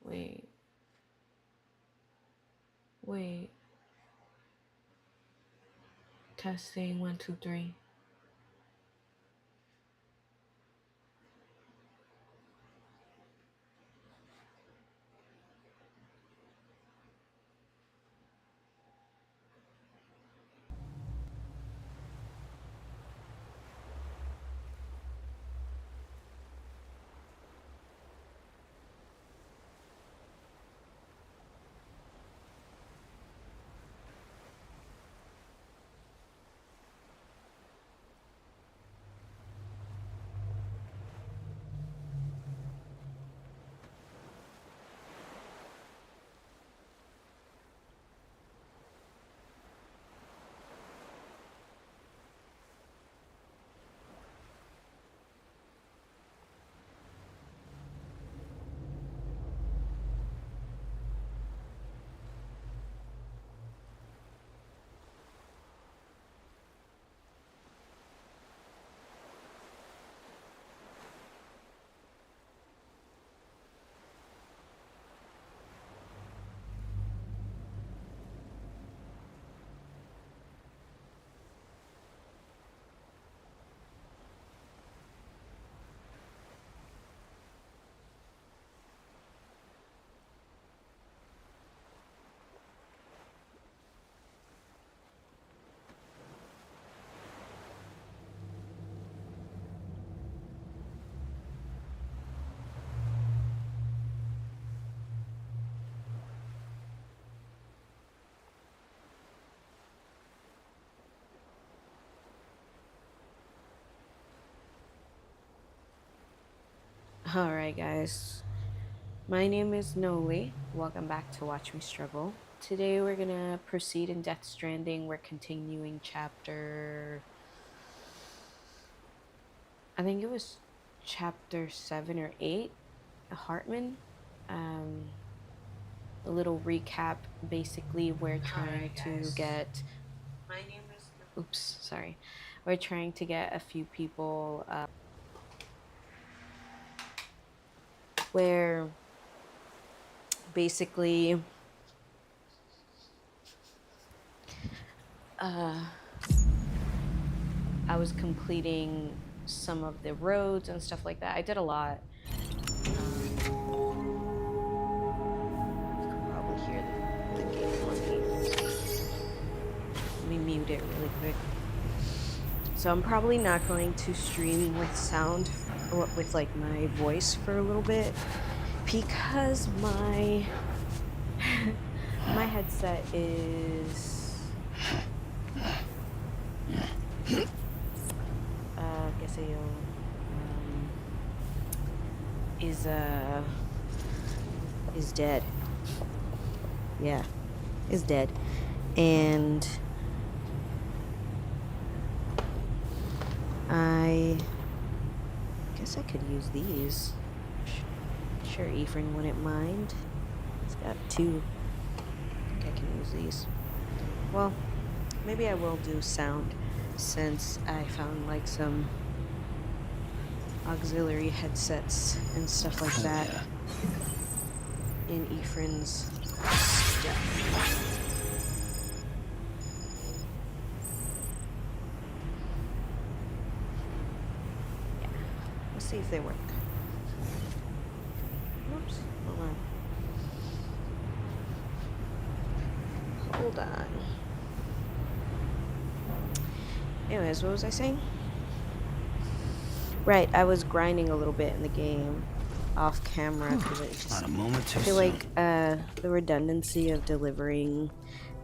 Wait. Wait. Testing 1, 2, 3. Alright, guys. My name is Noli. Welcome back to Watch Me Struggle. Today we're gonna proceed in Death Stranding. We're continuing chapter... I think it was chapter 7 or 8. Hartman. A little recap. Basically, we're trying to get... My name is... Oops, sorry. We're trying to get a few people... where... basically... I was completing some of the roads and stuff like that. I did a lot. You can probably hear the game on. Let me mute it really quick. So I'm probably not going to stream with sound, or with like my voice for a little bit, because my my headset is is dead. Yeah, is dead. And I guess I could use these. Sure, Ephraim wouldn't mind. It's got two. I think I can use these. Well, maybe I will do sound, since I found like some auxiliary headsets and stuff like that in Ephraim's stuff. Yeah, let's see if they work. Oops, hold on. Hold on. Anyways, what was I saying? Right, I was grinding a little bit in the game off camera because it just, I feel like the redundancy of delivering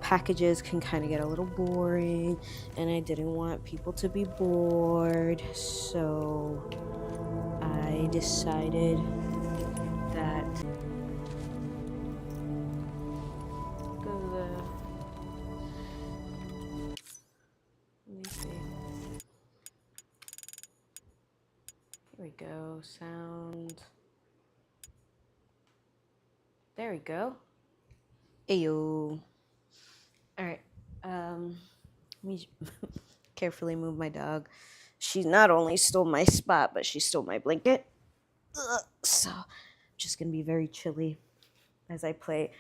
packages can kind of get a little boring, and I didn't want people to be bored, so I decided that let me see. Here we go, sound. There we go. Ayo. Alright, let me carefully move my dog. She not only stole my spot, but she stole my blanket. So I'm just gonna be very chilly as I play.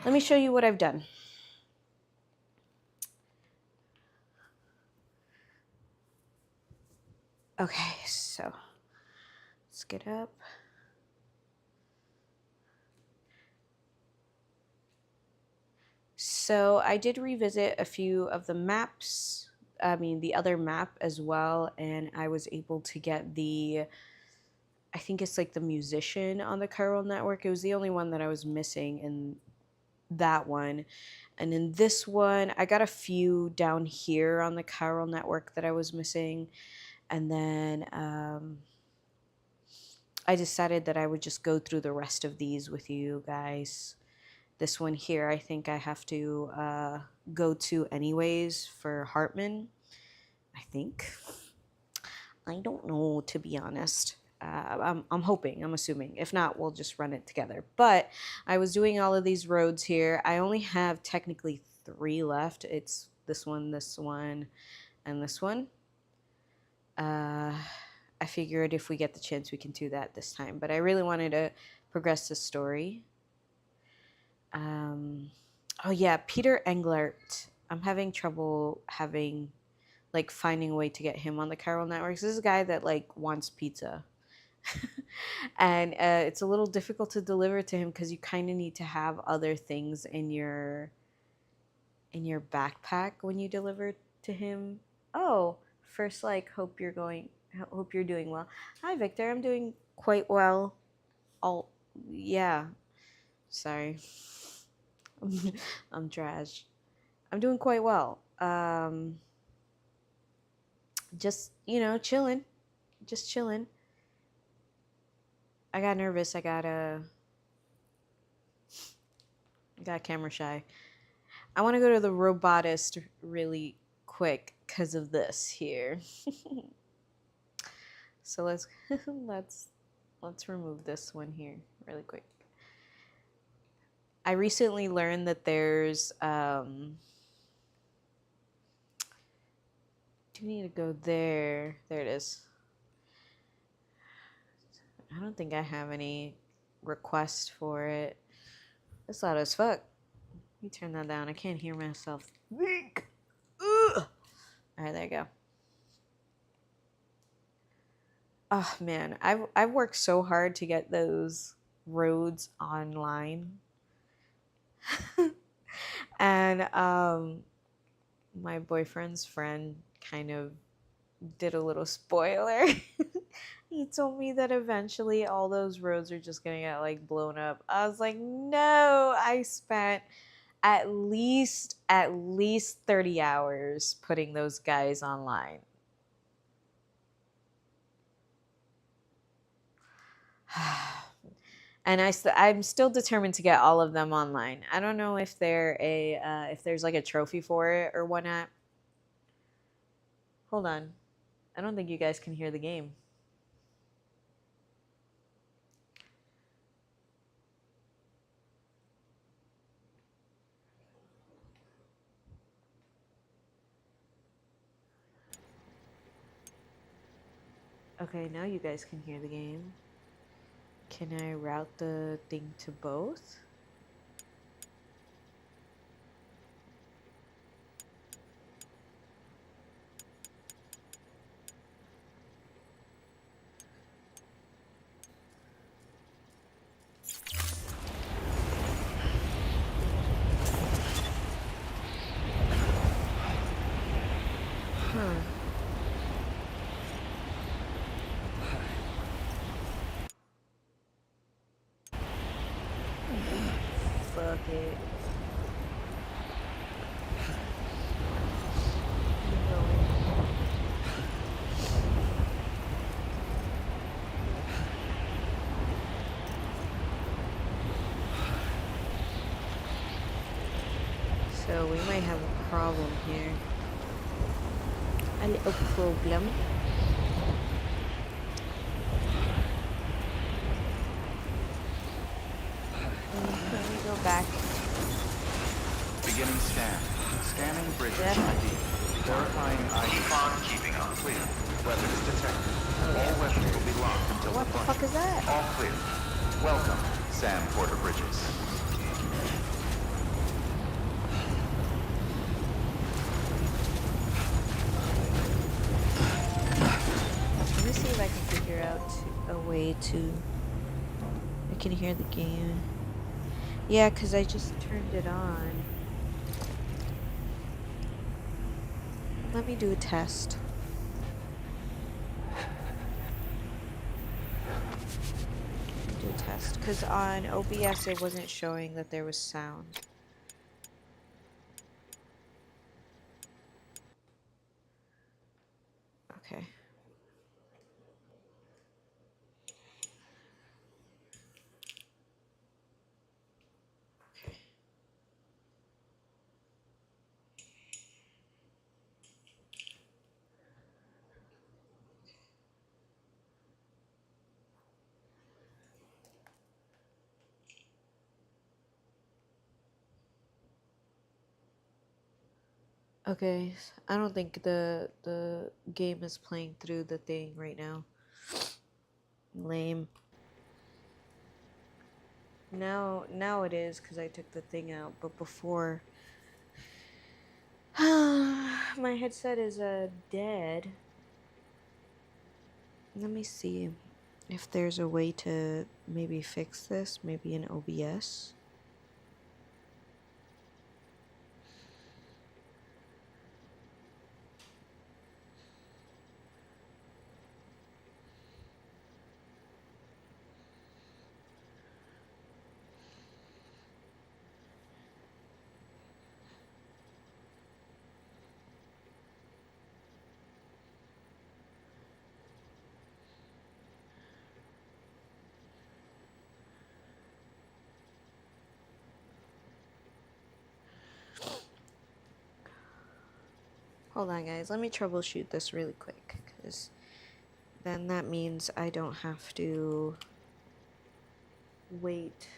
Let me show you what I've done. Okay, so let's get up. So I did revisit a few of the maps, the other map as well, and I was able to get I think it's like the musician on the chiral network. It was the only one that I was missing in that one. And in this one, I got a few down here on the chiral network that I was missing. And then I decided that I would just go through the rest of these with you guys. This one here, I think I have to go to anyways for Hartman, I think. I don't know, to be honest. I'm hoping, I'm assuming. If not, we'll just run it together. But I was doing all of these roads here. I only have technically 3 left. It's this one, and this one. I figured if we get the chance, we can do that this time. But I really wanted to progress the story. Oh yeah, Peter Englert. I'm having trouble finding a way to get him on the chiral networks. This is a guy that wants pizza. And it's a little difficult to deliver to him because you kind of need to have other things in your backpack when you deliver to him. Oh, first hope you're doing well. Hi Victor, I'm doing quite well. Yeah. Sorry. I'm trash. I'm doing quite well. Just, chilling. Just chilling. I got nervous. I got camera shy. I want to go to the robotist really quick because of this here. So let's remove this one here really quick. I recently learned that there's do need to go there. There it is. I don't think I have any request for it. It's loud as fuck. Let me turn that down. I can't hear myself. Alright, there you go. Oh man, I've worked so hard to get those roads online. And my boyfriend's friend kind of did a little spoiler. He told me that eventually all those roads are just gonna get blown up. I was like, no, I spent at least 30 hours putting those guys online. And I'm still determined to get all of them online. I don't know if if there's a trophy for it or whatnot. Hold on. I don't think you guys can hear the game. Okay, now you guys can hear the game. Can I route the thing to both? Fuck it. So we might have a problem here. A little problem. Let me go back. Beginning scan. Scanning bridge ID. Verifying ID. Keep on keeping on. Clear. weapons detected. Oh, yeah. All weapons will be locked until What the deployment. fuck is that? All clear. Welcome, Sam Porter Bridges. Let me see if I can figure out a way to... I can hear the game. Yeah, because I just turned it on. Let me do a test. Do a test. Because on OBS it wasn't showing that there was sound. Okay. Okay, I don't think the game is playing through the thing right now. Lame. Now it is because I took the thing out, but before my headset is dead. Let me see if there's a way to maybe fix this, maybe in OBS. Hold on, guys. Let me troubleshoot this really quick, because then that means I don't have to wait.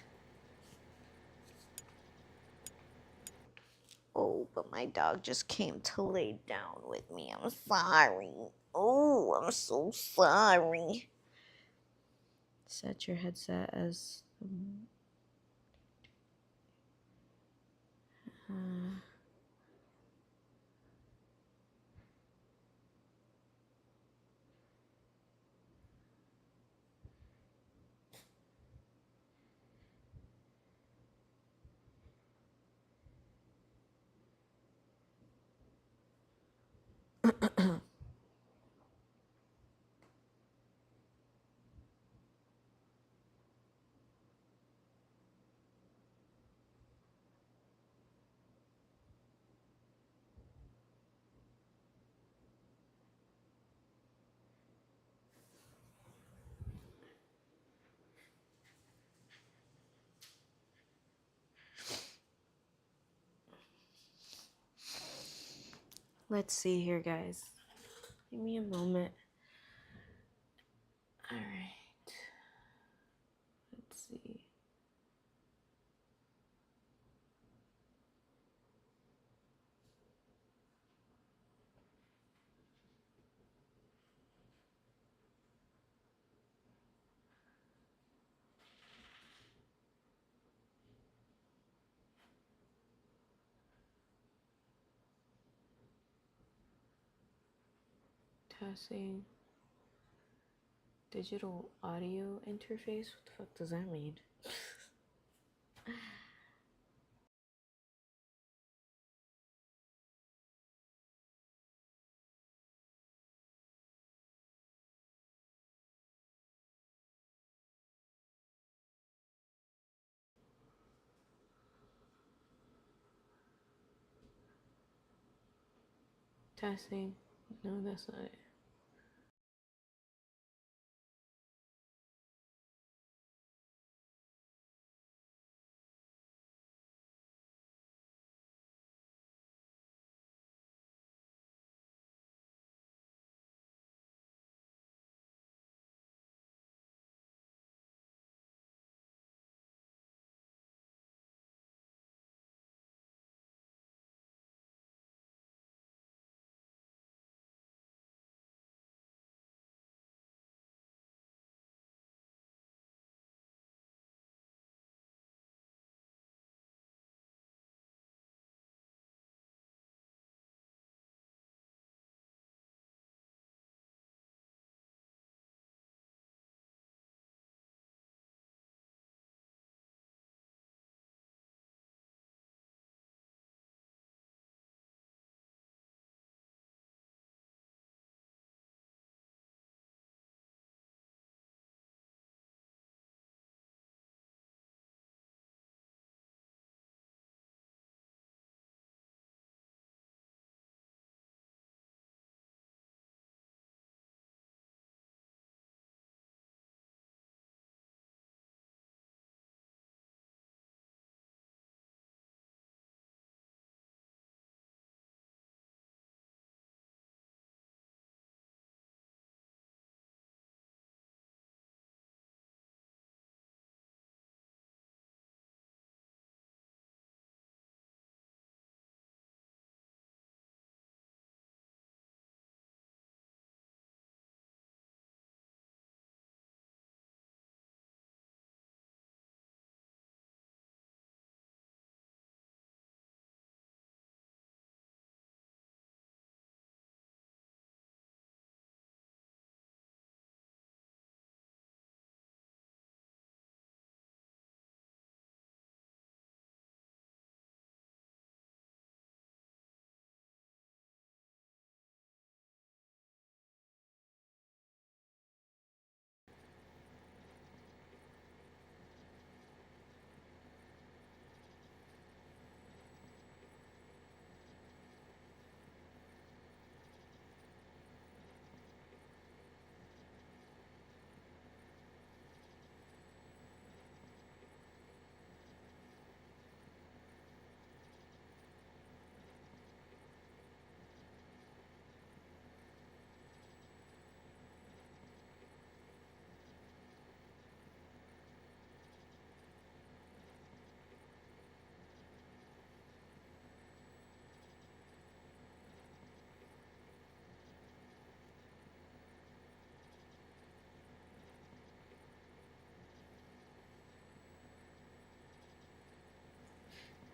Oh, but my dog just came to lay down with me. I'm sorry. Oh, I'm so sorry. Set your headset as... Let's see here, guys. Give me a moment. All right. Let's see. Testing. Digital audio interface? What the fuck does that mean? Testing. No, that's not it.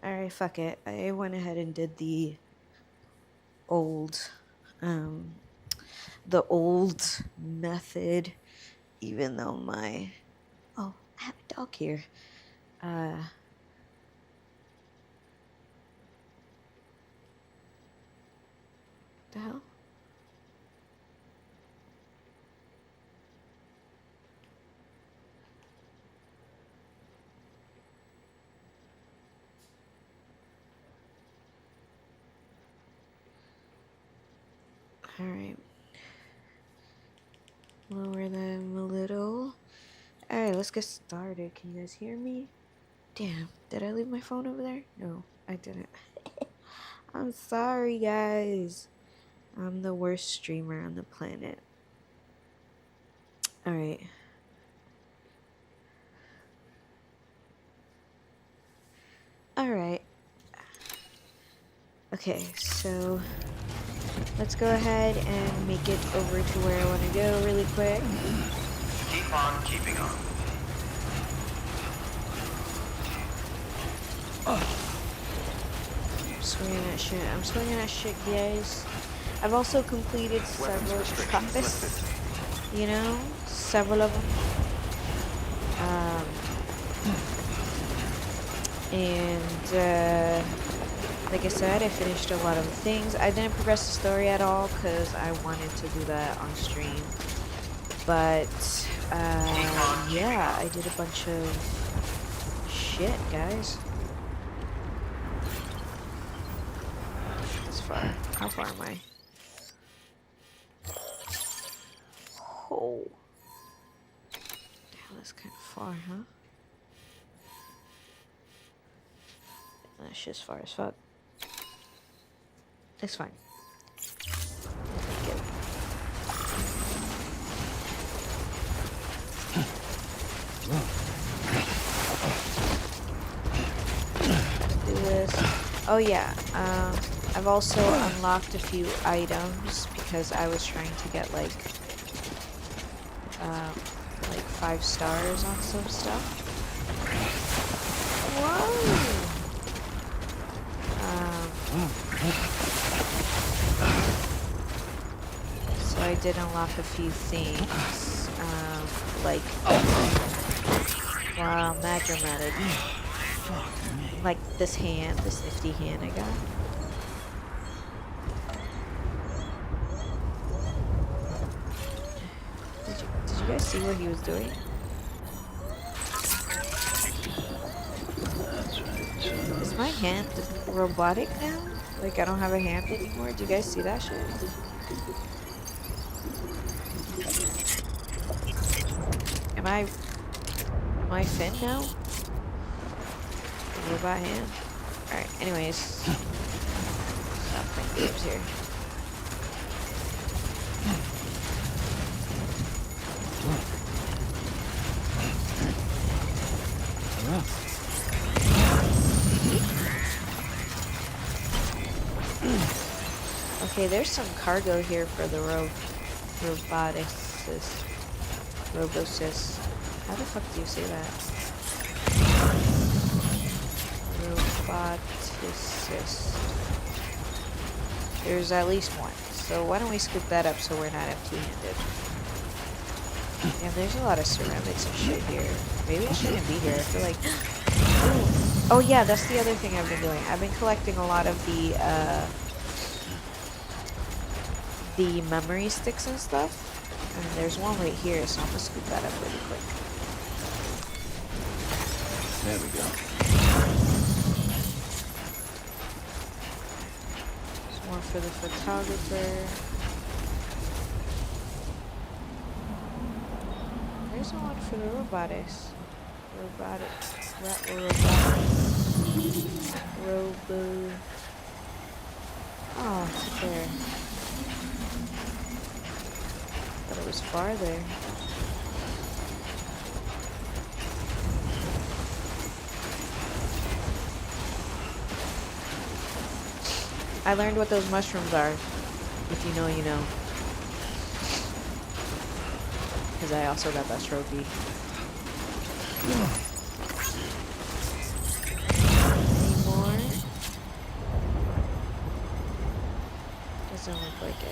Alright, fuck it. I went ahead and did old, um, the old method, even though oh, I have a dog here. The hell? Alright. Lower them a little. Alright, let's get started. Can you guys hear me? Damn, did I leave my phone over there? No, I didn't. I'm sorry, guys. I'm the worst streamer on the planet. Alright. Alright. Okay, so let's go ahead and make it over to where I want to go really quick. Keep on keeping on. I'm swinging at shit, guys. I've also completed several trappers. You know, several of them. Like I said, I finished a lot of things. I didn't progress the story at all because I wanted to do that on stream. But, yeah, I did a bunch of shit, guys. It's far. How far am I? Oh. Damn, that's kind of far, huh? That's just far as fuck. It's fine. Do this. Oh yeah. I've also unlocked a few items because I was trying to get like 5 stars on some stuff. Whoa. So I did unlock a few things, wow, mad dramatic. Like this nifty hand I got. Did you guys see what he was doing? Is my hand robotic now? Like I don't have a hand anymore? Do you guys see that shit? Am I Finn now? Robot hand? Alright, anyways. Stop playing games here. Okay, there's some cargo here for the robosis. How the fuck do you say that? Roboticist. There's at least one. So why don't we scoop that up so we're not empty-handed? Yeah, there's a lot of ceramics and shit here. Maybe I shouldn't be here. I feel like... Oh yeah, that's the other thing I've been doing. I've been collecting a lot of the memory sticks and stuff. And there's one right here, so I'm gonna scoop that up really quick. There we go. There's one for the photographer. There's one for the robotics. Oh, it's there. Thought it was farther. I learned what those mushrooms are. If you know, you know. Because I also got that trophy. Any more? look like it.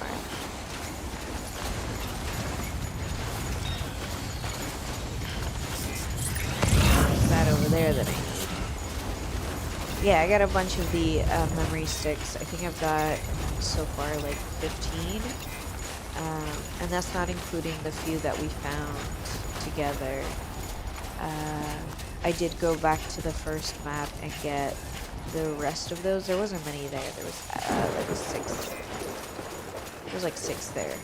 Alright. That over there that I need. Yeah, I got a bunch of the memory sticks. I think I've got so far like 15. And that's not including the few that we found together. I did go back to the first map and get the rest of those. There wasn't many there. There was 6. There's like 6 there.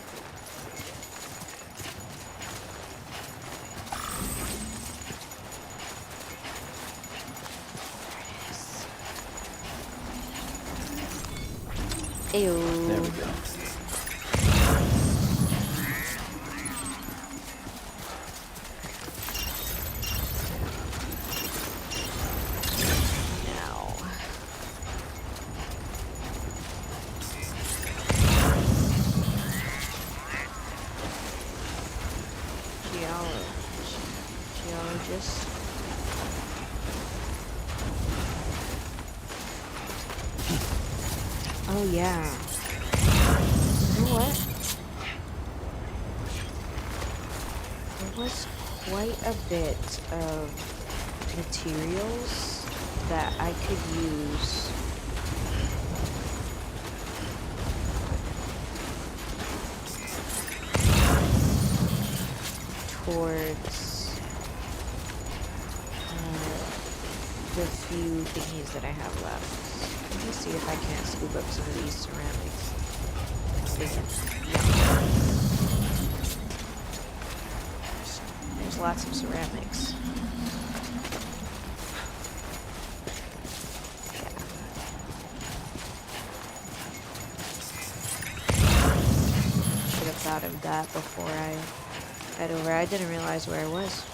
Ew. There we go. Geologist. Oh yeah. You know what? There was quite a bit of materials that I could use towards the few thingies that I have left. Let me see if I can't scoop up some of these ceramics. There's lots of ceramics. Should have thought of that before I head over. I didn't realize where I was.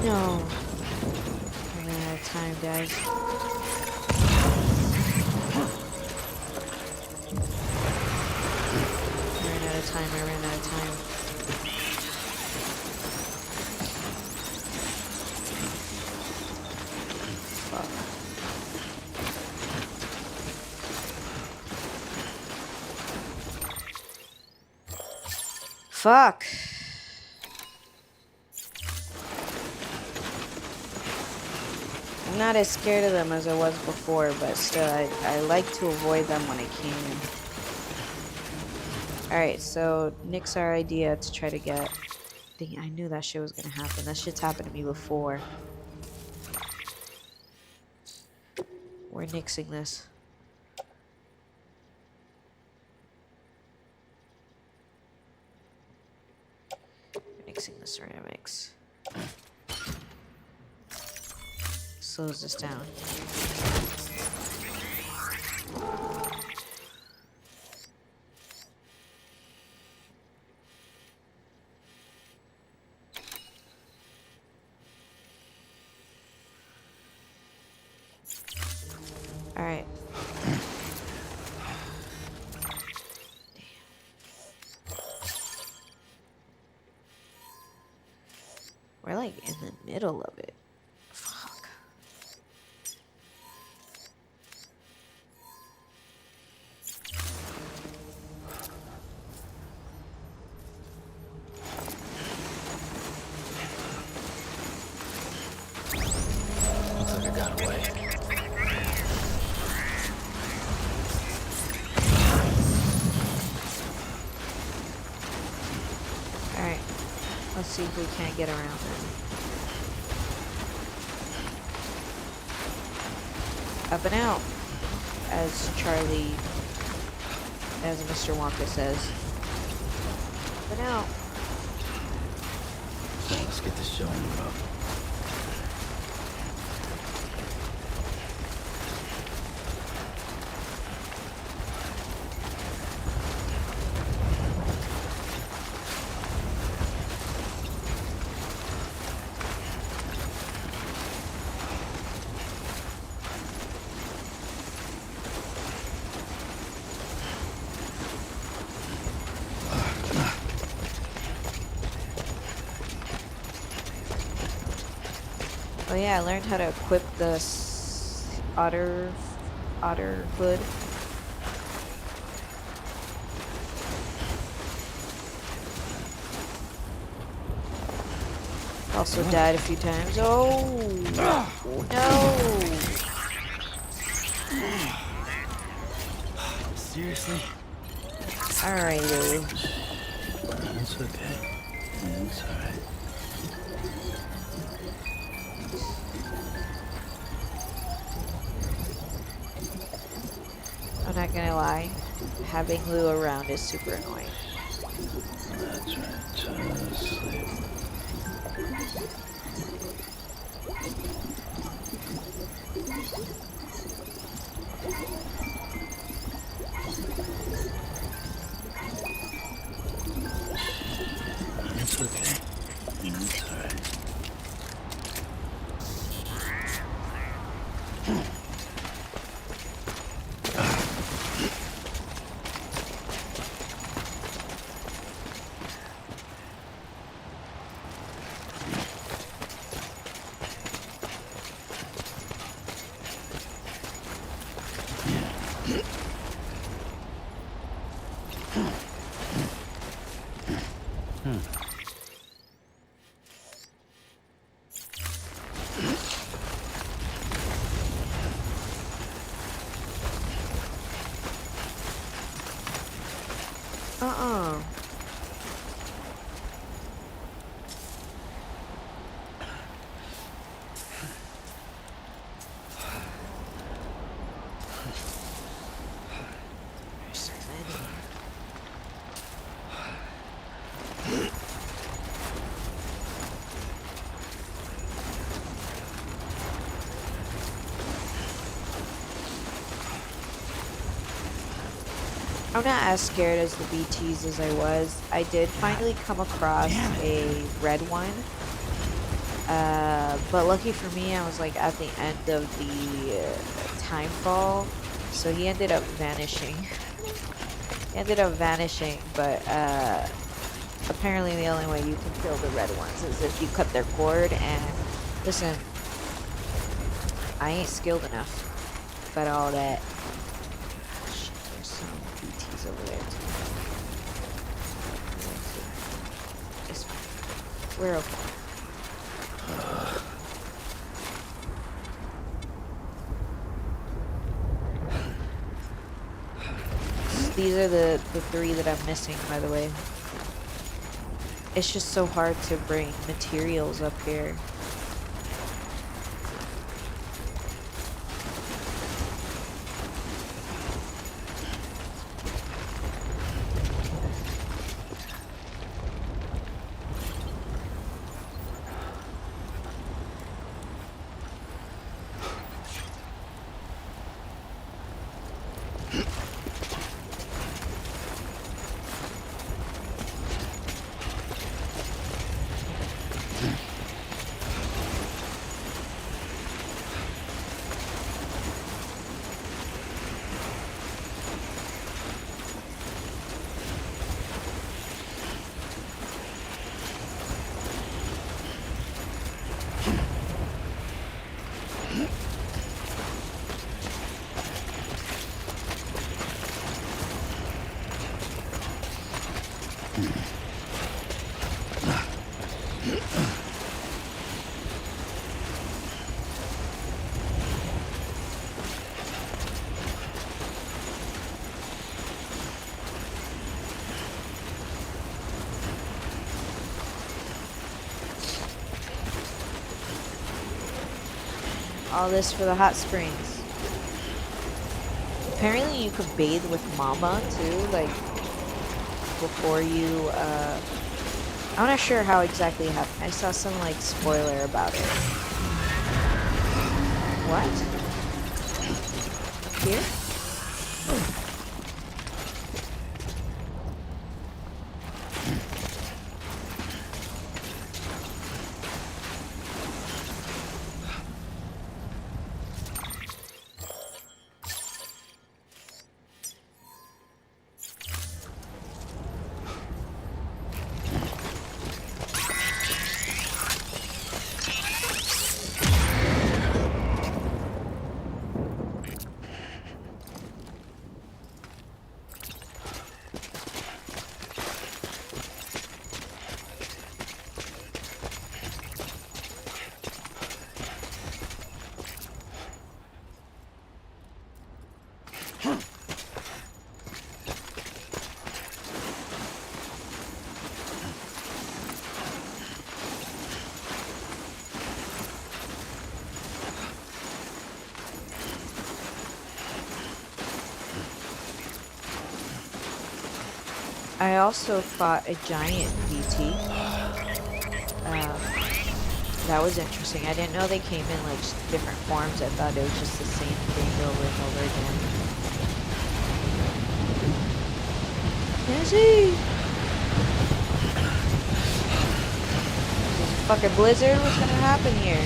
No. I ran out of time, guys. I ran out of time. Fuck. Fuck. I'm not as scared of them as I was before, but still, I like to avoid them when I can. Alright, so nix our idea to try to get... Dang, I knew that shit was gonna happen. That shit's happened to me before. We're nixing this. We're nixing the ceramics. Slows this down. All right. We're like in the middle of it. Fuck. Looks like I got away. Alright. Let's see if we can't get around it. Up and out. As Mr. Wonka says. Up and out. Let's get this show on the road. Oh yeah, I learned how to equip the otter hood. Also died a few times. Oh no! Seriously? Alright, Lulu. It's okay. It's alright. I'm not gonna lie. Having Lou around is super annoying. That's right. Just sleep. It's okay. It's alright. Uh-uh. There's so many. I'm not as scared as the BTs as I was. I did finally come across a red one. But lucky for me, I was like at the end of the timefall, so he ended up vanishing. He ended up vanishing, but apparently the only way you can kill the red ones is if you cut their cord. And listen, I ain't skilled enough about all that. Shit, there's some BTs over there too. It's fine. We're okay. These are the three that I'm missing, by the way. It's just so hard to bring materials up here. All this for the hot springs. Apparently you could bathe with Mama too, like before you I'm not sure how exactly it happened. I saw some like spoiler about it. What? Here? I also fought a giant BT. That was interesting. I didn't know they came in like different forms. I thought it was just the same thing over and over again. Nancy! There's a fucking blizzard? What's gonna happen here?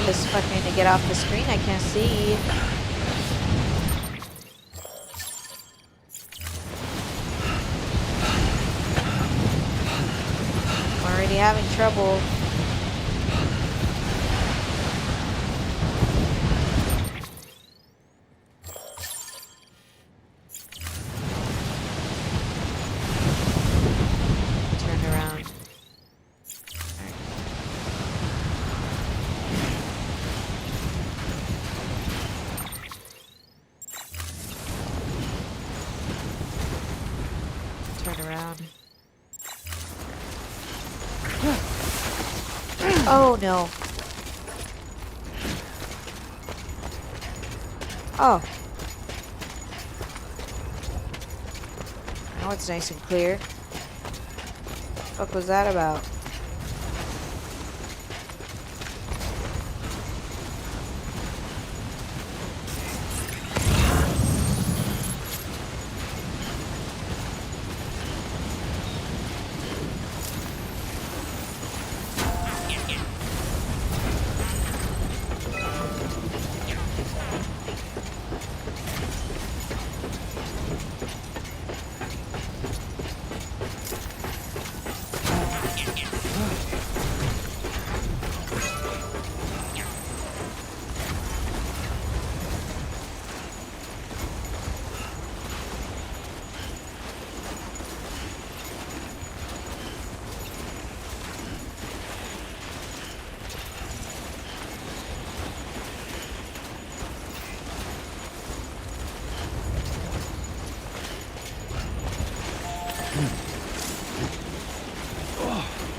Just fucking to get off the screen, I can't see. I'm already having trouble. Turn around. Turn around. Oh no. Oh. Now it's nice and clear. What the fuck was that about?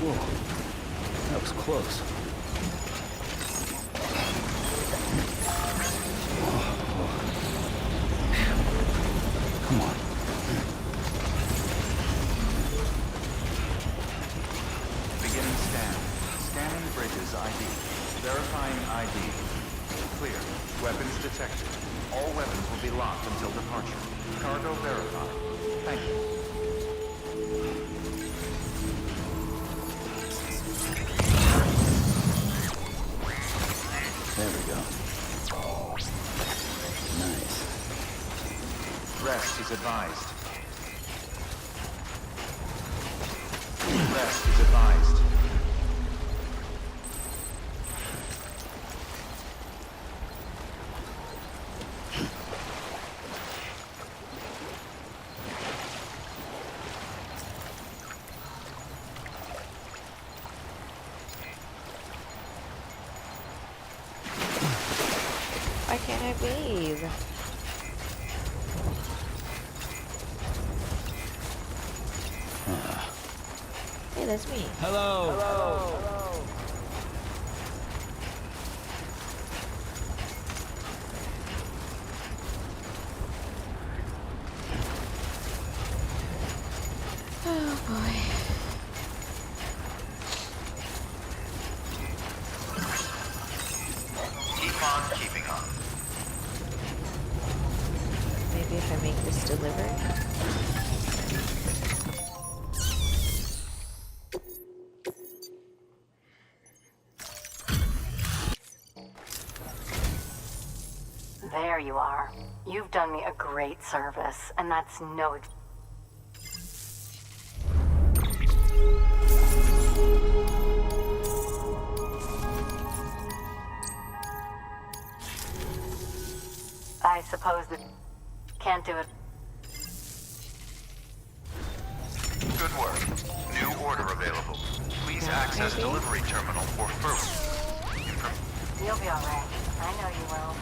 Whoa, that was close. Come on. Beginning scan. Scanning bridges ID. Verifying ID. Clear. Weapons detected. All weapons will be locked until departure. Cargo verified. Thank you. There we go. Nice. Rest is advised. Rest is advised. Why can't I breathe? Hey, that's me. Hello. Oh boy. deliver. There you are. You've done me a great service, and that's no... I suppose that... Can't do it. Good work. New order available. Please access delivery terminal for further. You'll be alright. I know you will.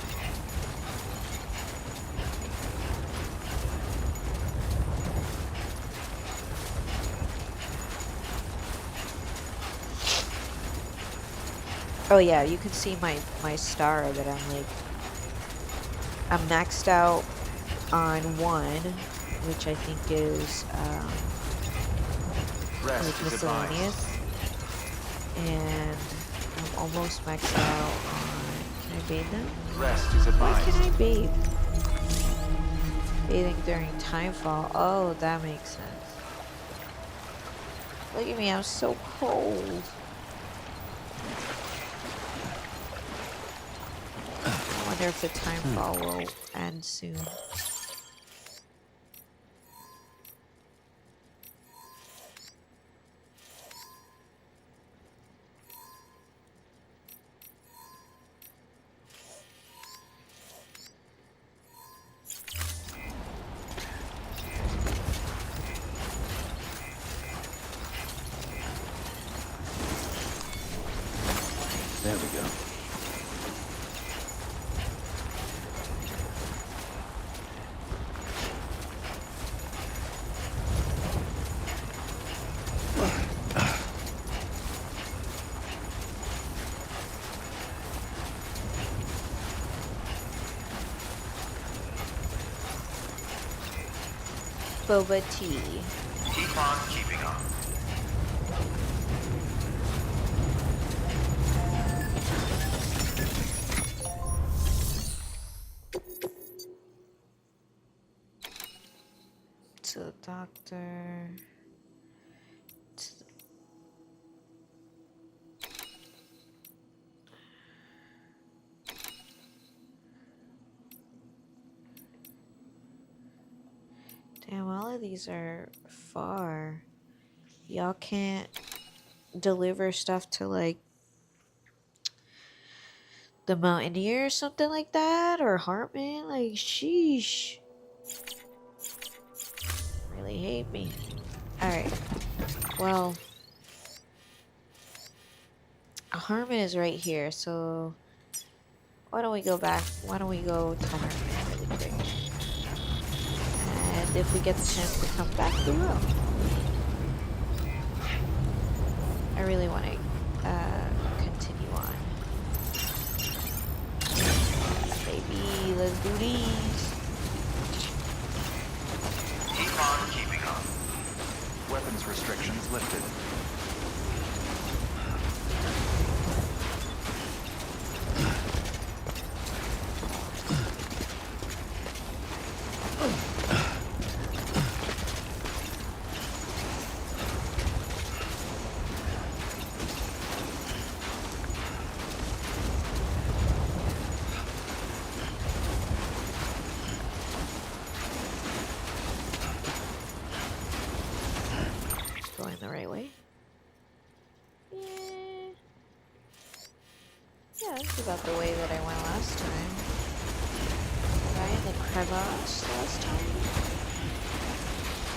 Oh yeah, you can see my star that I'm maxed out on 1, which I think is Rest like is advised. miscellaneous, and I'm almost maxed out on. Can I bathe them? Rest is Why advised. can I bathe? Bathing during timefall. Oh, that makes sense. Look at me, I'm so cold. I wonder if the timefall will end soon. There we go. Boba tea. Keep on keeping on. To the doctor. To the... Damn, all of these are far. Y'all can't deliver stuff to like the Mountaineer or something like that, or Hartman. Like, sheesh. Really hate me. Alright. Well, Hartman is right here, so why don't we go back? Why don't we go to Hartman really quick? And if we get the chance to come back, we will. I really want to continue on. Baby, let's do these. Keep on keeping on. Weapons restrictions lifted. Going the right way? Yeah. Yeah, this is about the way that I went last time. Right in the crevasse last time?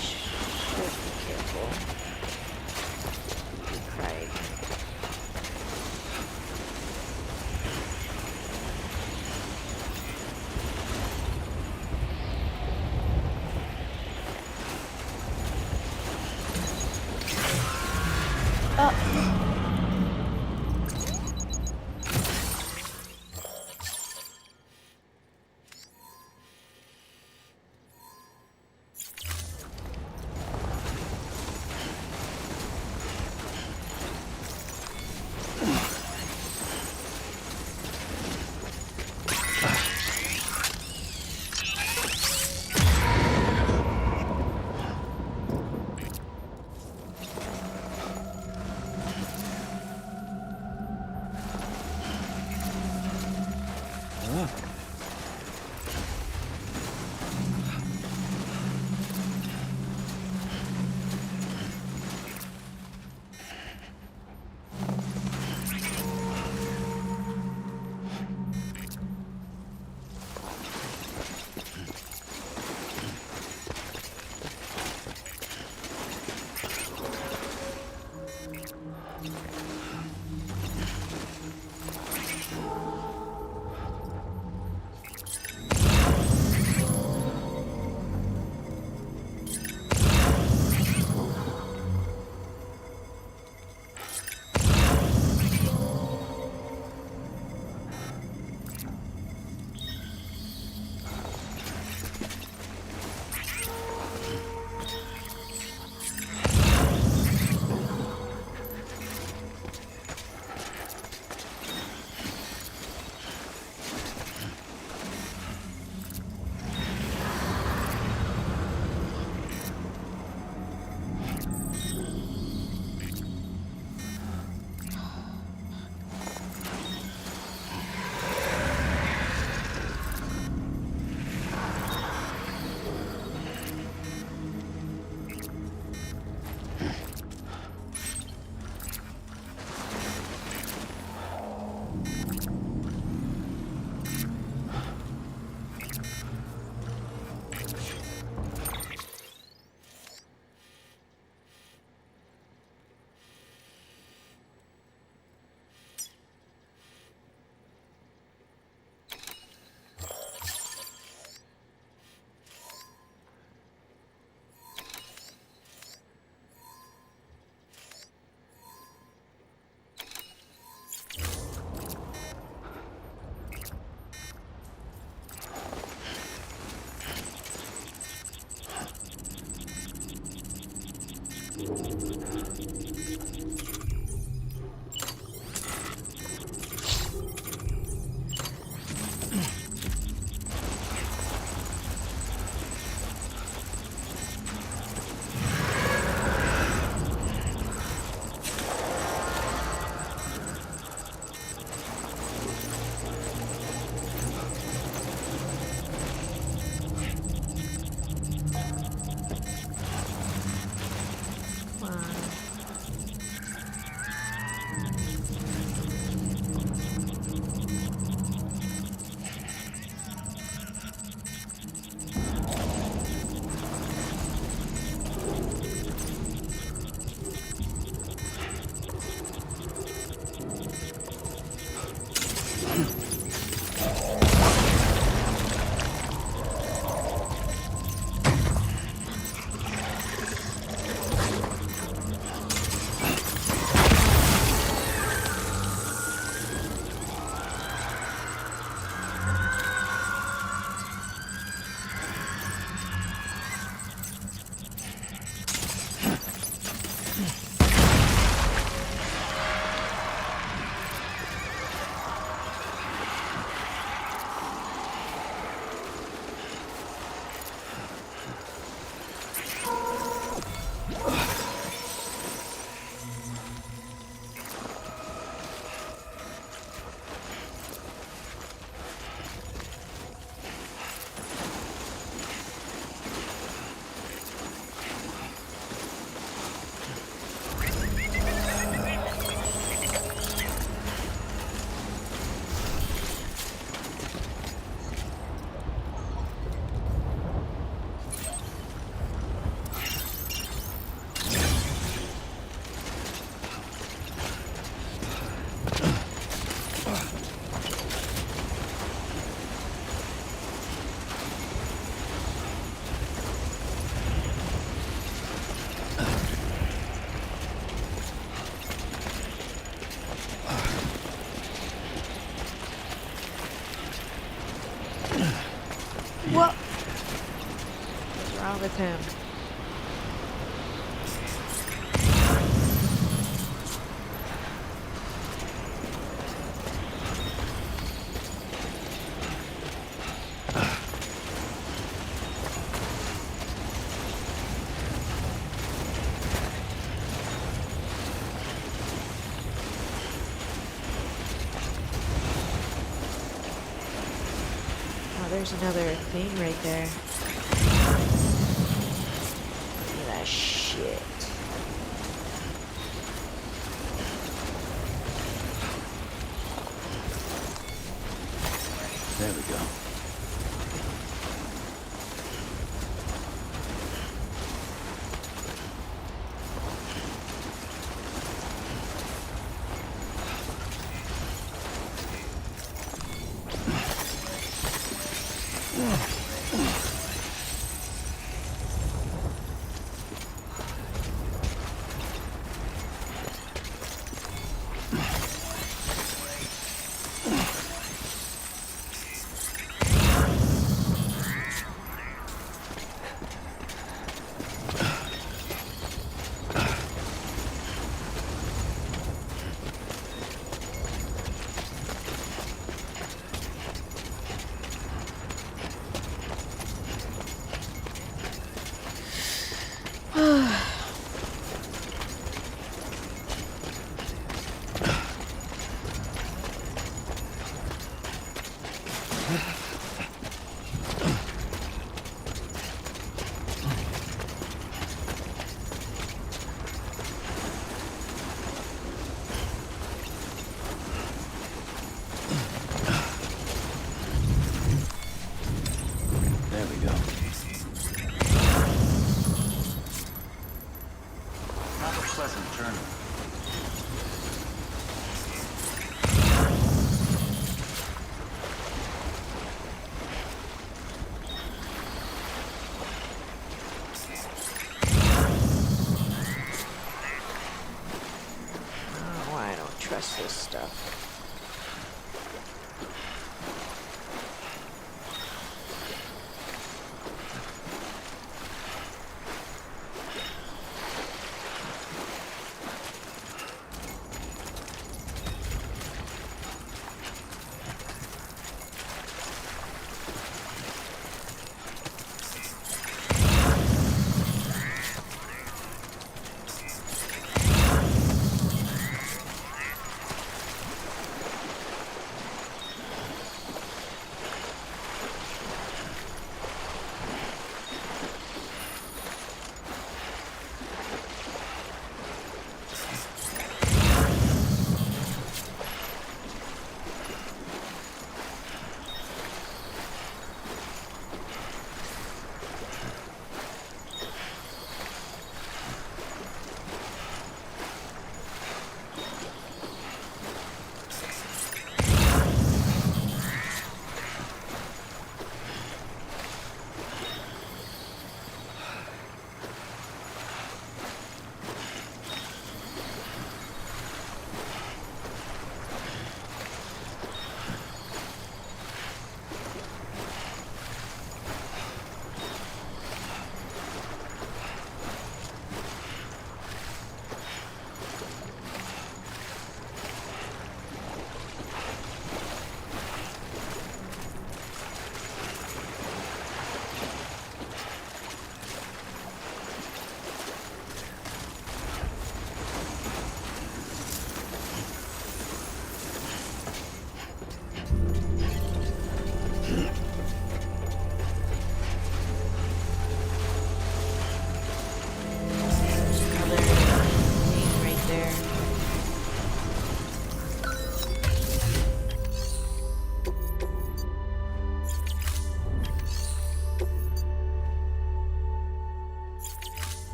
Should be careful. He cried. What? What's wrong with him? Oh, there's another thing right there. Look at that shit. There we go. There we go. Have a pleasant journey. Oh, I don't trust this stuff.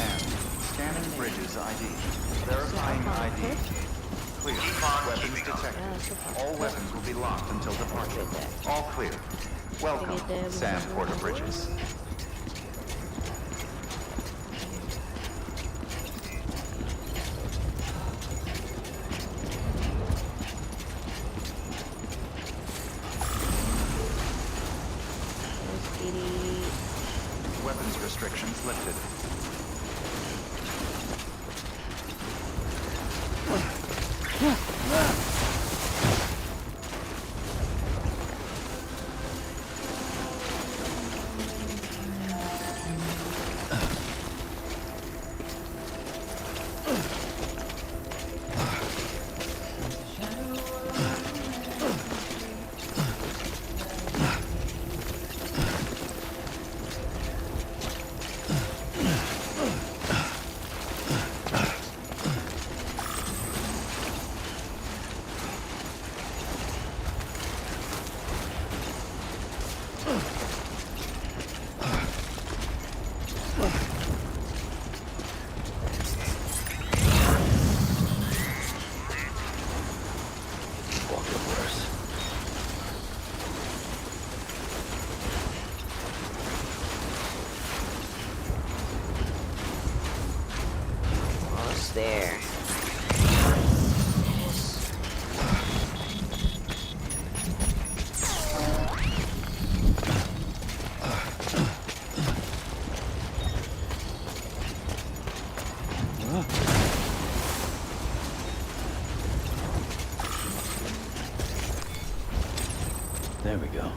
stand. Scanning bridges ID. Verifying ID. Clear. Weapons detected. All weapons will be locked until departure. All clear. Welcome, Sam Porter Bridges. Weapons restrictions lifted. Almost there. There we go.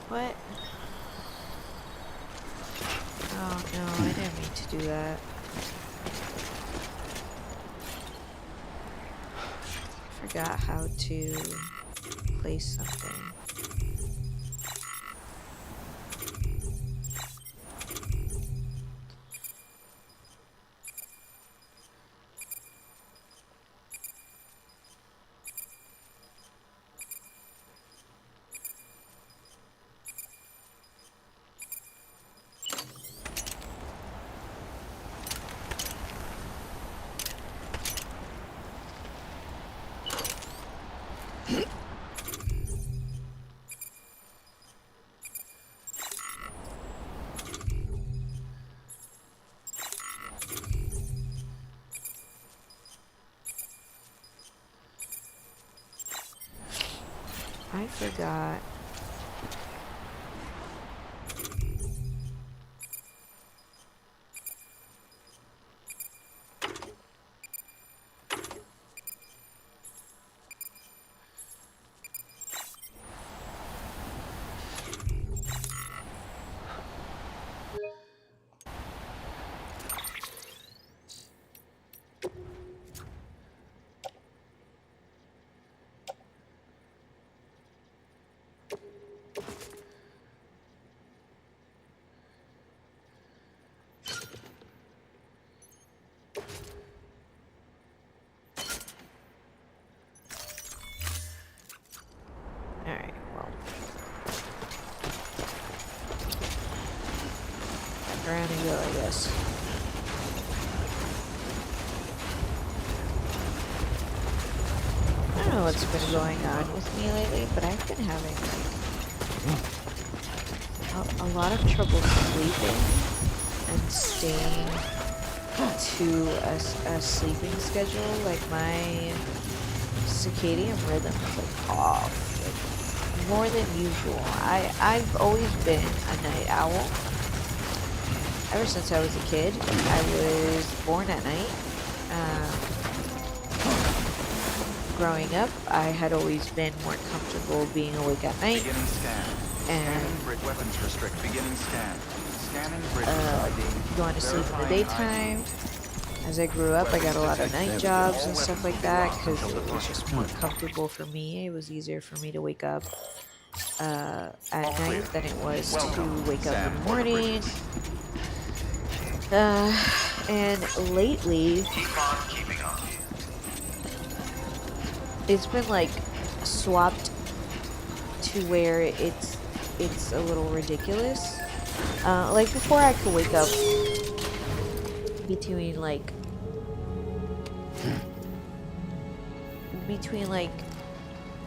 What? Oh no, I didn't mean to do that. Forgot how to place something. I forgot. Alright, well. Around and go, I guess. I don't know what's been going on with me lately, but I've been having like a lot of trouble sleeping and staying to a sleeping schedule. Like my circadian rhythm is like off, like more than usual. I've always been a night owl. Ever since I was a kid, I was born at night. growing up, I had always been more comfortable being awake at night. Beginning scan. And Scanning bridge weapons restrict. Beginning scan. Scanning bridges ID. going to sleep in the Verifying daytime. As I grew up, I got a lot of night jobs and stuff like that because until it was departure. just more comfortable for me. It was easier for me to wake up at night than it was Welcome, to wake up Sam in the for the morning. bridges. And lately, Keep on keeping on. it's been like swapped to where it's a little ridiculous. Like before, I could wake up between like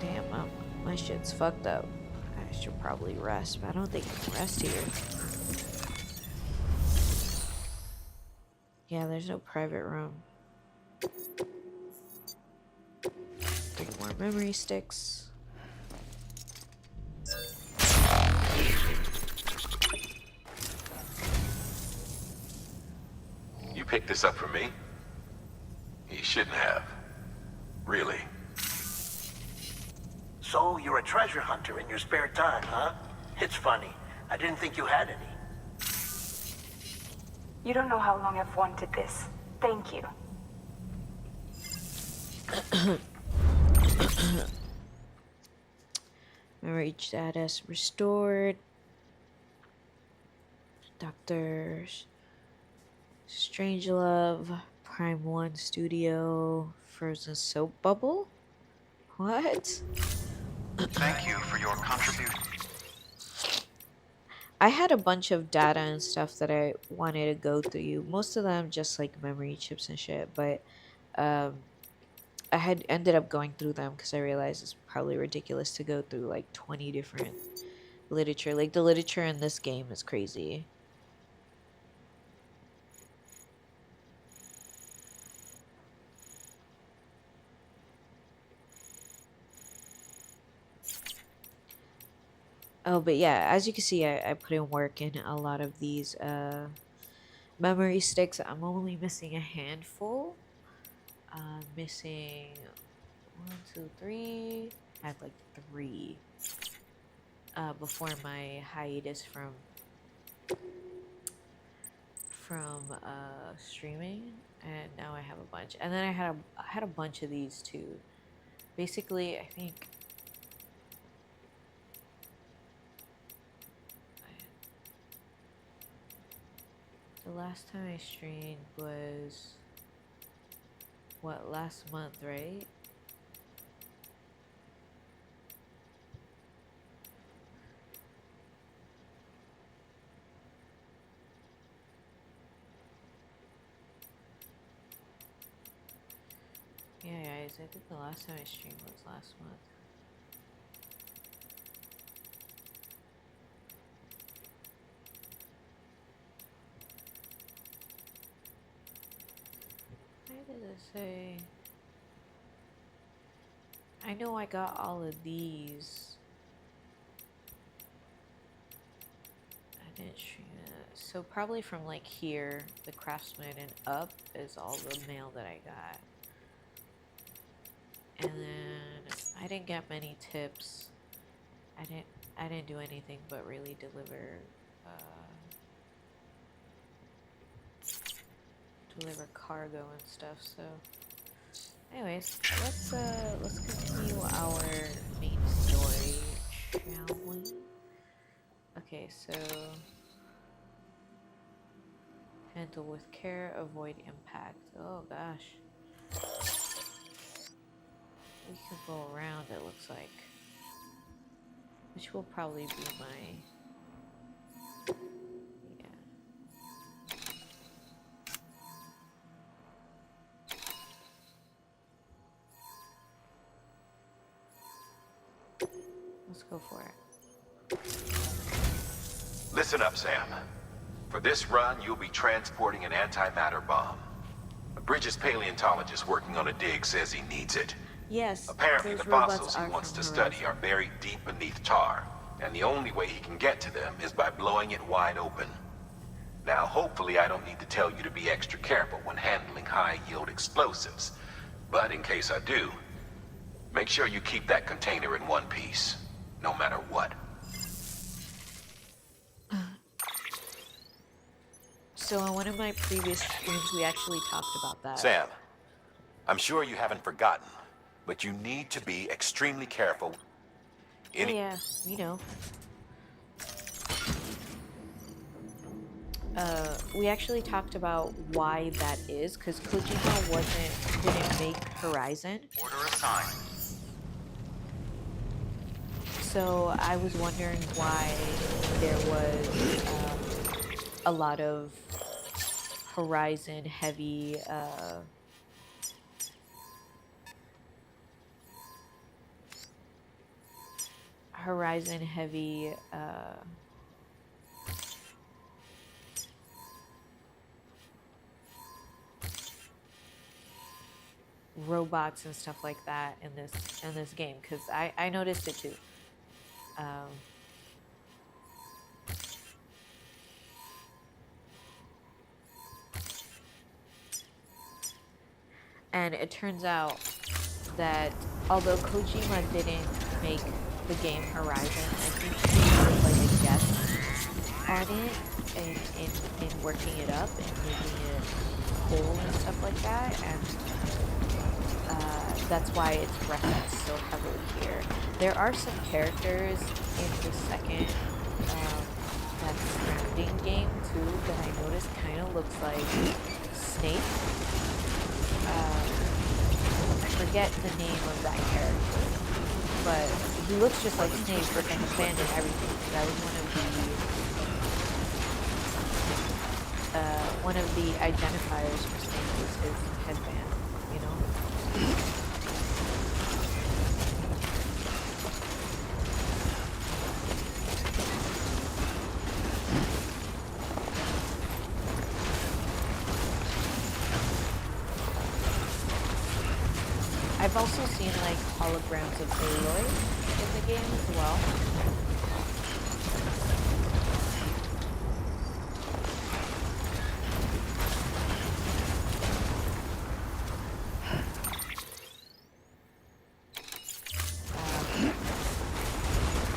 damn, my shit's fucked up. I should probably rest, but I don't think I can rest here. Yeah, there's no private room. 3 more memory sticks. You picked this up for me? You shouldn't have. Really. So, you're a treasure hunter in your spare time, huh? It's funny. I didn't think you had any. You don't know how long I've wanted this. Thank you. Memory status restored. Dr. Strangelove, Prime 1 Studio, Frozen Soap Bubble? What? Thank you for your contribution. I had a bunch of data and stuff that I wanted to go through. Most of them just like memory chips and shit, but I had ended up going through them because I realized it's probably ridiculous to go through like 20 different literature. Like the literature in this game is crazy. Oh, but yeah, as you can see, I put in work in a lot of these memory sticks. I'm only missing a handful. Missing 1, 2, 3. I had like 3 before my hiatus from streaming, and now I have a bunch. And then I had a bunch of these too. Basically, I think the last time I streamed was what, last month, right? Yeah, guys, I think the last time I streamed was last month. Where did it say? I know I got all of these. I didn't stream it. So probably from like here, the Craftsman and up is all the mail that I got. And then I didn't get many tips. I didn't do anything but really deliver cargo and stuff. So anyways, let's continue our main story, shall we? Okay, so handle with care, avoid impact. Oh gosh. We could go around, it looks like. Which will probably be my... Yeah. Let's go for it. Listen up, Sam. For this run, you'll be transporting an antimatter bomb. A Bridges paleontologist working on a dig says he needs it. Yes, Apparently, those the robots fossils he are wants from to Horizon. study are buried deep beneath tar, and the only way he can get to them is by blowing it wide open. Now, hopefully I don't need to tell you to be extra careful when handling high-yield explosives, but in case I do, Make sure you keep that container in one piece, no matter what. So on one of my previous streams, we actually talked about that. Sam, I'm sure you haven't forgotten, but you need to be extremely careful. Oh, yeah, you know. We actually talked about why that is, because Kojima didn't make Horizon. Order assigned. So I was wondering why there was a lot of Horizon heavy robots and stuff like that in this game, because I noticed it too. And it turns out that although Kojima didn't make the game Horizon, I think he was like a guest on it in working it up and making it cool and stuff like that, and that's why it's referenced so heavily here. There are some characters in the second that Stranding game too that I noticed kind of looks like Snake. I forget the name of that character, but he looks just like Snake with a headband and everything. That was one of the identifiers for Snake was his headband, you know? I've also seen like holograms of Aloy in the game as well.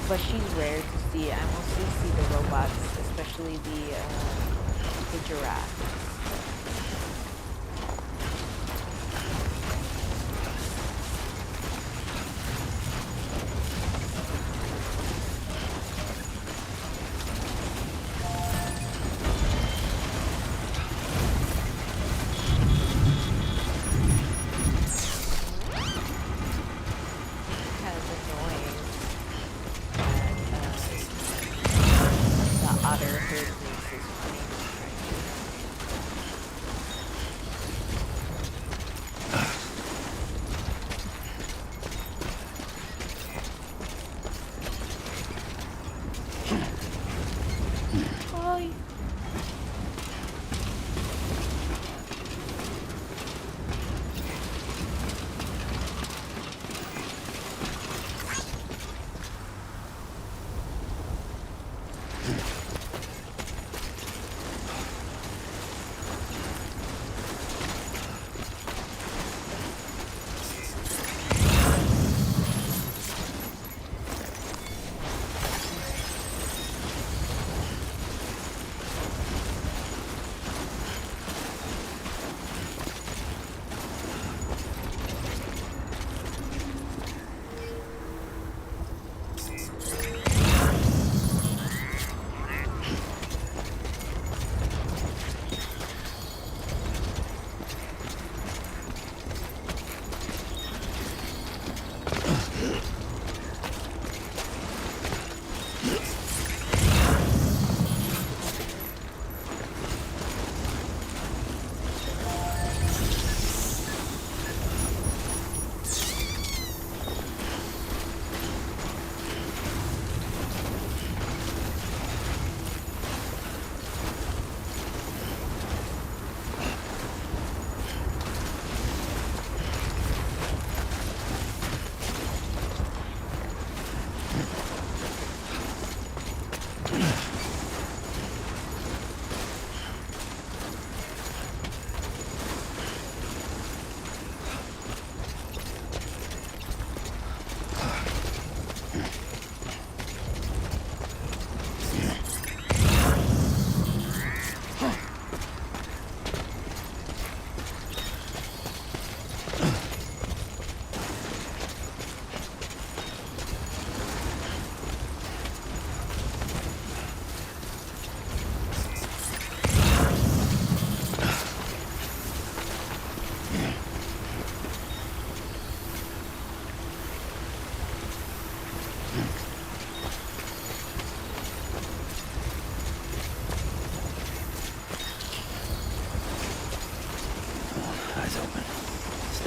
But she's rare to see. I mostly see the robots, especially the giraffe.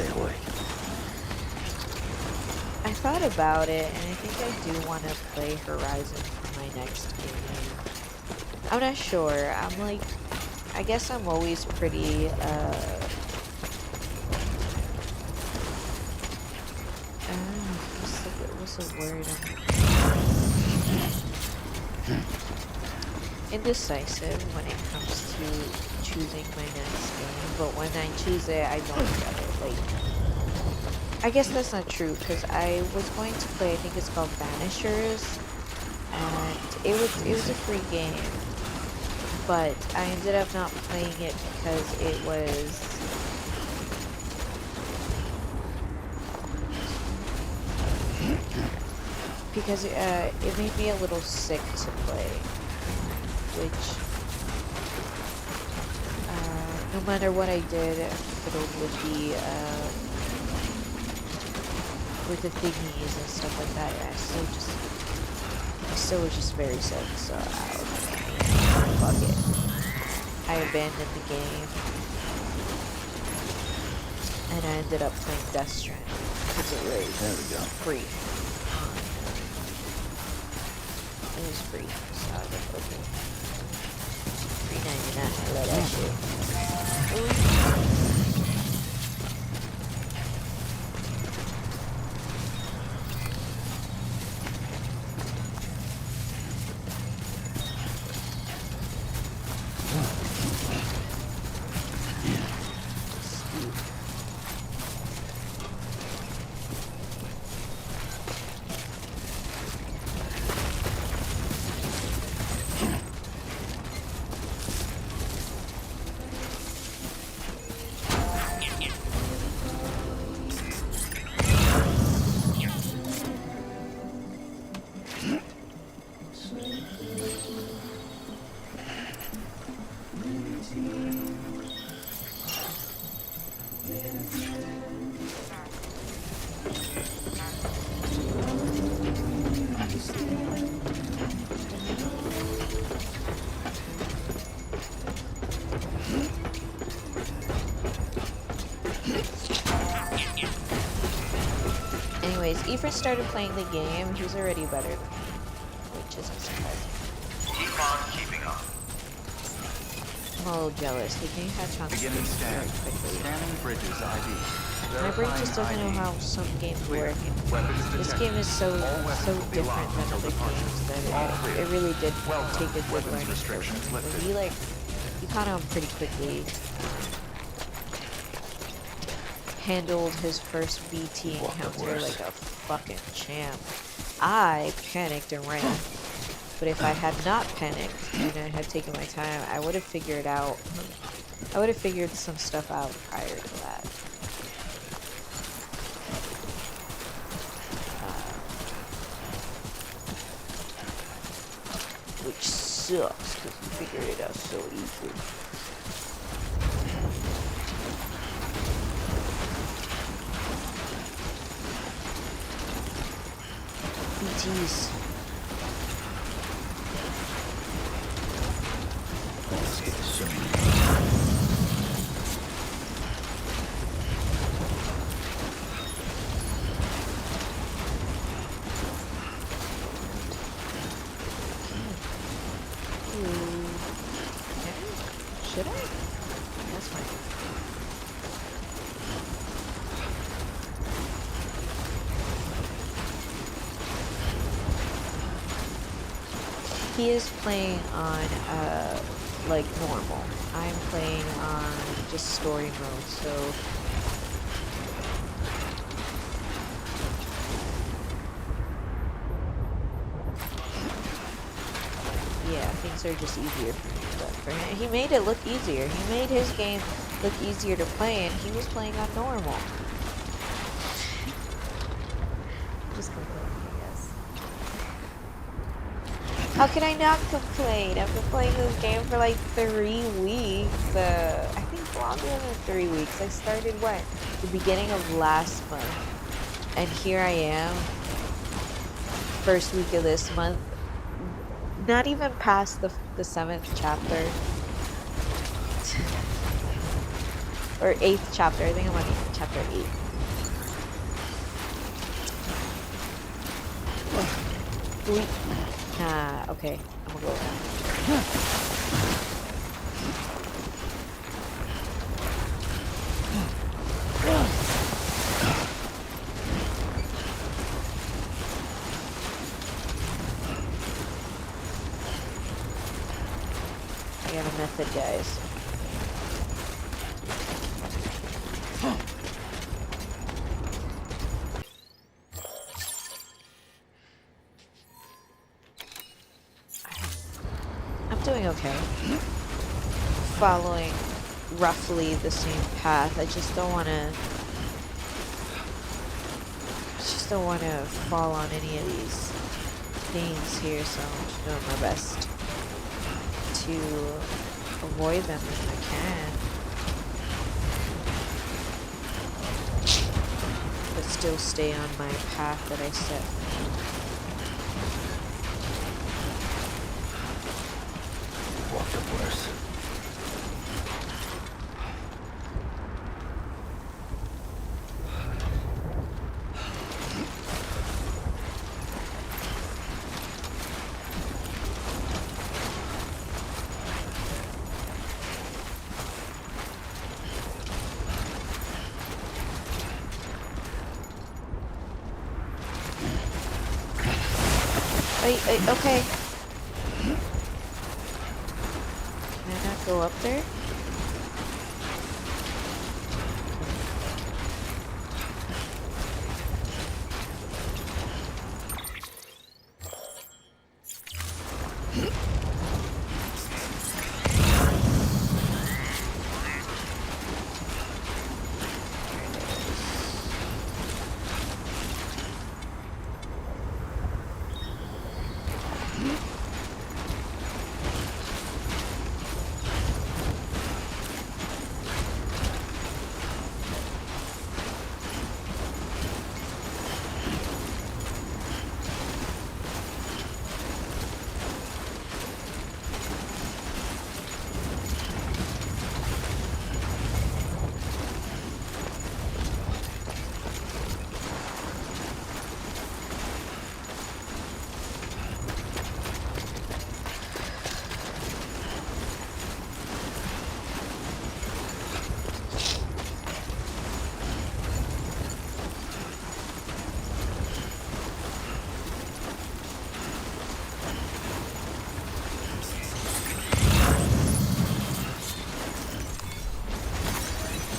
stay awake. I thought about it, and I think I do want to play Horizon for my next game. I'm not sure. I'm like, I guess I'm always pretty, what's the word? Indecisive when it comes to choosing my next game, but when I choose it, I don't get it. Like, I guess that's not true, because I was going to play, I think it's called Vanishers, and it was a free game, but I ended up not playing it because it was it made me a little sick to play, which no matter what I did, fiddled with the thingies and stuff like that, I still was just very sick, so fuck it. I abandoned the game, and I ended up playing Death Stranding, because it was free. It was free, so I was like, okay. $3.99, I love that shit. Anyways, Ephraim started playing the game. He's already better than me, which isn't surprising. Keep on keeping on. I'm a little jealous. He can catch on to Beginning things very scan. quickly. Scanning bridges ID. My brain just doesn't know Verifying how some games Clear. work. And Weapons this detected. game is so weapons will be different locked than until other departure. games that All clear. it really did Welcome. take a good Weapons learning curve. restrictions When lifted. he caught on pretty quickly. Handled his first BT encounter like a fucking champ. I panicked and ran. But if I had not panicked and I had taken my time, I would have figured some stuff out prior to that. Which sucks, because we figured it out so easily. BTs. Let's get this soon. Should I? That's fine. He is playing on like normal. I'm playing on just story mode, so yeah, things are just easier for me. But for him, he made it look easier. He made his game look easier to play, and he was playing on normal. Just complaining, I guess. How can I not complain? I've been playing this game for like 3 weeks. I think longer than 3 weeks. I started what? The beginning of last month. And here I am. First week of this month. Not even past the 7th chapter. Or 8th chapter. I think I'm on chapter 8. Ooh. Nah, okay. I'm gonna go with that. I got a method, guys. I'm doing okay. Following roughly the same path. I just don't want to fall on any of these things here, so I'm just doing my best to avoid them if I can. But still stay on my path that I set. Walked up worse. Okay. Can I not go up there?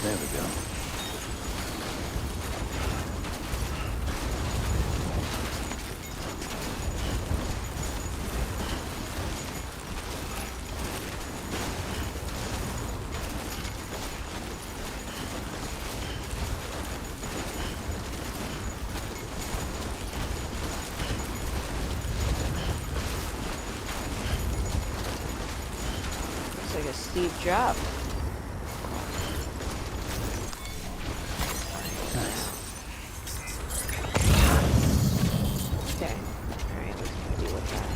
There we go. Looks like a steep drop. Nice. Okay. Alright, we can deal with that.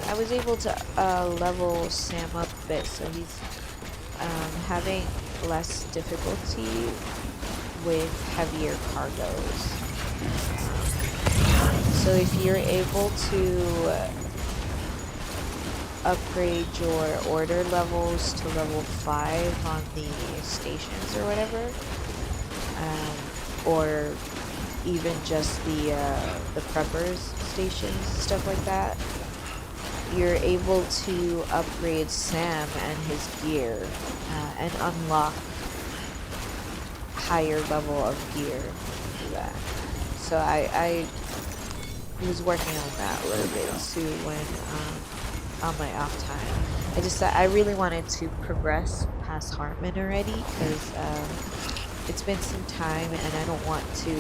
I was able to level Sam up a bit, so he's having less difficulty with heavier cargoes. So if you're able to upgrade your order levels to level 5 on the stations or whatever, or even just the preppers stations, stuff like that, you're able to upgrade Sam and his gear and unlock higher level of gear through that. So I was working on that a little bit too when on my off time. I really wanted to progress past Hartman already because it's been some time and I don't want to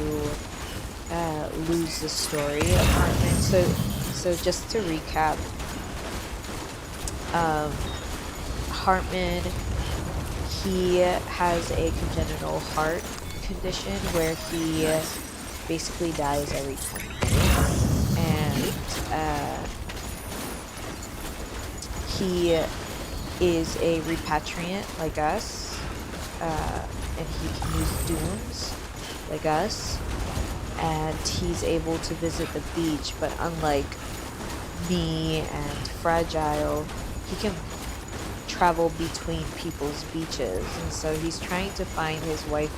lose the story of Hartman. So just to recap, Hartman, he has a congenital heart condition where he basically dies every 20 minutes, and he is a repatriant like us, and he can use dunes like us, and he's able to visit the beach, but unlike me and Fragile, he can travel between people's beaches, and so he's trying to find his wife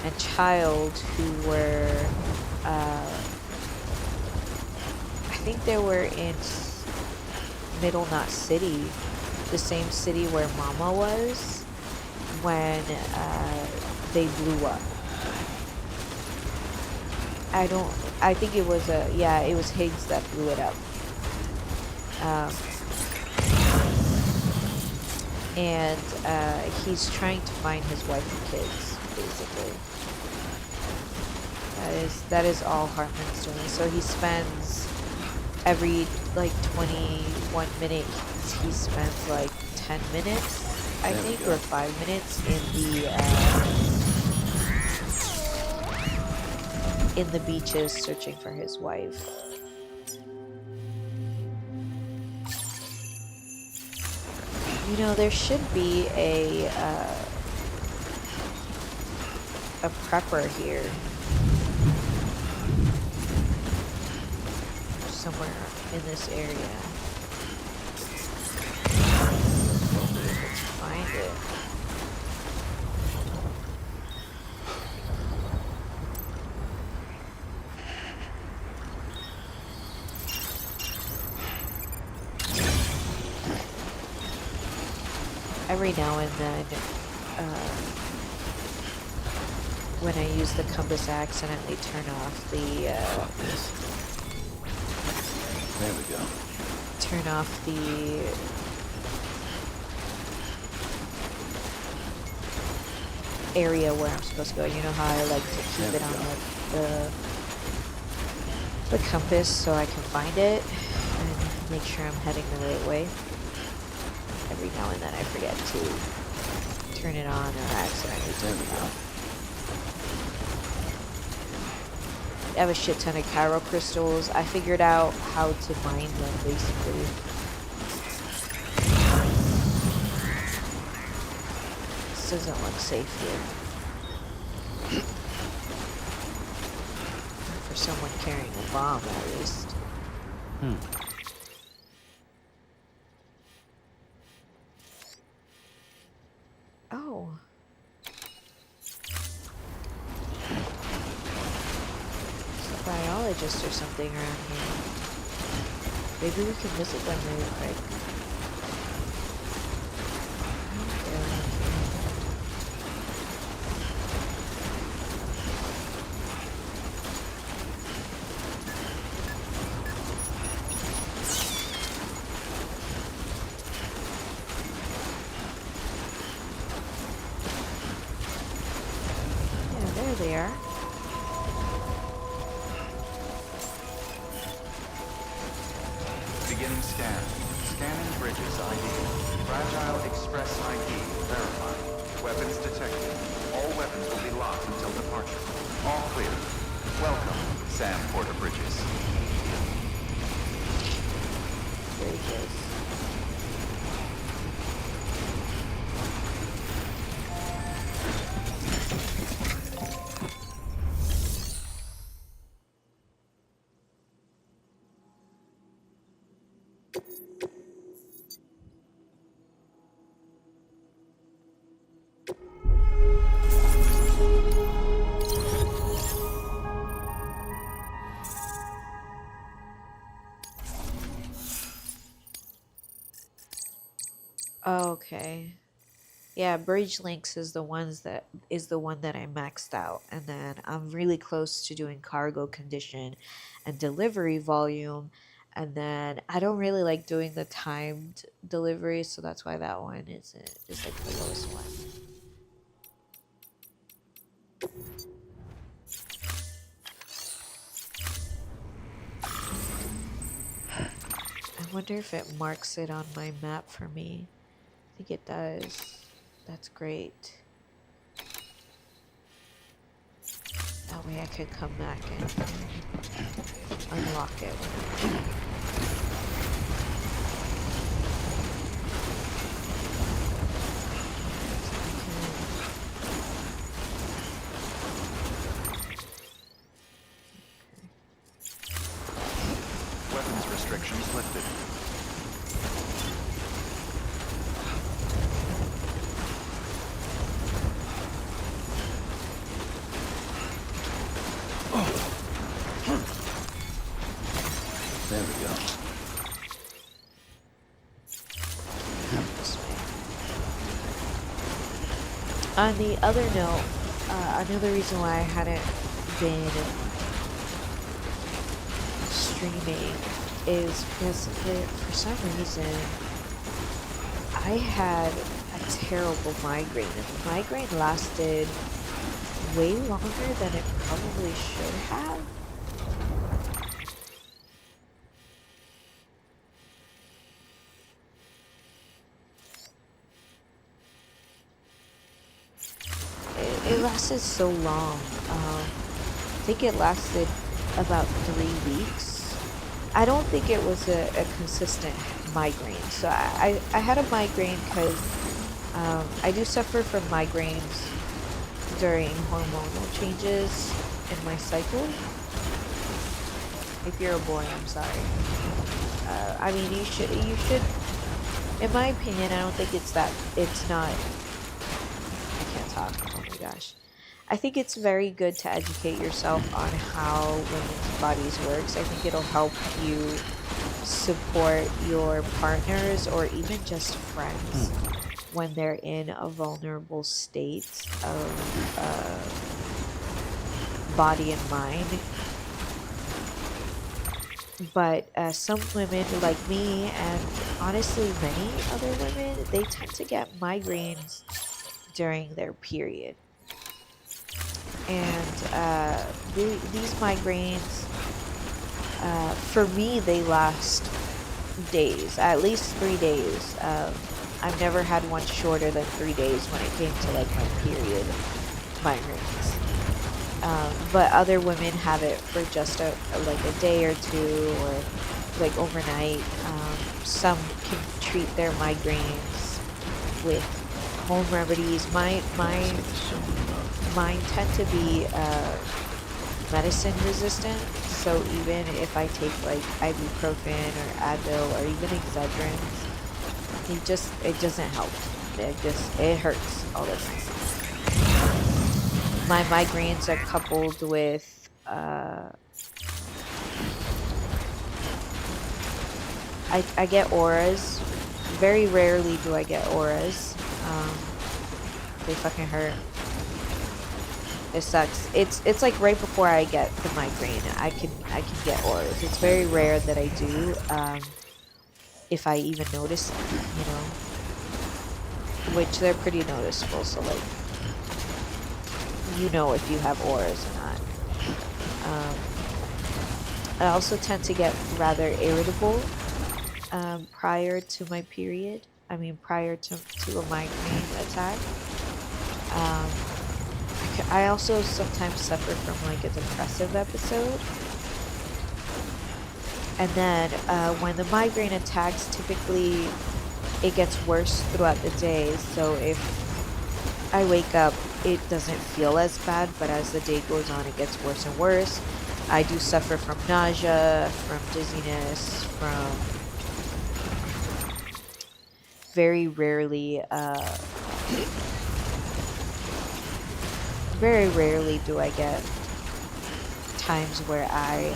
and child who were, I think they were in Middle Knot City, the same city where Mama was when they blew up. I think it was it was Higgs that blew it up. And he's trying to find his wife and kids, basically. That is all Hartman's doing. So he spends every like 21 minutes, he spends like 10 minutes, I think, or 5 minutes in the beaches searching for his wife. You know, there should be a prepper here. Somewhere in this area. Let's find it. Every now and then, when I use the compass, I accidentally turn off the There we go. turn off the area where I'm supposed to go. You know how I like to keep it on the compass so I can find it and make sure I'm heading the right way. Every now and then I forget to turn it on or accidentally turn it off. I have a shit ton of Cairo crystals. I figured out how to mine them, basically. This doesn't look safe here. For someone carrying a bomb, at least. Oh. Biologist or something around here. Maybe we can visit them really quick. Yeah, there they are. Beginning scan. Scanning bridges ID. Fragile Express ID verified. Weapons detected. All weapons will be locked until departure. All clear. Welcome, Sam Porter Bridges. Very good. Okay. Yeah, Bridge Links is the one that I maxed out, and then I'm really close to doing cargo condition and delivery volume, and then I don't really like doing the timed delivery, so that's why that one is like the lowest one. I wonder if it marks it on my map for me. I think it does. That's great. That way I could come back and unlock it. restrictions lifted. There we go. This way. On the other note, another reason why I hadn't been streaming is because for some reason I had a terrible migraine, and the migraine lasted way longer than it probably should have. It lasted so long. I think it lasted about 3 weeks. I don't think it was a consistent migraine. So I had a migraine because I do suffer from migraines during hormonal changes in my cycle. If you're a boy, I'm sorry. I mean, you should, in my opinion, I don't think it's not, I can't talk, oh my gosh. I think it's very good to educate yourself on how women's bodies works. I think it'll help you support your partners or even just friends when they're in a vulnerable state of body and mind. But some women like me, and honestly many other women, they tend to get migraines during their period. And these migraines, for me, they last days, at least 3 days. I've never had one shorter than 3 days when it came to like my period migraines. But other women have it for just like a day or two, or like overnight. Some can treat their migraines with home remedies. Mine tend to be medicine resistant, so even if I take like ibuprofen or Advil or even Excedrin, it doesn't help. It hurts all the time. My migraines are coupled with I get auras. Very rarely do I get auras. They fucking hurt. It sucks. It's like right before I get the migraine, I can get auras. It's very rare that I do. If I even notice, you know, which they're pretty noticeable. So like, you know if you have auras or not. I also tend to get rather irritable prior to my period. I mean, prior to a migraine attack. I also sometimes suffer from like a depressive episode. And then when the migraine attacks, typically it gets worse throughout the day. So if I wake up, it doesn't feel as bad, but as the day goes on, it gets worse and worse. I do suffer from nausea, from dizziness, from very rarely do I get times where I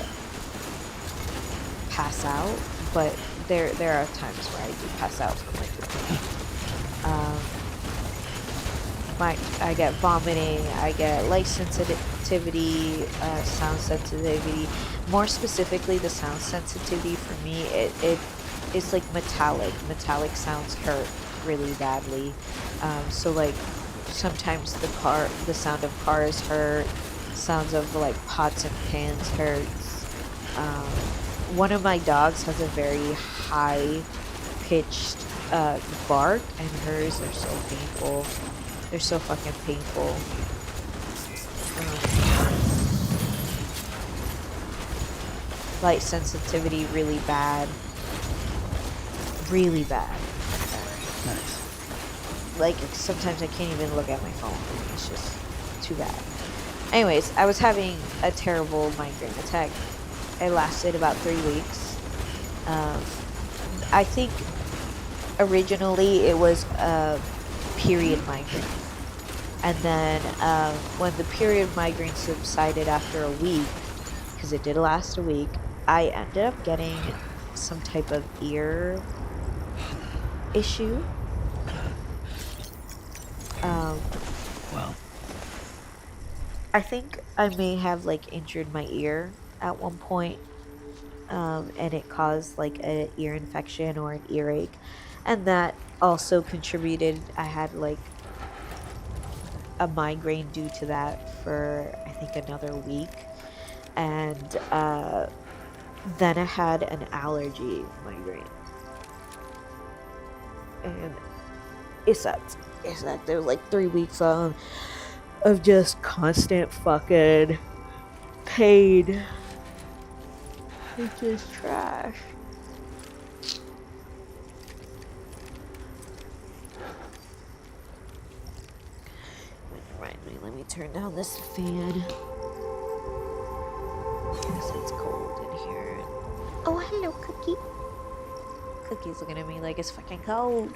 pass out, but there are times where I do pass out from like the I get vomiting, I get light sensitivity, sound sensitivity. More specifically, the sound sensitivity for me, it's like metallic sounds hurt really badly. So like sometimes the sound of cars hurt, sounds of like pots and pans hurts. One of my dogs has a very high pitched bark, and hers are so painful. They're so fucking painful. Light sensitivity really bad. Really bad. Nice. Like, sometimes I can't even look at my phone. It's just too bad. Anyways, I was having a terrible migraine attack. It lasted about 3 weeks. Um, I think originally it was a period migraine. And then when the period migraine subsided after a week, because it did last a week, I ended up getting some type of ear issue. Um, Well, I think I may have like injured my ear at one point, and it caused like an ear infection or an earache, and that also contributed. I had like a migraine due to that for I think another week, and then I had an allergy migraine, and it sucked. It sucked. There was like 3 weeks of just constant fucking pain. It's just trash. Right, let me turn down this fan. Because it's cold in here. Oh, hello, Cookie. Cookie's looking at me like it's fucking cold.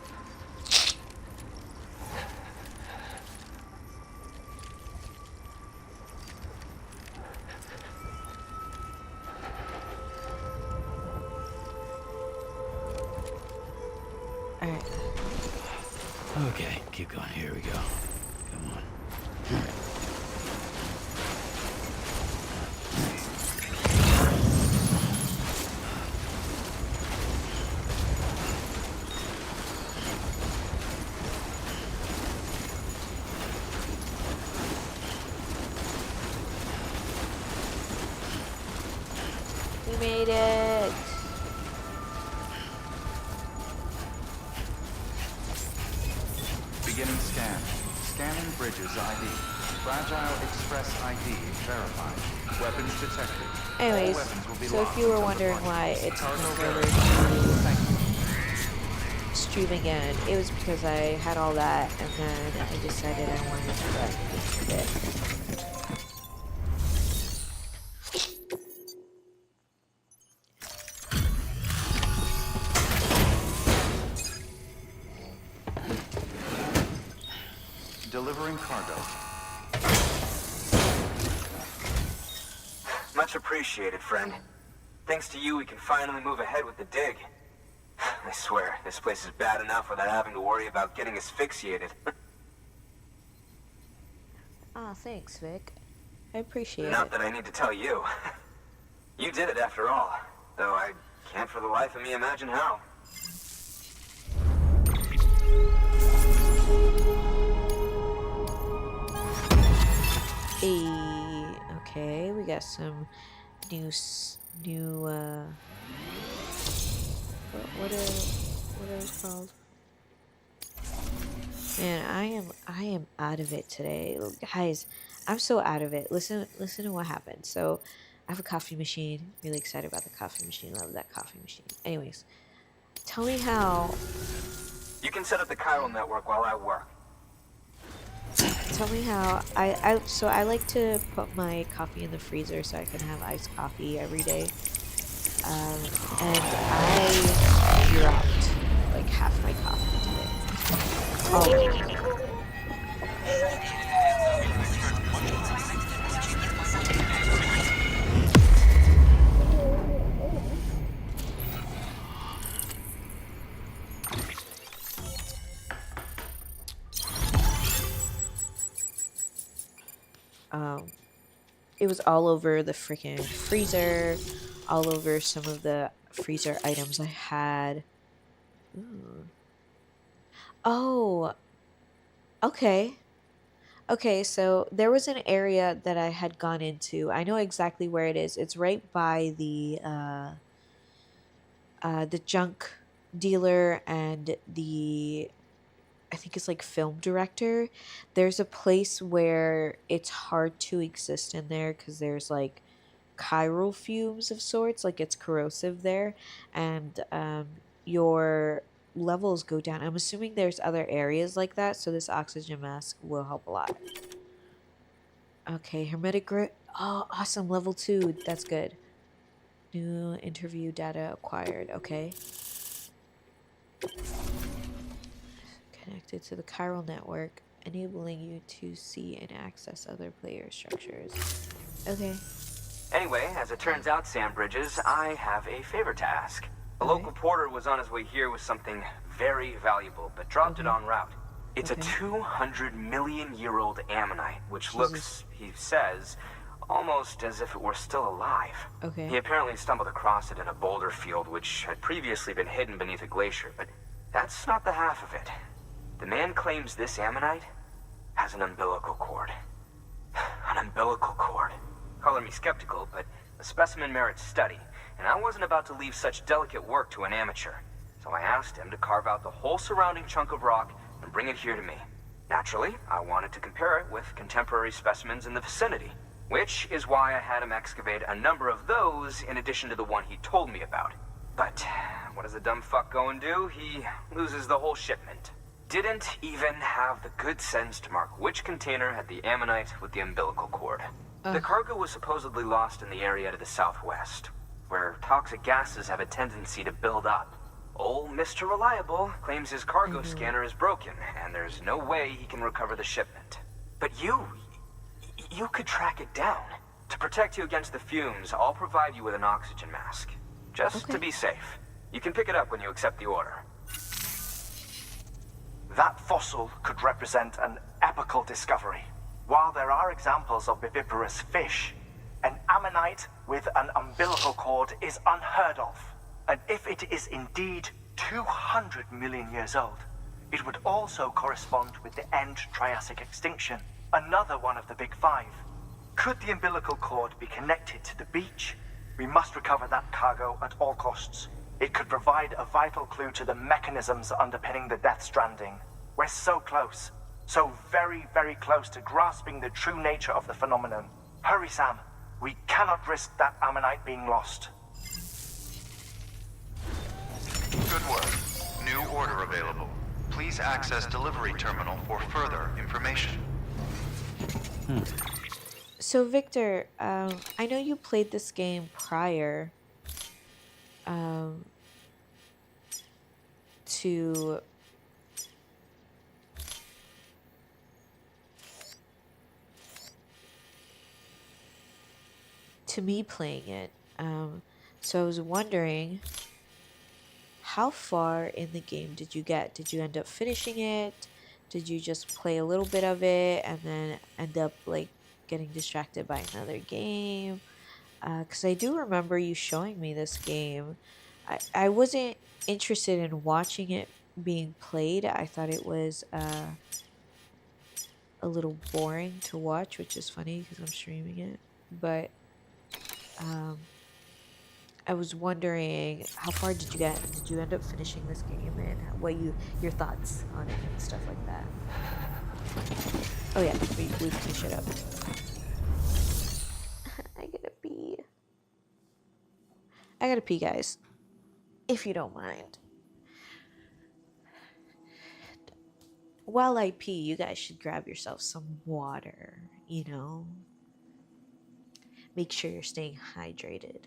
Alright. okay, keep going. Here we go. Come on. We made it. Beginning scan. Scanning bridges ID. Fragile Express ID verified. Weapons detected. All Anyways, weapons will be so if locked you were until wondering departure. why it took Cargo me forever verified. Thank you. to stream again, it was because I had all that and then I decided I wanted to rest this a bit. Delivering cargo. Much appreciated, friend. Thanks to you, we can finally move ahead with the dig. I swear, this place is bad enough without having to worry about getting asphyxiated. Ah, thanks, Vic. I appreciate Not it. that I need to tell you. You did it after all, though I can't for the life of me imagine how. Okay, we got some new what are those called? Man, I am out of it today. Look, guys, I'm so out of it. Listen to what happened. So I have a coffee machine. Really excited about the coffee machine. Love that coffee machine. Anyways, tell me how You can set up the chiral network while I work. tell me how I like to put my coffee in the freezer so I can have iced coffee every day. And I dropped like half my coffee today. Oh. Um, it was all over the freaking freezer, all over some of the freezer items I had. Ooh. Oh, okay. Okay, so there was an area that I had gone into. I know exactly where it is. It's right by the junk dealer and the I think it's like film director. There's a place where it's hard to exist in there because there's like chiral fumes of sorts, like it's corrosive there, and your levels go down. I'm assuming there's other areas like that, so this oxygen mask will help a lot. Okay, hermetic grip. Oh, awesome, level 2. That's good. New interview data acquired. Okay. Connected to the chiral network, enabling you to see and access other player structures. Okay. Anyway, as it turns out, Sam Bridges, I have a favor to ask. A All local right. porter was on his way here with something very valuable, but dropped it Okay. en route. It's Okay. a 200-million-year-old ammonite, which Jesus. looks, he says, almost as if it were still alive. Okay. He apparently stumbled across it in a boulder field which had previously been hidden beneath a glacier, but that's not the half of it. The man claims this ammonite has an umbilical cord. An umbilical cord. Color me skeptical, but the specimen merits study, and I wasn't about to leave such delicate work to an amateur. So I asked him to carve out the whole surrounding chunk of rock and bring it here to me. Naturally, I wanted to compare it with contemporary specimens in the vicinity, which is why I had him excavate a number of those in addition to the one he told me about. But what does the dumb fuck go and do? He loses the whole shipment. Didn't even have the good sense to mark which container had the ammonite with the umbilical cord. The cargo was supposedly lost in the area to the southwest, where toxic gases have a tendency to build up. Old Mr. Reliable claims his cargo scanner is broken, and there's no way he can recover the shipment. But you could track it down. To protect you against the fumes, I'll provide you with an oxygen mask. Just to be safe. You can pick it up when you accept the order. That fossil could represent an epochal discovery. While there are examples of viviparous fish, an ammonite with an umbilical cord is unheard of. And if it is indeed 200 million years old, it would also correspond with the end Triassic extinction, another one of the big five. Could the umbilical cord be connected to the beach? We must recover that cargo at all costs. It could provide a vital clue to the mechanisms underpinning the Death Stranding. We're so close. So very, very close to grasping the true nature of the phenomenon. Hurry, Sam. We cannot risk that ammonite being lost. Good work. New order available. Please access delivery terminal for further information. So Victor, I know you played this game prior to me playing it. So I was wondering, how far in the game did you get? Did you end up finishing it? Did you just play a little bit of it and then end up like getting distracted by another game? Because I do remember you showing me this game. I wasn't interested in watching it being played. I thought it was a little boring to watch, which is funny because I'm streaming it. But I was wondering, how far did you get? Did you end up finishing this game, and what your thoughts on it and stuff like that? Oh yeah, we can shut up. I gotta pee, guys. If you don't mind. While I pee, you guys should grab yourself some water, you know? Make sure you're staying hydrated.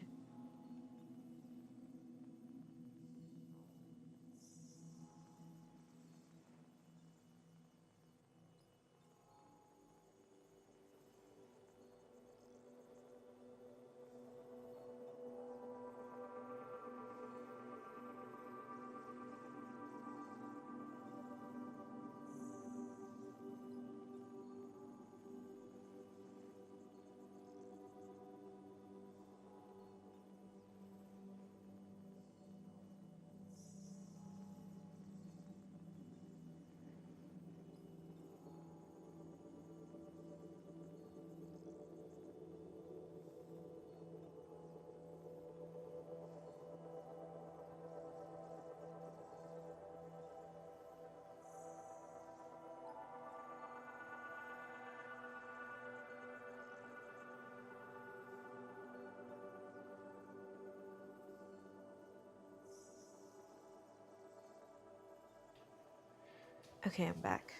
Okay, I'm back.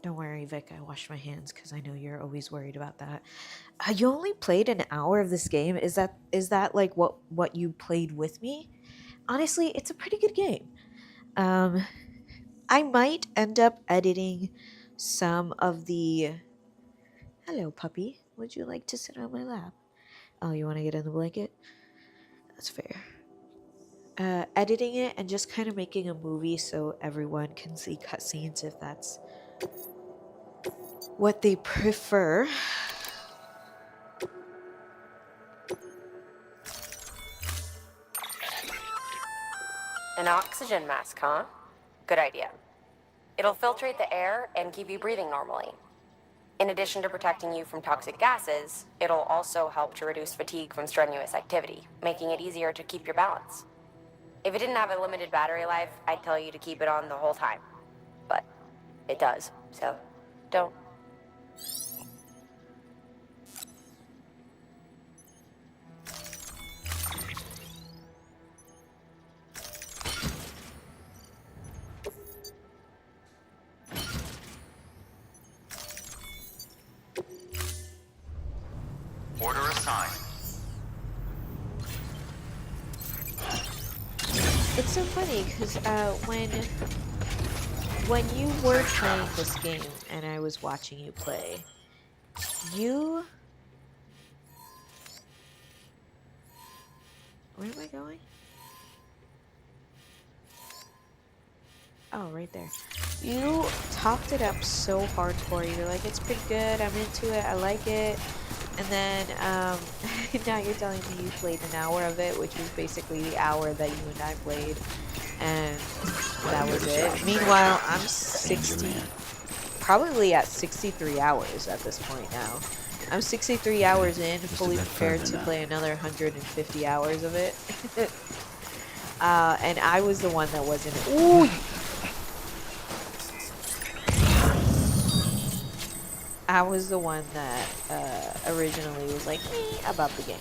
Don't worry, Vic. I washed my hands because I know you're always worried about that. You only played an hour of this game. Is that like what you played with me? Honestly, it's a pretty good game. Um, I might end up editing some of the. Hello, puppy. Would you like to sit on my lap? Oh, you want to get in the blanket? That's fair. Editing it and just kind of making a movie so everyone can see cutscenes if that's what they prefer. An oxygen mask, huh? Good idea. It'll filtrate the air and keep you breathing normally. In addition to protecting you from toxic gases, it'll also help to reduce fatigue from strenuous activity, making it easier to keep your balance. If it didn't have a limited battery life, I'd tell you to keep it on the whole time. But it does, so don't. Order assigned. It's so funny because when you were playing this game and I was watching you play, you. Where am I going? Oh, right there. You talked it up so hardcore. You're like, it's pretty good. I'm into it. I like it. And then now you're telling me you played an hour of it, which was basically the hour that you and I played. And that was it. Meanwhile, I'm 60, probably at 63 hours at this point now. I'm 63 hours in, fully prepared to play another 150 hours of it. And I was the one that wasn't. Ooh! I was the one that originally was like, about the game.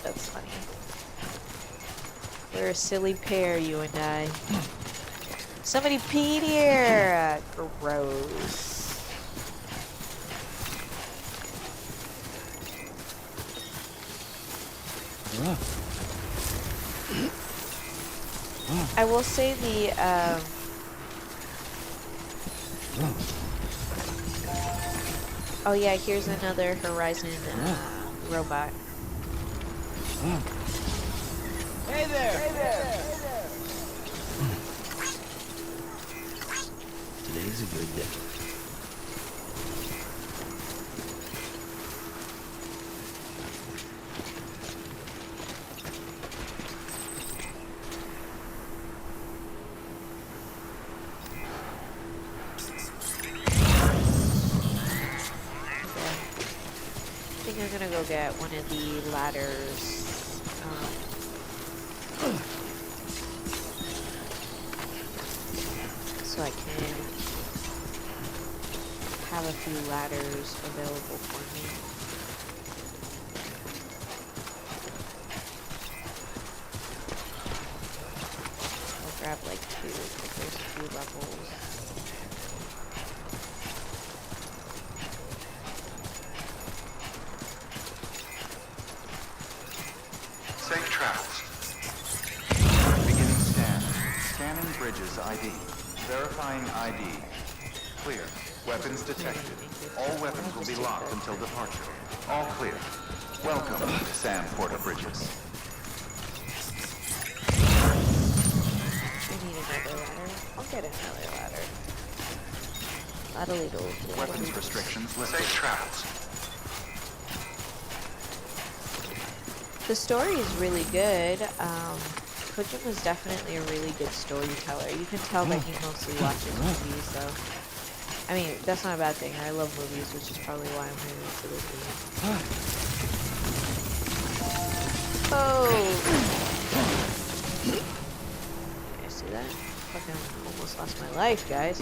That's funny. We're a silly pair, you and I. Somebody peed here! Gross. I will say the, oh yeah, here's another Horizon robot. Hey there! Hey there! Today's a good day. I think I'm gonna go get one of the ladders. So I can have a few ladders available for me. I'll grab like two, because there's a few levels. Safe travels. Beginning scan. Scanning bridges ID. Verifying ID. Clear. Weapons detected. All weapons will be locked until departure. All clear. Welcome, Sam Porter Bridges. I need another ladder. I'll get another ladder. Ladle-ladle. Weapons restrictions lifted. Safe travels. The story is really good. Kojima's definitely a really good storyteller. You can tell that he mostly watches movies, so... I mean, that's not a bad thing. I love movies, which is probably why I'm really into this game. Oh! You see that? Fucking almost lost my life, guys.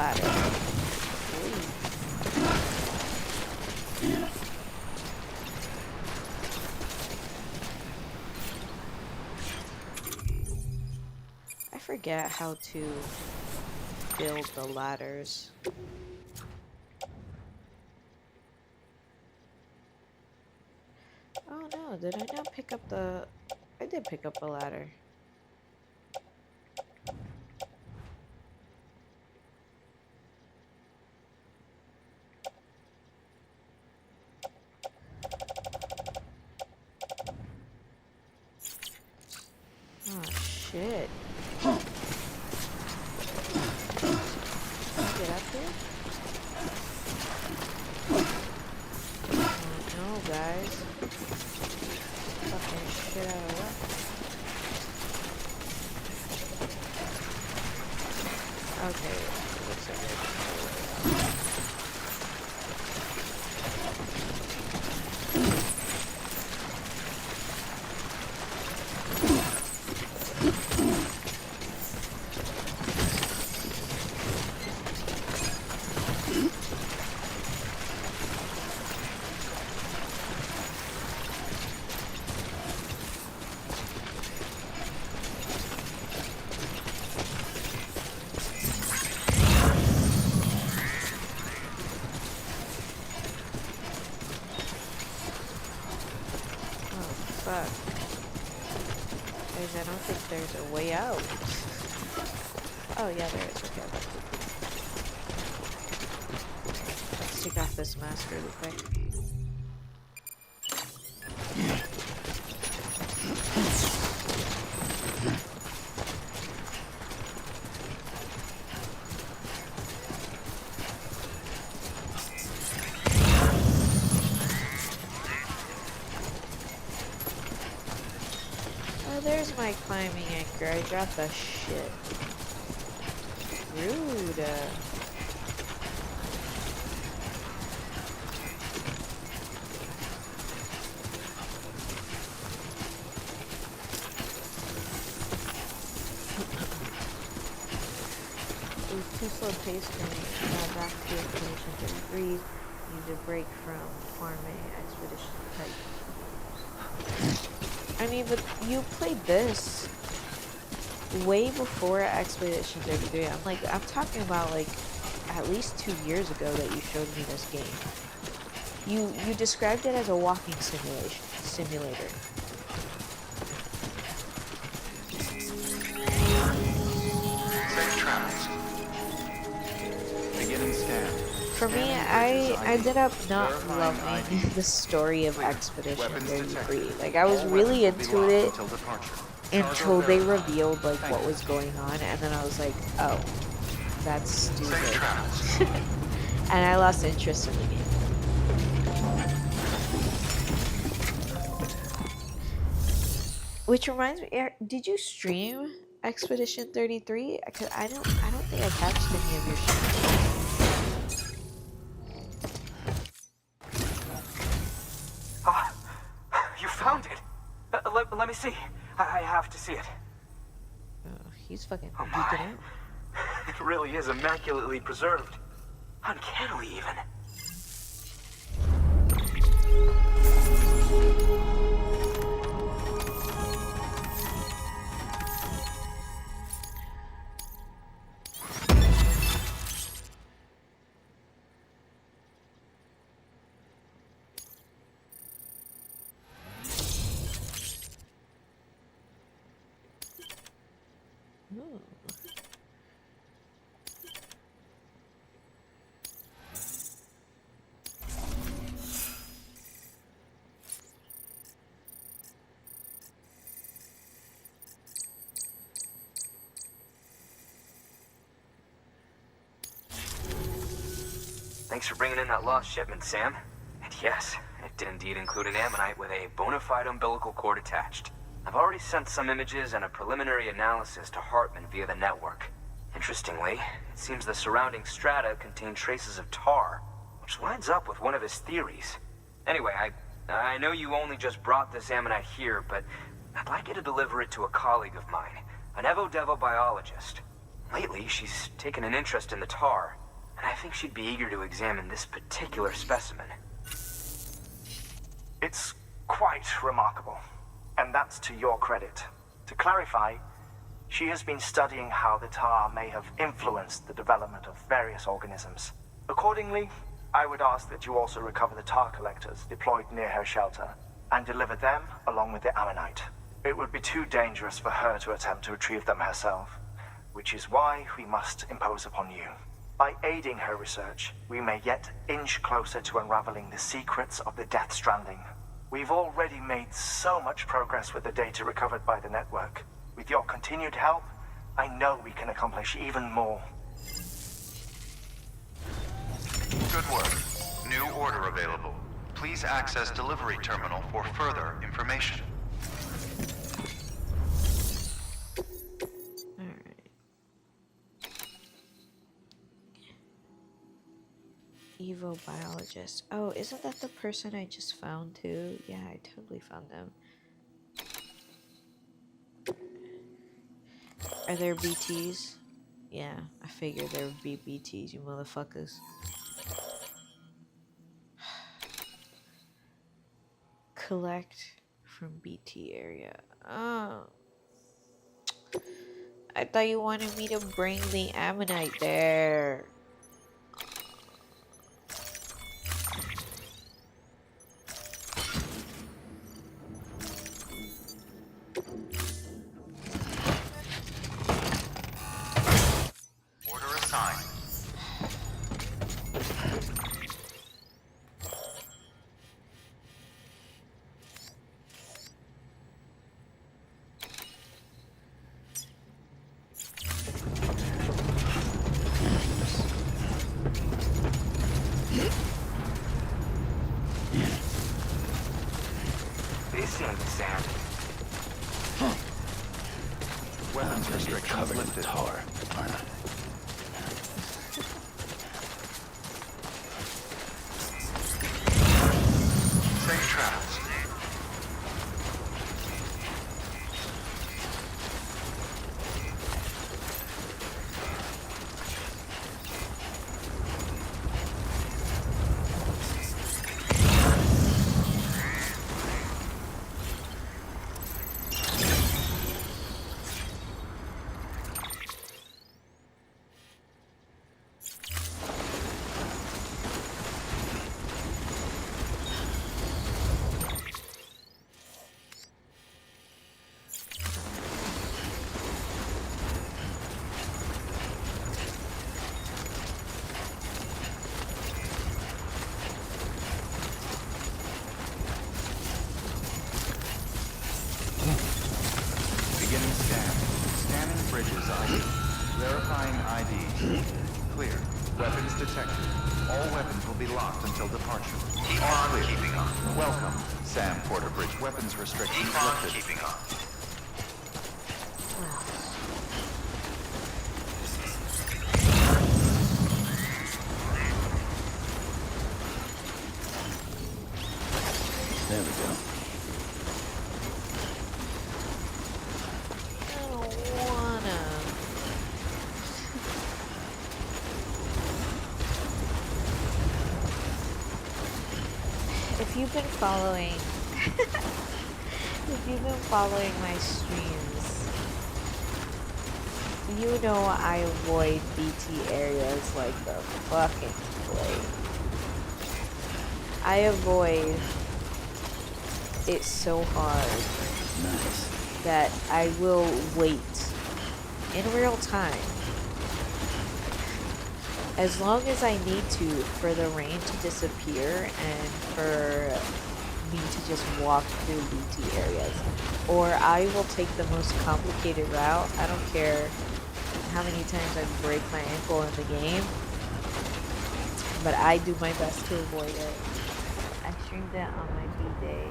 ladder. I forget how to build the ladders. Oh no, did I not pick up the... I did pick up a ladder. Oh shit. Get up here? Oh no, guys. Fucking shit out of luck. Okay, looks like there's fuck. Guys, I don't think there's a way out. Oh yeah, there is. Okay. Let's take off this mask really quick. There's my climbing anchor. I dropped the shit. Rude. It was too slow paced for me. Back to Expedition 33. Need a break from farming expedition type. I mean, but you played this way before Expedition 33. I'm talking about like at least 2 years ago that you showed me this game. You described it as a walking simulator. Safe travels. Beginning scan. For me, I ended up not loving the story of Expedition 33. Like, I was really into it until they revealed, like, what was going on, and then I was like, oh, that's stupid. And I lost interest in the game. Which reminds me, did you stream Expedition 33? Because I don't think I catched any of your shit. You found it. Let me see. I have to see it. Oh, he's fucking Oh geeking my. out. It really is immaculately preserved. Uncannily, even. Ooh. Thanks for bringing in that lost shipment, Sam. And yes, it did indeed include an ammonite with a bona fide umbilical cord attached. I've already sent some images and a preliminary analysis to Hartman via the network. Interestingly, it seems the surrounding strata contain traces of tar, which lines up with one of his theories. Anyway, I know you only just brought this ammonite here, but I'd like you to deliver it to a colleague of mine, an Evo Devo biologist. Lately, she's taken an interest in the tar, and I think she'd be eager to examine this particular specimen. It's quite remarkable, and that's to your credit. To clarify, she has been studying how the tar may have influenced the development of various organisms. Accordingly, I would ask that you also recover the tar collectors deployed near her shelter and deliver them along with the ammonite. It would be too dangerous for her to attempt to retrieve them herself, which is why we must impose upon you. By aiding her research, we may yet inch closer to unraveling the secrets of the Death Stranding. We've already made so much progress with the data recovered by the network. With your continued help, I know we can accomplish even more. Good work. New order available. Please access delivery terminal for further information. Alright. Evo biologist. Oh, isn't that the person I just found too? Yeah, I totally found them. Are there BTs? Yeah, I figured there would be BTs, you motherfuckers. Collect from BT area. Oh. I thought you wanted me to bring the ammonite there. Order assigned. They seem the sand. Weapons You're restrictions covered in lifted. tar, aren't I? Safe travels. Beginning scan. Scanning bridges ID. Verifying ID. Clear. Weapons detected. All weapons will be locked until departure. Keep All on clear. keeping on. Welcome, Sam Porter Bridge. Weapons restrictions Keep on lifted. keeping on. There we go. I don't wanna. If you've been following if you've been following my streams, you know I avoid BT areas like the fucking plague. I avoid it so hard Nice. that I will wait in real time as long as I need to for the rain to disappear and for me to just walk through BT areas. Or I will take the most complicated route. I don't care how many times I break my ankle in the game, but I do my best to avoid it. I streamed it on my B-Day.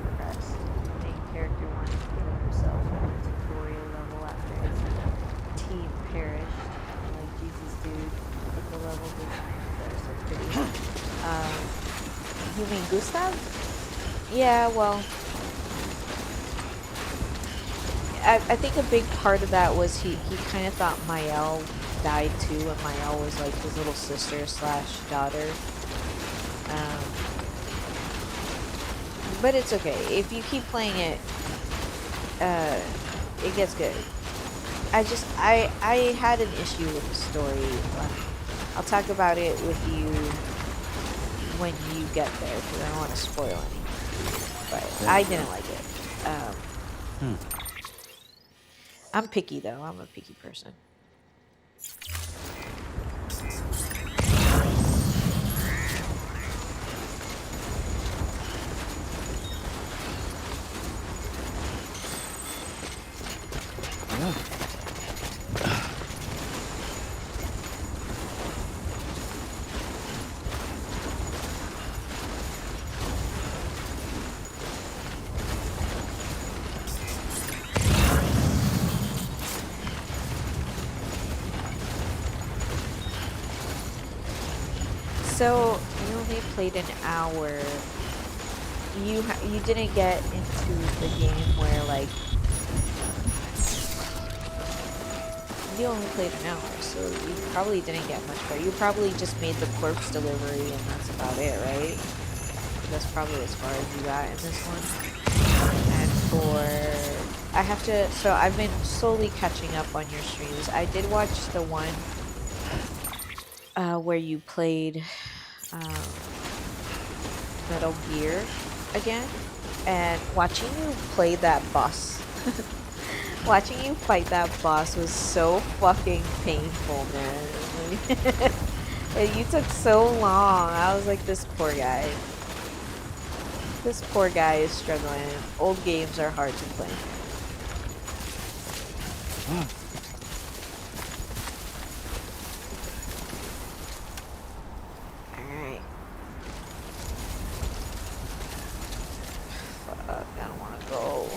Impressed. The main character wanted to kill himself at the tutorial level after his team perished. Like, Jesus, dude. But the level designs are so pretty. You mean Gustav? Yeah, well. Yeah. I think a big part of that was he kind of thought Mael died too, and Mael was like his little sister slash daughter. But it's okay. If you keep playing it, it gets good. I had an issue with the story. I'll talk about it with you when you get there, because I don't want to spoil anything. But I didn't like it. I'm picky though. I'm a picky person. So you only played an hour. You didn't get into the game where like you only played an hour, so you probably didn't get much far. You probably just made the corpse delivery and that's about it, right? That's probably as far as you got in this one. And for I have to. So I've been slowly catching up on your streams. I did watch the one where you played Metal Gear again, and watching you play that boss, watching you fight that boss was so fucking painful, man. And you took so long. I was like, this poor guy. This poor guy is struggling. Old games are hard to play. Alright. Fuck, I don't want to go.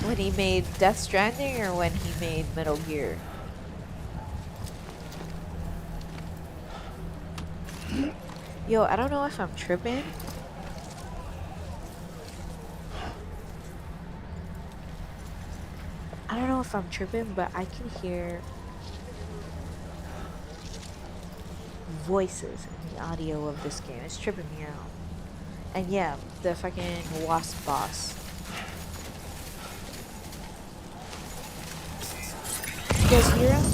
When he made Death Stranding or when he made Metal Gear? Yo, I don't know if I'm tripping. I don't know if I'm tripping, but I can hear voices in the audio of this game. It's tripping me out. And yeah, the fucking wasp boss. You guys hear him?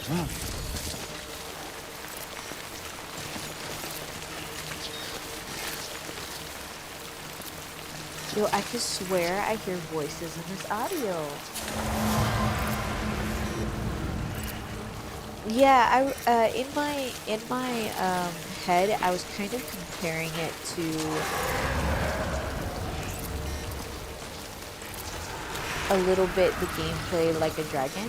Yo, I could swear I hear voices in this audio. Yeah, in my head, I was kind of comparing it to a little bit the gameplay like a dragon.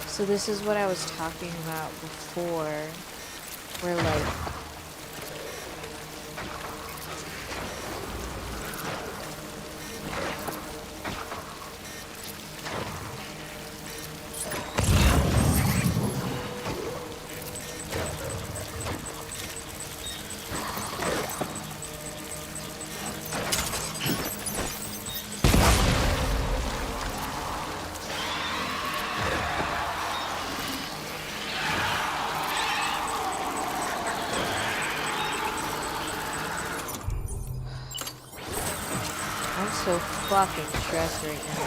So this is what I was talking about before, where like I'm so fucking stressed right now.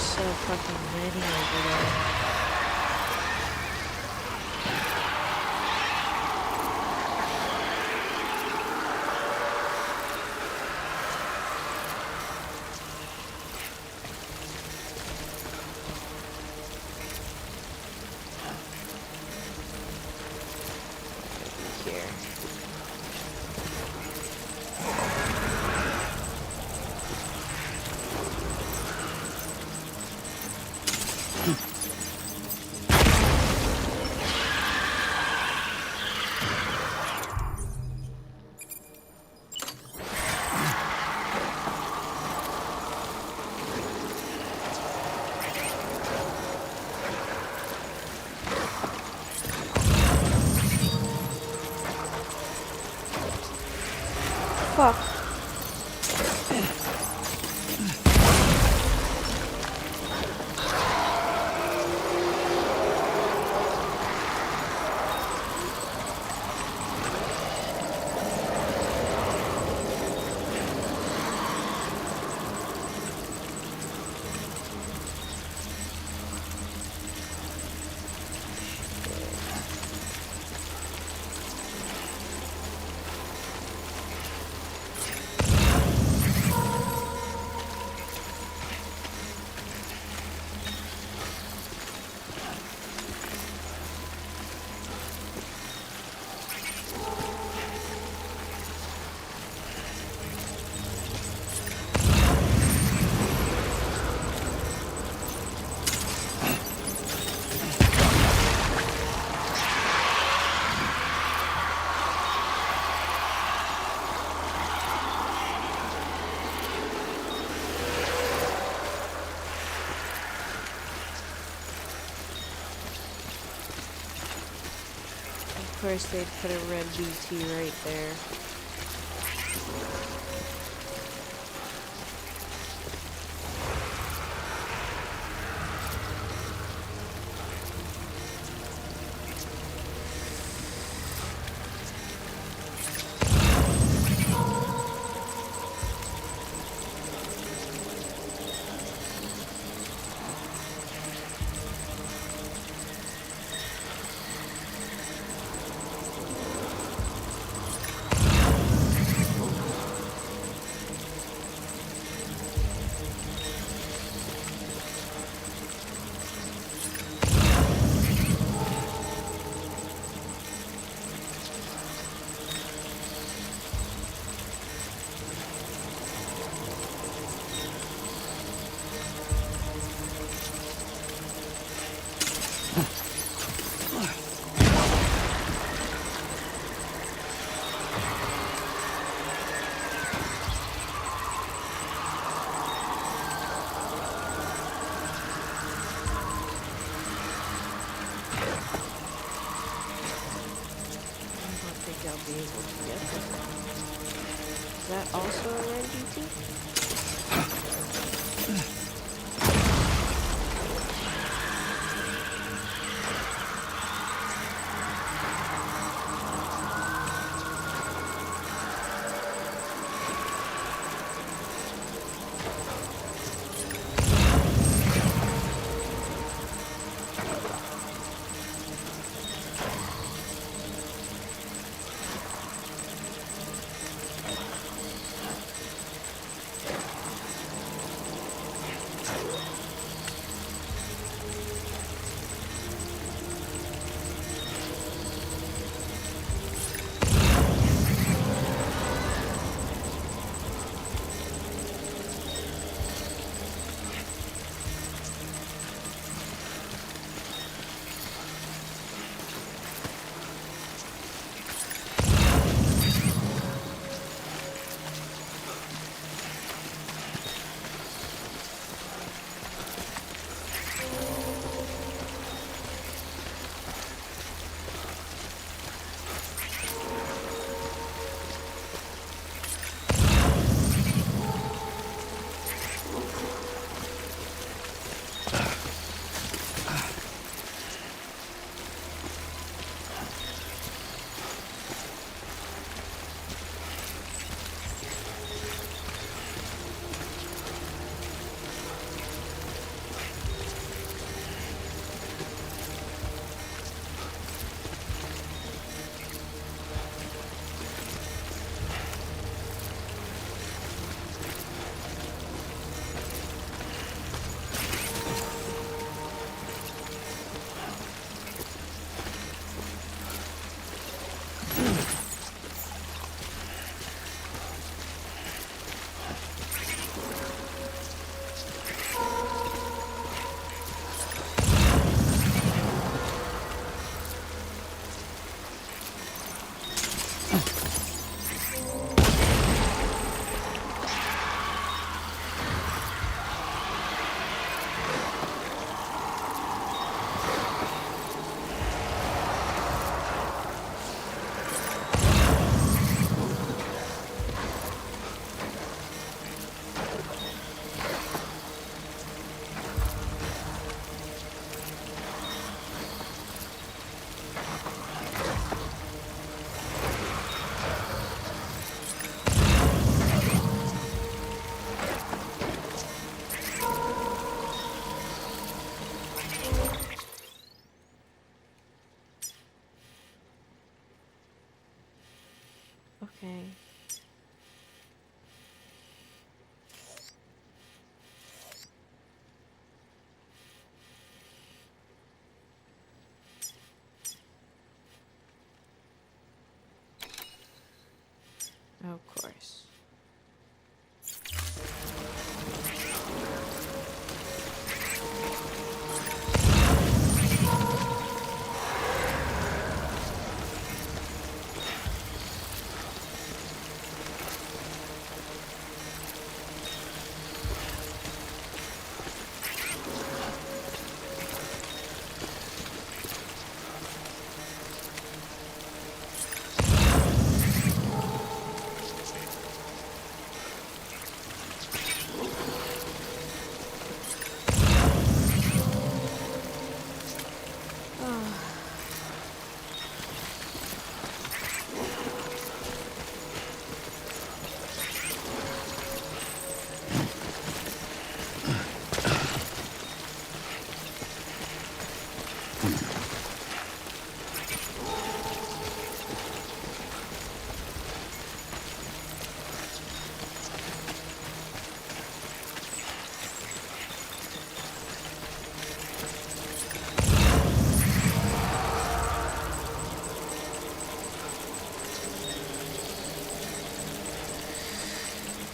So fucking many over there. Here. fuck? Of course they'd put a red BT right there. I'll be able to get this. Is that also a red BT?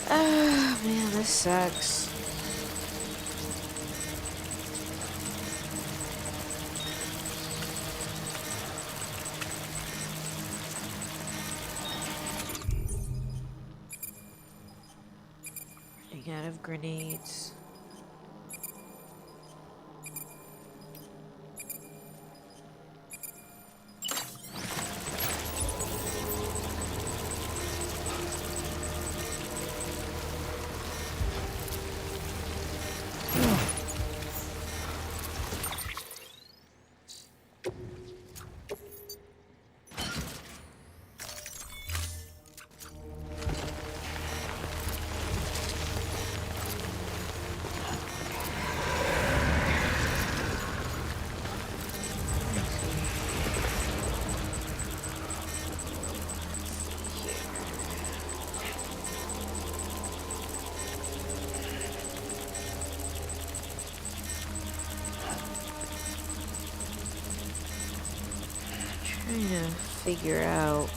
Ah, man, this sucks. Running out of grenades. Trying to figure out.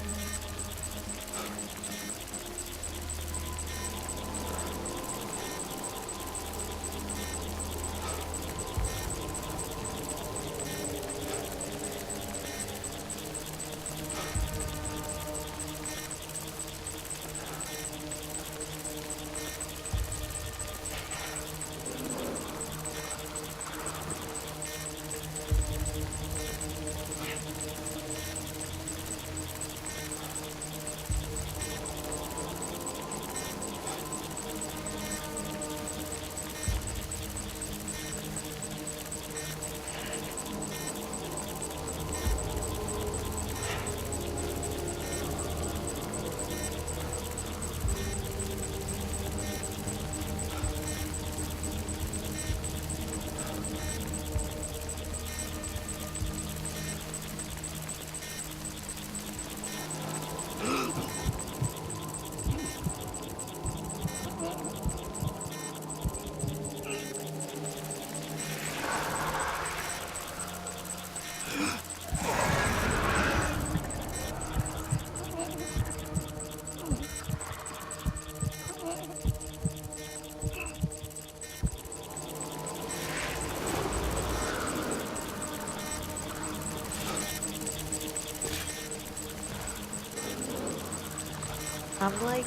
I'm like,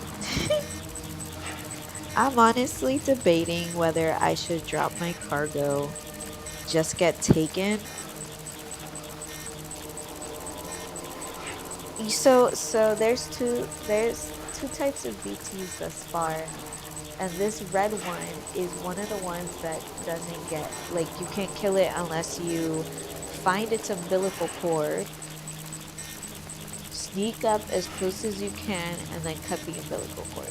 I'm honestly debating whether I should drop my cargo, just get taken. So there's two types of BTs thus far, and this red one is one of the ones that doesn't get, like, you can't kill it unless you find its umbilical cord, sneak up as close as you can, and then cut the umbilical cord.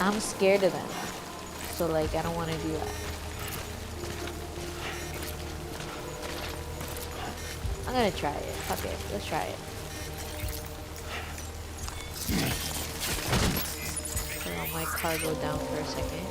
I'm scared of them, so like I don't want to do that. I'm gonna try it. Fuck it, let's try it. Put all my cargo down for a second.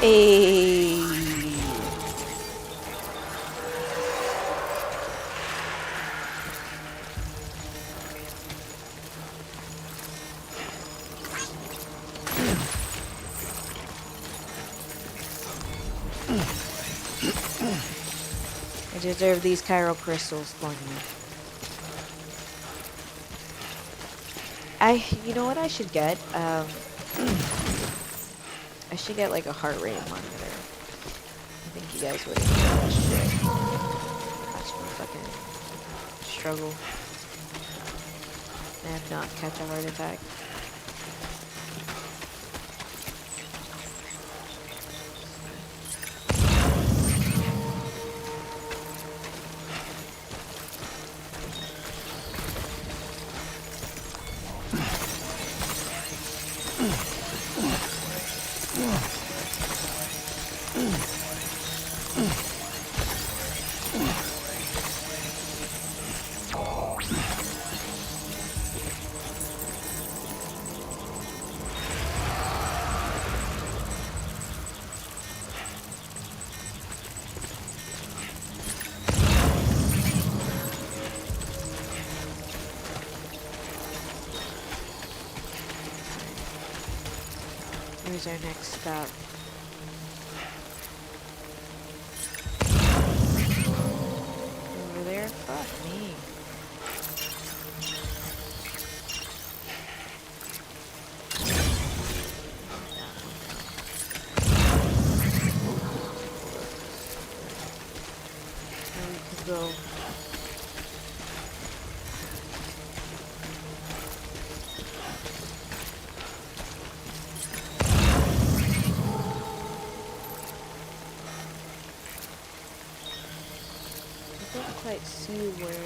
Hey. I deserve these chiral crystals, Thorny. You know what I should get? I should get like a heart rate monitor. I think you guys would enjoy that shit. Watch me fucking struggle and not catch a heart attack. Here's our next stop. Over there? Fuck me. Now we can go. I don't quite see where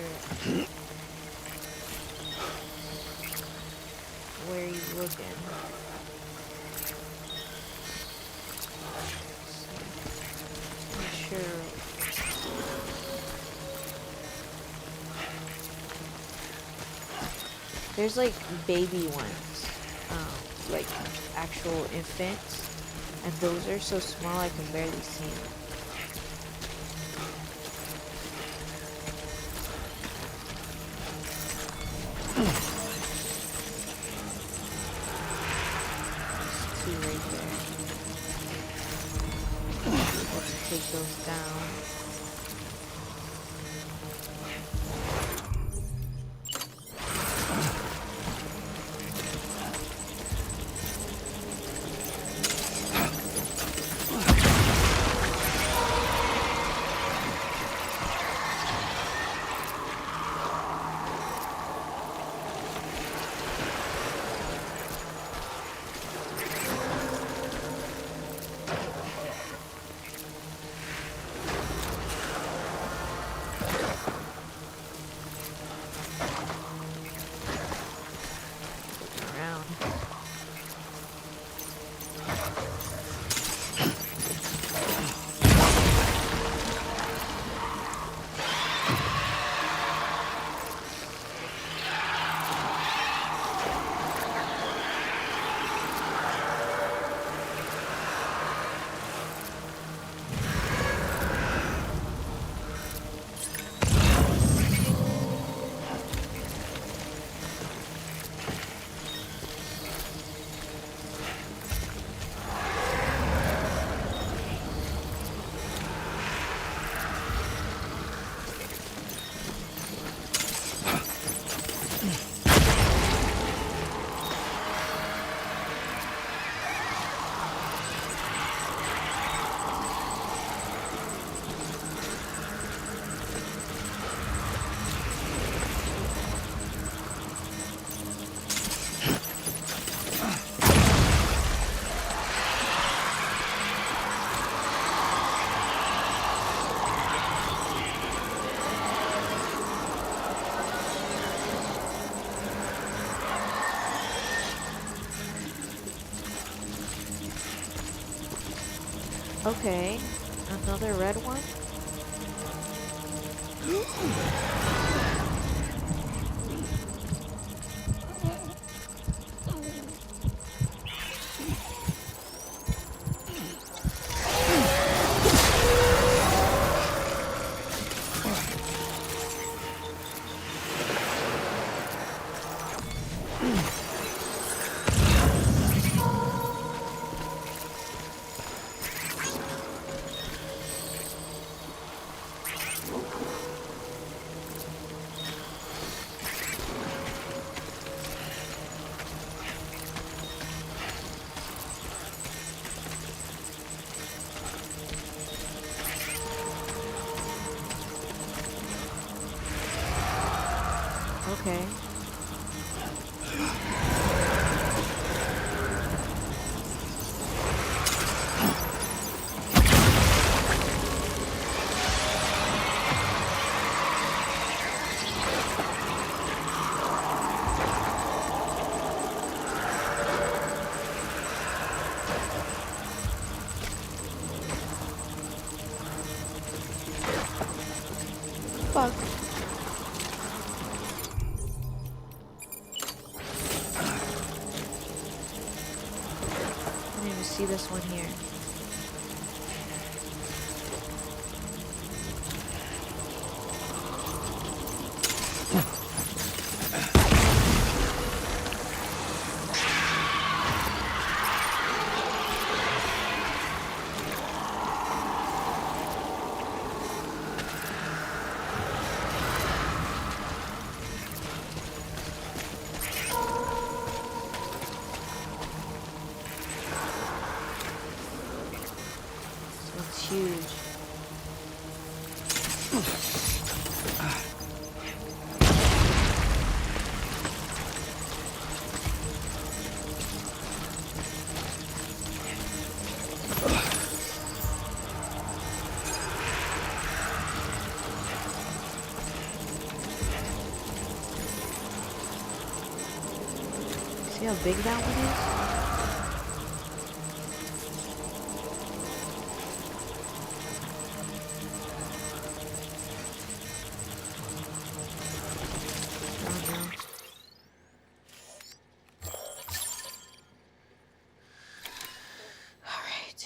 you're looking. Not sure. There's like baby ones, like actual infants, and those are so small I can barely see them. Take those down. Okay, another red one? Okay. Fuck. I didn't even see this one here. This one's huge. See how big that one is? Oh no. All right.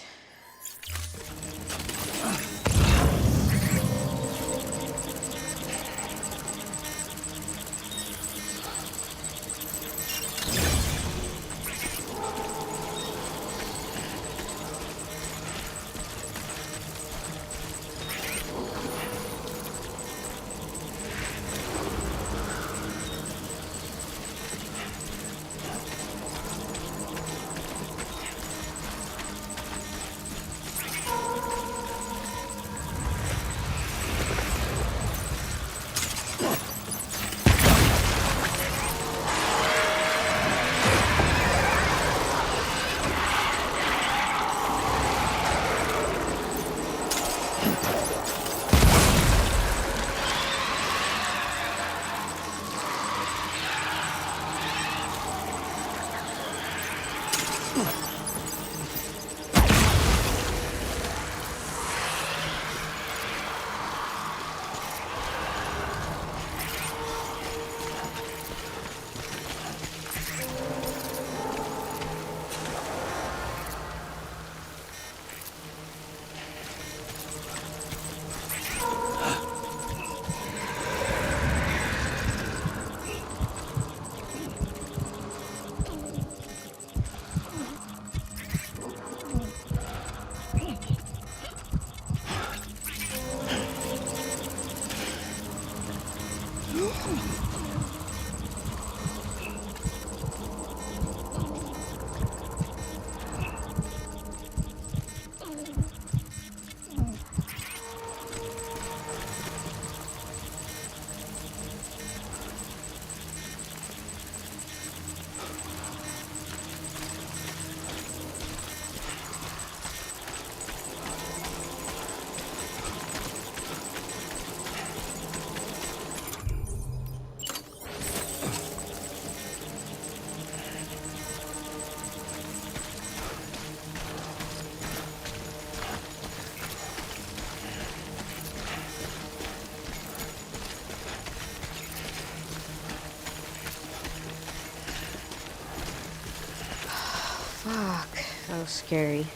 Fuck, that was scary.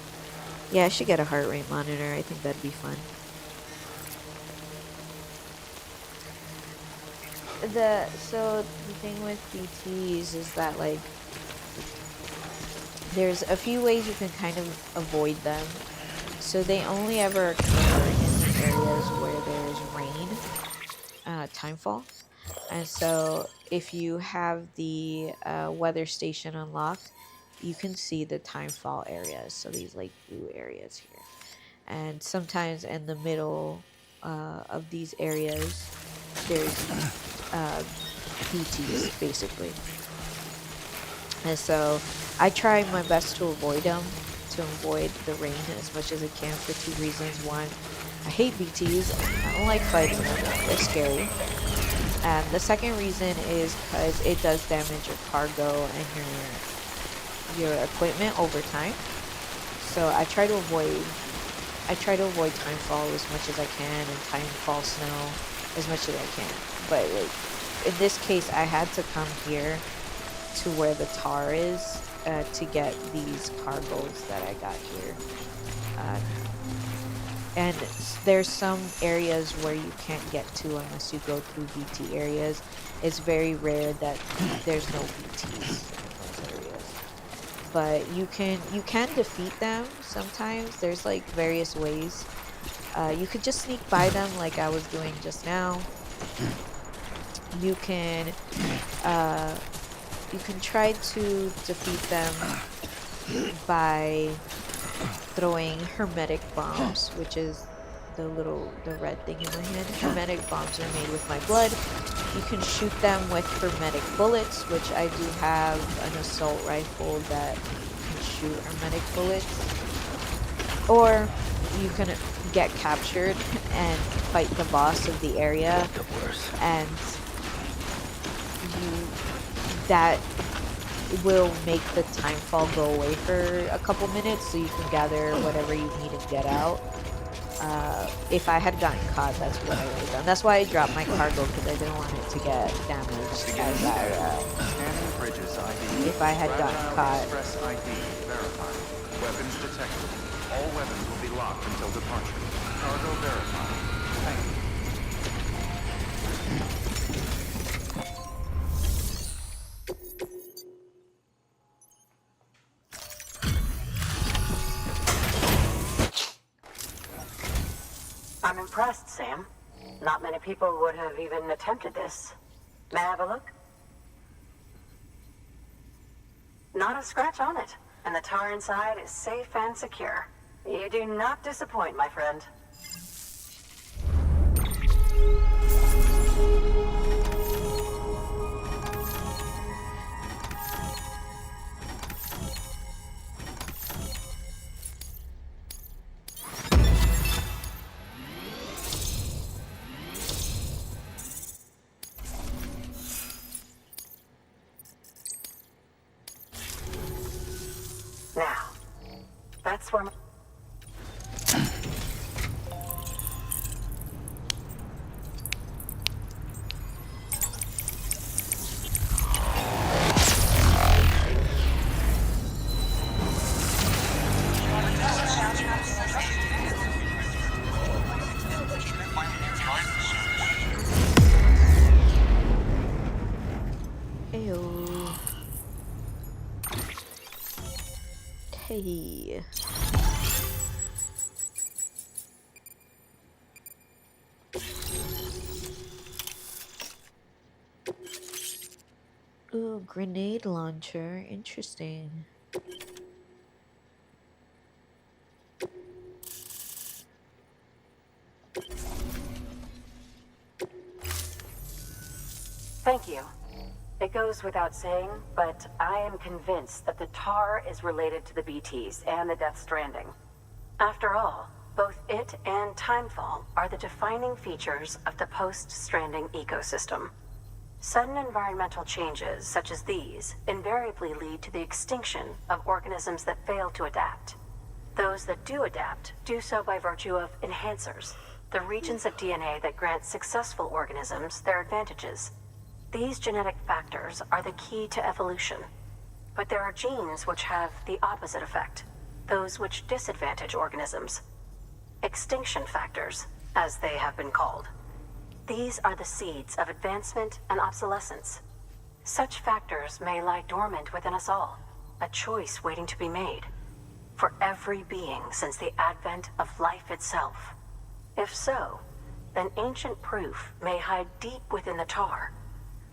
Yeah, I should get a heart rate monitor. I think that'd be fun. So the thing with BTs is that like there's a few ways you can kind of avoid them. So they only ever occur in the areas where there's rain, timefall. And so if you have the weather station unlocked, you can see the timefall areas. So these like blue areas here. And sometimes in the middle of these areas, there's BTs, basically. And so I try my best to avoid them, to avoid the rain as much as I can for two reasons. One, I hate BTs. I don't like fighting them. They're scary. And the second reason is because it does damage your cargo and your equipment over time. So I try to avoid timefall as much as I can and timefall snow as much as I can. But like in this case, I had to come here to where the tar is to get these cargoes that I got here. And there's some areas where you can't get to unless you go through BT areas. It's very rare that there's no BTs in those areas. But you can defeat them sometimes. There's like various ways. You could just sneak by them like I was doing just now. You can try to defeat them by throwing hermetic bombs, which is the red thing in my hand. Hermetic bombs are made with my blood. You can shoot them with hermetic bullets, which I do have an assault rifle that can shoot hermetic bullets. Or you can get captured and fight the boss of the area, and that will make the timefall go away for a couple minutes, so you can gather whatever you need and get out. If I had gotten caught, that's what I would have done. That's why I dropped my cargo, because I didn't want it to get damaged as if I had gotten caught. Express ID verified. Weapons detected. All weapons will be locked until departure. Cargo verified. Thank you. I'm impressed, Sam. Not many people would have even attempted this. May I have a look? Not a scratch on it, and the tar inside is safe and secure. You do not disappoint, my friend. Now, that's where Heyo. Hey. Ooh, grenade launcher. Interesting. Thank you. It goes without saying, but I am convinced that the tar is related to the BTs and the Death Stranding. After all, both it and timefall are the defining features of the post-Stranding ecosystem. Sudden environmental changes such as these invariably lead to the extinction of organisms that fail to adapt. Those that do adapt do so by virtue of enhancers, the regions of DNA that grant successful organisms their advantages. These genetic factors are the key to evolution. But there are genes which have the opposite effect, those which disadvantage organisms. Extinction factors, as they have been called. These are the seeds of advancement and obsolescence. Such factors may lie dormant within us all, a choice waiting to be made. For every being since the advent of life itself. If so, then ancient proof may hide deep within the tar.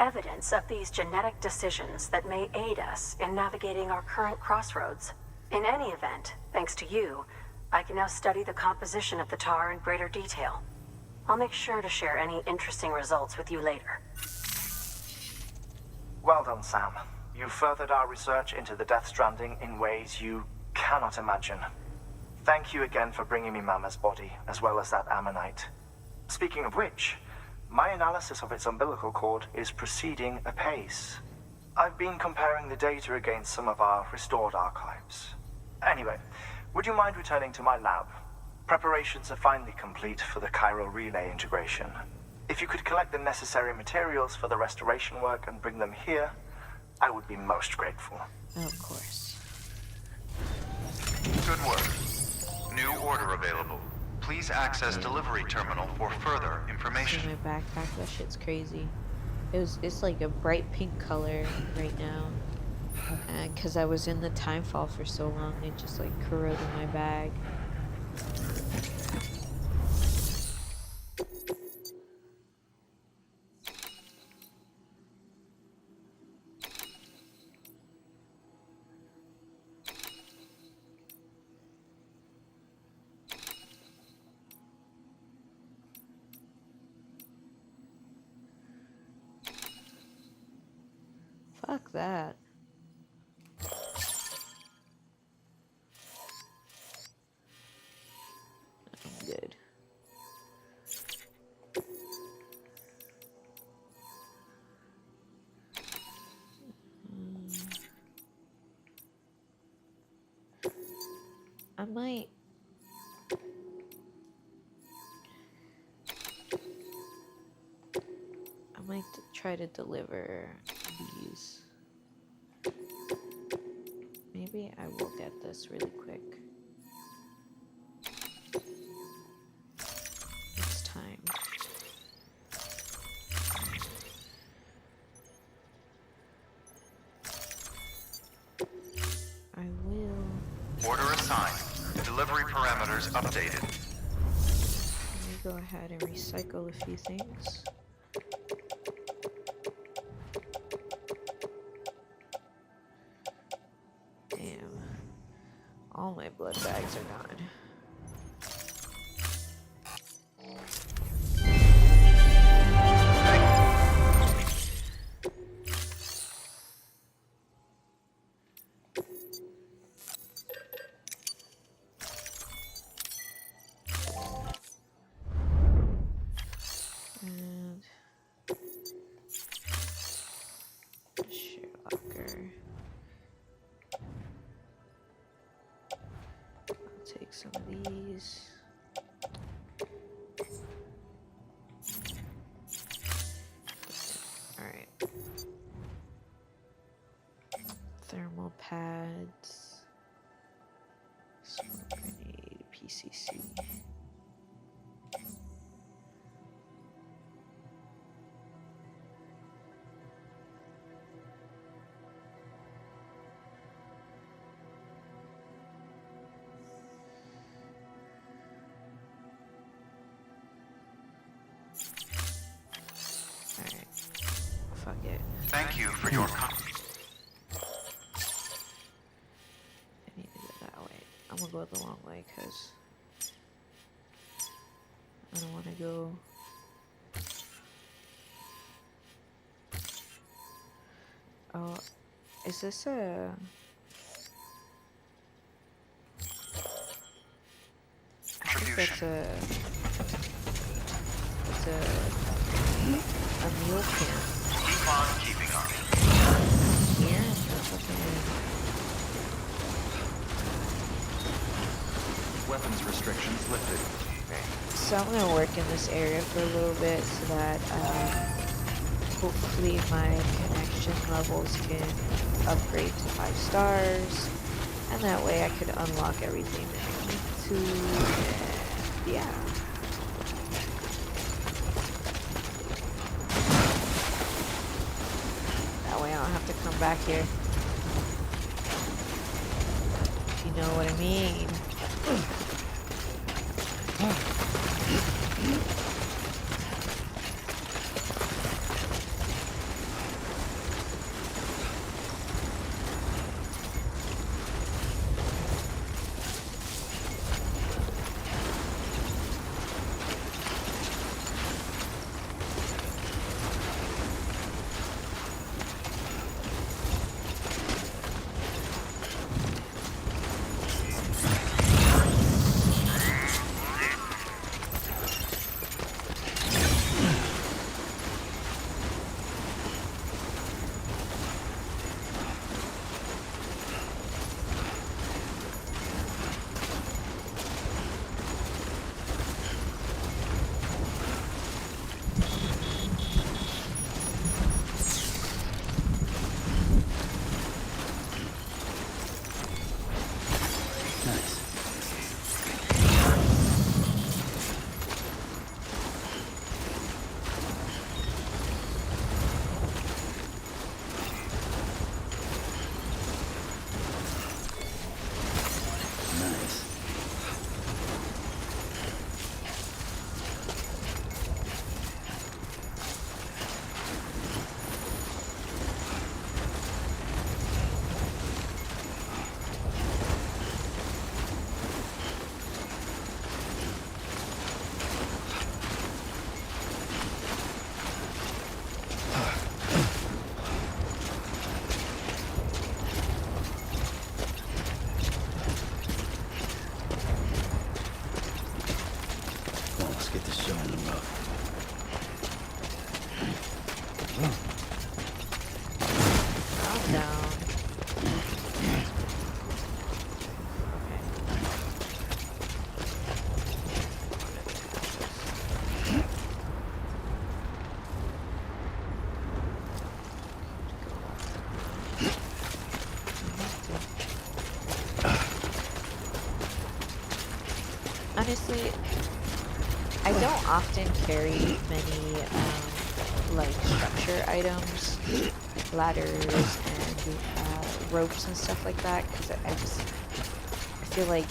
Evidence of these genetic decisions that may aid us in navigating our current crossroads. In any event, thanks to you, I can now study the composition of the tar in greater detail. I'll make sure to share any interesting results with you later. Well done, Sam. You furthered our research into the Death Stranding in ways you cannot imagine. Thank you again for bringing me Mama's body, as well as that ammonite. Speaking of which, my analysis of its umbilical cord is proceeding apace. I've been comparing the data against some of our restored archives. Anyway, would you mind returning to my lab? Preparations are finally complete for the chiral relay integration. If you could collect the necessary materials for the restoration work and bring them here, I would be most grateful. Of course. Good work. New order available. Please access delivery terminal for further See information. my backpack, that shit's crazy. It's like a bright pink color right now. And because I was in the time fall for so long, it just like corroded my bag. Fuck that. I'm good. I might. Try to deliver these. Maybe I will get this really quick. It's time. I will. Order assigned. Delivery parameters updated. Let me go ahead and recycle a few things. All my blood bags are gone. And share locker. Take some of these. Alright. Thermal pads. Smoke grenade, PCC. Thank you for your I need to go that way. I'm gonna go the long way because I don't want to go. Oh, is this a? I think that's a mule camp. Keep on keeping on. Yeah, that's okay. Weapons restrictions lifted. So I'm gonna work in this area for a little bit so that hopefully my connection levels can upgrade to 5 stars, and that way I could unlock everything that I need to. And yeah. That way I don't have to come back here. If you know what I mean. honestly, I don't often carry many like structure items, like ladders and ropes and stuff like that, because I feel like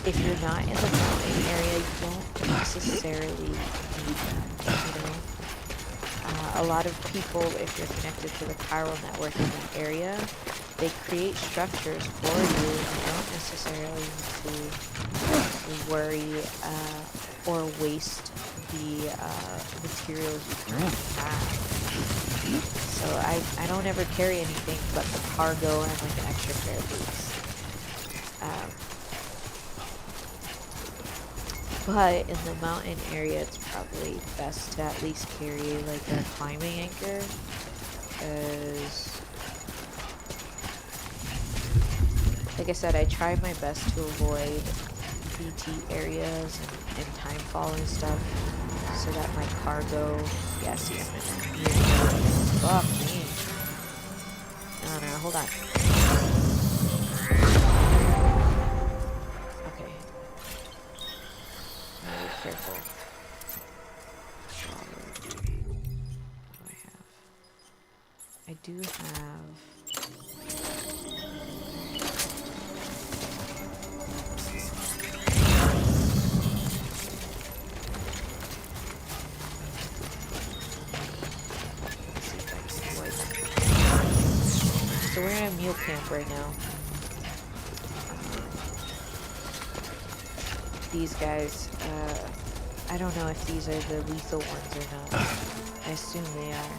if you're not in the mountain area, you don't necessarily need that, you know? A lot of people, if you're connected to the chiral network in that area, they create structures for you. You don't necessarily need to worry or waste the materials you currently have. So I don't ever carry anything but the cargo and like an extra pair of boots. But in the mountain area, it's probably best to at least carry like a climbing anchor, because, like I said, I try my best to avoid BT areas and timefall and stuff, so that my cargo, yeah, see, fuck me. No, hold on. Okay. Be careful. What do I have? I do have... So we're in a mule camp right now. These guys, I don't know if these are the lethal ones or not. I assume they are.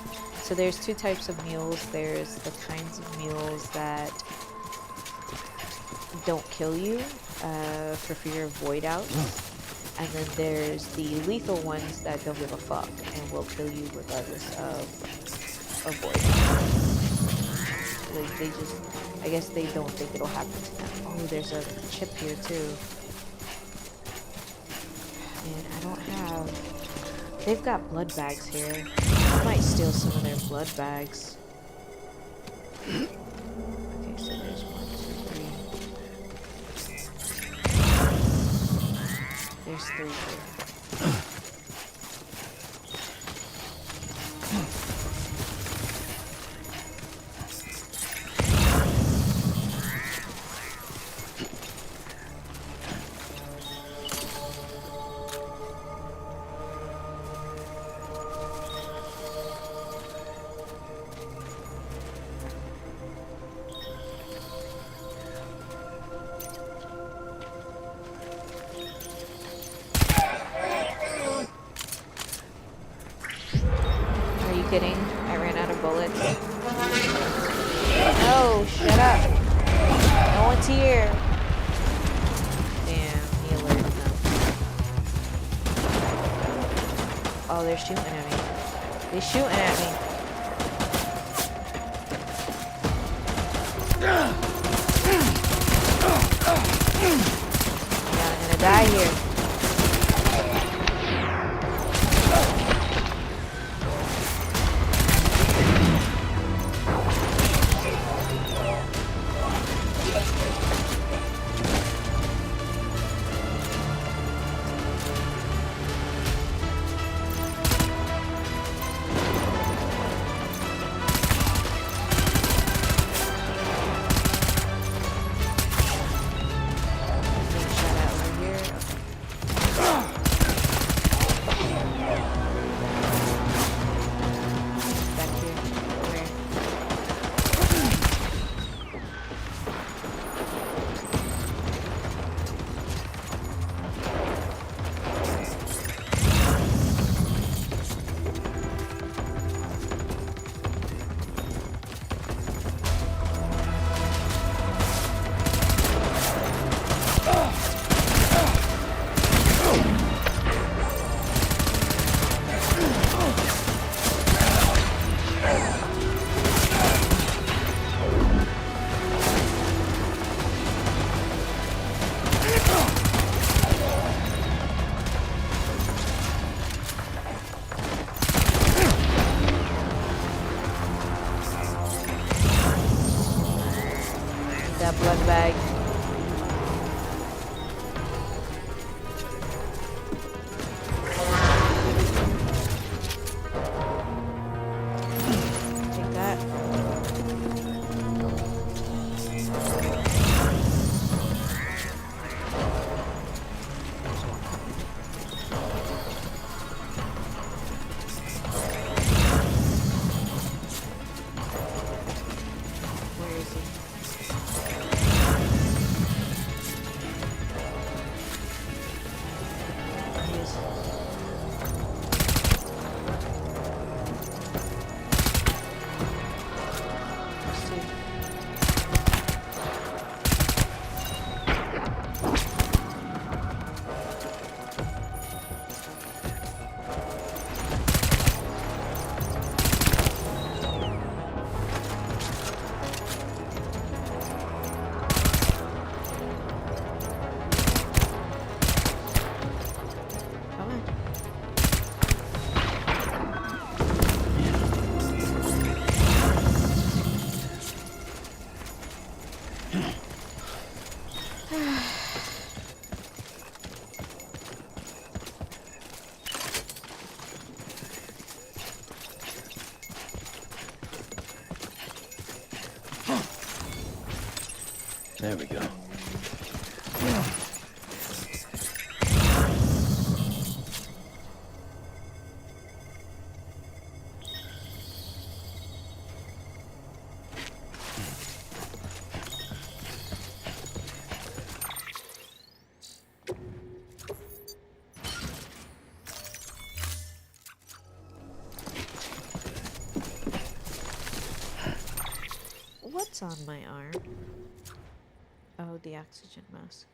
So there's two types of mules. There's the kinds of mules that don't kill you for fear of void outs. And then there's the lethal ones that don't give a fuck and will kill you regardless of void outs. Like they just, I guess they don't think it'll happen to them. Oh, there's a chip here too. Man, I don't have... They've got blood bags here. I might steal some of their blood bags. Okay, so there's 1, 2, 3. There's 3 here. Kidding? I ran out of bullets. No, shut up. No one's here. Damn, he alerted them. Oh, they're shooting at me. They're shooting at me. Yeah, I'm gonna die here. That blood bag. There we go. What's on my arm? Oh, the oxygen mask.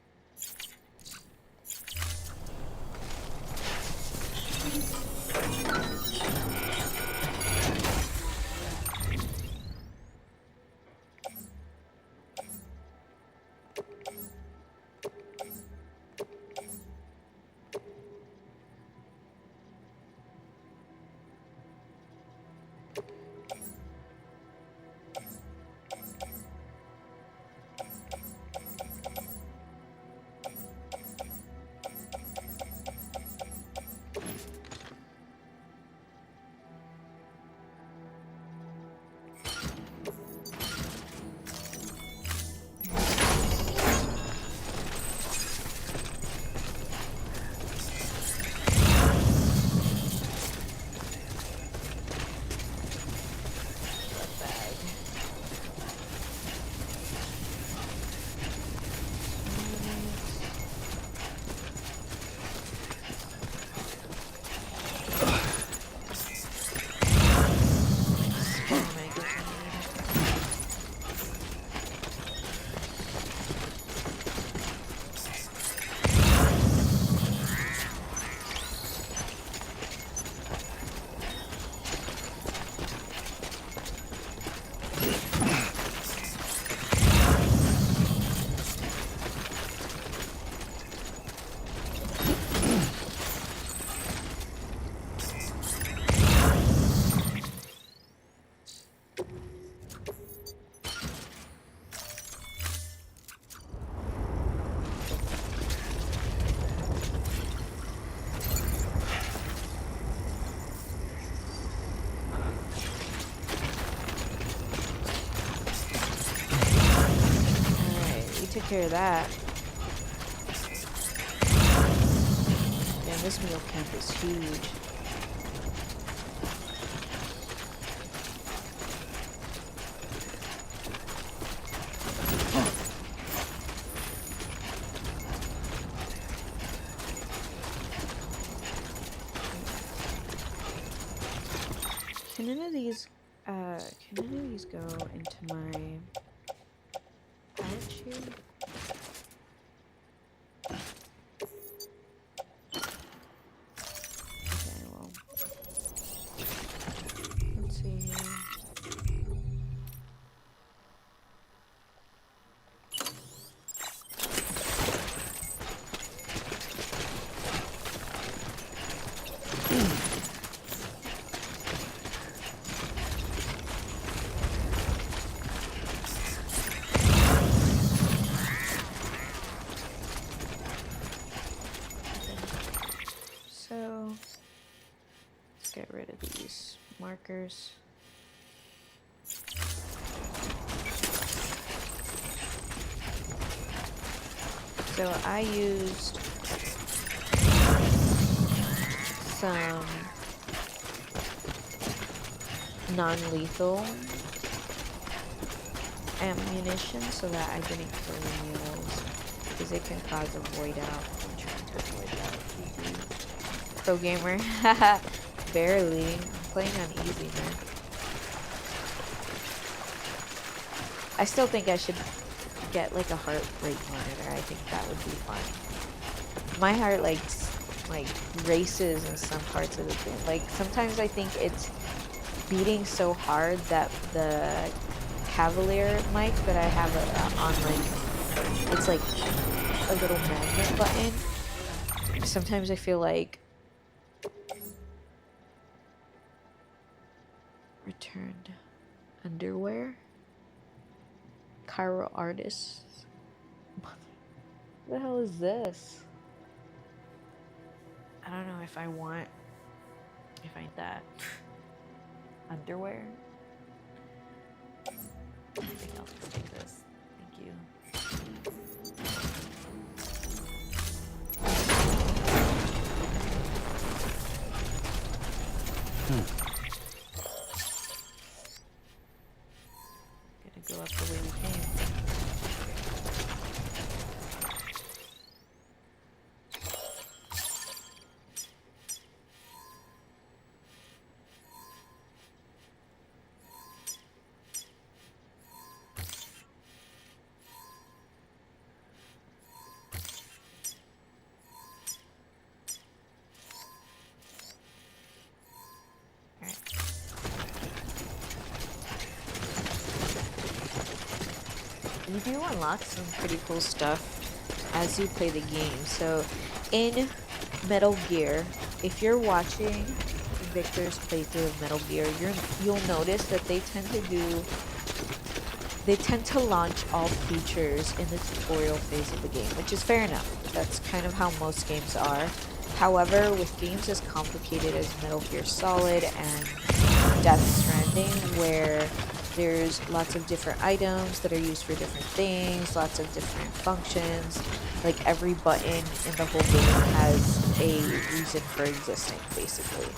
Took care of that. Yeah, this meal camp is huge. Can none of these go into my pouch here? Okay, well, let's see here. So, let's get rid of these markers. So I used some non-lethal ammunition so that I didn't kill any of those. Because it can cause a void out. I'm trying to avoid that. Pro gamer. Barely. I'm playing on easy, man. I still think I should get like a heart rate monitor. I think that would be fun. My heart like races in some parts of the game. Like sometimes I think it's beating so hard that the Cavalier mic that I have on, like, it's like a little magnet button. Sometimes I feel like returned underwear. Cairo artists. What the hell is this? I don't know if I want that underwear. I think I'll just take this. Thank you. Gonna go up the way we came. You do unlock some pretty cool stuff as you play the game. So in Metal Gear, if you're watching Victor's playthrough of Metal Gear, you'll notice that they tend to launch all features in the tutorial phase of the game, which is fair enough. That's kind of how most games are. However, with games as complicated as Metal Gear Solid and Death Stranding, where there's lots of different items that are used for different things, lots of different functions. Like every button in the whole game has a reason for existing, basically.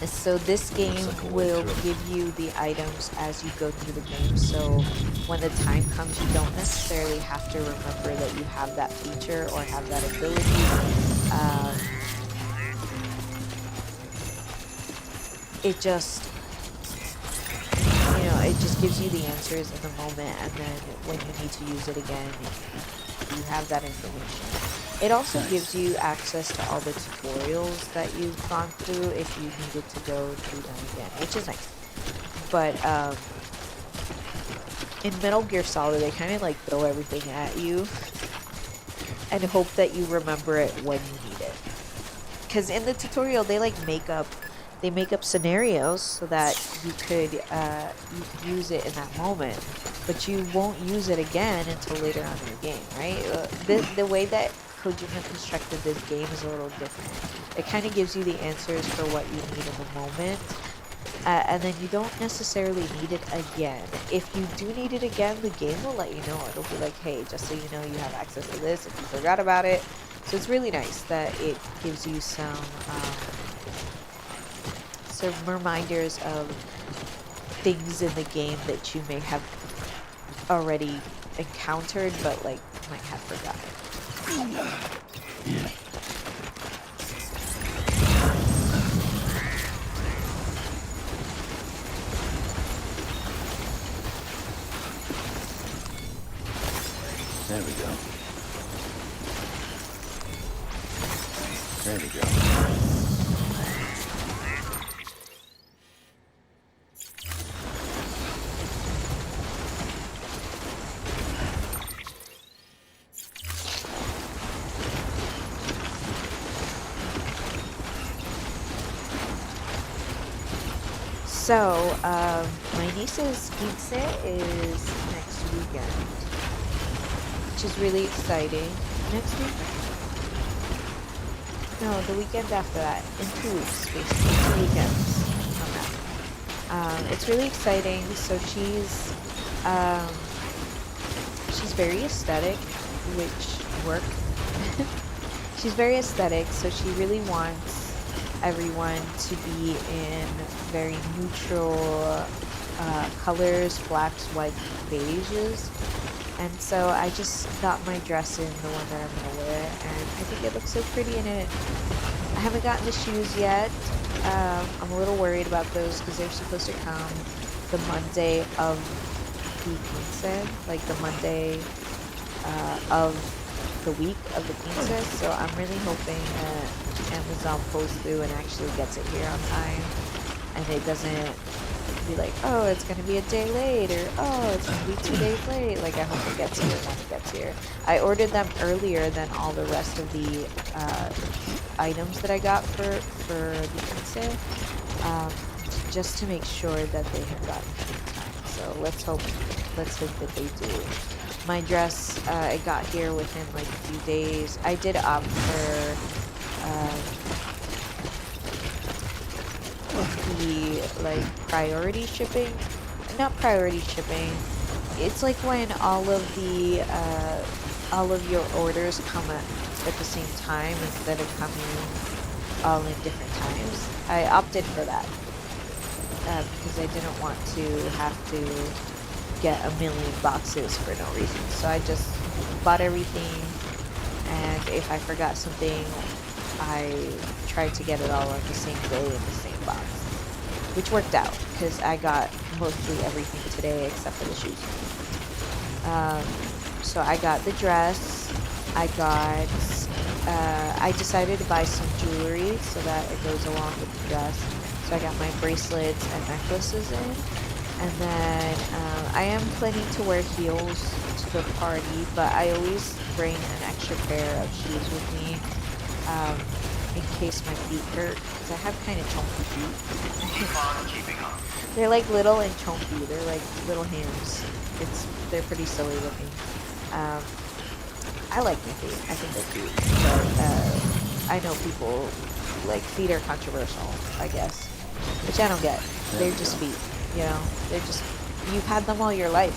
So this game will give you the items as you go through the game. So when the time comes, you don't necessarily have to remember that you have that feature or have that ability. It just gives you the answers in the moment, and then when you need to use it again, you have that information. It also gives you access to all the tutorials that you've gone through if you needed to go through them again, which is nice. But in Metal Gear Solid, they kind of like throw everything at you and hope that you remember it when you need it. Because in the tutorial, they like make up scenarios so that you could use it in that moment, but you won't use it again until later on in the game, right? The way that Kojima constructed this game is a little different. It kind of gives you the answers for what you need in the moment, and then you don't necessarily need it again. If you do need it again, the game will let you know. It'll be like, hey, just so you know, you have access to this if you forgot about it. So it's really nice that it gives you some reminders of things in the game that you may have already encountered, but like might have forgotten. There we go. There we go. So, my niece's pizza is next weekend, which is really exciting. Next week? No, the weekend after that. In 2 weeks, basically. 2 weekends from now. It's really exciting. So she's very aesthetic, which work. She's very aesthetic, so she really wants everyone to be in very neutral colors, blacks, whites, beiges. And so I just got my dress in, the one that I'm gonna wear, and I think it looks so pretty in it. I haven't gotten the shoes yet. I'm a little worried about those because they're supposed to come the Monday of the quince, like the Monday of the week of the quince. So I'm really hoping that Amazon pulls through and actually gets it here on time, and it doesn't be like, oh, it's gonna be a day late, or oh, it's gonna be 2 days late. Like, I hope it gets here when it gets here. I ordered them earlier than all the rest of the items that I got for the quince, just to make sure that they have gotten here in time. So let's hope that they do. My dress, it got here within like a few days. I did opt for the like priority shipping. Not priority shipping. It's like when all of your orders come at the same time instead of coming all in different times. I opted for that because I didn't want to have to get a million boxes for no reason. So I just bought everything, and if I forgot something, I tried to get it all on the same day in the same box, which worked out because I got mostly everything today except for the shoes. So I got the dress. I decided to buy some jewelry so that it goes along with the dress. So I got my bracelets and necklaces in. And then I am planning to wear heels to the party, but I always bring an extra pair of shoes with me in case my feet hurt, because I have kind of chunky feet. They're like little and chunky. They're like little hands. They're pretty silly looking. I like my feet. I think they're cute. But I know people like feet are controversial, I guess, which I don't get. They're just feet. You know, they're just, you've had them all your life.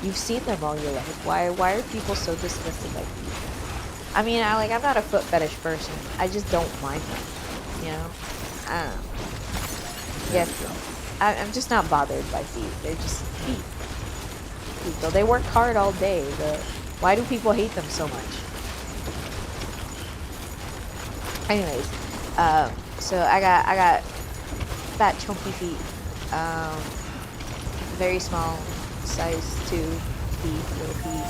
You've seen them all your life. Why are people so dismissive by feet? I mean, I'm not a foot fetish person. I just don't mind them. You know? I don't know. Yes, I'm just not bothered by feet. They're just feet. Though they work hard all day. Why do people hate them so much? Anyways, so I got fat chunky feet. Very small, size 2 feet, little feet,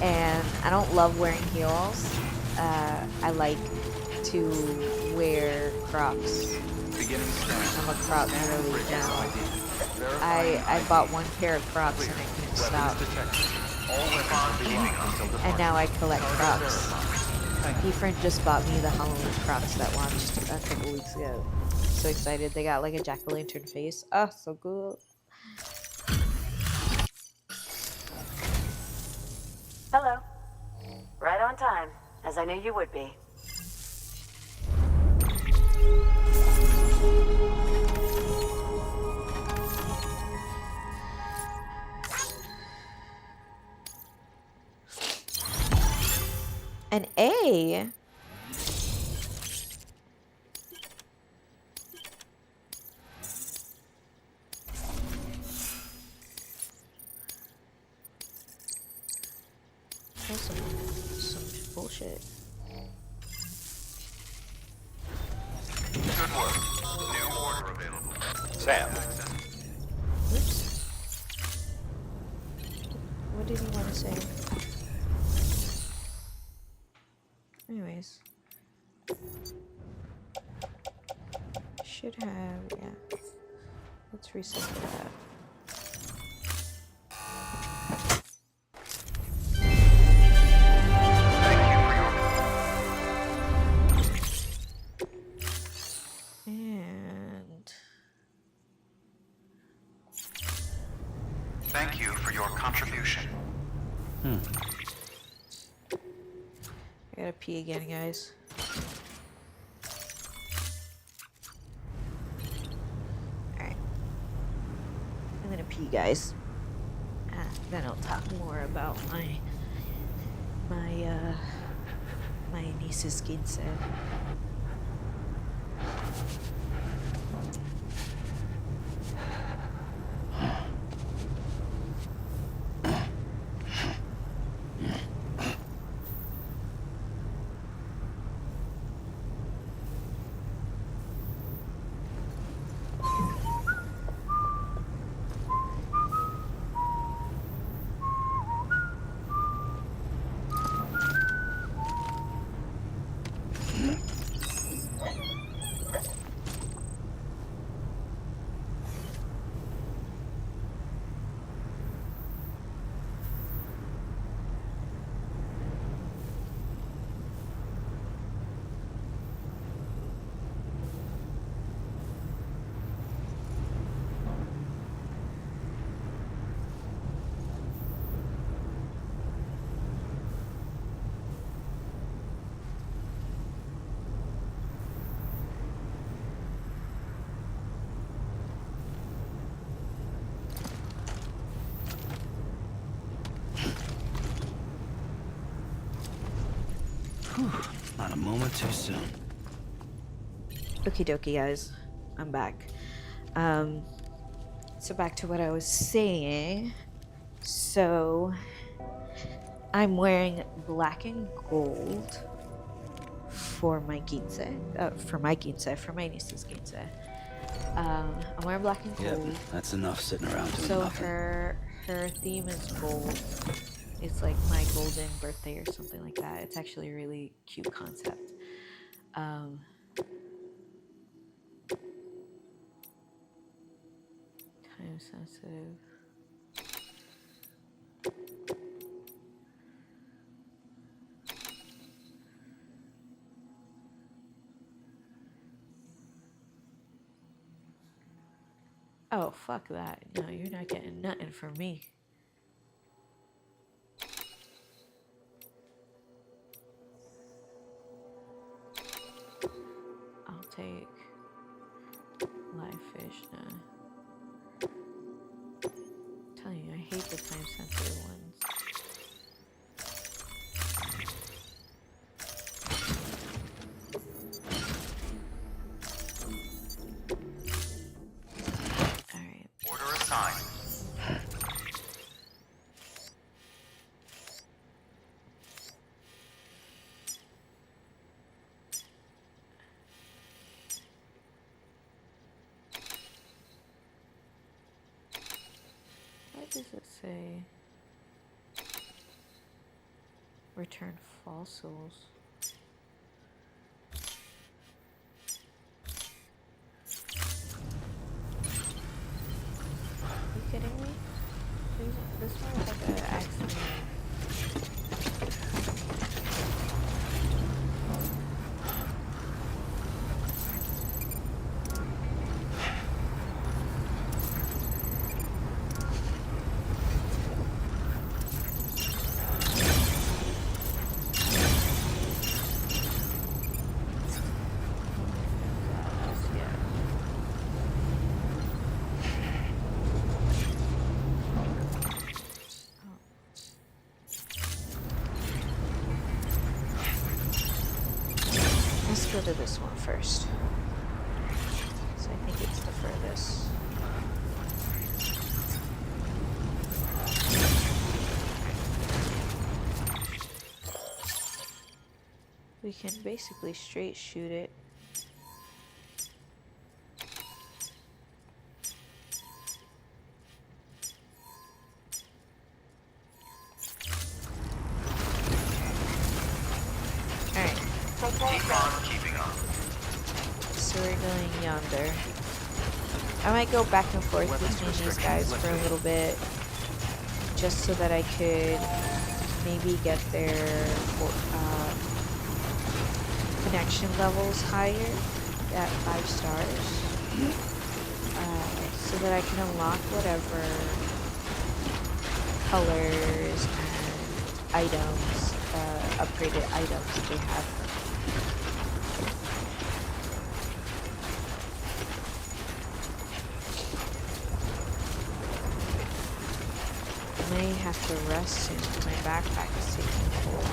and I don't love wearing heels. I like to wear Crocs. I'm a Croc girly now. I bought one pair of Crocs and I couldn't stop. And now I collect Crocs. My friend just bought me the Halloween Crocs that launched a couple weeks ago. So excited. They got like a jack-o'-lantern face. Oh, so cool. Hello. Right on time, as I knew you would be. An A? That's some bullshit. Good work. New order available. Sam. Oops. What did he want to say? Anyways. Should have, yeah. Let's reset that. And Thank you for your contribution. I gotta pee again, guys. Alright. I'm gonna pee, guys. Then I'll talk more about my niece's skin set. Whew, not a moment too soon. Okie dokie, guys. I'm back. So back to what I was saying. So I'm wearing black and gold for my ginse. For my niece's ginse. I'm wearing black and Yep, gold. that's enough sitting around doing So nothing. her theme is gold. It's like my golden birthday or something like that. It's actually a really cute concept. Time sensitive. Oh, fuck that. No, you're not getting nothing from me. I'll take live fish now. I'm telling you, I hate the time sensitive ones. Alright. Order assigned. What does it say? Return fossils. Are you kidding me? This one was like an accident. Let's go to this one first. So I think it's the furthest. We can basically straight shoot it. Keeping on. So we're going yonder. I might go back and forth between these guys for a little bit, just so that I could maybe get their connection levels higher at 5 stars, so that I can unlock whatever colors and items, upgraded items they have for me. I may have to rest soon because my backpack is taking full.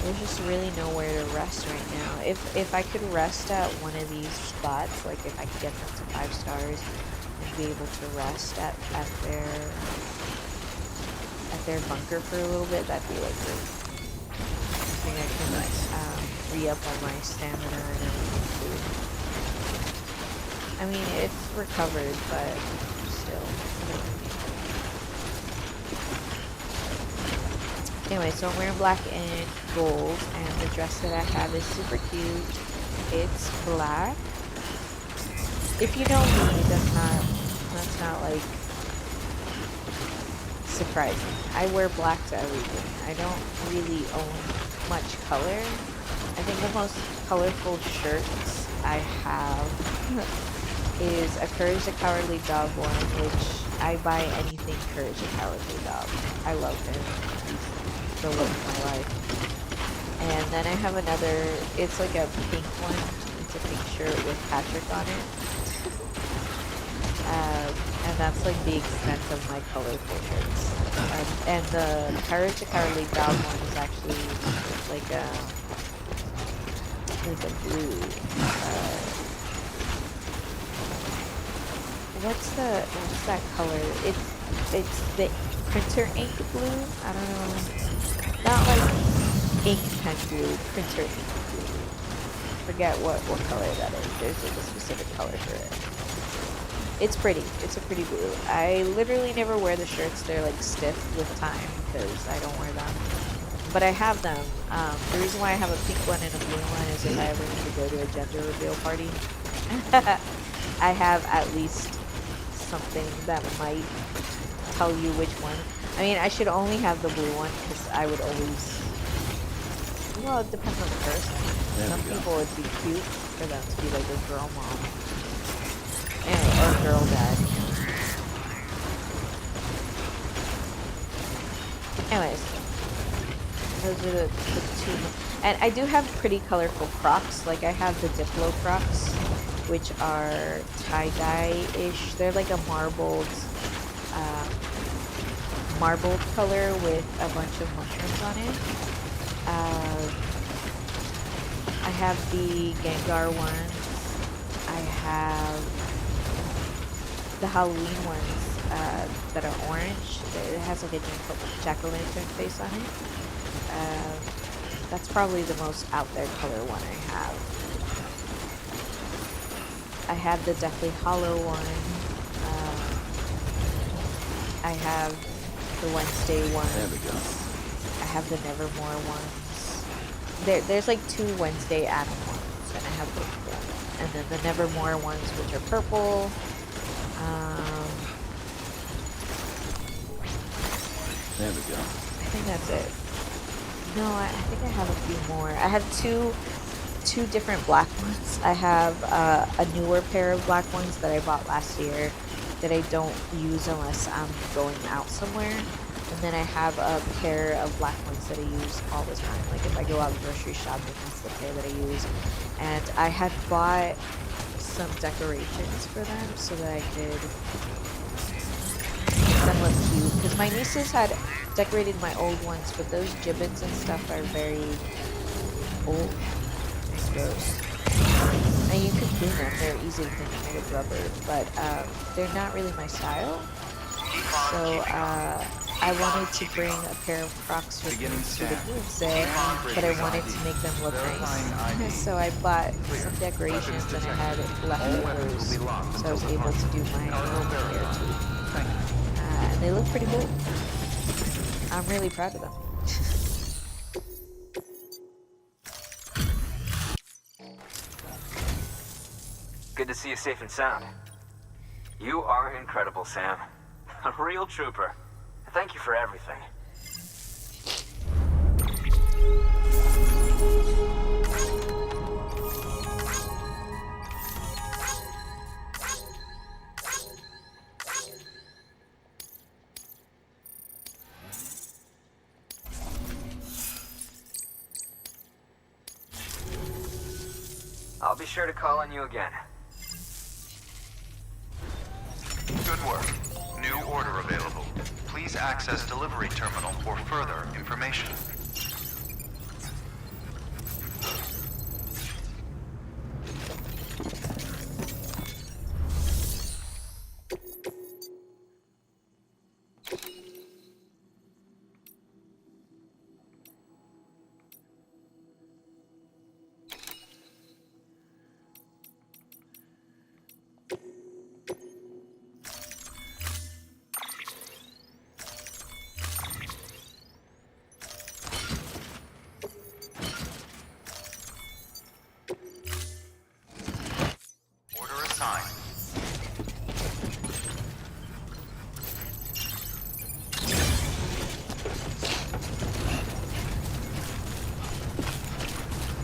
There's just really nowhere to rest right now. If I could rest at one of these spots, like if I could get them to 5 stars and be able to rest at their bunker for a little bit, that'd be like great. I think I can re-up on my stamina and everything too. I mean, it's recovered, but still. Anyway, so I'm wearing black and gold, and the dress that I have is super cute. It's black. If you know me, that's not like surprising. I wear black to everything. I don't really own much color. I think the most colorful shirts I have is a Courage the Cowardly Dog one, which I buy anything Courage the Cowardly Dog. I love him. He's the love of my life. And then I have another, it's like a pink one. It's a pink shirt with Patrick on it. And that's like the extent of my colorful shirts. And the Courage the Cowardly Dog one is actually like a blue. What's that color? It's the printer ink blue. I don't know. Not like ink pen blue, printer ink blue. Forget what color that is. There's like a specific color for it. It's pretty. It's a pretty blue. I literally never wear the shirts. They're like stiff with time because I don't wear them. But I have them. The reason why I have a pink one and a blue one is if I ever need to go to a gender reveal party. I have at least something that might tell you which one. I mean, I should only have the blue one because I would always... Well, it depends on the person. Some people would be cute for them to be like a girl mom. Or girl dad. Anyways. Those are the two. And I do have pretty colorful Crocs. Like I have the Diplo Crocs, which are tie-dye-ish. They're like a marbled color with a bunch of mushrooms on it. I have the Gengar ones. I have the Halloween ones that are orange. It has like a jack-o'-lantern face on it. That's probably the most out there color one I have. I have the Deathly Hollow one. I have the Wednesday ones. There we go. I have the Nevermore ones. There's like 2 Wednesday Adam ones, and I have both of them. And then the Nevermore ones, which are purple. There we go. I think that's it. No, I think I have a few more. I have two different black ones. I have a newer pair of black ones that I bought last year that I don't use unless I'm going out somewhere. And then I have a pair of black ones that I use all the time. Like if I go out grocery shopping, that's the pair that I use. And I had bought some decorations for them so that I could make them look cute. Because my nieces had decorated my old ones, but those gibbets and stuff are very old and gross. And you can clean them, they're easy to clean with rubber, but they're not really my style. So I wanted to bring a pair of Crocs with me to the Wednesday, but I wanted to make them look nice. So I bought some decorations and I had leftovers, so I was able to do my own hair too. And they look pretty cool. I'm really proud of them. Good to see you safe and sound. You are incredible, Sam. A real trooper. Thank you for everything. I'll be sure to call on you again. Good work. New order available. Please access delivery terminal for further information.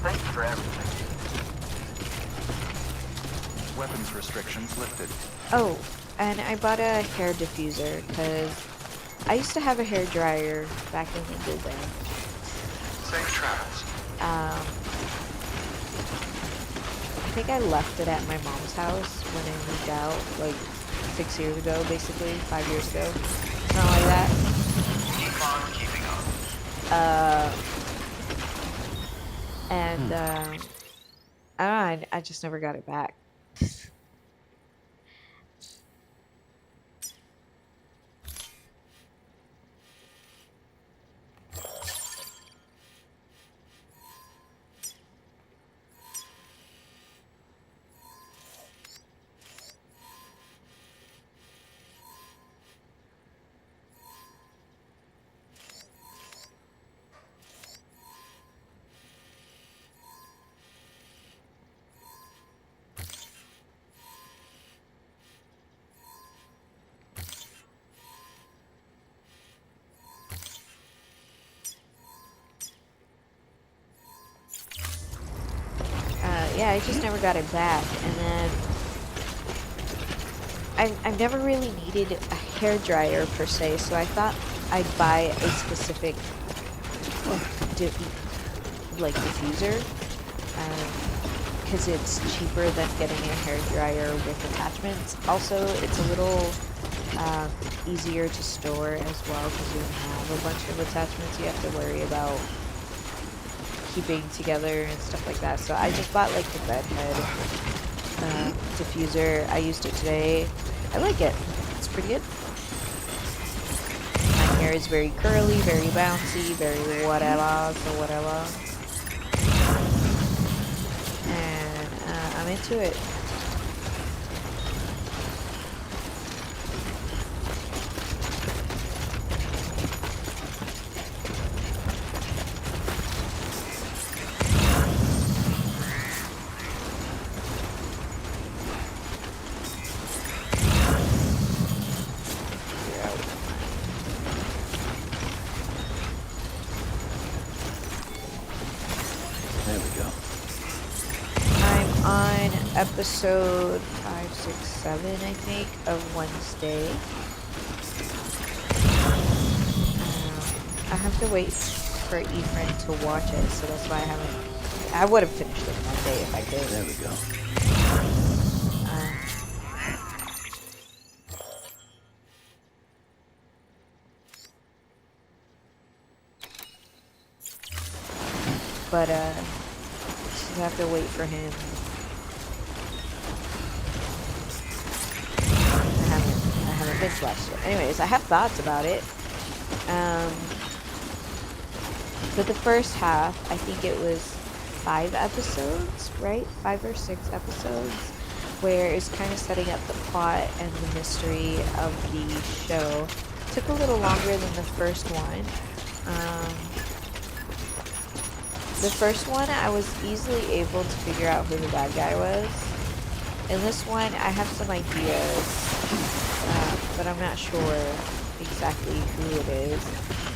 Thank you for everything. Weapons restrictions lifted. Oh, and I bought a hair diffuser because I used to have a hair dryer back in the day. Safe travels. I think I left it at my mom's house when I moved out, like 6 years ago, basically 5 years ago, something like that. Keep on keeping up. And I don't know, I just never got it back. Yeah, I just never got it back, and then I've never really needed a hair dryer per se, so I thought I'd buy a specific like diffuser, because it's cheaper than getting a hair dryer with attachments. Also, it's a little easier to store as well because you don't have a bunch of attachments you have to worry about keeping together and stuff like that. So I just bought like the bedhead diffuser. I used it today. I like it. It's pretty good. My hair is very curly, very bouncy, very whatever, so whatever. And I'm into it. Episode 5, 6, 7, I think, of Wednesday. I have to wait for Ephraim to watch it, so that's why I haven't. I would have finished it Monday if I could. There we go. But just have to wait for him. I haven't been watched it. Anyways, I have thoughts about it. But the first half, I think it was 5 episodes, right? 5 or 6 episodes, where it's kind of setting up the plot and the mystery of the show. It took a little longer than the first one. The first one, I was easily able to figure out who the bad guy was. In this one, I have some ideas, but I'm not sure exactly who it is.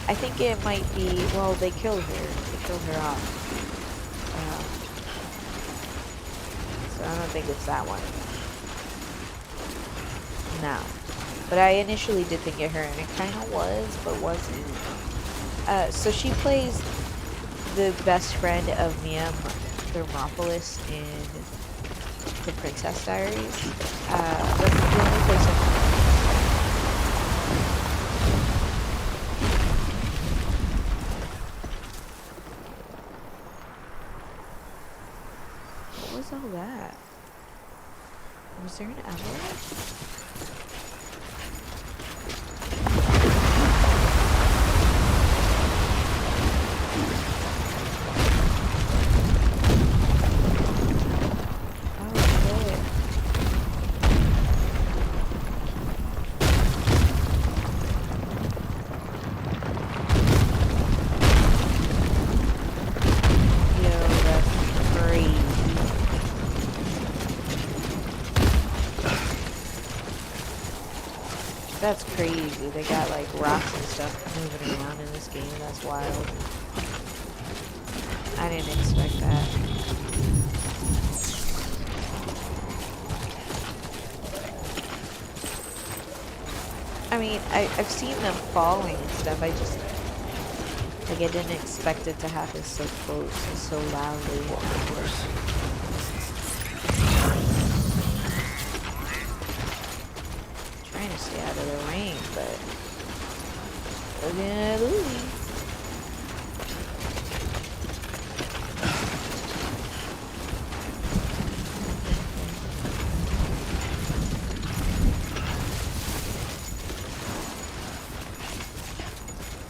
I think it might be, well, they killed her. They killed her off. So I don't think it's that one. No. But I initially did think it her, and it kind of was, but wasn't. So she plays the best friend of Mia Thermopolis in The Princess Diaries. That's the only place What was all that? Was there an avalanche? That's crazy. They got like rocks and stuff moving around in this game. That's wild. I didn't expect that. I mean, I've seen them falling and stuff. I just, like, I didn't expect it to happen so close and so loudly. Of course. the rain, but look at Louie.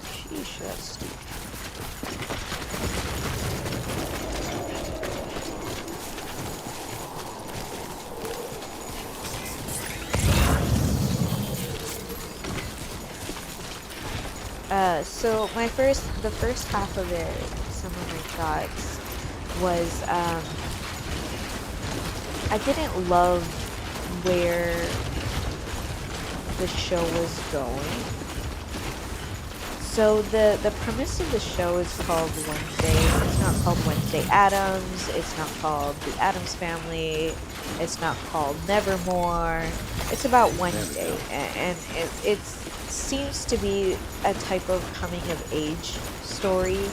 Sheesh, that's steep. So the first half of it, some of my thoughts was, I didn't love where the show was going. So the premise of the show is called Wednesday. It's not called Wednesday Addams. It's not called The Addams Family. It's not called Nevermore. It's about Wednesday, and it seems to be a type of coming of age story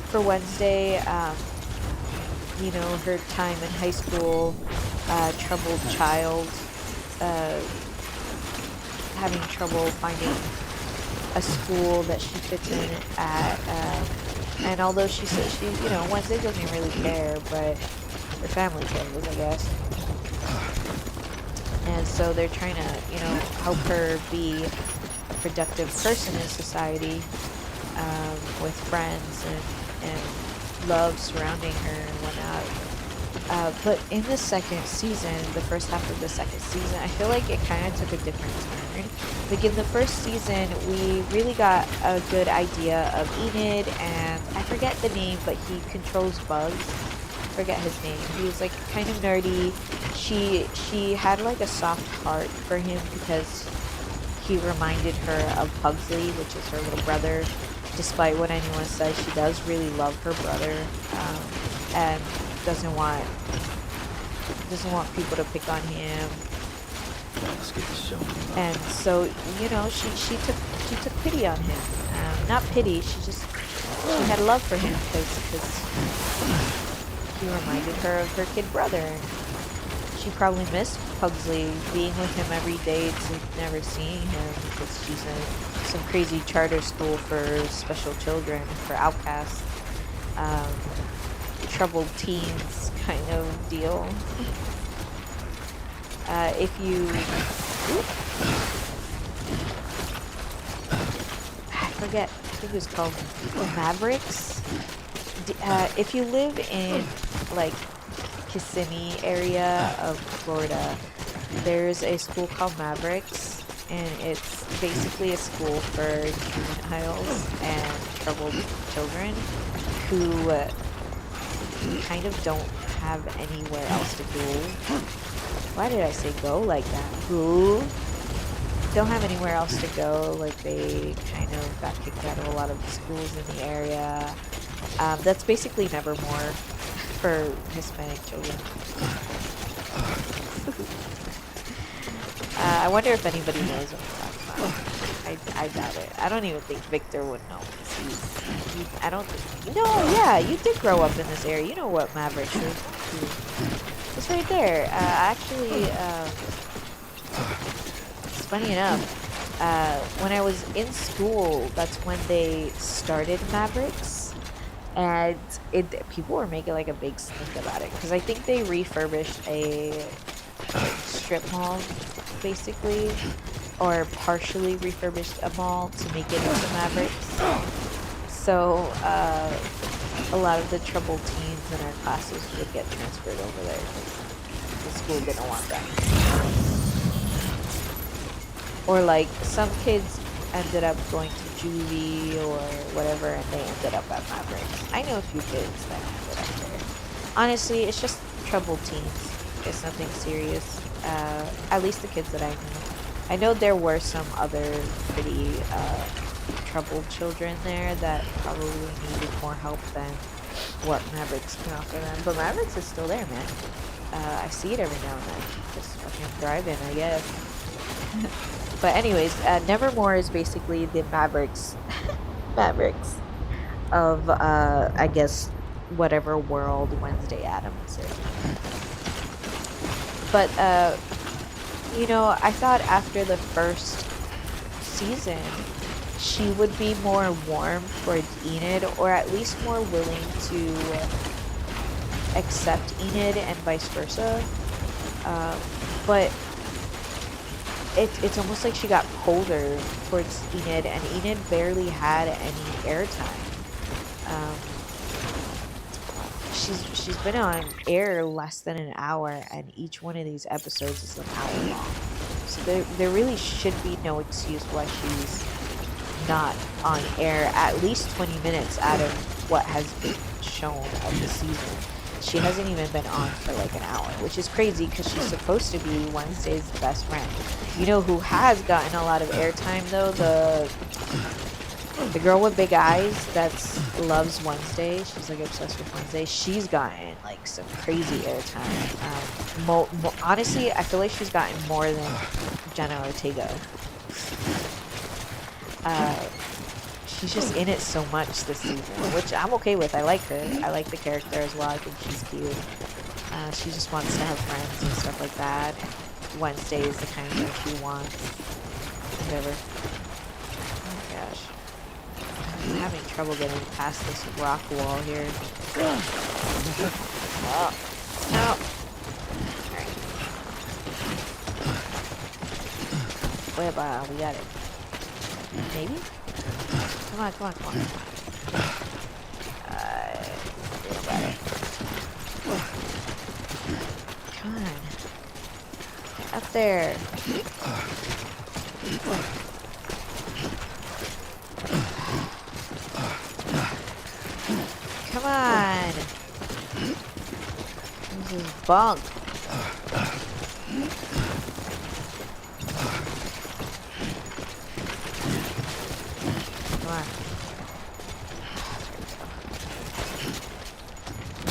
for Wednesday. You know, her time in high school, troubled child, having trouble finding a school that she fits in at, and although she says she, you know, Wednesday doesn't really care, but her family cares, I guess. And so they're trying to, you know, help her be a productive person in society, with friends and love surrounding her and whatnot. But in the second season, the first half of the second season, I feel like it kind of took a different turn. Like in the first season, we really got a good idea of Enid, and I forget the name, but he controls bugs. Forget his name. He was like kind of nerdy. She had like a soft heart for him because he reminded her of Pugsley, which is her little brother. Despite what anyone says, she does really love her brother, and doesn't want people to pick on him. Let's get this show. And so, you know, she took pity on him. Not pity. She had love for him because he reminded her of her kid brother. She probably missed Pugsley being with him every day to never seeing him because she's in some crazy charter school for special children, for outcasts, troubled teens kind of deal. If you... I forget, I think it was called Mavericks. If you live in, like, Kissimmee area of Florida, there's a school called Mavericks, and it's basically a school for juveniles and troubled children who kind of don't have anywhere else to go. Why did I say go like that? Who don't have anywhere else to go? Like, they kind of got kicked out of a lot of the schools in the area. That's basically Nevermore for Hispanic children. I wonder if anybody knows what I'm talking about. I doubt it. I don't even think Victor would know. I don't think... No, yeah, you did grow up in this area. You know what Mavericks is. It's right there. Actually, it's funny enough. When I was in school, that's when they started Mavericks. And people were making like a big stink about it. Because I think they refurbished a strip mall, basically. Or partially refurbished a mall to make it into Mavericks. So, a lot of the troubled teens in our classes would get transferred over there because the school didn't want them. Or like, some kids ended up going to juvie or whatever, and they ended up at Mavericks. I know a few kids that ended up there. Honestly, it's just troubled teens. It's nothing serious. At least the kids that I know. I know there were some other pretty troubled children there that probably needed more help than what Mavericks can offer them. But Mavericks is still there, man. I see it every now and then. Just fucking thriving, I guess. But anyways, Nevermore is basically the Mavericks of, I guess, whatever world Wednesday Addams is. But, you know, I thought after the first season, she would be more warm towards Enid, or at least more willing to accept Enid and vice versa. But it's almost like she got colder towards Enid, and Enid barely had any airtime. She's been on air less than an hour, and each one of these episodes is an hour long. So there really should be no excuse why she's not on air at least 20 minutes out of what has been shown of the season. She hasn't even been on for like an hour, which is crazy because she's supposed to be Wednesday's best friend. You know who has gotten a lot of airtime though? The girl with big eyes that loves Wednesday. She's like obsessed with Wednesday. She's gotten like some crazy airtime. Honestly, I feel like she's gotten more than Jenna Ortega. She's just in it so much this season, which I'm okay with. I like her. I like the character as well. I think she's cute. She just wants to have friends and stuff like that. Wednesday is the kind of thing she wants. Whatever. Oh my gosh. I'm having trouble getting past this rock wall here. Oh. No. Alright. Where we got it. Maybe? Come on, come on, come on. We don't got it. Come on. Get up there. Come on. This is bunk.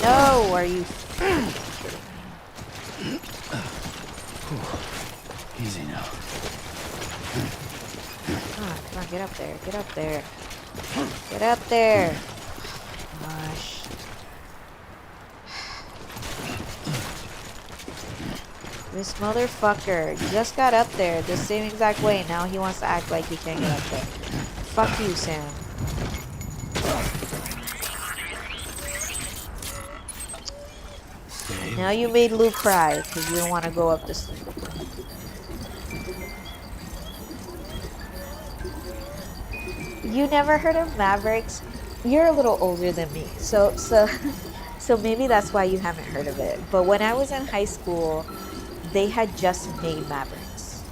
No, are you kidding me? Easy now. Come on, get up there, get up there. Get up there. Gosh. This motherfucker just got up there the same exact way. Now he wants to act like he can't get up there. Fuck you, Sam. Now you made Luke cry because you don't want to go up this thing. You never heard of Mavericks? You're a little older than me, so maybe that's why you haven't heard of it. But when I was in high school, they had just made Mavericks.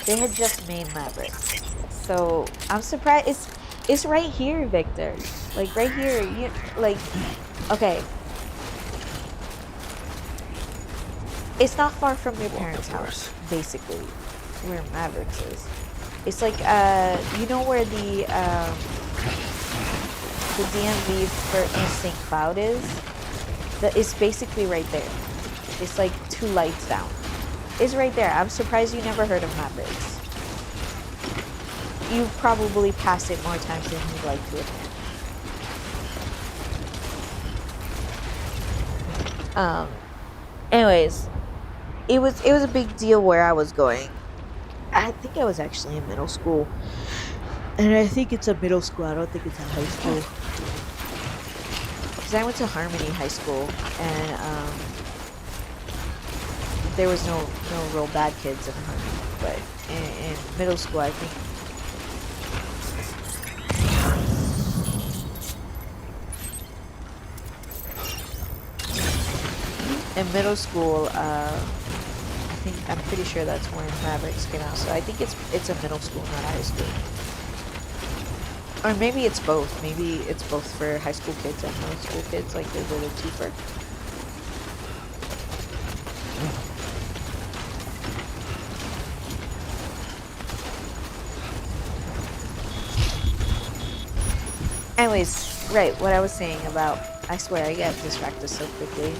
They had just made Mavericks. So I'm surprised. It's right here, Victor. Like right here. You like, okay. It's not far from your parents' house, basically, where Mavericks is. It's like you know where the DMV in St. Cloud is? It's basically right there. It's like 2 lights down. It's right there. I'm surprised you never heard of Mavericks. You've probably passed it more times than you'd like to admit. Anyways, it was a big deal where I was going. I think I was actually in middle school. And I think it's a middle school. I don't think it's a high school. Because I went to Harmony High School, and there was no real bad kids in Harmony. But in middle school, I think. In middle school, I'm pretty sure that's when Mavericks came out. So I think it's a middle school, not high school. Or maybe it's both. Maybe it's both for high school kids and middle school kids, like they're a little cheaper. Anyways, right, what I was saying about, I swear I get distracted so quickly.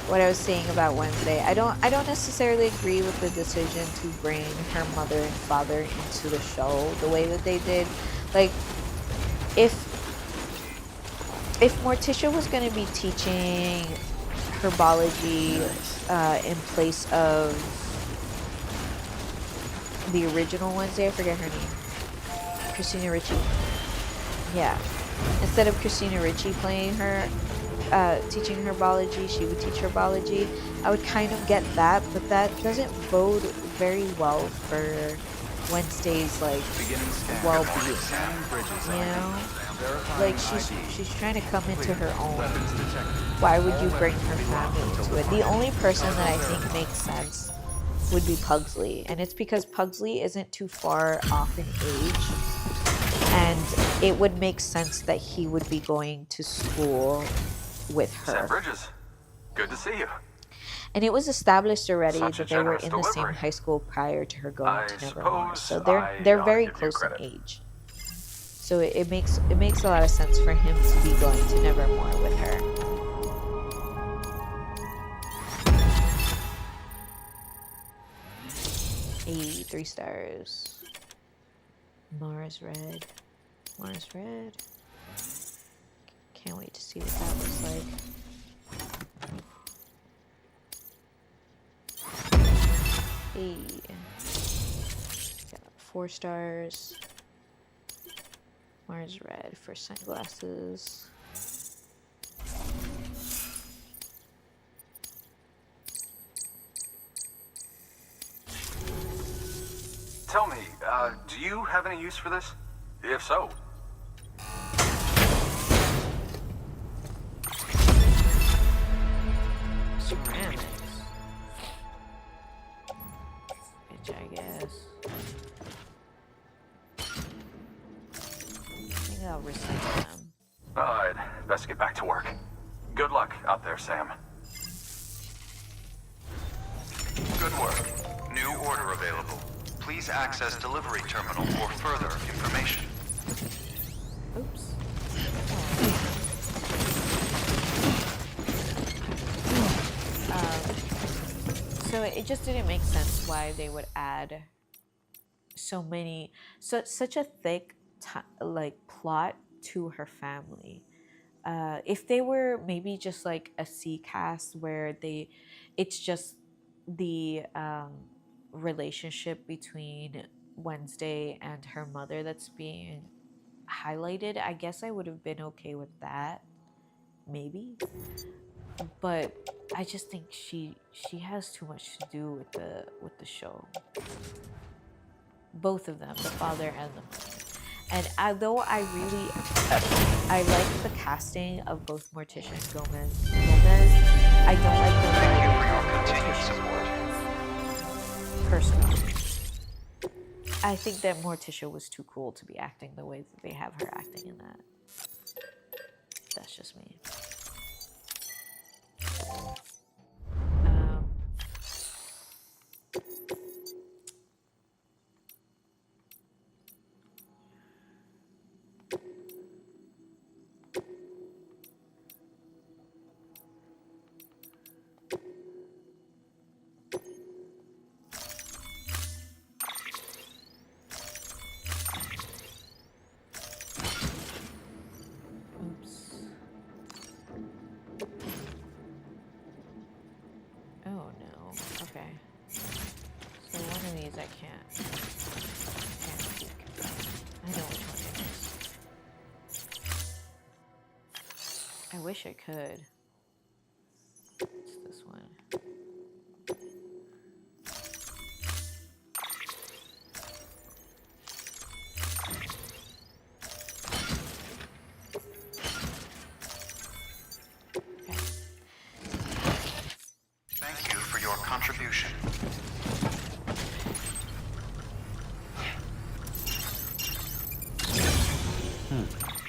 What I was saying about Wednesday, I don't necessarily agree with the decision to bring her mother and father into the show the way that they did. Like, if if Morticia was going to be teaching herbology in place of the original Wednesday, I forget her name, Christina Ricci. Yeah, instead of Christina Ricci playing her, teaching herbology, she would teach herbology. I would kind of get that, but that doesn't bode very well for Wednesday's like Beginning scan. well-being. Scanning bridges. You know, Verifying like she's trying to come into Clear. her own. Weapons detected. Why would All you bring weapons her will be locked family until into it? The departure. only person that I Cargo think verified. makes sense would be Pugsley, and it's because Pugsley isn't too far off in age, and it would make sense that he would be going to school with Sam her. Bridges, good to see you. And it was established already Such a that they were generous in the same delivery. high school prior to her going I to Nevermore, suppose so I they're ought very to give you close in credit. age. So it makes a lot of sense for him to be going to Nevermore with her. Hey, 3 stars. Mars Red. Mars Red. Can't wait to see what that looks like. Hey. Got 4 stars. Mars Red for sunglasses. Tell me, do you have any use for this? If so, Ceramics. Which I guess. I think I'll recycle them. I'd best get back to work. Good luck out there, Sam. Good work. New order available. Please access delivery terminal for further information. Oops. So it just didn't make sense why they would add such a thick like plot to her family. If they were maybe just like a C cast where it's just the relationship between Wednesday and her mother that's being highlighted, I guess I would have been okay with that, maybe. But I just think she has too much to do with the show. Both of them, the father and the mother. And although I like the casting of both Morticia and Gomez, I don't like the Thank you for your continued support. personally. I think that Morticia was too cool to be acting the way that they have her acting in that. That's just me. Oh no. Okay. So one of these I can't peek. I know which one it is. I wish I could. It's this one. Thank you for your contribution.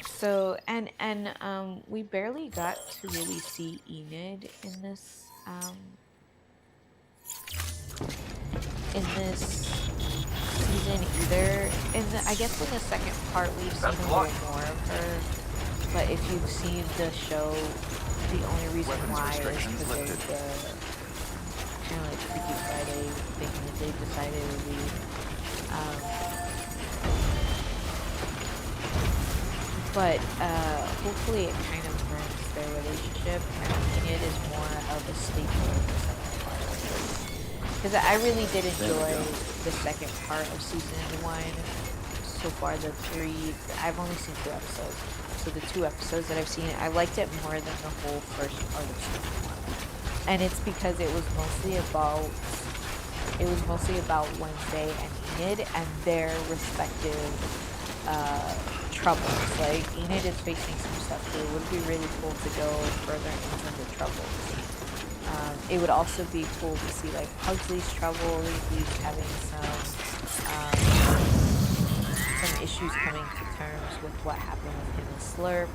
So and we barely got to really see Enid in this season either. I guess in the second part we've seen a little more of her. But if you've seen the show, the only reason Weapons why is restrictions because lifted. of the kind of like Freaky Friday thing that they decided to do. But hopefully it kind of their relationship, and Enid is more of a staple in the second part. Because I really did enjoy the second part of season 1. So far, I've only seen 2 episodes. So the 2 episodes that I've seen, I liked it more than the whole first part of season 1. And it's because it was mostly about Wednesday and Enid and their respective troubles. Like, Enid is facing some stuff, so it would be really cool to go further into the troubles. It would also be cool to see like Pugsley's trouble. He's having some issues coming to terms with what happened with him and Slurp.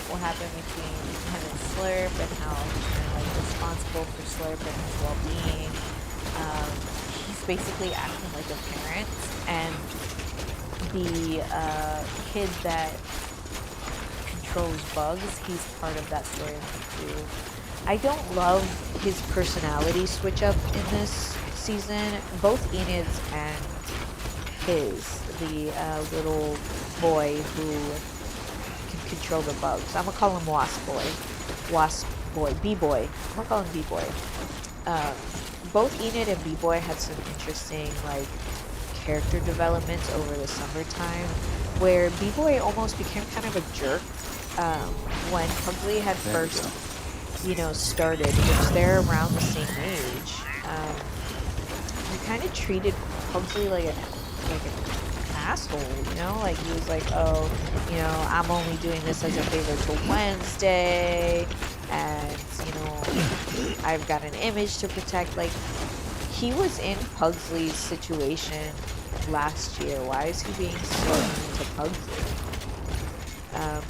What happened between him and Slurp and how he's kind of like responsible for Slurp and his well-being. He's basically acting like a parent, and the kid that controls bugs, he's part of that storyline too. I don't love his personality switch up in this season. Both Enid's and his, the little boy who can control the bugs. I'm gonna call him B-Boy. I'm gonna call him B-Boy. Both Enid and B-Boy had some interesting like character developments over the summertime, where B-Boy almost became kind of a jerk when Pugsley had first, started, which they're around the same age. He kind of treated Pugsley like an asshole, like he was like, oh, I'm only doing this as a favor to Wednesday, and I've got an image to protect. Like, he was in Pugsley's situation last year. Why is he being so mean to Pugsley?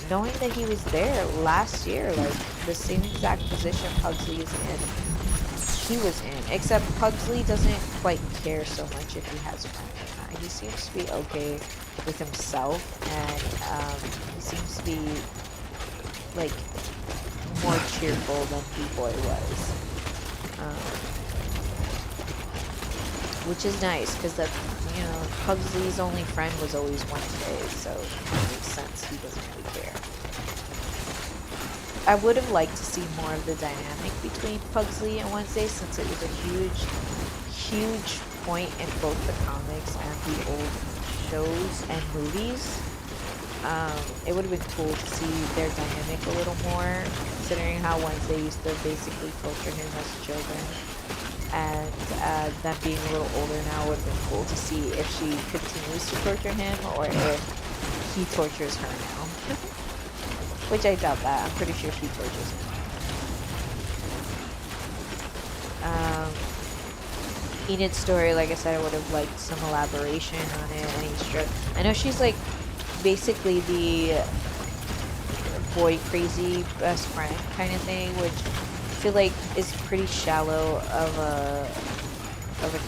Knowing that he was there last year, like the same exact position Pugsley is in, he was in, except Pugsley doesn't quite care so much if he has a friend or not. He seems to be okay with himself, and he seems to be like more cheerful than B-Boy was, which is nice because that Pugsley's only friend was always Wednesday, so it makes sense he doesn't really care. I would have liked to see more of the dynamic between Pugsley and Wednesday, since it was a huge point in both the comics and the old shows and movies. It would have been cool to see their dynamic a little more, considering how Wednesday used to basically torture him as children. And them being a little older now would have been cool to see if she continues to torture him or if he tortures her now. Which I doubt that. I'm pretty sure she tortures him. Enid's story, like I said, I would have liked some elaboration on it. I know she's like basically the boy crazy best friend kind of thing, which I feel like is pretty shallow of a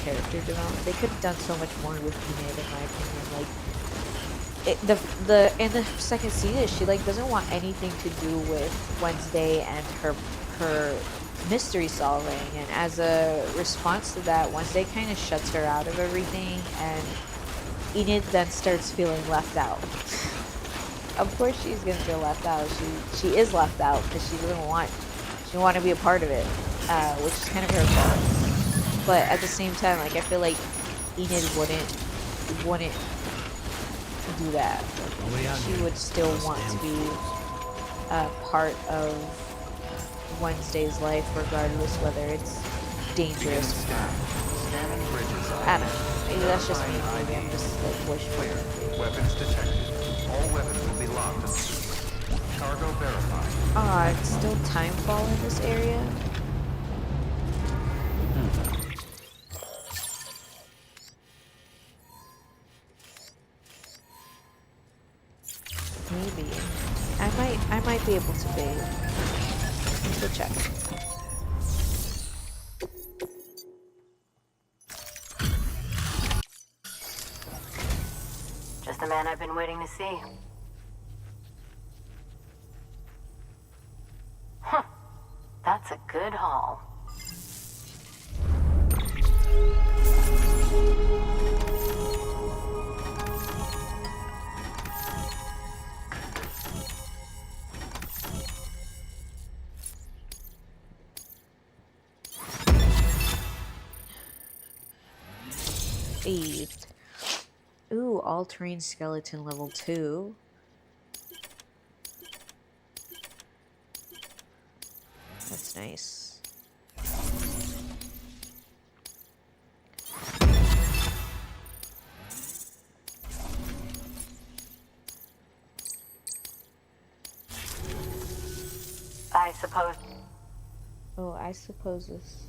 character development. They could have done so much more with Enid, in my opinion. Like, in the second season, she like doesn't want anything to do with Wednesday and her mystery solving, and as a response to that, Wednesday kind of shuts her out of everything, and Enid then starts feeling left out. Of course, she's gonna feel left out. She is left out because she didn't want to be a part of it, which is kind of her fault. But at the same time, like, I feel like Enid wouldn't do that. She would still want to be part of Wednesday's life, regardless whether it's dangerous or not. I don't know. Maybe that's just me. Maybe I'm just like wishful. Weapons detected. All weapons will be locked. Cargo verified. Ah, it's still timefall in this area. Maybe. I might be able to bathe. Let's go check. the man I've been waiting to see. Huh. That's a good haul. Saved. Ooh, all-terrain skeleton level 2. That's nice. I suppose. Oh, I suppose this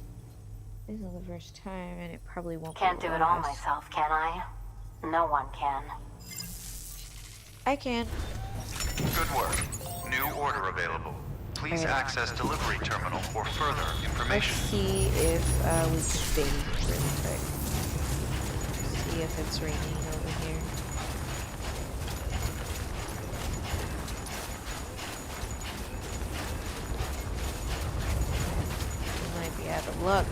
isn't the first time, and it probably won't be Can't the do it all last. myself, can I? No one can. I can. Good work. New order available. Please Alright. access delivery terminal for further Let's information. see if we can bathe really quick. See if it's raining over here. We might be out of luck.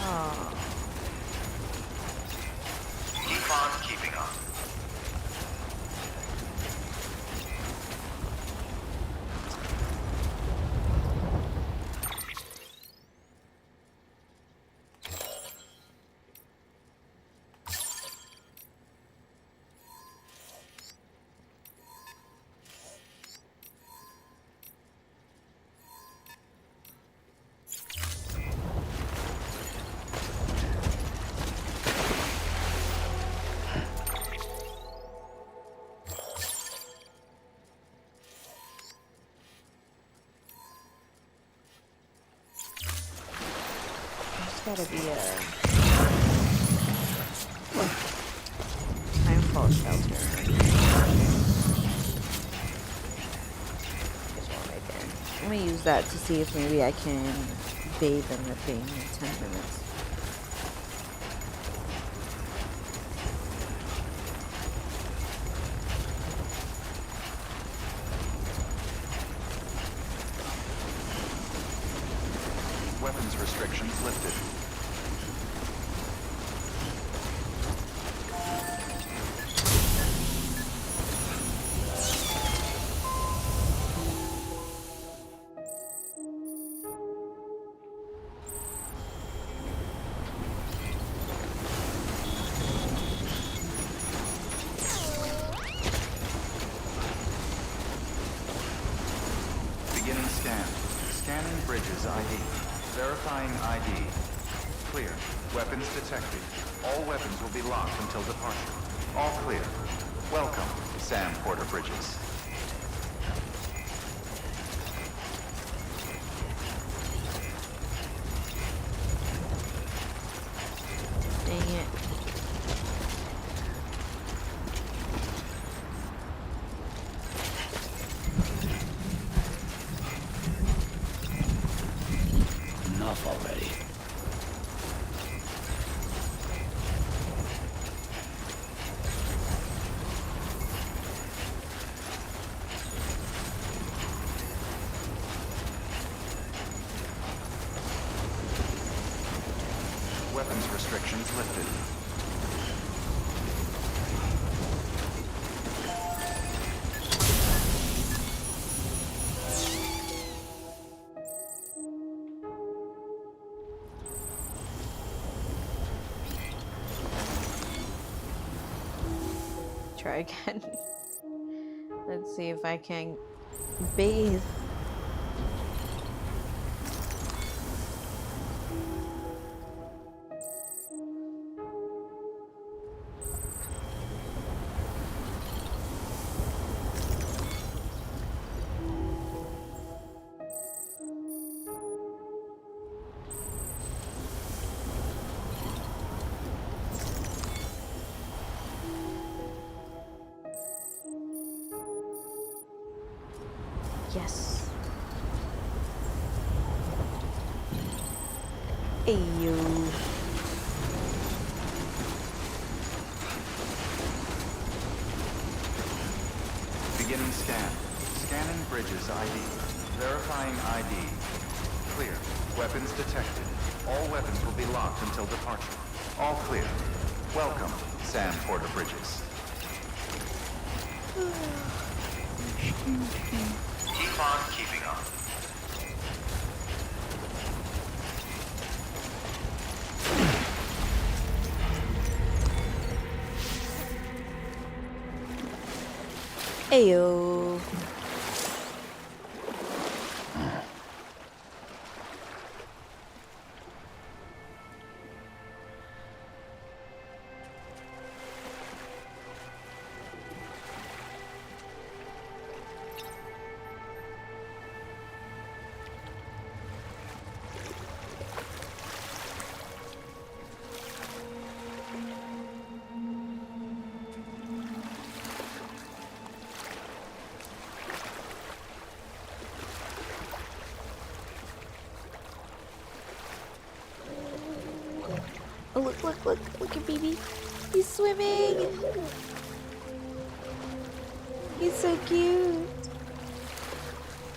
Oh. Keep on keeping on. There's gotta be a timefall shelter. There's one right there. I'm gonna use that to see if maybe I can bathe in the thing in 10 minutes. Weapons restrictions lifted. Beginning scan. Scanning bridges ID. Verifying ID. Clear. Weapons detected. All weapons will be locked until departure. All clear. Welcome, Sam Porter Bridges. Dang it. Enough already. Weapons restrictions lifted. Try again. Let's see if I can bathe. Yes. Ayo. Beginning scan. Scanning bridges ID. Verifying ID. Clear. Weapons detected. All weapons will be locked until departure. All clear. Welcome, Sam Porter Bridges. Keep on keeping on. Ayo. Oh, look at baby. He's swimming. He's so cute.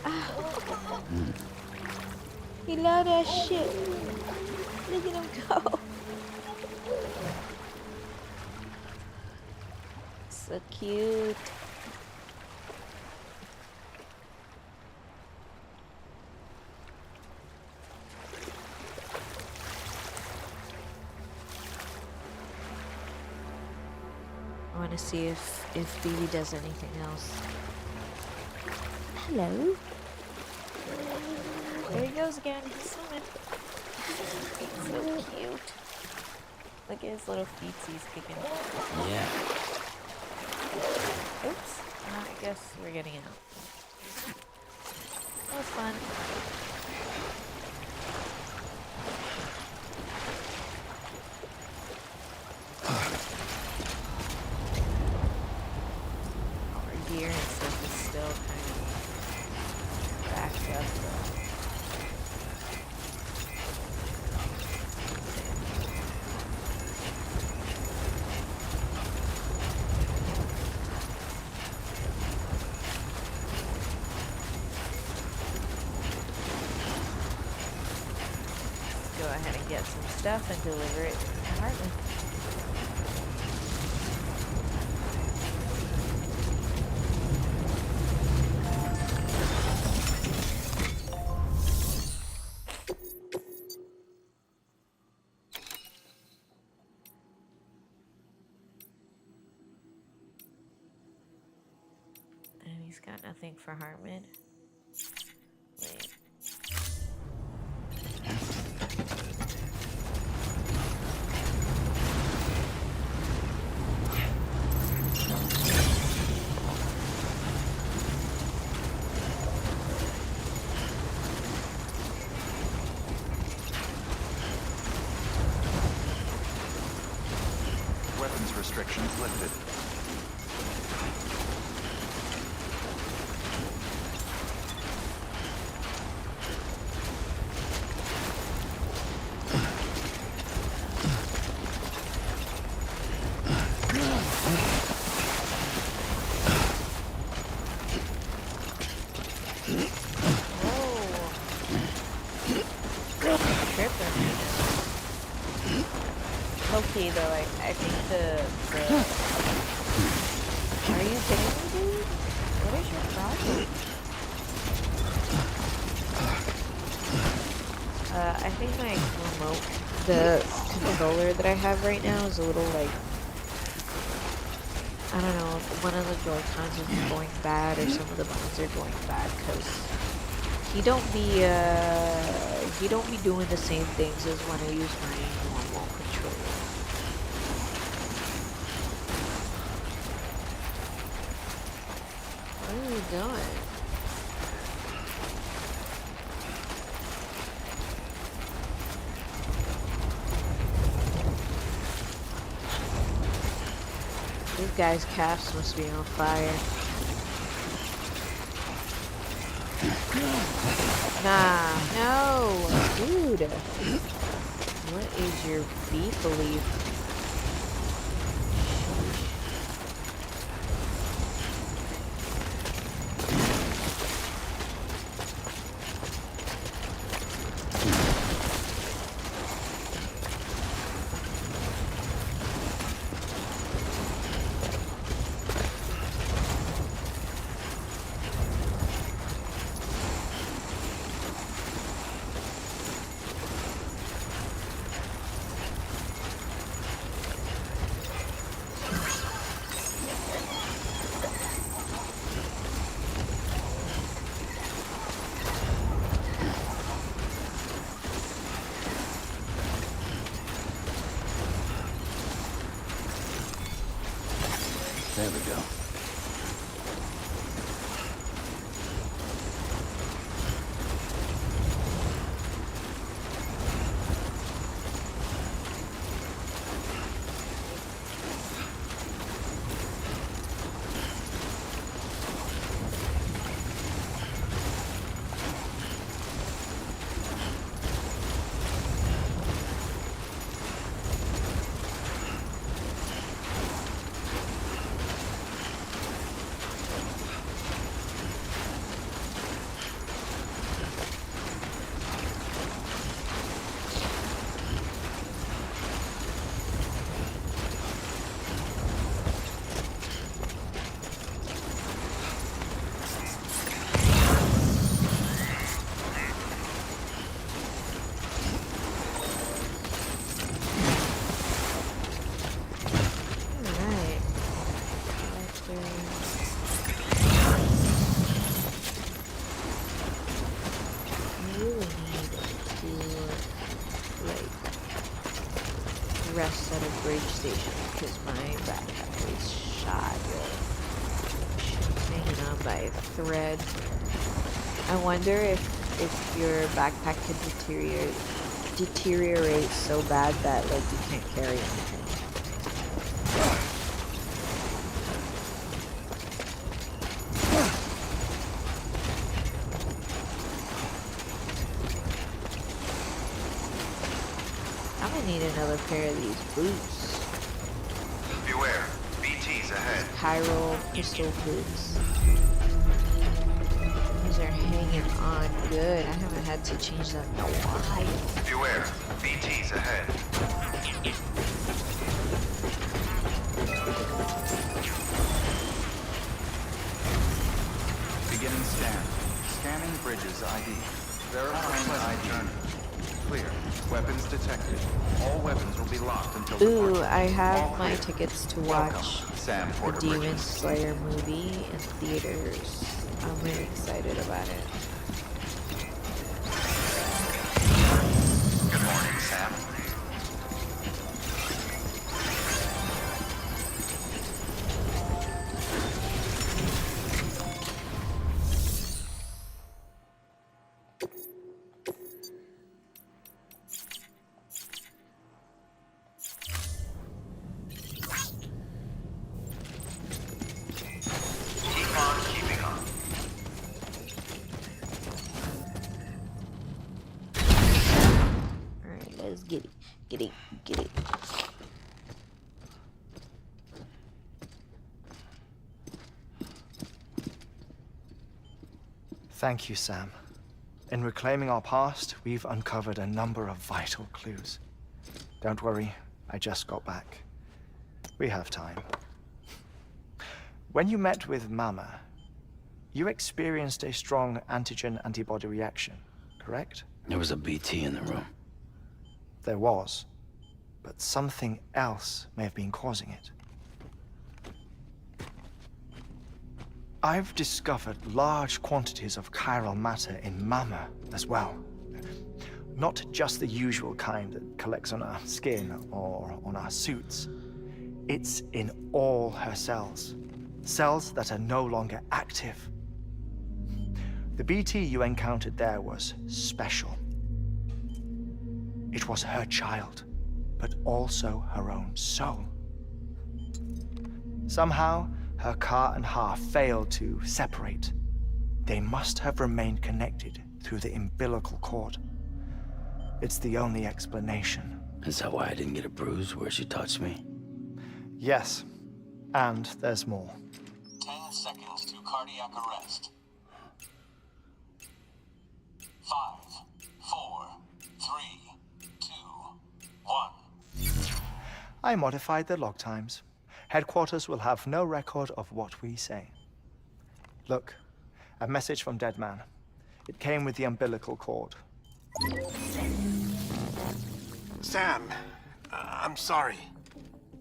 Ah. He loved that shit. Look at him go. So cute. I want to see if Baby does anything else. Hello. There he goes again. He's swimming. So cute. Look at his little feetsies kicking. Yeah. Oops. I guess we're getting out. That was fun. Our gear and stuff is still kind of backed up though. Go ahead and get some stuff and deliver it to Hartman. And he's got nothing for Hartman. Wait. Weapons restrictions lifted. Okay, though, I think the... Are you kidding me, dude? What is your problem? I think my remote, the controller that I have right now is a little, like... I don't know, one of the Joy-Cons is going bad, or some of the buttons are going bad, because he don't be doing the same things as when I use my normal controller. What are you doing? This guy's calves must be on fire. Nah, no, dude. What is your beef belief? There we go. Rest at a bridge station because my backpack is shot. Hanging on by a thread. I wonder if your backpack could deteriorate so bad that like you can't carry anything. Need another pair of these boots. Beware, BT's ahead. Chiral pistol boots. These are hanging on good. I haven't had to change them in a while. Beware, BT's ahead. Beginning scan. Scanning bridges ID. Verifying ID. Clear. Weapons detected. All weapons will be locked until Ooh, departure. I have All my clear. tickets to Welcome, watch Sam the Porter Demon Bridges. Slayer movie in theaters. I'm really excited about it. Good morning, Sam. Keep on keeping on. Alright, let's get it. Get it. Get it. Thank you, Sam. In reclaiming our past, we've uncovered a number of vital clues. Don't worry, I just got back. We have time. When you met with Mama, you experienced a strong antigen-antibody reaction, correct? There was a BT in the room. There was, but something else may have been causing it. I've discovered large quantities of chiral matter in Mama as well. Not just the usual kind that collects on our skin or on our suits. It's in all her cells. Cells that are no longer active. The BT you encountered there was special. It was her child, but also her own soul. Somehow, her car and half failed to separate. They must have remained connected through the umbilical cord. It's the only explanation. Is that why I didn't get a bruise where she touched me? Yes, and there's more. 10 seconds to cardiac arrest. 5, 4, 3, 2, 1. I modified the log times. Headquarters will have no record of what we say. Look, a message from Dead Man. It came with the umbilical cord. Sam, I'm sorry.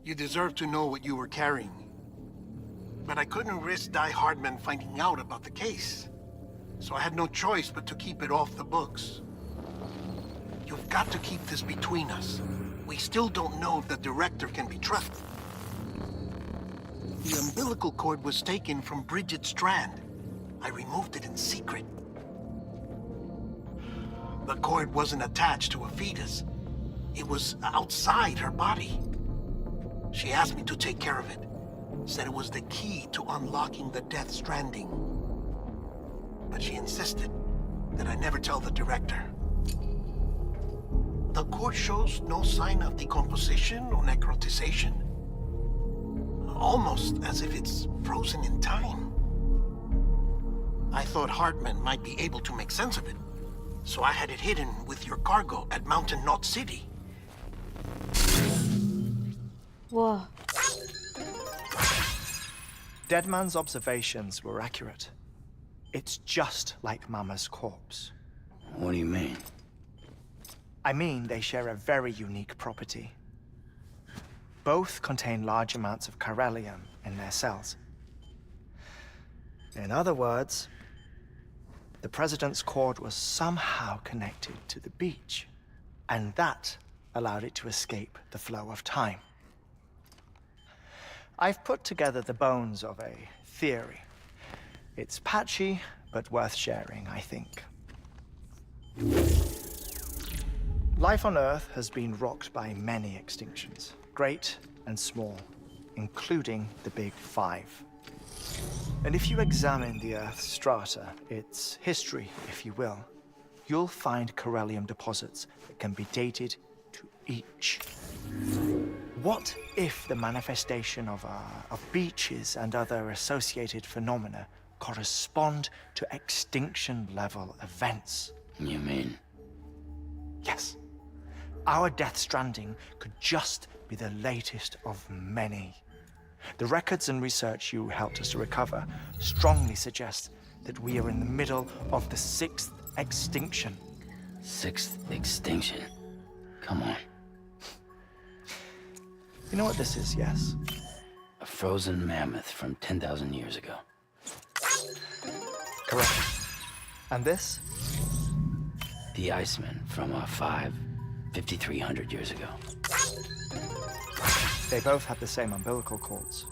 You deserve to know what you were carrying. But I couldn't risk Die Hardman finding out about the case. So I had no choice but to keep it off the books. You've got to keep this between us. We still don't know if the director can be trusted. The umbilical cord was taken from Bridget Strand. I removed it in secret. The cord wasn't attached to a fetus. It was outside her body. She asked me to take care of it. Said it was the key to unlocking the Death Stranding. But she insisted that I never tell the director. The cord shows no sign of decomposition or necrotization. Almost as if it's frozen in time. I thought Hartman might be able to make sense of it, so I had it hidden with your cargo at Mountain Knot City. Whoa. Deadman's observations were accurate. It's just like Mama's corpse. What do you mean? I mean, they share a very unique property. Both contain large amounts of chiralium in their cells. In other words, the President's cord was somehow connected to the beach, and that allowed it to escape the flow of time. I've put together the bones of a theory. It's patchy, but worth sharing, I think. Life on Earth has been rocked by many extinctions, great and small, including the Big Five. And if you examine the Earth's strata, its history, if you will, you'll find chiralium deposits that can be dated to each. What if the manifestation of beaches and other associated phenomena correspond to extinction-level events? You mean? Yes. Our Death Stranding could just be the latest of many. The records and research you helped us to recover strongly suggest that we are in the middle of the 6th extinction. 6th extinction? Come on. You know what this is, yes? A frozen mammoth from 10,000 years ago. Correct. And this? The Iceman from 5,300 years ago. They both have the same umbilical cords.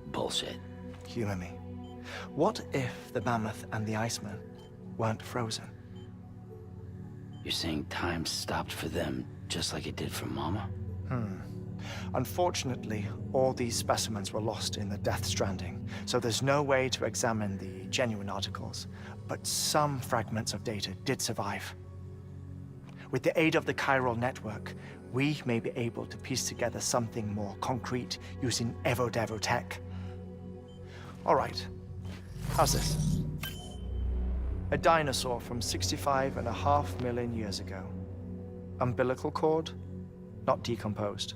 Bullshit. Humor me. What if the mammoth and the Iceman weren't frozen? You're saying time stopped for them just like it did for Mama? Unfortunately, all these specimens were lost in the Death Stranding, so there's no way to examine the genuine articles, but some fragments of data did survive. With the aid of the chiral network, we may be able to piece together something more concrete using Evo-Devo tech. All right, how's this? A dinosaur from 65.5 million years ago. Umbilical cord, not decomposed.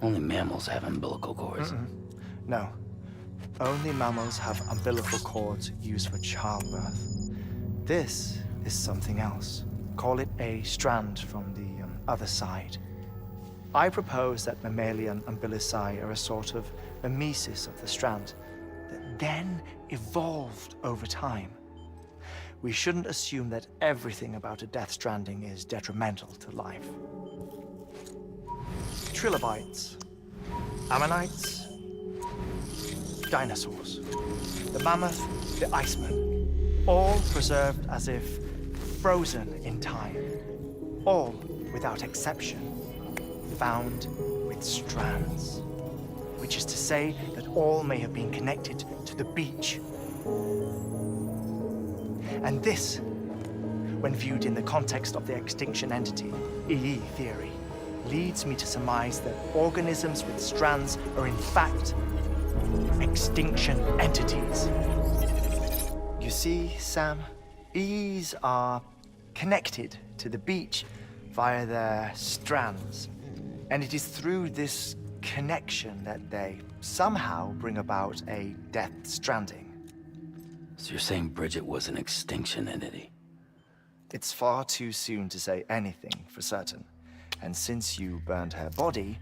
Only mammals have umbilical cords. No. Only mammals have umbilical cords used for childbirth. This is something else. Call it a strand from the other side. I propose that mammalian umbilici are a sort of mimesis of the strand that then evolved over time. We shouldn't assume that everything about a Death Stranding is detrimental to life. Trilobites, ammonites, dinosaurs, the mammoth, the Iceman, all preserved as if frozen in time, all without exception, found with strands. which is to say that all may have been connected to the beach. And this, when viewed in the context of the extinction entity, EE theory, leads me to surmise that organisms with strands are in fact extinction entities. You see, Sam, EEs are connected to the beach via their strands. And it is through this connection that they somehow bring about a death stranding. So you're saying Bridget was an extinction entity? It's far too soon to say anything for certain. And since you burned her body,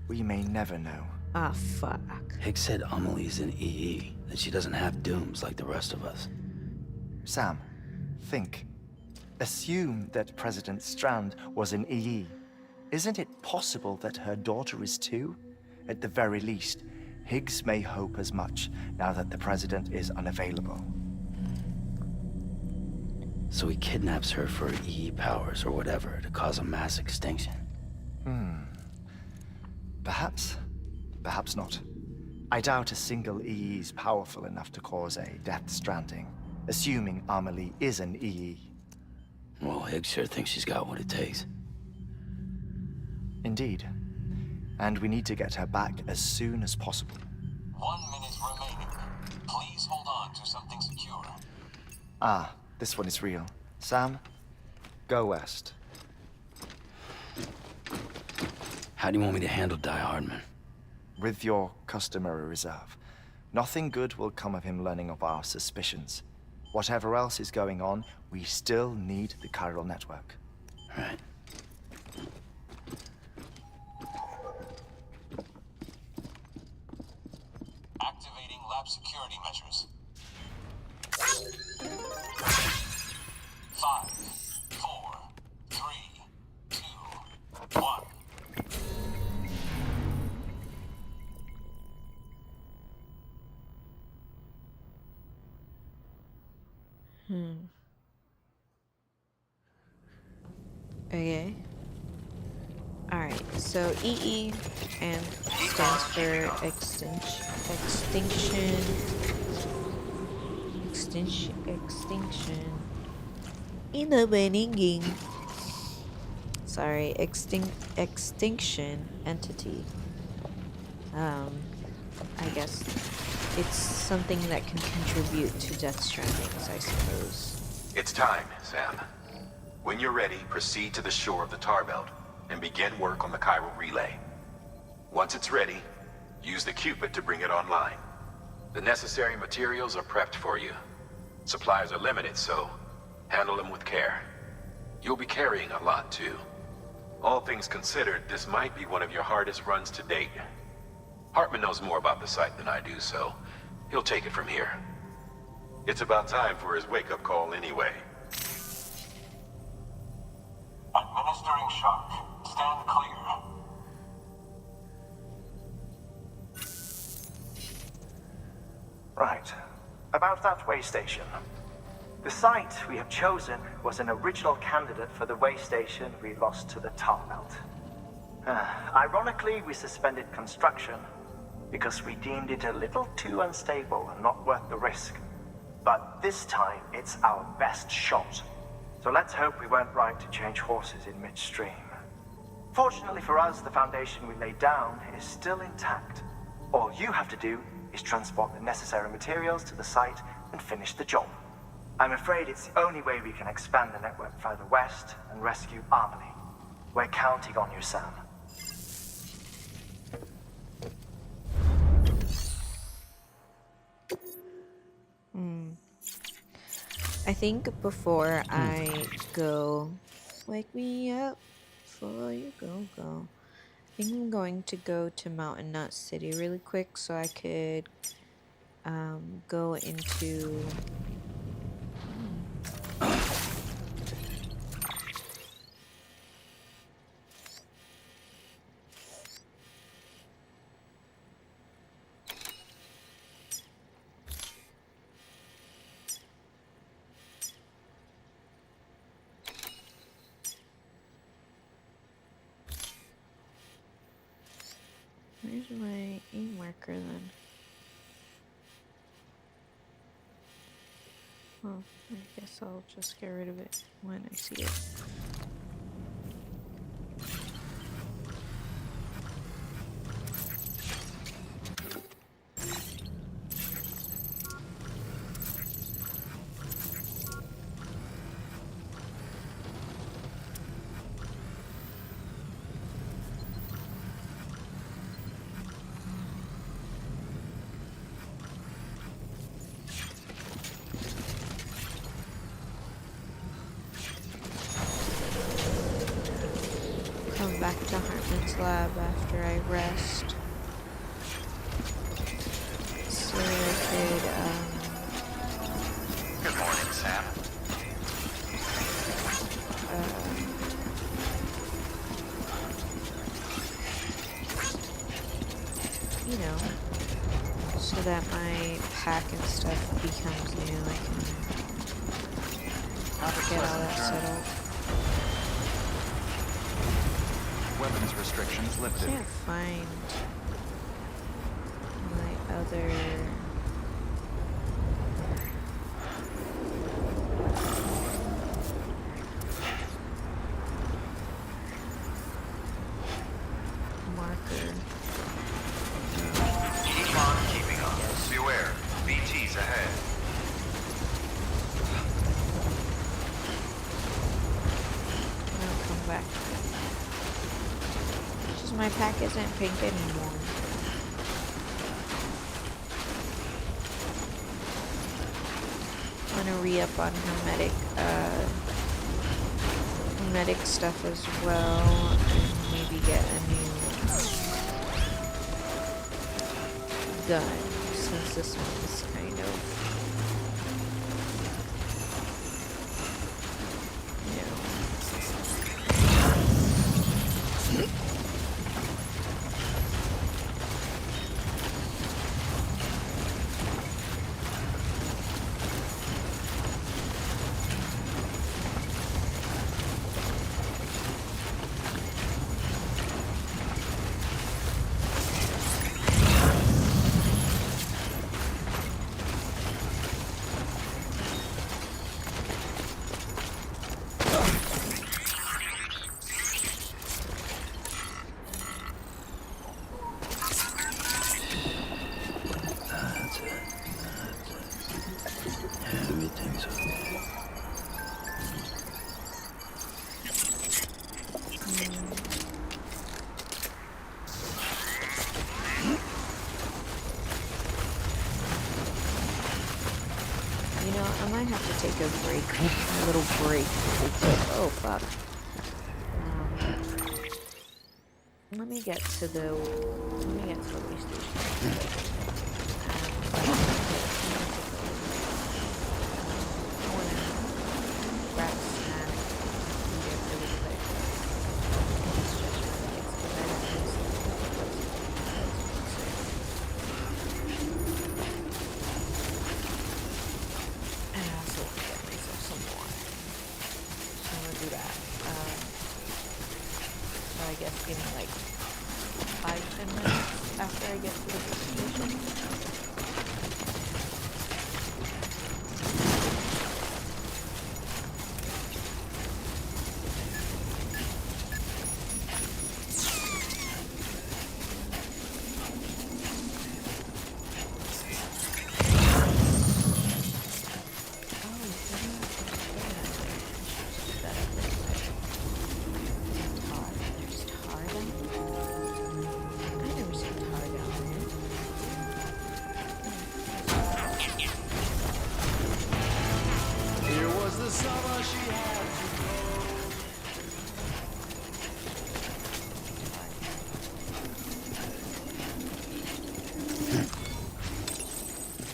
we may never know. Ah, fuck. Higgs said Amelie's an EE, that she doesn't have dooms like the rest of us. Sam, think. Assume that President Strand was an EE. Isn't it possible that her daughter is too? At the very least, Higgs may hope as much now that the president is unavailable. So he kidnaps her for EE powers or whatever to cause a mass extinction. Perhaps. Perhaps not. I doubt a single EE is powerful enough to cause a death stranding, assuming Amelie is an EE. Well, Higgs sure thinks she's got what it takes. Indeed. And we need to get her back as soon as possible. 1 minute remaining. Please hold on to something secure. Ah, this one is real. Sam, go west. How do you want me to handle Die Hardman? With your customary reserve. Nothing good will come of him learning of our suspicions. Whatever else is going on, we still need the chiral network. Right. Activating lab security measures. 5, 4, 3, 2, 1. Okay. Alright, so EE and stands for extinction. Sorry, extinction entity. I guess it's something that can contribute to death strandings, I suppose. It's time, Sam. When you're ready, proceed to the shore of the tar belt and begin work on the chiral relay. Once it's ready, use the Cupid to bring it online. The necessary materials are prepped for you. Supplies are limited, so handle them with care. You'll be carrying a lot, too. All things considered, this might be one of your hardest runs to date. Hartman knows more about the site than I do, so he'll take it from here. It's about time for his wake-up call anyway. Administering shock. Stand clear. Right. About that way station. The site we have chosen was an original candidate for the way station we lost to the tar belt. Ironically, we suspended construction because we deemed it a little too unstable and not worth the risk. But this time, it's our best shot. So let's hope we weren't right to change horses in midstream. Fortunately for us, the foundation we laid down is still intact. All you have to do is transport the necessary materials to the site and finish the job. I'm afraid it's the only way we can expand the network further west and rescue Amelie. We're counting on you, Sam. I think before I go, wake me up before you go. I think I'm going to go to Mountain Nut City really quick so I could go into Where's my aim marker then? Well, I guess I'll just get rid of it when I see it. Come back to Hartman's lab after I rest. So I could, Good morning, Sam. you know, so that my pack and stuff becomes new. I can get all that settled. Weapons restrictions I lifted. can't find my other... marker. Keep on keeping on. Beware. BT's ahead. I'll come back. Just my pack isn't pink anymore. I'm gonna re-up on hermetic stuff as well, and maybe get a new gun, since this one is kind of, you know. That's it. Everything's okay. You know, I might have to take a break, a little break. Oh, fuck. Let me get to the way station. I wanna grab a snack and eat it really quick. And I also want to get myself some water. So I'm gonna do that. So I guess give me like 5-10 minutes after I get to the destination.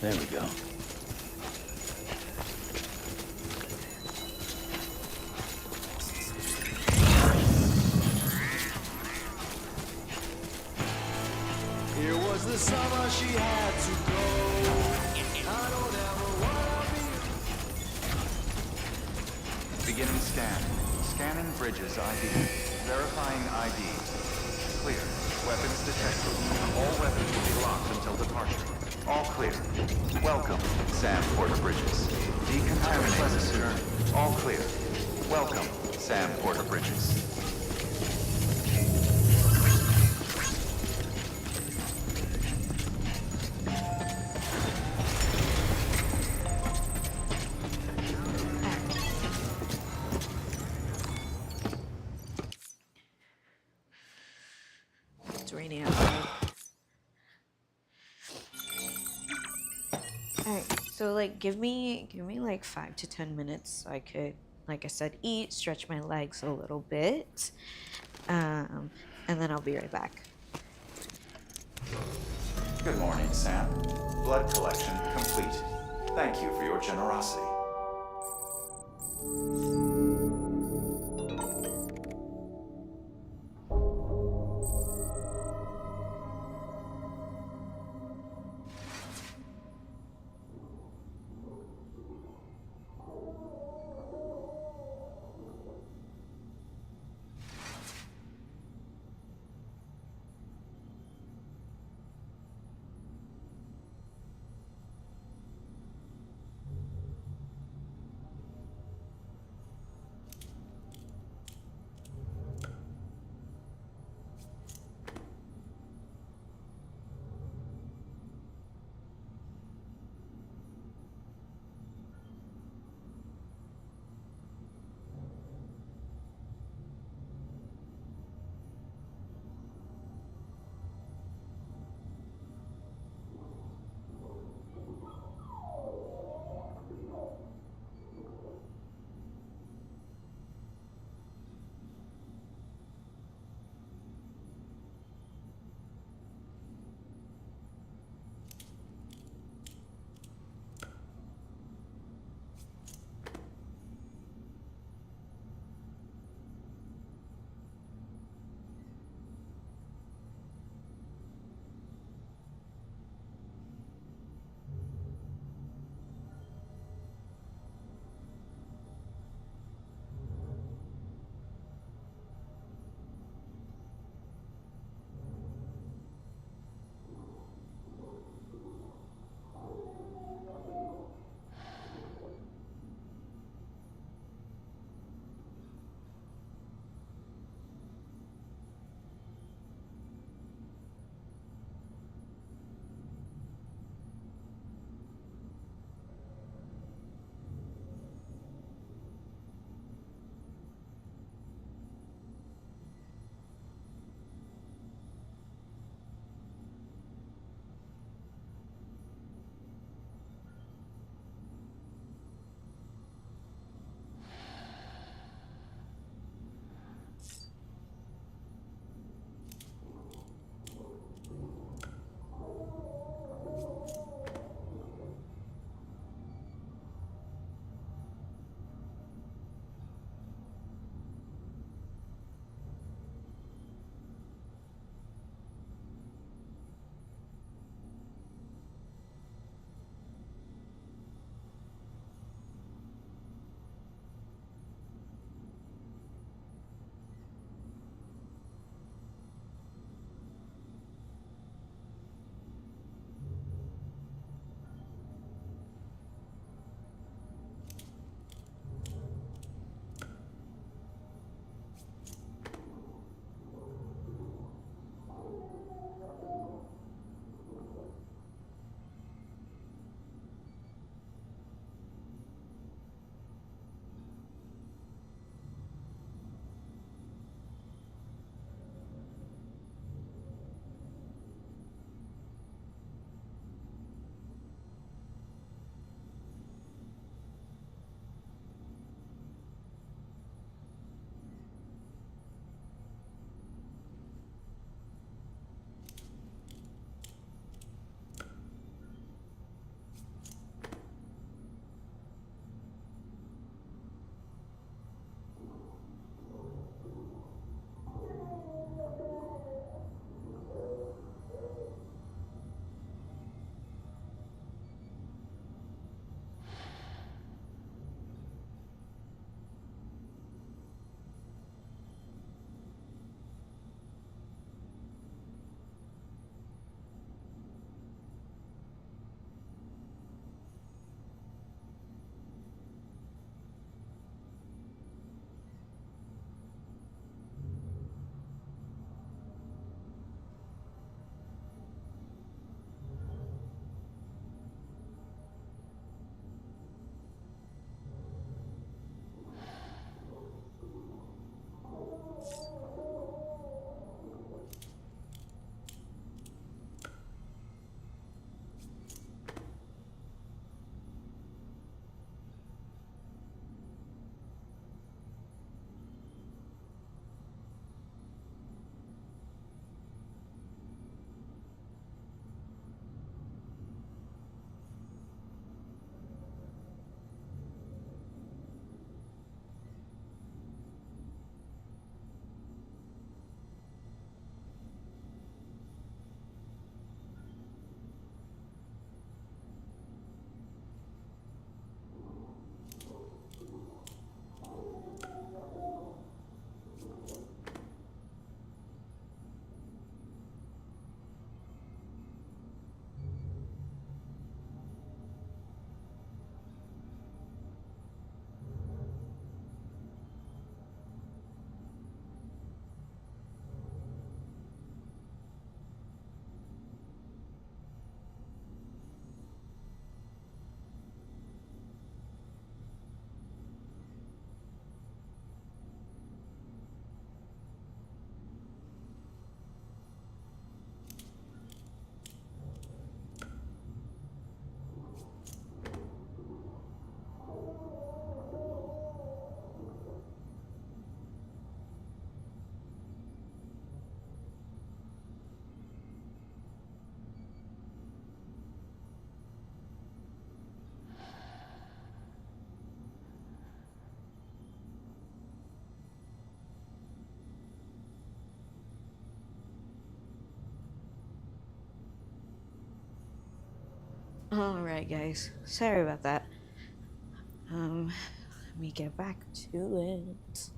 There we go. It was the summer she had to go. I don't ever wanna be. Beginning scan. Scanning bridges ID. Verifying ID. Clear. Weapons detected. All weapons will be locked until departure. All clear. Welcome, Sam Porter Bridges. Decontaminate the suit. All clear. Welcome, Sam Porter Bridges. It's raining outside. Alright, so like give me like 5 to 10 minutes so I could, like I said, eat, stretch my legs a little bit. And then I'll be right back. Good morning, Sam. Blood collection complete. Thank you for your generosity. Alright, guys. Sorry about that. Let me get back to it.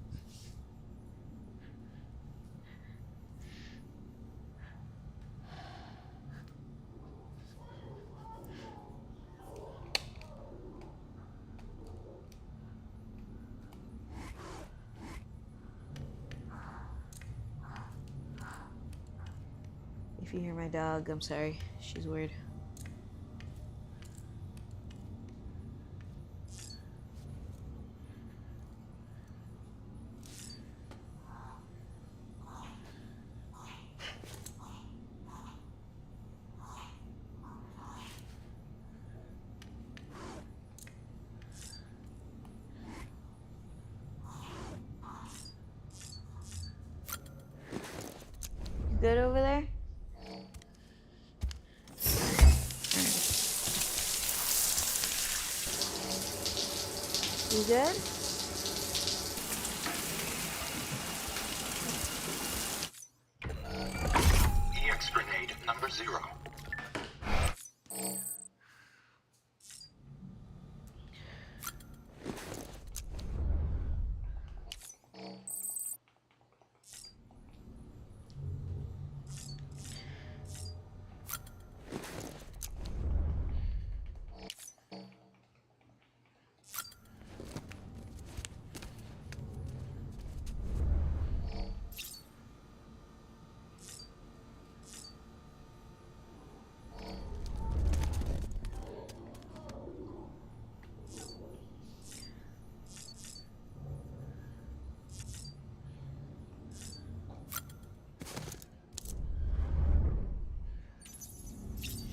If you hear my dog, I'm sorry. She's weird. You good over there? You good? EX grenade number 0.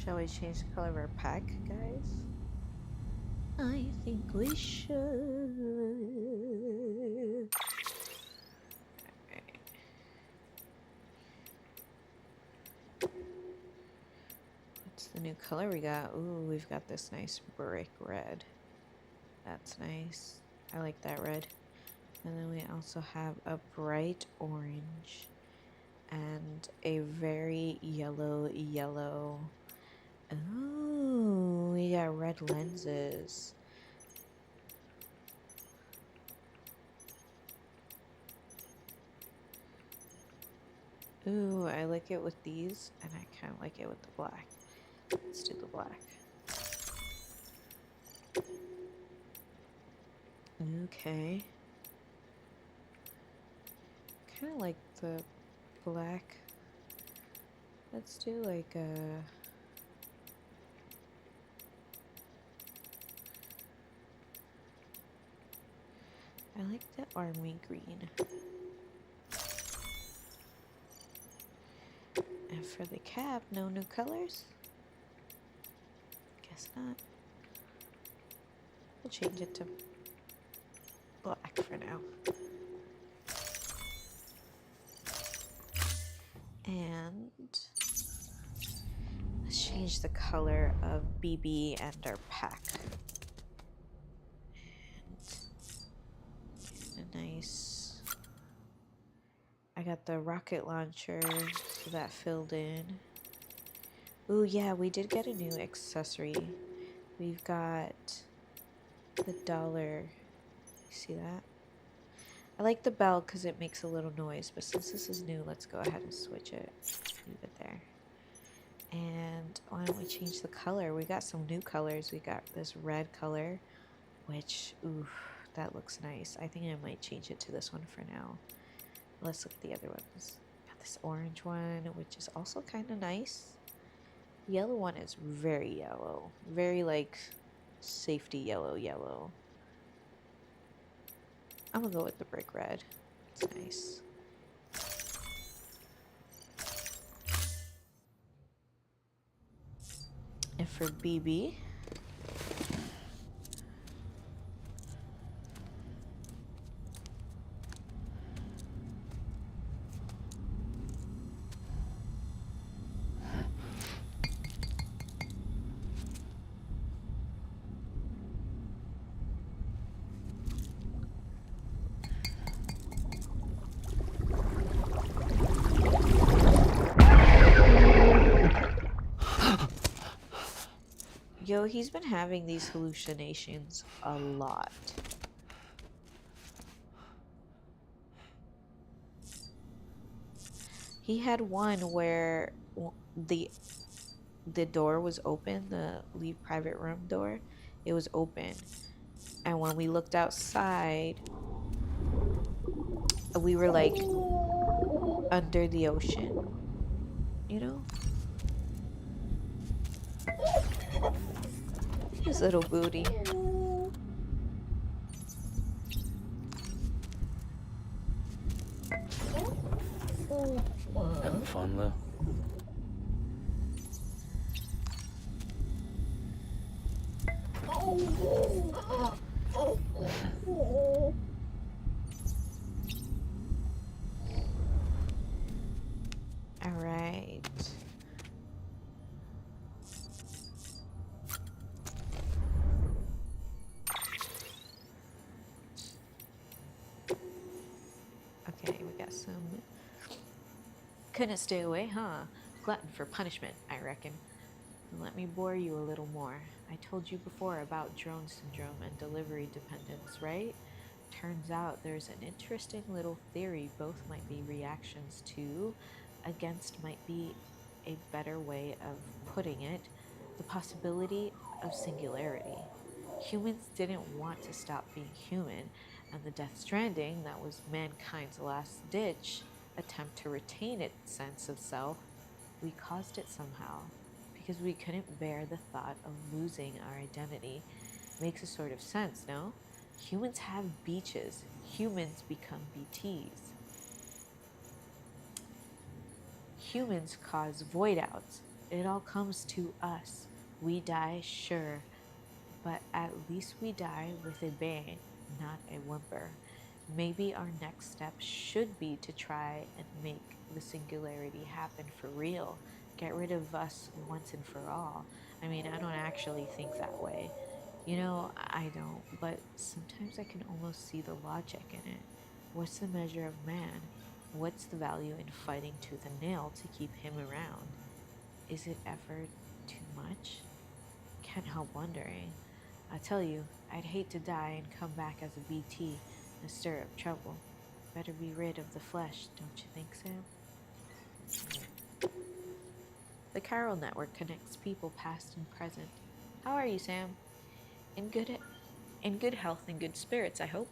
Shall we change the color of our pack, guys? I think we should. Alright. What's the new color we got? Ooh, we've got this nice brick red. That's nice. I like that red. And then we also have a bright orange and a very yellow. Oh, we got red lenses. Ooh, I like it with these, and I kind of like it with the black. Let's do the black. Okay. Kind of like the black. Let's do like a... I like the army green. And for the cap, no new colors? Guess not. We'll change it to black for now. And let's change the color of BB and our pack. And a nice... I got the rocket launcher, so that filled in. Ooh, yeah, we did get a new accessory. We've got the dollar. You see that? I like the bell because it makes a little noise, but since this is new, let's go ahead and switch it. Leave it there. And why don't we change the color? We got some new colors. We got this red color, which, ooh, that looks nice. I think I might change it to this one for now. Let's look at the other ones. Got this orange one, which is also kind of nice. The yellow one is very yellow. Very, like, safety yellow. I'm gonna go with the brick red. It's nice. And for BB, Yo, he's been having these hallucinations a lot. He had one where the door was open, the leave private room door. It was open. And when we looked outside, we were like under the ocean, you know? His little booty. Having fun, Lou? All right. Okay, we got some. Couldn't stay away, huh? Glutton for punishment, I reckon. Let me bore you a little more. I told you before about drone syndrome and delivery dependence, right? Turns out there's an interesting little theory both might be reactions to, against might be a better way of putting it, the possibility of singularity. Humans didn't want to stop being human, and the Death Stranding, that was mankind's last ditch attempt to retain its sense of self, we caused it somehow because we couldn't bear the thought of losing our identity. Makes a sort of sense, no? Humans have beaches. Humans become BTs. Humans cause void outs. It all comes to us. We die, sure, but at least we die with a bang, not a whimper. Maybe our next step should be to try and make the singularity happen for real. Get rid of us once and for all. I mean, I don't actually think that way. You know, I don't, but sometimes I can almost see the logic in it. What's the measure of man? What's the value in fighting tooth and nail to keep him around? Is it ever too much? Can't help wondering. I tell you, I'd hate to die and come back as a BT and stir up trouble. Better be rid of the flesh, don't you think, Sam? The Chiral Network connects people past and present. How are you, Sam? In good health and good spirits, I hope.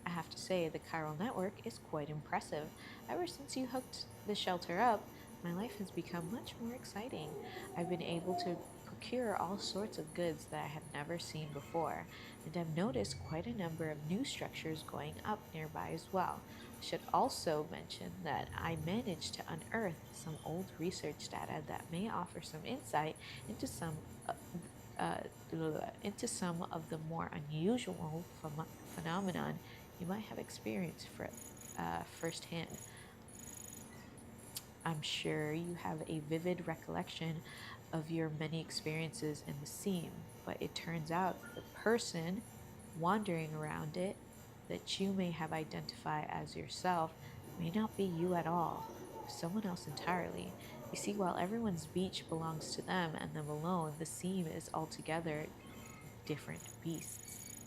I have to say, the Chiral Network is quite impressive. Ever since you hooked the shelter up, my life has become much more exciting. I've been able to procure all sorts of goods that I had never seen before, and I've noticed quite a number of new structures going up nearby as well. I should also mention that I managed to unearth some old research data that may offer some insight into some of the more unusual phenomenon you might have experienced firsthand. I'm sure you have a vivid recollection of your many experiences in the seam, but it turns out the person wandering around it that you may have identified as yourself may not be you at all, someone else entirely. You see, while everyone's beach belongs to them and them alone, the seam is altogether different beasts.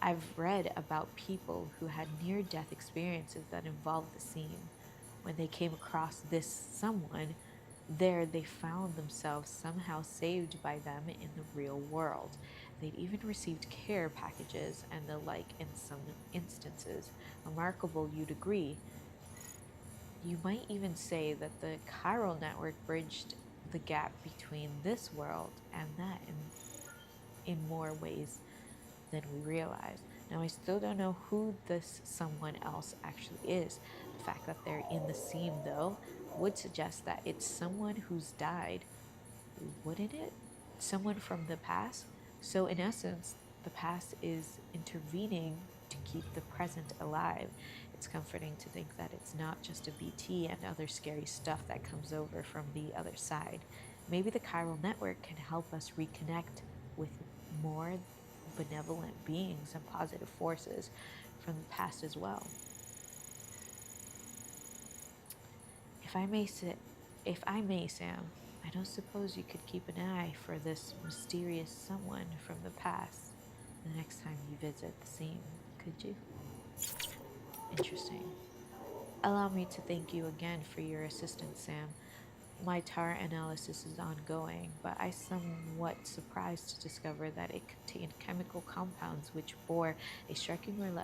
I've read about people who had near-death experiences that involved the seam. When they came across this someone, there they found themselves somehow saved by them in the real world. They'd even received care packages and the like in some instances. Remarkable, you'd agree. You might even say that the Chiral Network bridged the gap between this world and that in more ways than we realize. Now, I still don't know who this someone else actually is. The fact that they're in the seam, though, would suggest that it's someone who's died, wouldn't it? Someone from the past? So, in essence, the past is intervening to keep the present alive. It's comforting to think that it's not just a BT and other scary stuff that comes over from the other side. Maybe the Chiral Network can help us reconnect with more benevolent beings and positive forces from the past as well. If I may, Sam, I don't suppose you could keep an eye for this mysterious someone from the past the next time you visit the scene, could you? Interesting. Allow me to thank you again for your assistance, Sam. My tar analysis is ongoing, but I somewhat surprised to discover that it contained chemical compounds which bore a striking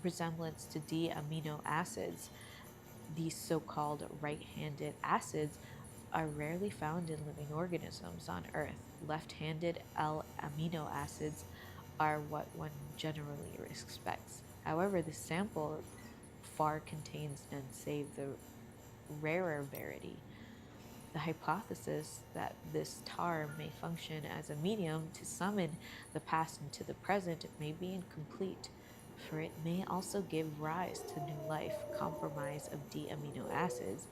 resemblance to D-amino acids. These so-called right-handed acids are rarely found in living organisms on Earth. Left-handed L-amino acids are what one generally expects. However, the sample far contains none save the rarer variety. The hypothesis that this tar may function as a medium to summon the past into the present may be incomplete, for it may also give rise to new life, compromise of D-amino acids,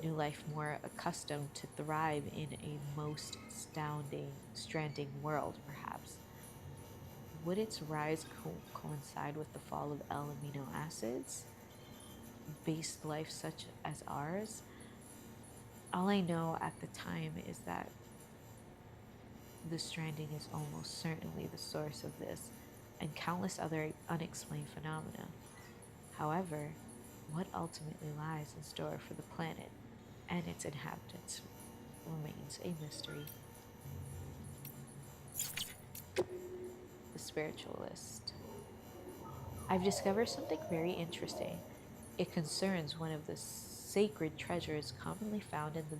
new life more accustomed to thrive in a most stranding world, perhaps. Would its rise coincide with the fall of L-amino acids? Based life such as ours? All I know at the time is that the stranding is almost certainly the source of this and countless other unexplained phenomena. However, what ultimately lies in store for the planet and its inhabitants remains a mystery. The spiritualist. I've discovered something very interesting. It concerns one of the sacred treasures commonly found in the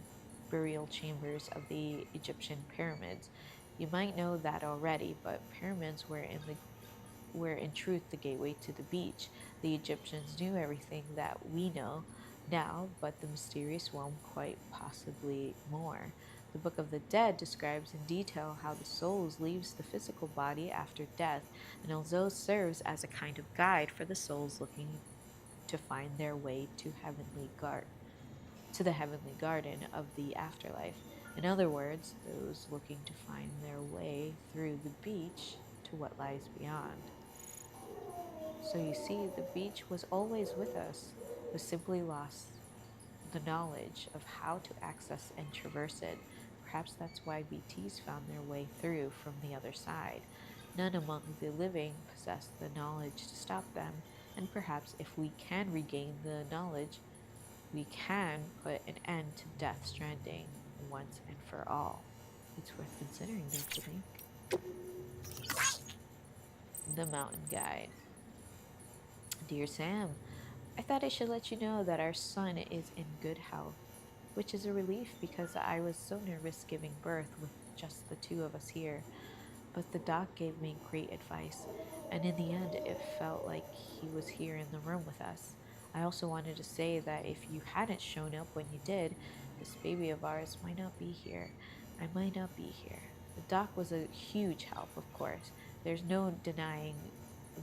burial chambers of the Egyptian pyramids. You might know that already, but pyramids were in truth the gateway to the beach. The Egyptians knew everything that we know now, but the mysterious one quite possibly more. The Book of the Dead describes in detail how the soul leaves the physical body after death, and although serves as a kind of guide for the souls looking to find their way to the heavenly garden of the afterlife. In other words, those looking to find their way through the beach to what lies beyond. So you see, the beach was always with us, but simply lost the knowledge of how to access and traverse it. Perhaps that's why BTs found their way through from the other side. None among the living possessed the knowledge to stop them, and perhaps if we can regain the knowledge, we can put an end to Death Stranding once and for all. It's worth considering, don't you think? The Mountain Guide. Dear Sam, I thought I should let you know that our son is in good health, which is a relief because I was so nervous giving birth with just the two of us here. But the doc gave me great advice, and in the end, it felt like he was here in the room with us. I also wanted to say that if you hadn't shown up when you did, this baby of ours might not be here. I might not be here. The doc was a huge help, of course. There's no denying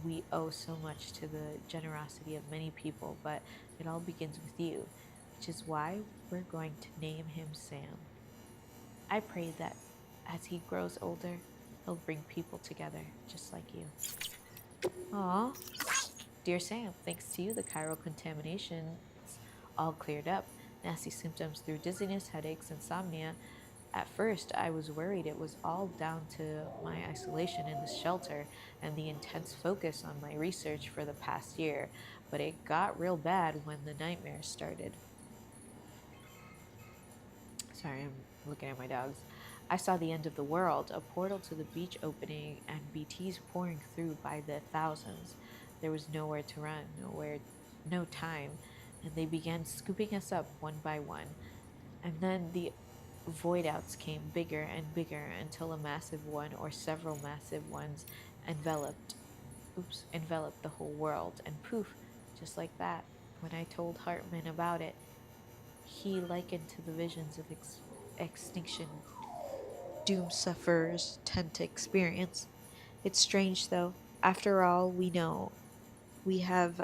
we owe so much to the generosity of many people, but it all begins with you, which is why we're going to name him Sam. I pray that as he grows older, he'll bring people together, just like you. Aw. Dear Sam, thanks to you, the chiral contamination's all cleared up. Nasty symptoms through dizziness, headaches, insomnia. At first, I was worried it was all down to my isolation in the shelter and the intense focus on my research for the past year, but it got real bad when the nightmares started. Sorry, I'm looking at my dogs. I saw the end of the world, a portal to the beach opening, and BTs pouring through by the thousands. There was nowhere to run, no time, and they began scooping us up one by one. And then the void outs came bigger and bigger until a massive one or several massive ones enveloped the whole world. And poof, just like that, when I told Hartman about it, he likened to the visions of extinction doom sufferers tend to experience. It's strange though. After all, we know we have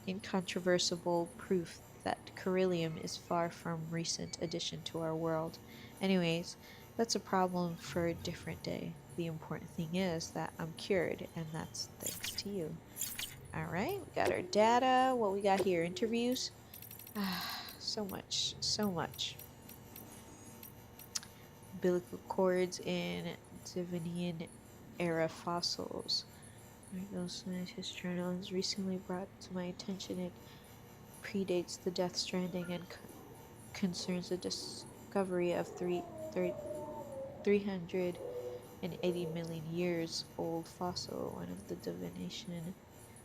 incontrovertible proof that Corellium is far from recent addition to our world. Anyways, that's a problem for a different day. The important thing is that I'm cured, and that's thanks to you. Alright, we got our data. What we got here? Interviews? So much, so much. umbilical cords in Devonian era fossils. Those scientist journal has recently brought to my attention. It predates the Death Stranding and concerns the discovery of 380 million years old fossil, one of the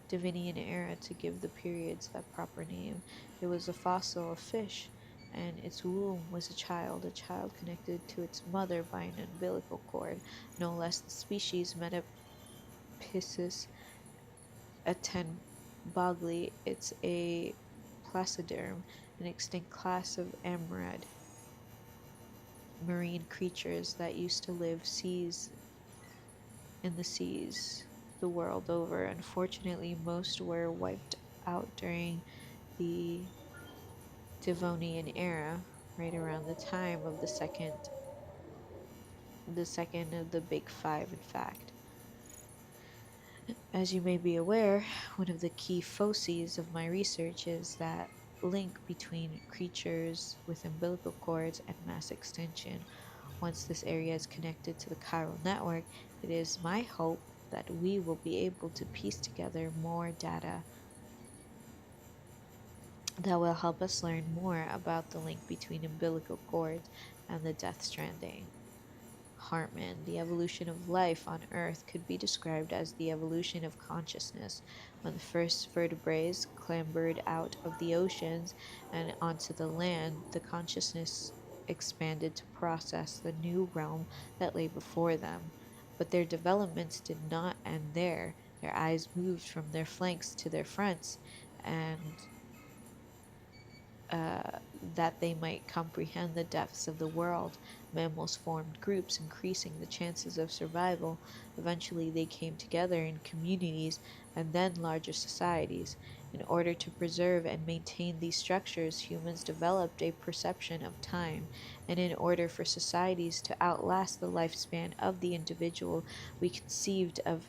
Devonian era to give the periods that proper name. It was a fossil of fish, and its womb was a child connected to its mother by an umbilical cord. No less, the species Metaphysis atenbogli. It's a placiderm, an extinct class of amorid marine creatures that used to live in the seas the world over. Unfortunately, most were wiped out during the Devonian era, right around the time of the second of the Big Five, in fact. As you may be aware, one of the key foci of my research is that link between creatures with umbilical cords and mass extinction. Once this area is connected to the chiral network, it is my hope that we will be able to piece together more data that will help us learn more about the link between umbilical cords and the Death Stranding. Hartman, the evolution of life on Earth could be described as the evolution of consciousness. When the first vertebrates clambered out of the oceans and onto the land, the consciousness expanded to process the new realm that lay before them. But their developments did not end there. Their eyes moved from their flanks to their fronts, and that they might comprehend the depths of the world. Mammals formed groups, increasing the chances of survival. Eventually, they came together in communities and then larger societies. In order to preserve and maintain these structures, humans developed a perception of time. And in order for societies to outlast the lifespan of the individual, we conceived of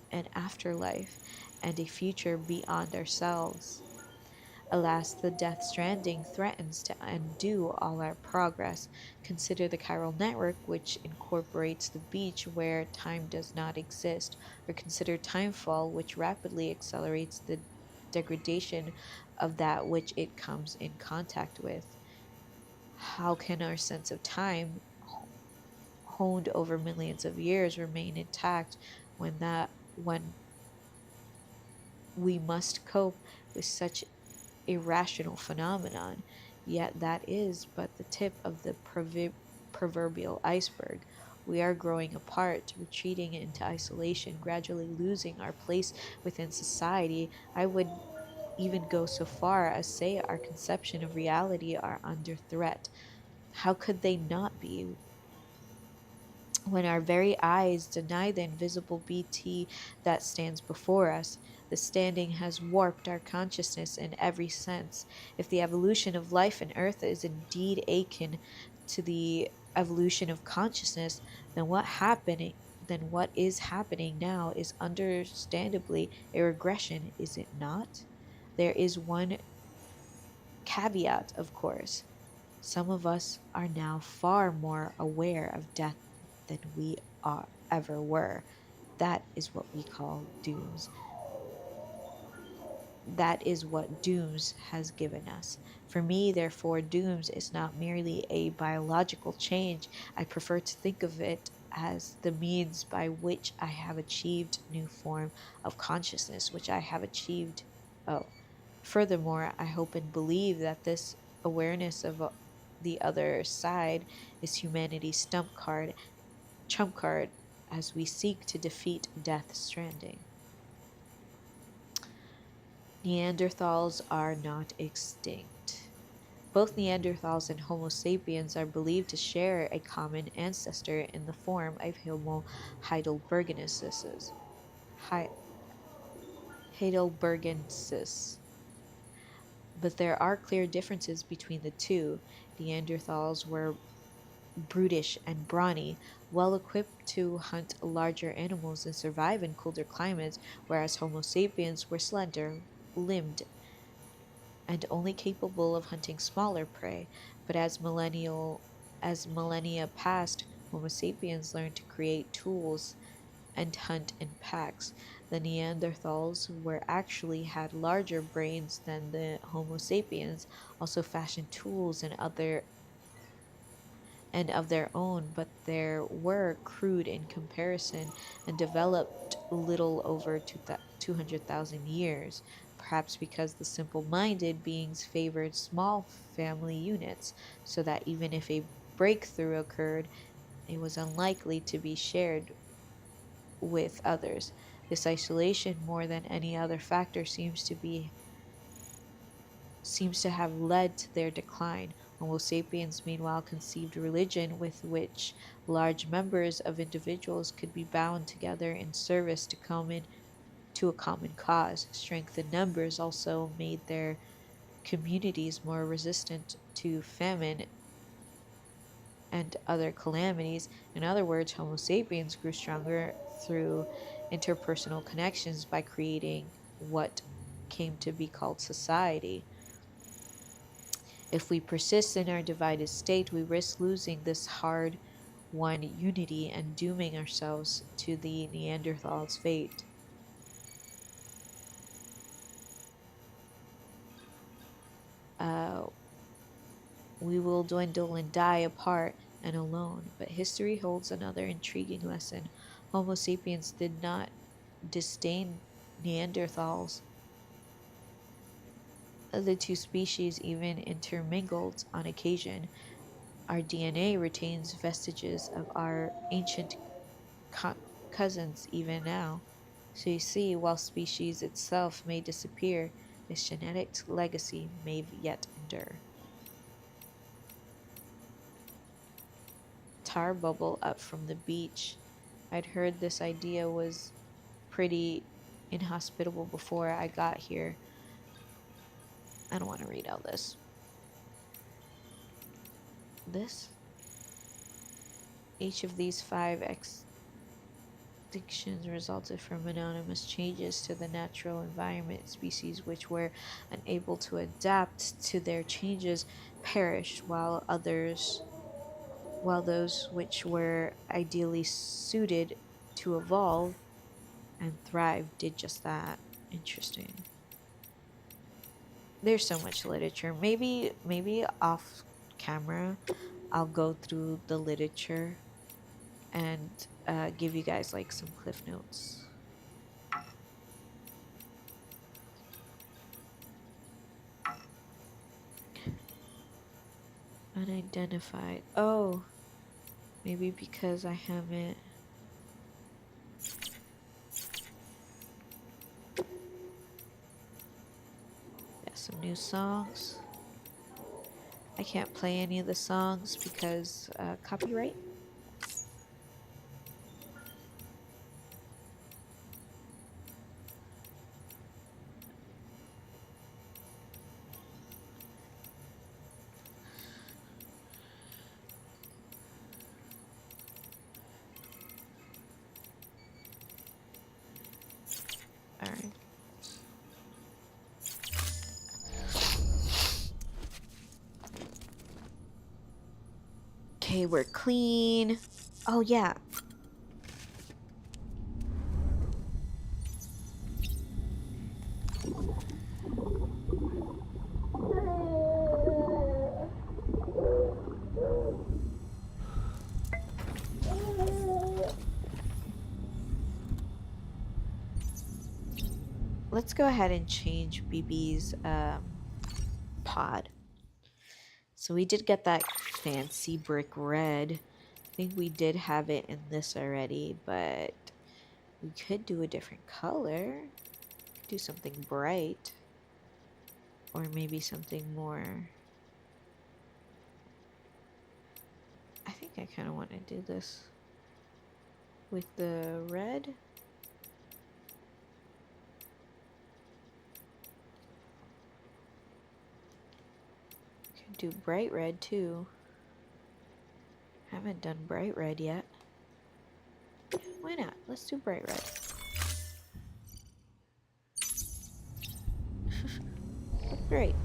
an afterlife and a future beyond ourselves. Alas, the Death Stranding threatens to undo all our progress. Consider the chiral network, which incorporates the beach where time does not exist, or consider timefall, which rapidly accelerates the degradation of that which it comes in contact with. How can our sense of time, honed over millions of years, remain intact when we must cope with such irrational phenomenon? Yet that is but the tip of the proverbial iceberg. We are growing apart, retreating into isolation, gradually losing our place within society. I would even go so far as say our conception of reality are under threat. How could they not be when our very eyes deny the invisible BT that stands before us? The standing has warped our consciousness in every sense. If the evolution of life in Earth is indeed akin to the evolution of consciousness, then what is happening now is understandably a regression, is it not? There is one caveat, of course. Some of us are now far more aware of death than we ever were. That is what we call dooms. That is what dooms has given us. For me, therefore, dooms is not merely a biological change. I prefer to think of it as the means by which I have achieved new form of consciousness, which I have achieved. Oh, furthermore, I hope and believe that this awareness of the other side is humanity's trump card, as we seek to defeat Death Stranding. Neanderthals are not extinct. Both Neanderthals and Homo sapiens are believed to share a common ancestor in the form of Homo heidelbergensis. Heidelbergensis. But there are clear differences between the two. Neanderthals were brutish and brawny, well equipped to hunt larger animals and survive in colder climates, whereas Homo sapiens were slender, limbed, and only capable of hunting smaller prey. But as millennia passed, Homo sapiens learned to create tools and hunt in packs. The Neanderthals were actually had larger brains than the Homo sapiens, also fashioned tools and of their own, but they were crude in comparison and developed little over 200,000 years, perhaps because the simple-minded beings favored small family units, so that even if a breakthrough occurred, it was unlikely to be shared with others. This isolation, more than any other factor, seems to have led to their decline. Homo sapiens, meanwhile, conceived religion with which large numbers of individuals could be bound together in service to a common cause. Strength in numbers also made their communities more resistant to famine and other calamities. In other words, Homo sapiens grew stronger through interpersonal connections by creating what came to be called society. If we persist in our divided state, we risk losing this hard won unity and dooming ourselves to the Neanderthals' fate. Uh, we will dwindle and die apart and alone, but history holds another intriguing lesson. Homo sapiens did not disdain Neanderthals. The two species even intermingled on occasion. Our DNA retains vestiges of our ancient co- cousins even now. So you see, while species itself may disappear, its genetic legacy may yet endure. Tar bubble up from the beach. I'd heard this idea was pretty inhospitable before I got here. I don't want to read all this. Each of these 5 extinctions resulted from anonymous changes to the natural environment. Species which were unable to adapt to their changes perished, while those which were ideally suited to evolve and thrive did just that. Interesting. There's so much literature. Maybe off camera I'll go through the literature and give you guys like some cliff notes. Unidentified. Oh, maybe because I haven't. Got some new songs. I can't play any of the songs because copyright. Alright. Okay, we're clean. Oh, yeah. Let's go ahead and change BB's pod. So we did get that fancy brick red. I think we did have it in this already, but we could do a different color. Do something bright. Or maybe something more... I think I kind of want to do this with the red. Could do bright red too. Haven't done bright red yet. Why not? Let's do bright red. Great.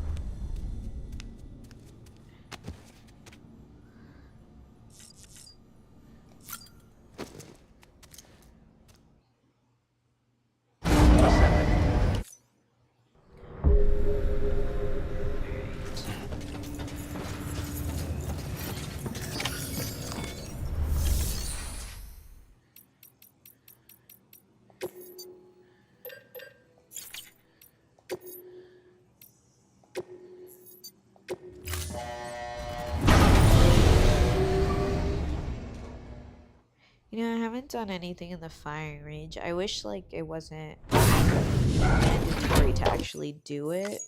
Yeah, I haven't done anything in the firing range. I wish like it wasn't mandatory to actually do it.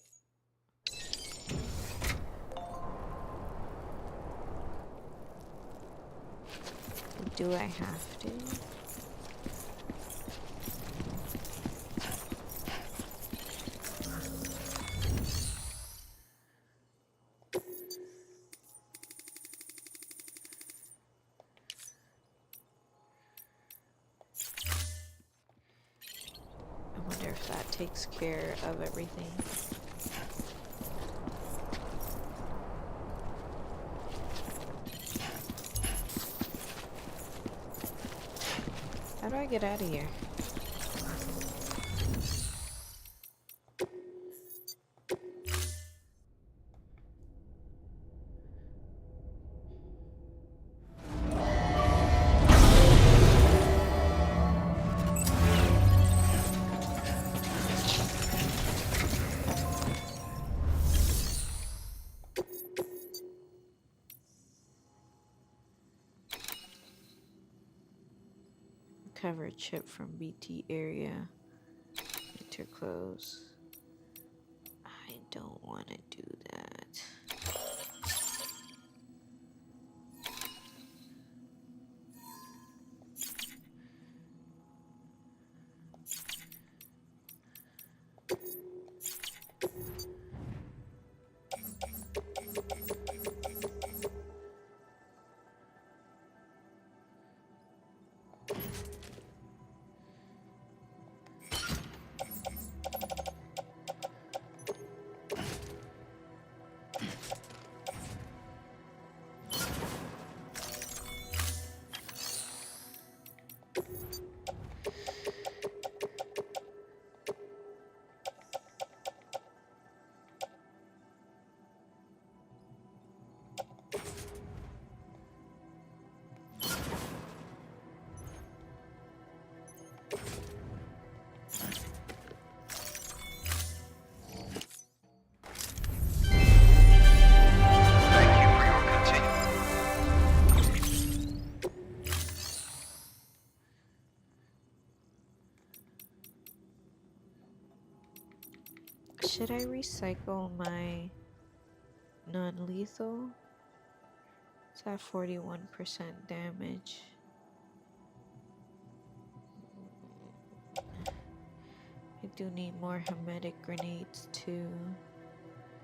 Do I have to? I wonder if that takes care of everything. How do I get out of here? Cover chip from BT area. Enter close. I don't want to do that. Should I recycle my non-lethal? It's at 41% damage. I do need more hermetic grenades too.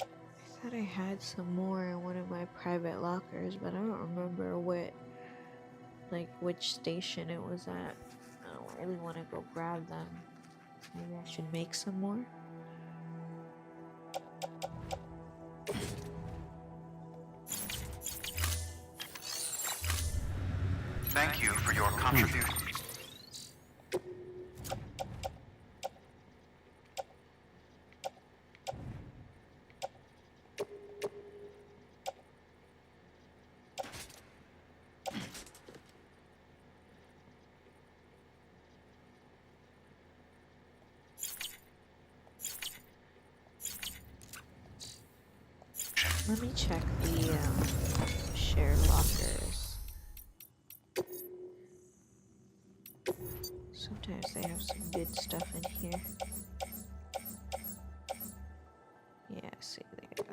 I thought I had some more in one of my private lockers, but I don't remember which station it was at. I don't really want to go grab them. Maybe I should make some more. Thank you for your contribution. Let me check the shared lockers. Sometimes they have some good stuff in here. Yeah, see, they got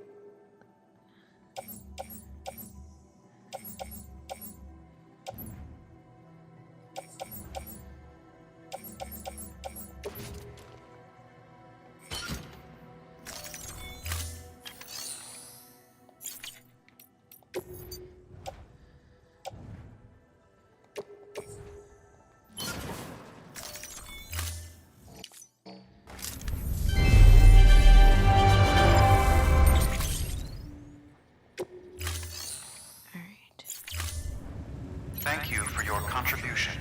Thank you for your contribution.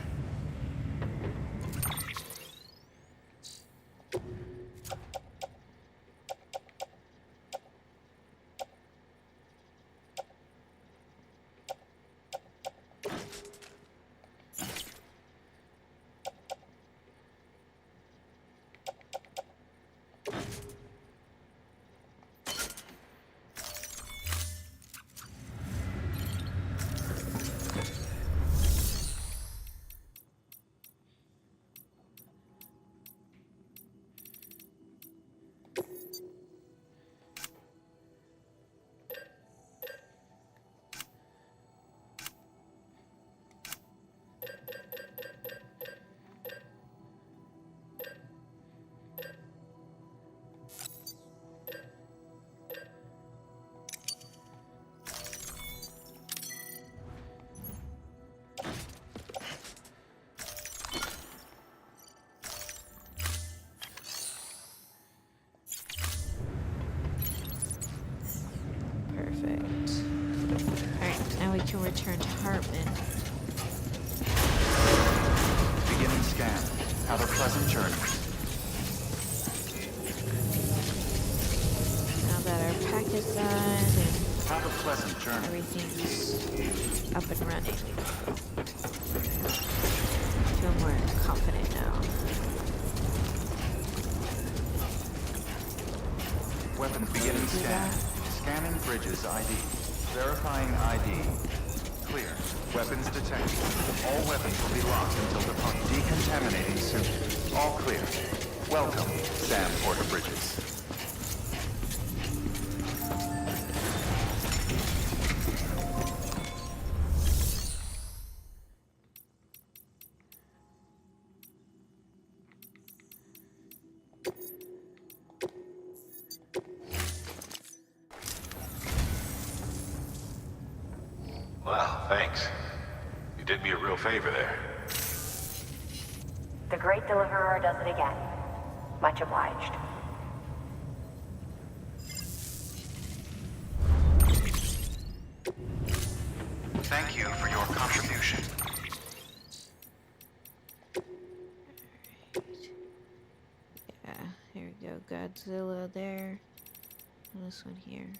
apartment. Beginning scan. Have a pleasant journey. Now that our pack is done and Have a pleasant journey. everything's up and running, I feel more confident now. Weapons beginning Do scan. that. Scanning bridges ID. Verifying ID. Clear. Weapons detected. All weapons will be locked until departure. Decontaminating suit. All clear. Welcome, Sam Porter Bridges. Well, thanks. You did me a real favor there. The Great Deliverer does it again. Much obliged. Thank you for your contribution. Yeah, here we go. Godzilla there. And this one here.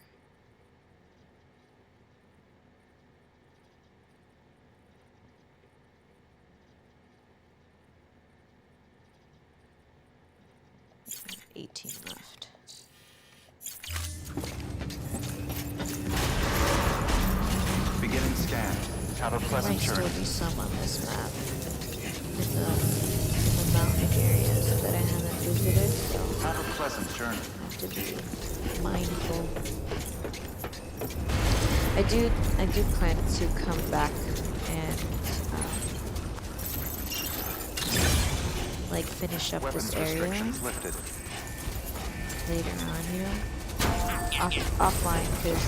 I have 18 left. Beginning scan. Have a There pleasant might still journey. be some on this map in the mountain areas that I haven't visited, so Have a pleasant journey. I have to be mindful. I do plan to come back and like finish up Weapons this area restrictions lifted. later on, you know, offline, because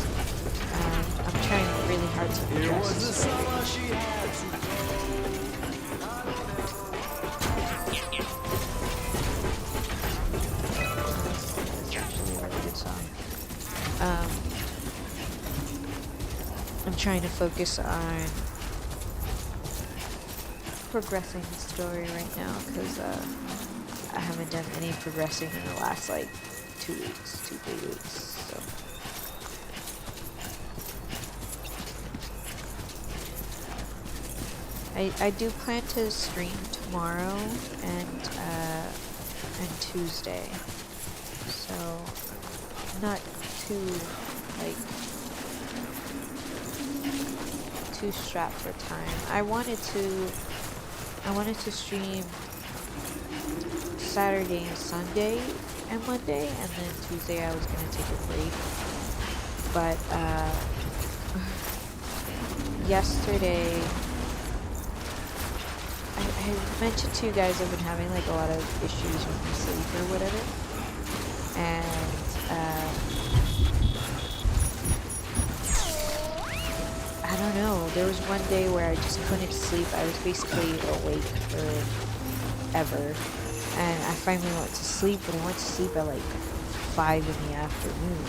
I'm trying really hard to It progress was the this story. summer she had to go. It's actually a really good song. I'm trying to focus on progressing the story right now because I haven't done any progressing in the last like 2 weeks, 2-3 weeks. So I do plan to stream tomorrow and Tuesday. So not too like too strapped for time. I wanted to stream Saturday and Sunday and Monday, and then Tuesday I was gonna take a break. But yesterday I mentioned to you guys I've been having like a lot of issues with my sleep or whatever, and I don't know, there was one day where I just couldn't sleep. I was basically awake forever, and I finally went to sleep, but I went to sleep at like 5 in the afternoon.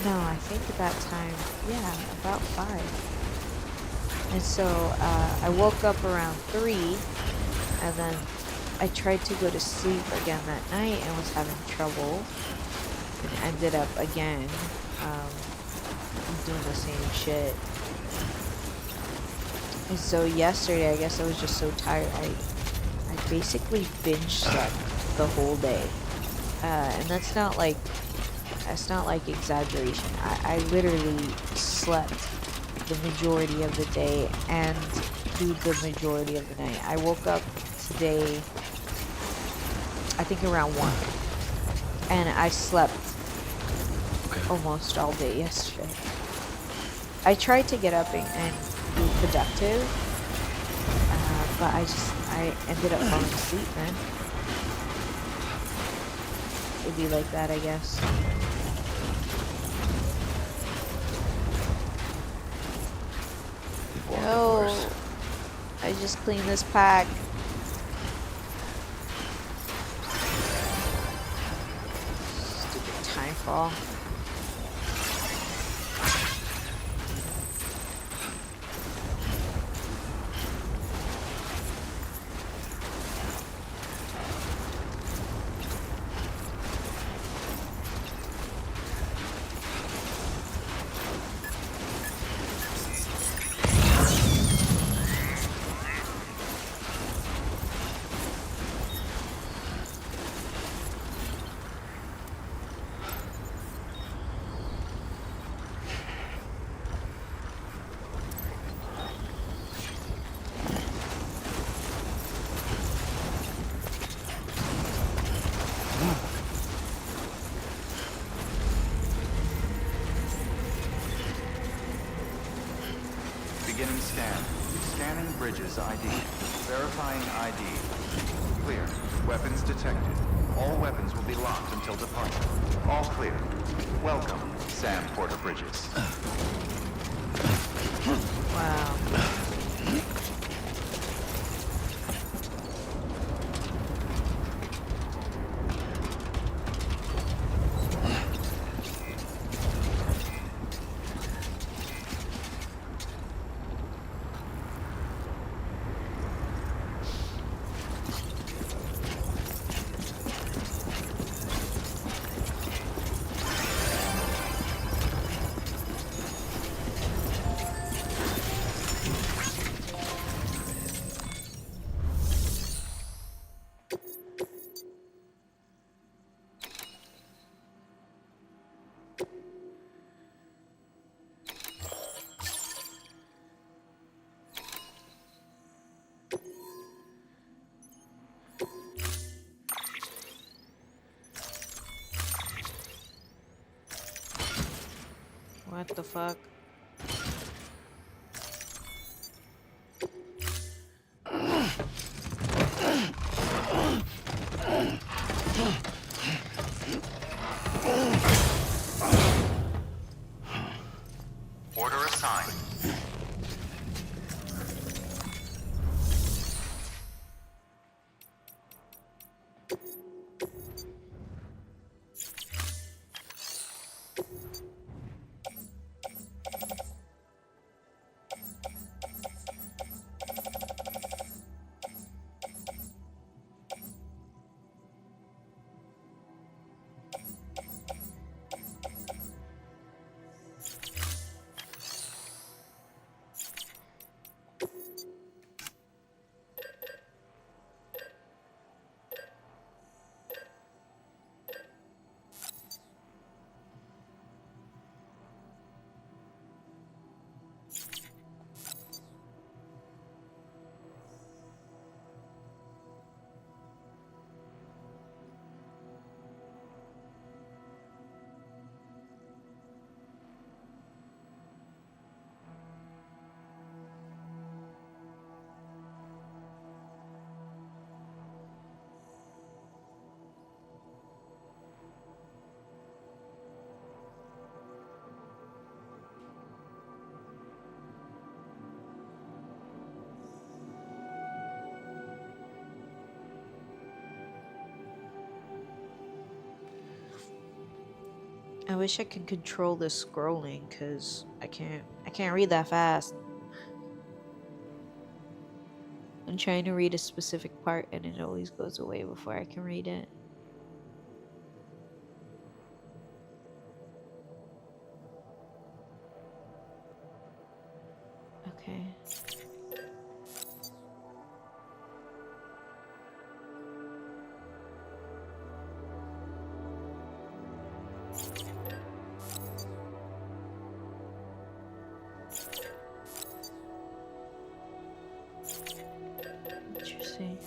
No, I think at that time, yeah, about 5. And so I woke up around 3, and then I tried to go to sleep again that night and was having trouble, and ended up again doing the same shit. And so yesterday, I guess I was just so tired, I basically binge slept the whole day, and that's not like exaggeration. I literally slept the majority of the day and through the majority of the night. I woke up today, I think around 1, and I slept almost all day yesterday. I tried to get up and be productive, but I ended up falling asleep, man. It'd be like that, I guess. No, I just cleaned this pack. Stupid time fall. Beginning scan. Scanning bridges ID. Verifying ID. Clear. Weapons detected. All weapons will be locked until departure. All clear. Welcome, Sam Porter Bridges. Wow. What the fuck? Order assigned. I wish I could control the scrolling, cause I can't read that fast. I'm trying to read a specific part and it always goes away before I can read it. Okay. Interesting.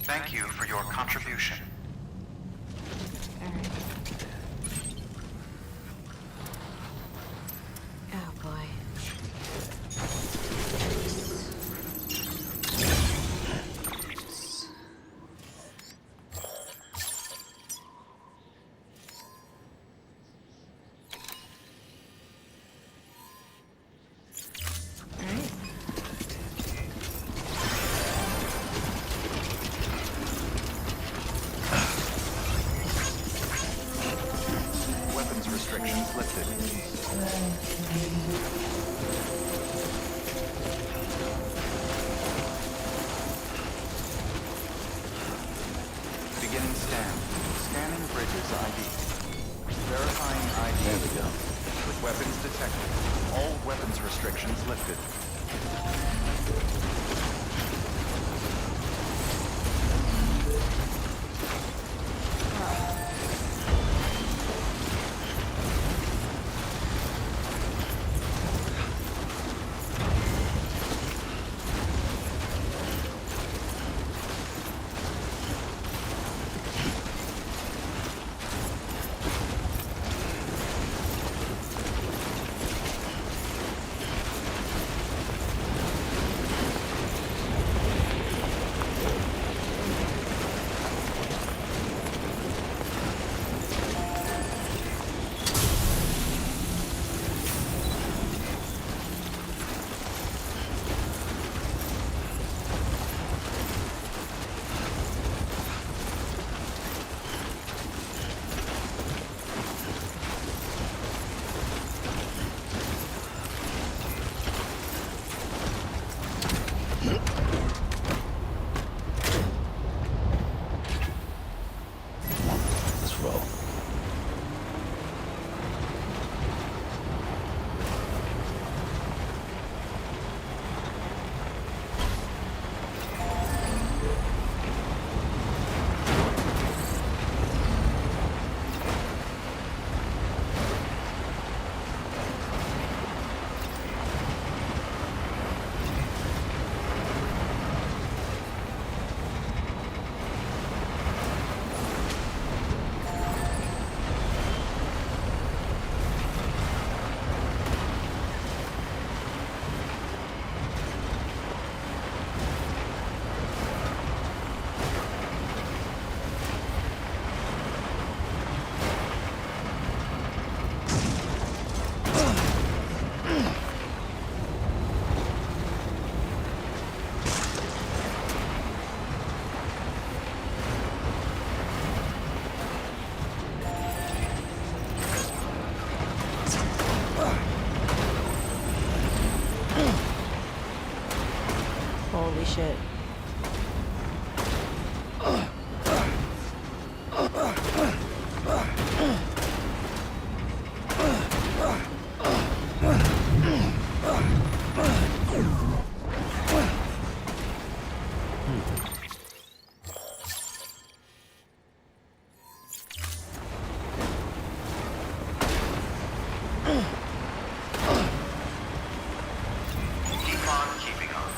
Thank you for your contribution. Alright. Oh boy. Alright. Weapons restrictions lifted. Beginning scan. Scanning bridges ID. Verifying ID. There we go. With weapons detected. All weapons restrictions lifted. Let's roll. Holy shit. Keep on keeping on.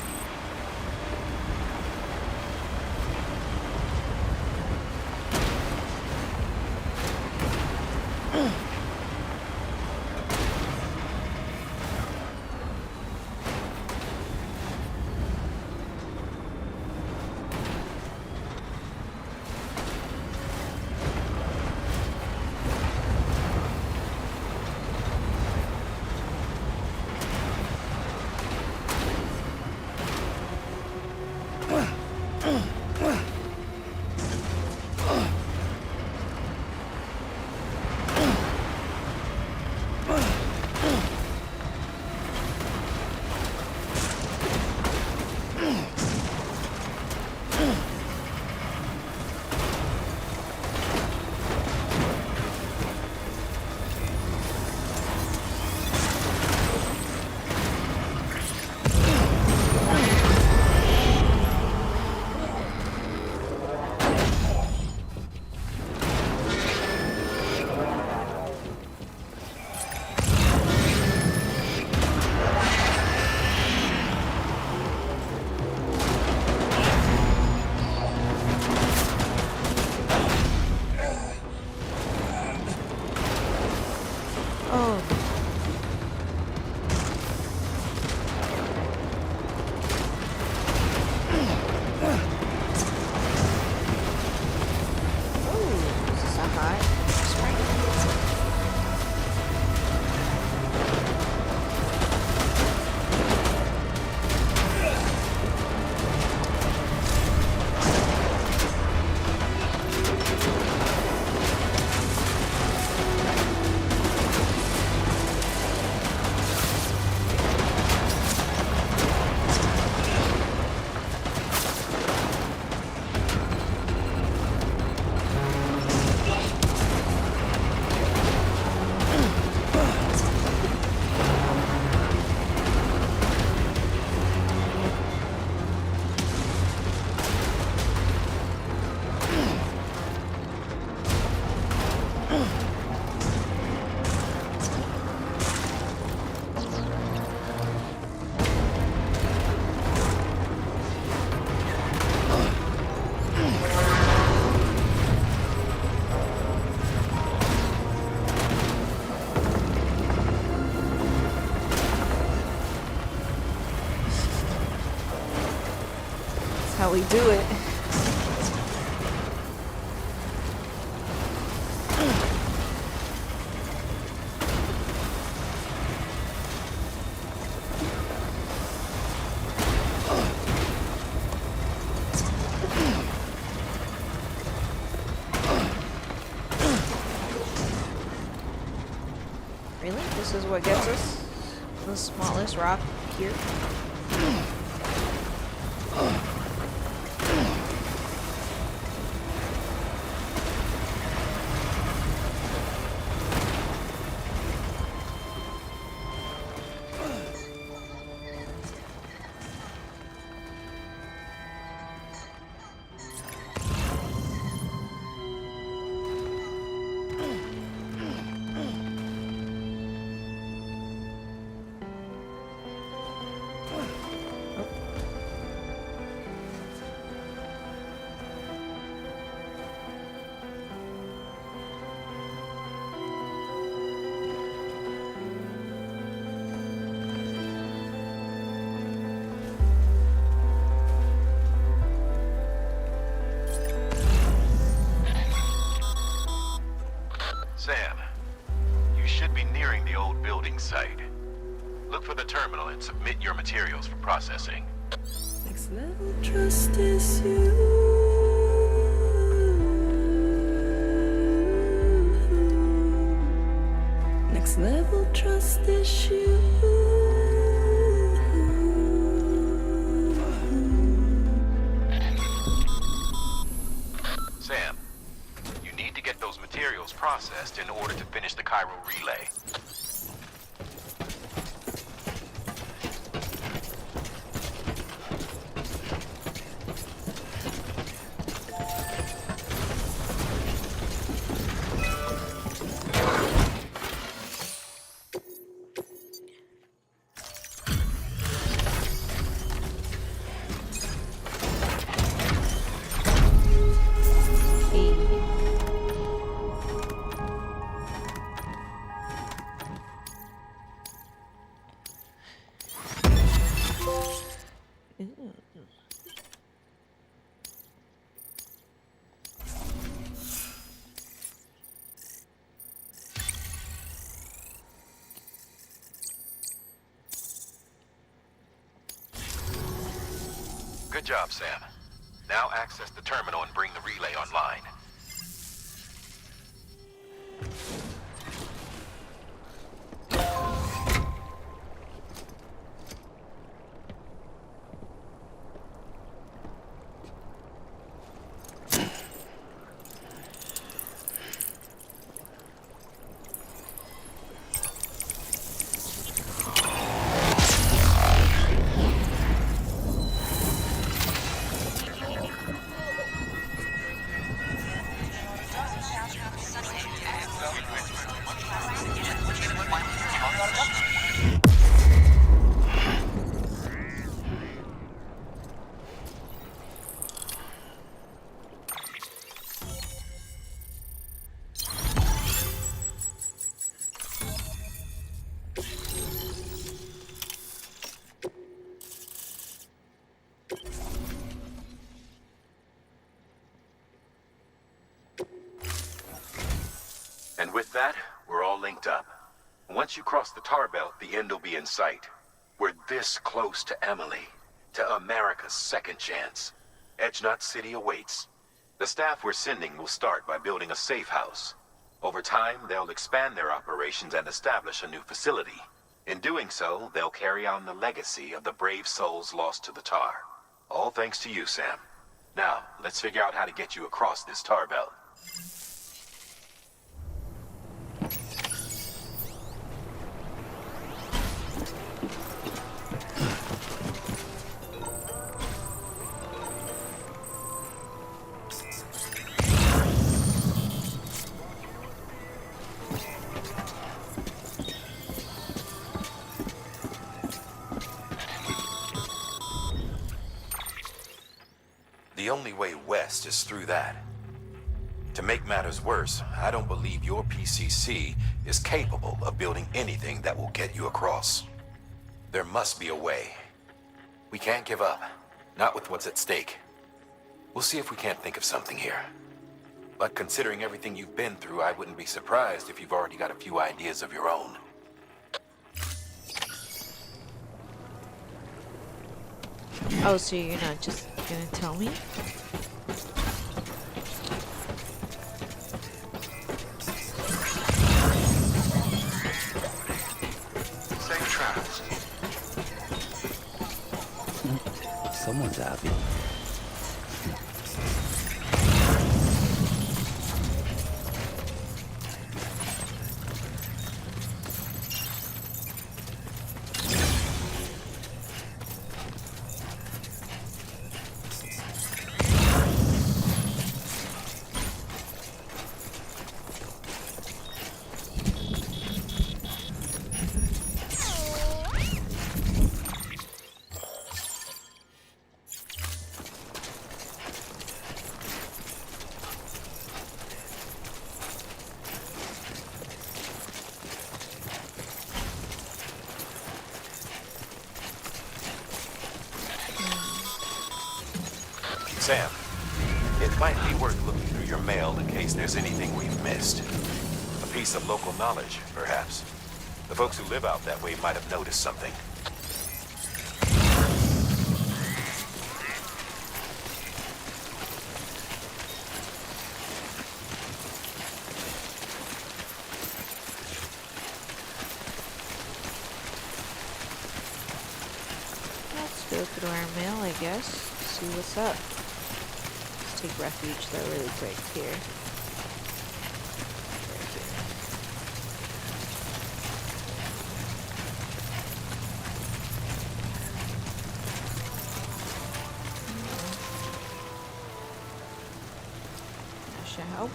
we do it. Really? This is what gets us the smallest rock here? Sam, you should be nearing the old building site. Look for the terminal and submit your materials for processing. Next level trust is you. Next level trust is you. Sam, you need to get those materials processed in order to finish the Cairo relay. Good job, Sam. Now access the terminal and bring the relay online. And with that, we're all linked up. Once you cross the tar belt, the end will be in sight. We're this close to Emily, to America's second chance. Edgenut City awaits. The staff we're sending will start by building a safe house. Over time, they'll expand their operations and establish a new facility. In doing so, they'll carry on the legacy of the brave souls lost to the tar. All thanks to you, Sam. Now, let's figure out how to get you across this tar belt. The only way west is through that. To make matters worse, I don't believe your PCC is capable of building anything that will get you across. There must be a way. We can't give up, not with what's at stake. We'll see if we can't think of something here. But considering everything you've been through, I wouldn't be surprised if you've already got a few ideas of your own. Oh, so you're not just gonna tell me? Safe travels. Someone's happy. Sam, it might be worth looking through your mail in case there's anything we've missed. A piece of local knowledge, perhaps. The folks who live out that way might have noticed something. Let's go through our mail, I guess. See what's up. Let's take refuge though really quick here. Right here. That should help.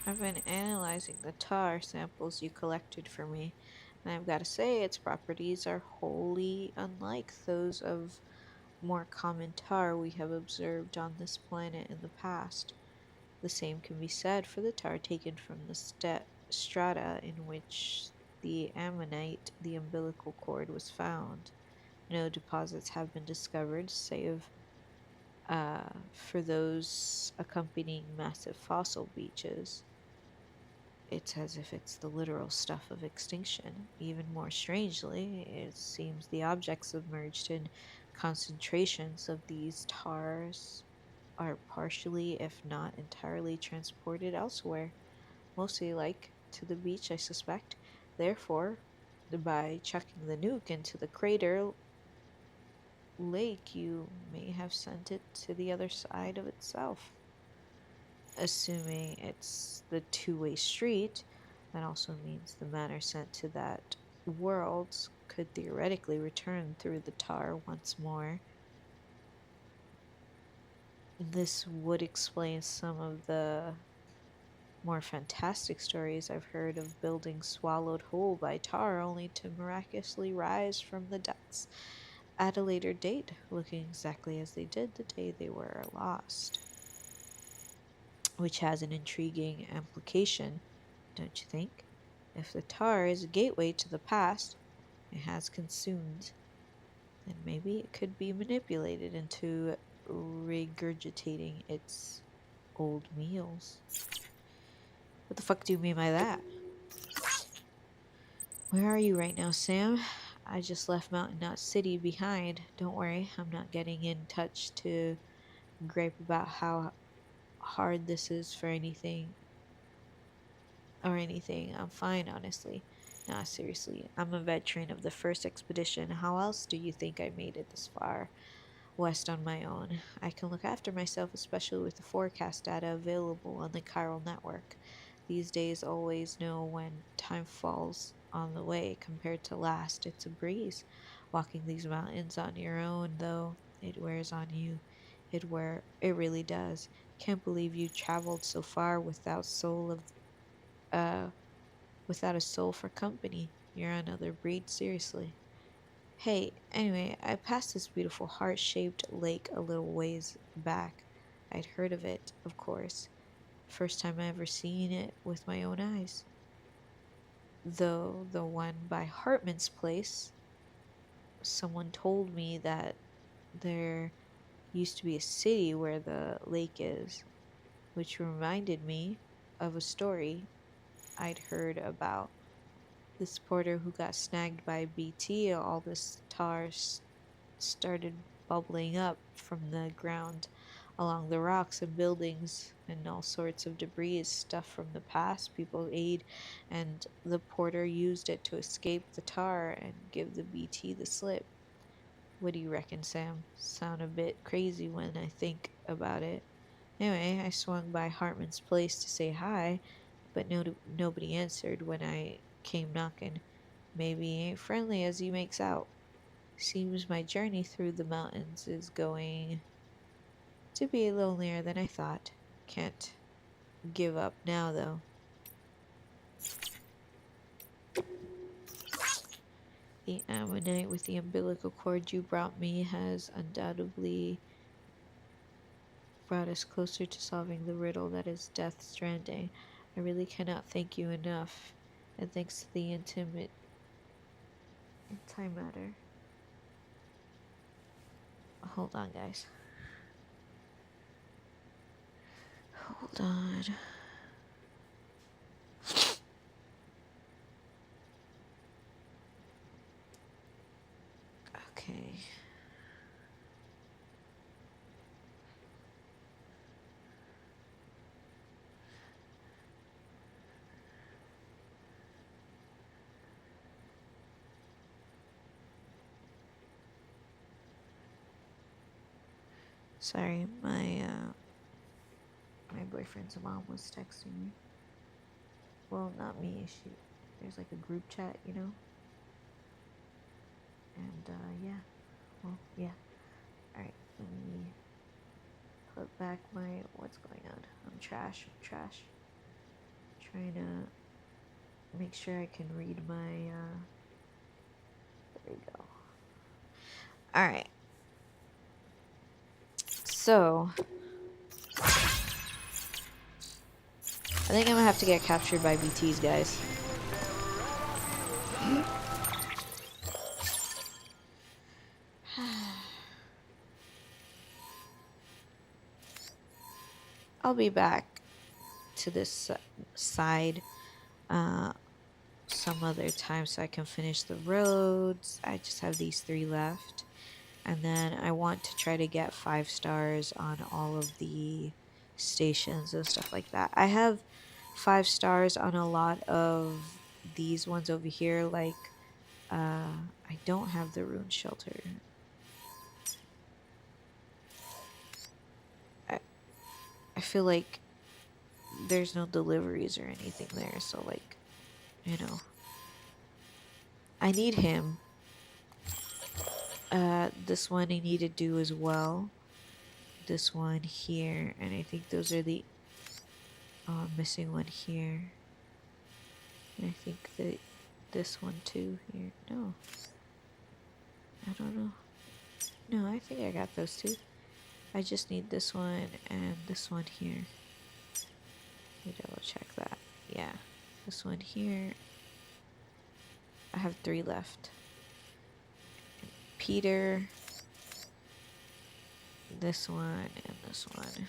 I've been analyzing the tar samples you collected for me, and I've got to say its properties are wholly unlike those of more common tar we have observed on this planet in the past. The same can be said for the tar taken from the strata in which the ammonite, the umbilical cord, was found. No deposits have been discovered, save for those accompanying massive fossil beaches. It's as if it's the literal stuff of extinction. Even more strangely, it seems the objects submerged in concentrations of these tars are partially, if not entirely, transported elsewhere, mostly like to the beach, I suspect. Therefore, by chucking the nuke into the crater lake, you may have sent it to the other side of itself. Assuming it's the two-way street, that also means the matter sent to that world could theoretically return through the tar once more. This would explain some of the more fantastic stories I've heard of buildings swallowed whole by tar only to miraculously rise from the depths at a later date, looking exactly as they did the day they were lost. Which has an intriguing implication, don't you think? If the tar is a gateway to the past it has consumed, then maybe it could be manipulated into regurgitating its old meals. What the fuck do you mean by that? Where are you right now, Sam? I just left Mountain Knot City behind. Don't worry, I'm not getting in touch to gripe about how hard this is for anything. I'm fine, honestly. Nah, seriously, I'm a veteran of the first expedition. How else do you think I made it this far west on my own? I can look after myself, especially with the forecast data available on the chiral network. These days always know when time falls on the way. Compared to last, it's a breeze. Walking these mountains on your own, though, it wears on you. It really does. Can't believe you traveled so far uh without a soul for company. You're another breed, seriously. Hey, anyway, I passed this beautiful heart-shaped lake a little ways back. I'd heard of it, of course. First time I ever seen it with my own eyes. though the one by Hartman's place, someone told me that there used to be a city where the lake is, which reminded me of a story I'd heard about this porter who got snagged by BT. All this tar started bubbling up from the ground along the rocks and buildings, and all sorts of debris, stuff from the past people ate, and the porter used it to escape the tar and give the BT the slip. What do you reckon, Sam? Sound a bit crazy when I think about it. Anyway, I swung by Hartman's place to say hi, but nobody answered when I came knocking. Maybe he ain't friendly as he makes out. Seems my journey through the mountains is going to be lonelier than I thought. Can't give up now, though. The ammonite with the umbilical cord you brought me has undoubtedly brought us closer to solving the riddle that is Death Stranding. I really cannot thank you enough, and thanks to the antimatter. Hold on, guys. Hold on. Okay. Sorry, my boyfriend's mom was texting me. Well, not me. There's like a group chat, you know. And yeah. Well, yeah. All right. Let me put back my. What's going on? I'm trash. Trying to make sure I can read my. There we go. All right. So, I think I'm gonna have to get captured by BTs, guys. I'll be back to this side some other time so I can finish the roads. I just have these 3 left. And then I want to try to get 5 stars on all of the stations and stuff like that. I have 5 stars on a lot of these ones over here. Like, I don't have the rune shelter. I feel like there's no deliveries or anything there. So, like, you know, I need him. This one I need to do as well. This one here, and I think those are the missing one here. And I think that this one too here. No, I don't know. No, I think I got those two. I just need this one and this one here. Let me double check that. Yeah, this one here. I have 3 left. Peter, this one, and this one.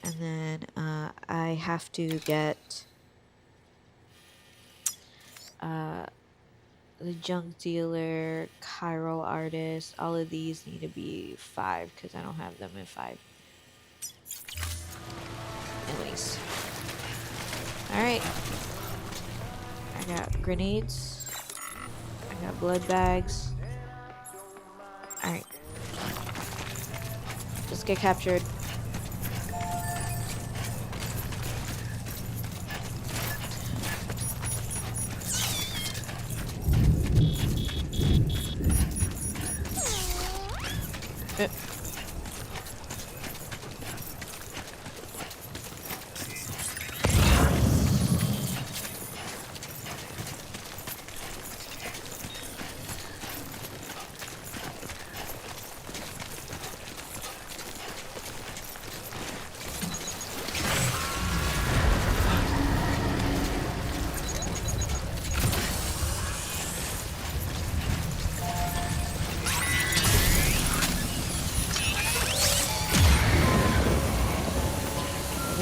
And then I have to get the junk dealer, chiral artist. All of these need to be 5 because I don't have them in 5. Anyways. Alright. I got grenades. I got blood bags. Alright. Let's get captured.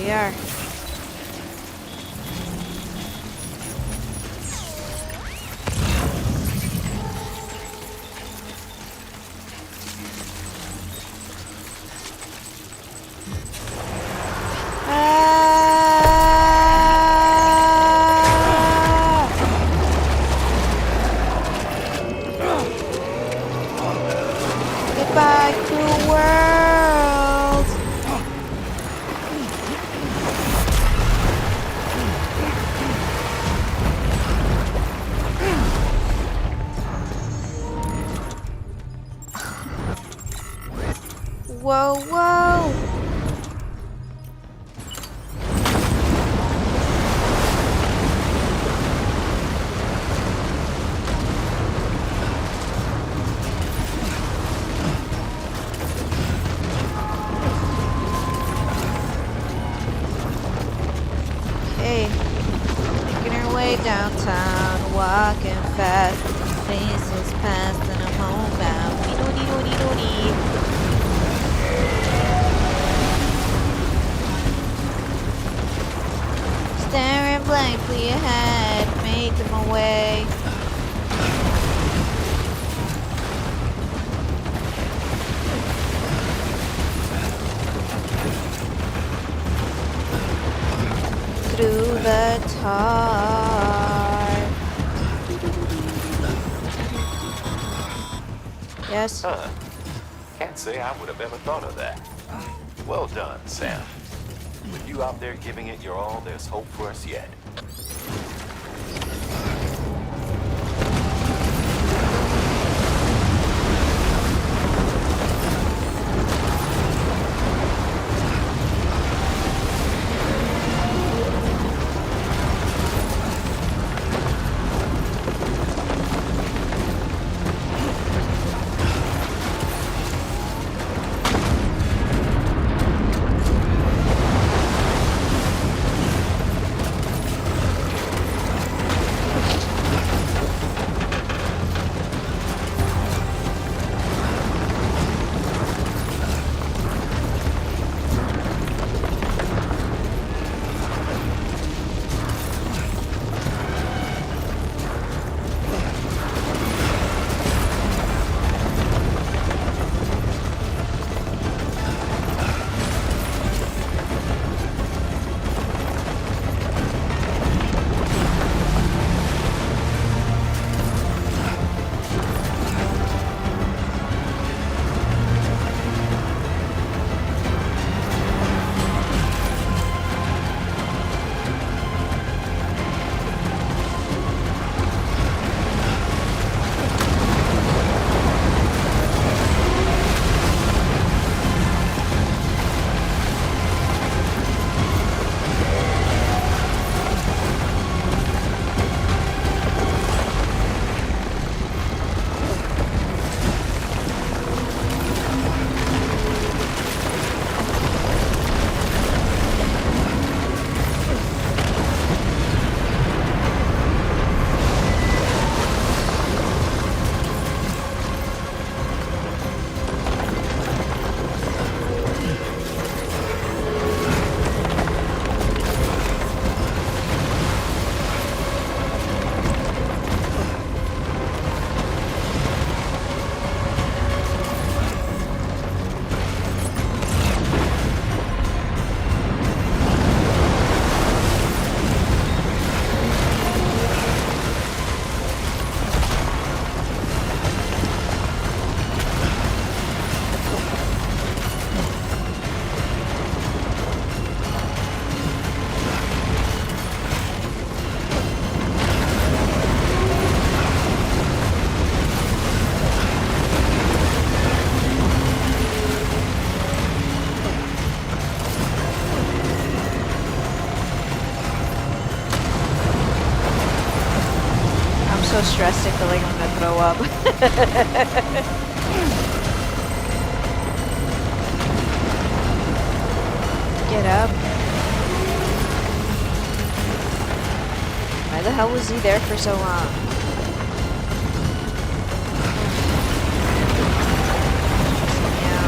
we are. Goodbye, cruel world. Whoa, whoa. Okay, making our way downtown, walking fast, faces past, and I'm homebound. Dee-doo-dee-doo-dee-doo-dee. Staring blankly ahead, making my way. Through the tar. Yes. Huh. Can't say I would have ever thought of that. Well done, Sam. With you out there giving it your all, there's hope for us yet. So stressed, I feel like I'm gonna throw up. Get up. Why the hell was he there for so long? Yeah.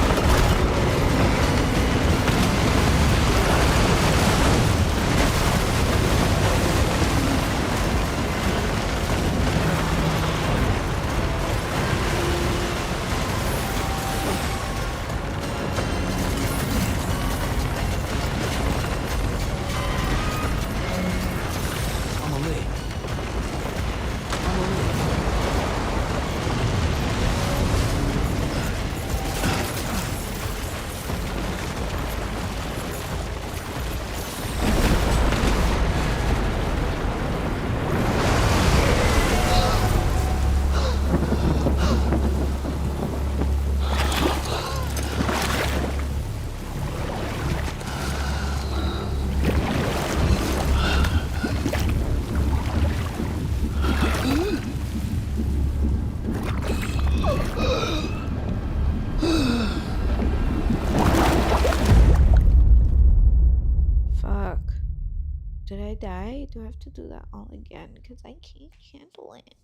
Why do I have to do that all again? Because I can't handle it.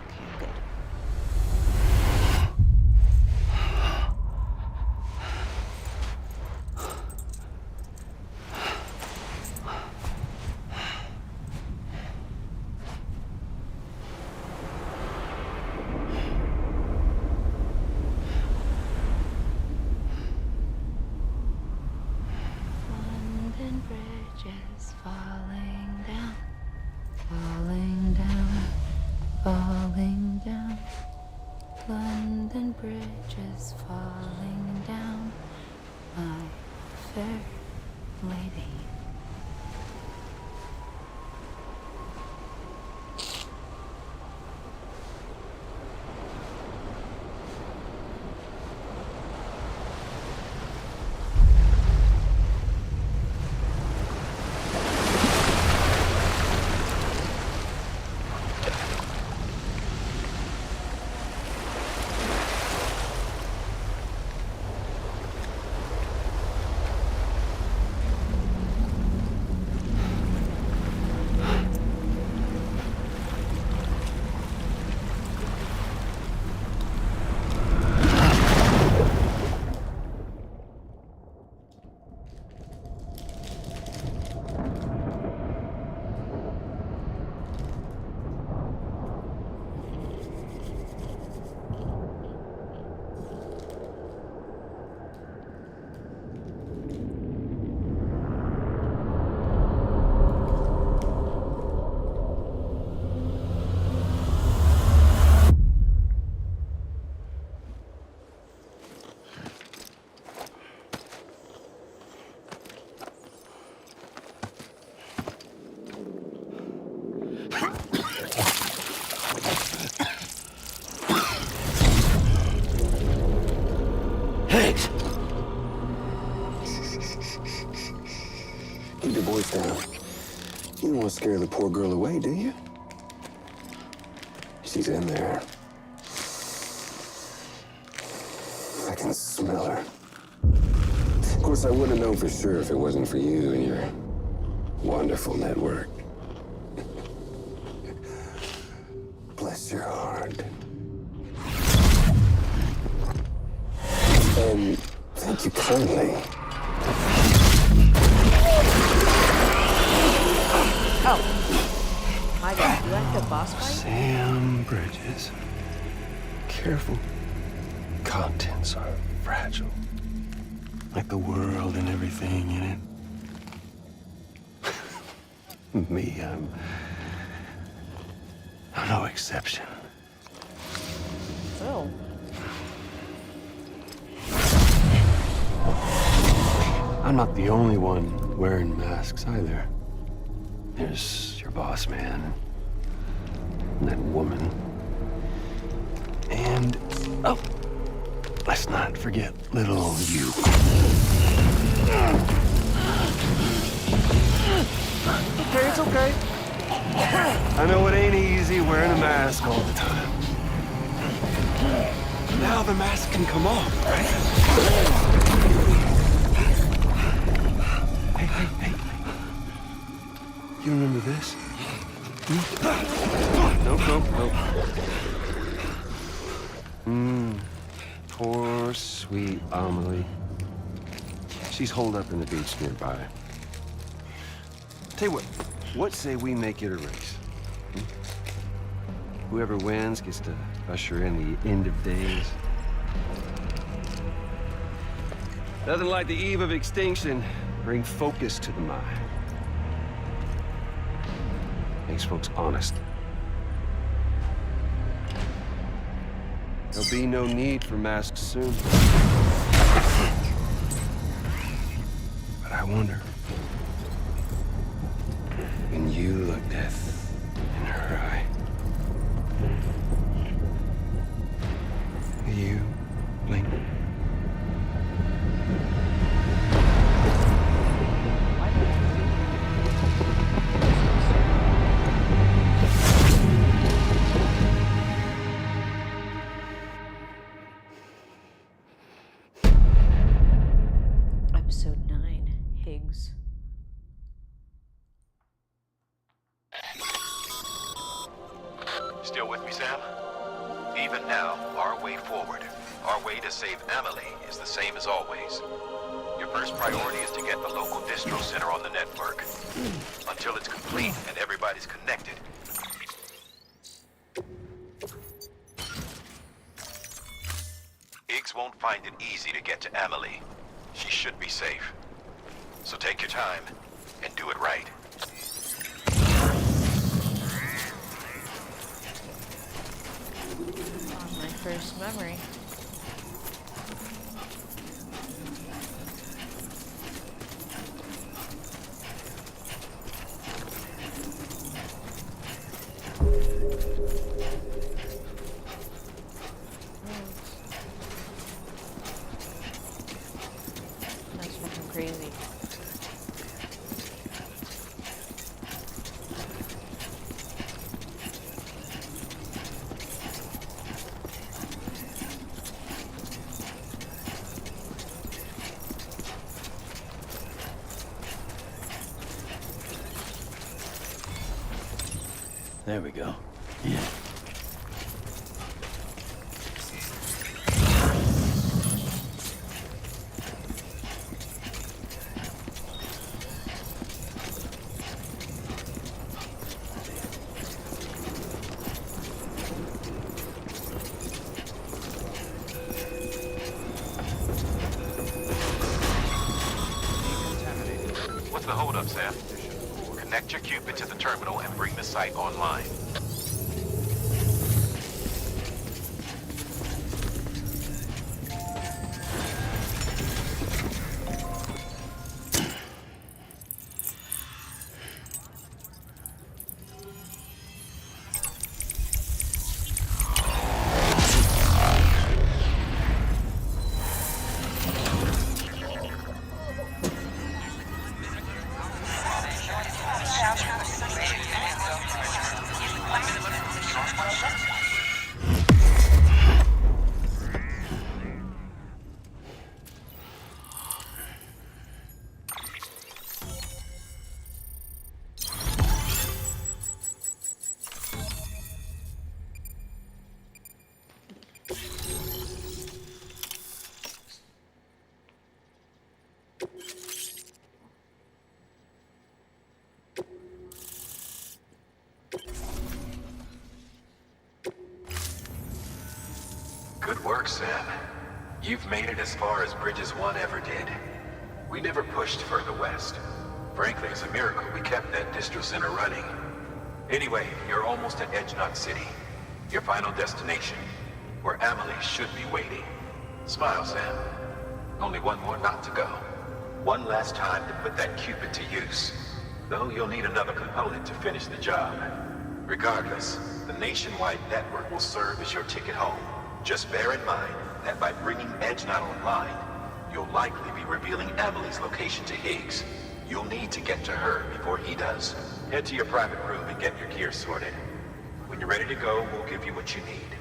Okay, I'm good. London bridges falling down, falling down, falling down. London bridges falling down, my fair lady. Higgs! Keep your voice down. You don't want to scare the poor girl away, do you? She's in there. I can smell her. Of course, I wouldn't know for sure if it wasn't for you and your wonderful network. Bless your heart. And thank you kindly. Oh. My god, you like the boss fight? Sam Bridges. Careful. Contents are fragile. Like the world and everything in it. Me, I'm no exception. Oh. I'm not the only one wearing masks either. There's your boss man, and that woman. And, oh, let's not forget little you. Okay, it's okay. I know it ain't easy wearing a mask all the time. Now the mask can come off, right? Hey. You remember this? Nope. Poor, sweet Amelie. She's holed up in the beach nearby. Tell you what say we make it a race? Whoever wins gets to usher in the end of days. Nothing like the eve of extinction. Bring focus to the mind. Makes folks honest. There'll be no need for masks soon. But I wonder, when you look death in her eye, will you blink? Higgs. Still with me, Sam? Even now, our way forward, our way to save Amelie is the same as always. Your first priority is to get the local distro center on the network. Until it's complete and everybody's connected. Higgs won't find it easy to get to Amelie. She should be safe. So take your time and do it right. My first memory. That's fucking crazy. There we go. Yeah. What's the holdup, Sam? Connect your Cupid to the terminal and bring the site online. Good work, Sam. You've made it as far as Bridges 1 ever did. We never pushed further west. Frankly, it's a miracle we kept that distro center running. Anyway, you're almost at Edge Knot City, your final destination, where Amelie should be waiting. Smile, Sam. Only one more knot to go. One last time to put that Cupid to use. Though you'll need another component to finish the job. Regardless, the nationwide network will serve as your ticket home. Just bear in mind that by bringing Edge Knot online, you'll likely be revealing Amelie's location to Higgs. You'll need to get to her before he does. Head to your private room and get your gear sorted. When you're ready to go, we'll give you what you need.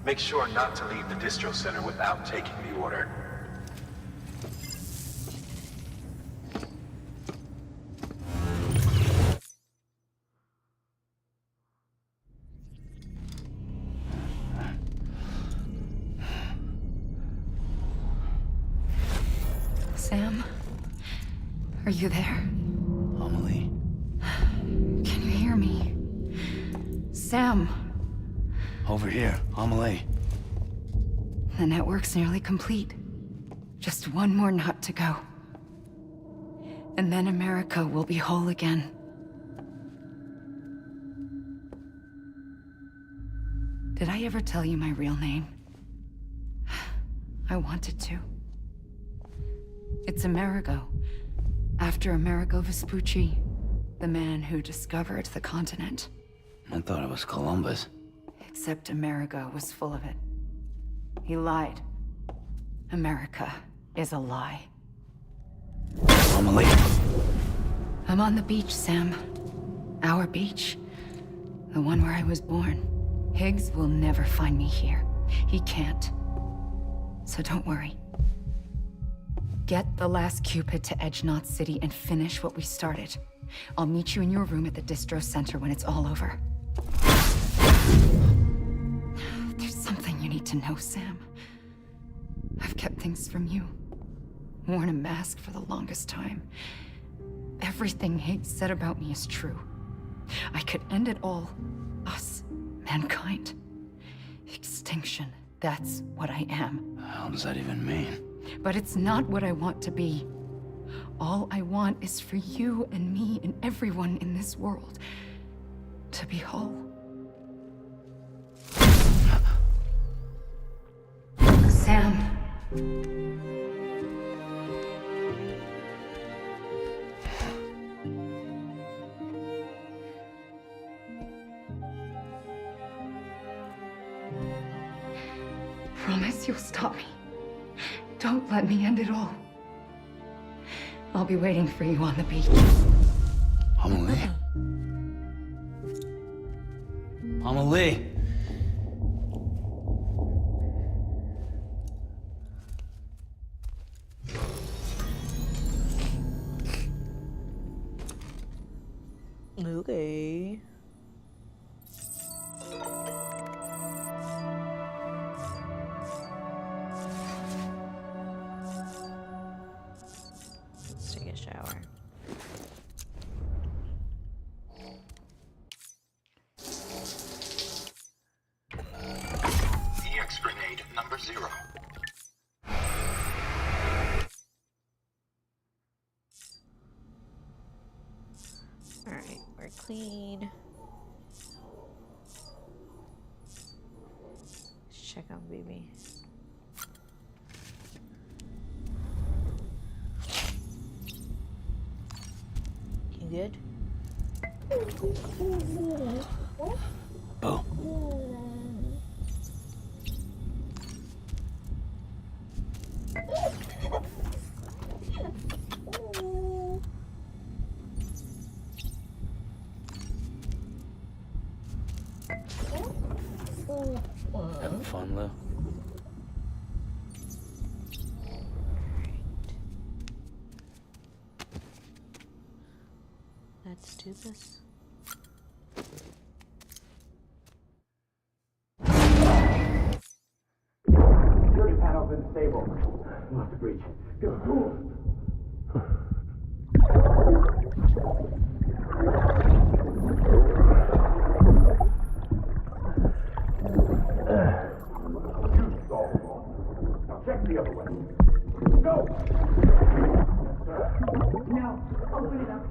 Make sure not to leave the distro center without taking the order. Sam? Are you there? Amelie? Can you hear me? Sam? Over here, Amelie. The network's nearly complete. Just one more knot to go. And then America will be whole again. Did I ever tell you my real name? I wanted to. It's Amerigo. After Amerigo Vespucci, the man who discovered the continent. I thought it was Columbus. Except Amerigo was full of it. He lied. America is a lie. Amelie. I'm on the beach, Sam. Our beach. The one where I was born. Higgs will never find me here. He can't. So don't worry. Get the last Cupid to Edge Knot City and finish what we started. I'll meet you in your room at the distro center when it's all over. There's something you need to know, Sam. I've kept things from you. Worn a mask for the longest time. Everything Hate said about me is true. I could end it all. Us. Mankind. Extinction. That's what I am. What the hell does that even mean? But it's not what I want to be. All I want is for you and me and everyone in this world to be whole. Sam. Promise you'll stop me. Don't let me end it all. I'll be waiting for you on the beach. Amelie? Amelie! Okay. Let's take a shower. EX grenade number 0. Alright, we're clean. Let's check on baby. You good? Oh. Having fun, Lou? Let's do this. Security panel's unstable. We'll have to breach. Go. Now check the other way. Go! Yes, sir. No, open it up.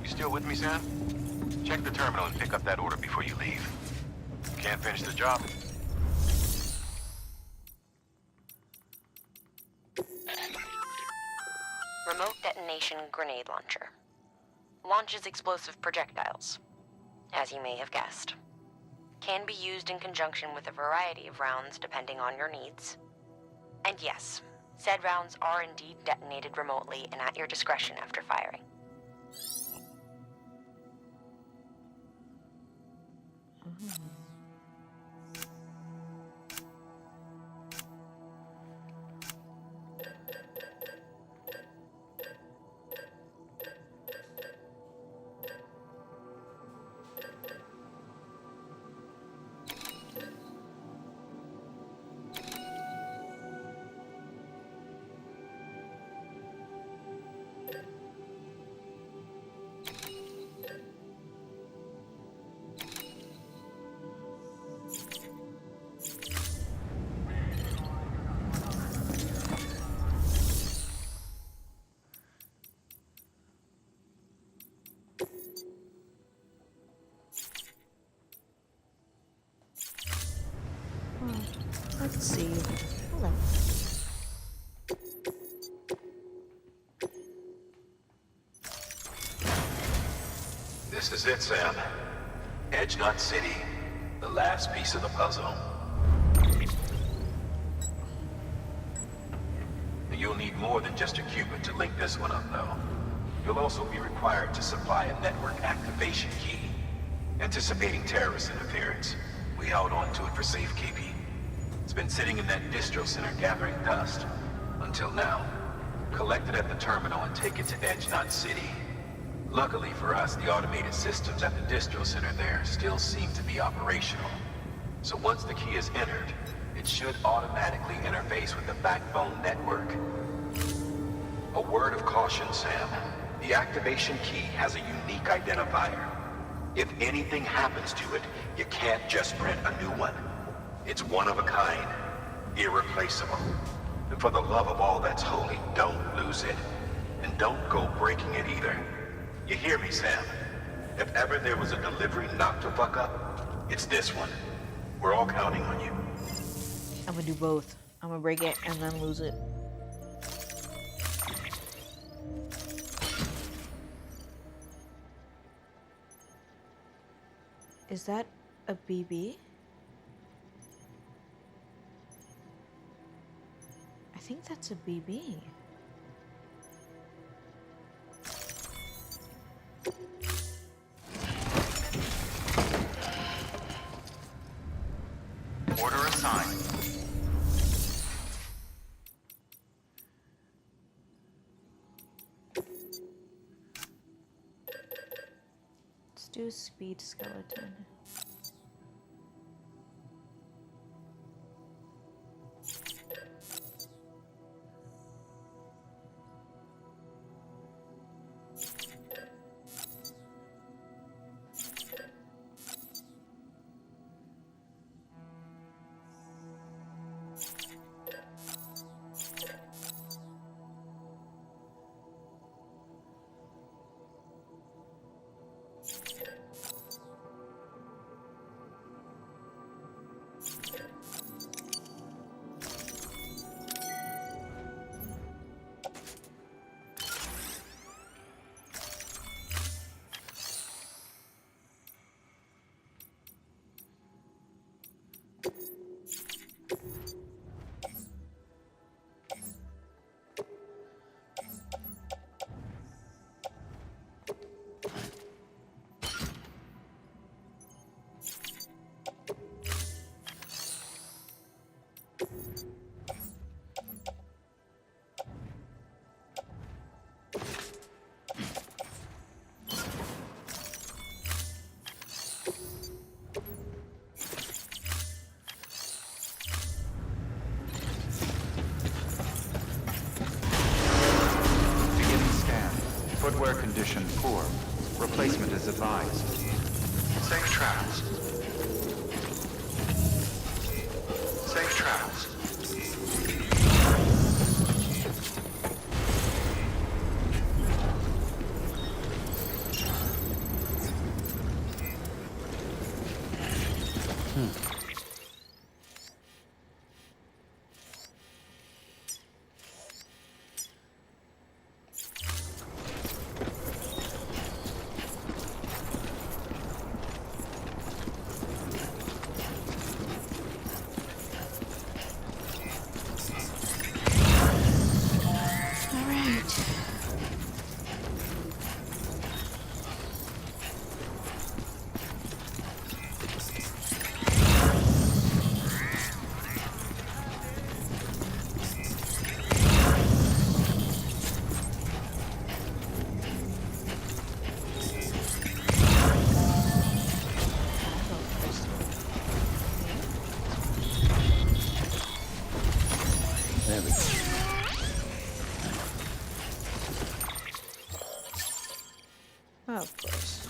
You still with me, Sam? Check the terminal and pick up that order before you leave. Can't finish the job? Remote detonation grenade launcher. Launches explosive projectiles. As you may have guessed. Can be used in conjunction with a variety of rounds depending on your needs. And yes, said rounds are indeed detonated remotely and at your discretion after firing. Let's see. Hello. This is it, Sam. Edge Knot City. The last piece of the puzzle. You'll need more than just a Cupid to link this one up, though. You'll also be required to supply a network activation key. Anticipating terrorist interference, we held on to it for safekeeping. It's been sitting in that distro center gathering dust. Until now. Collect it at the terminal and take it to Edge Knot City. Luckily for us, the automated systems at the distro center there still seem to be operational. So once the key is entered, it should automatically interface with the backbone network. A word of caution, Sam. The activation key has a unique identifier. If anything happens to it, you can't just print a new one. It's one of a kind, irreplaceable. And for the love of all that's holy, don't lose it. And don't go breaking it either. You hear me, Sam? If ever there was a delivery not to fuck up, it's this one. We're all counting on you. I'm gonna do both. I'm gonna break it and then lose it. Is that a BB? I think that's a BB. Order assigned. Let's do a speed skeleton. Footwear condition poor. Replacement is advised. Safe travels. Safe travels. Of course.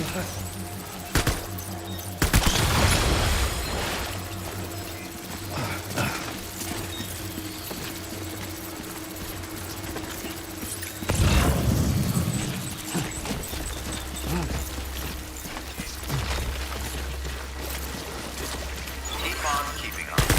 Keep on keeping on.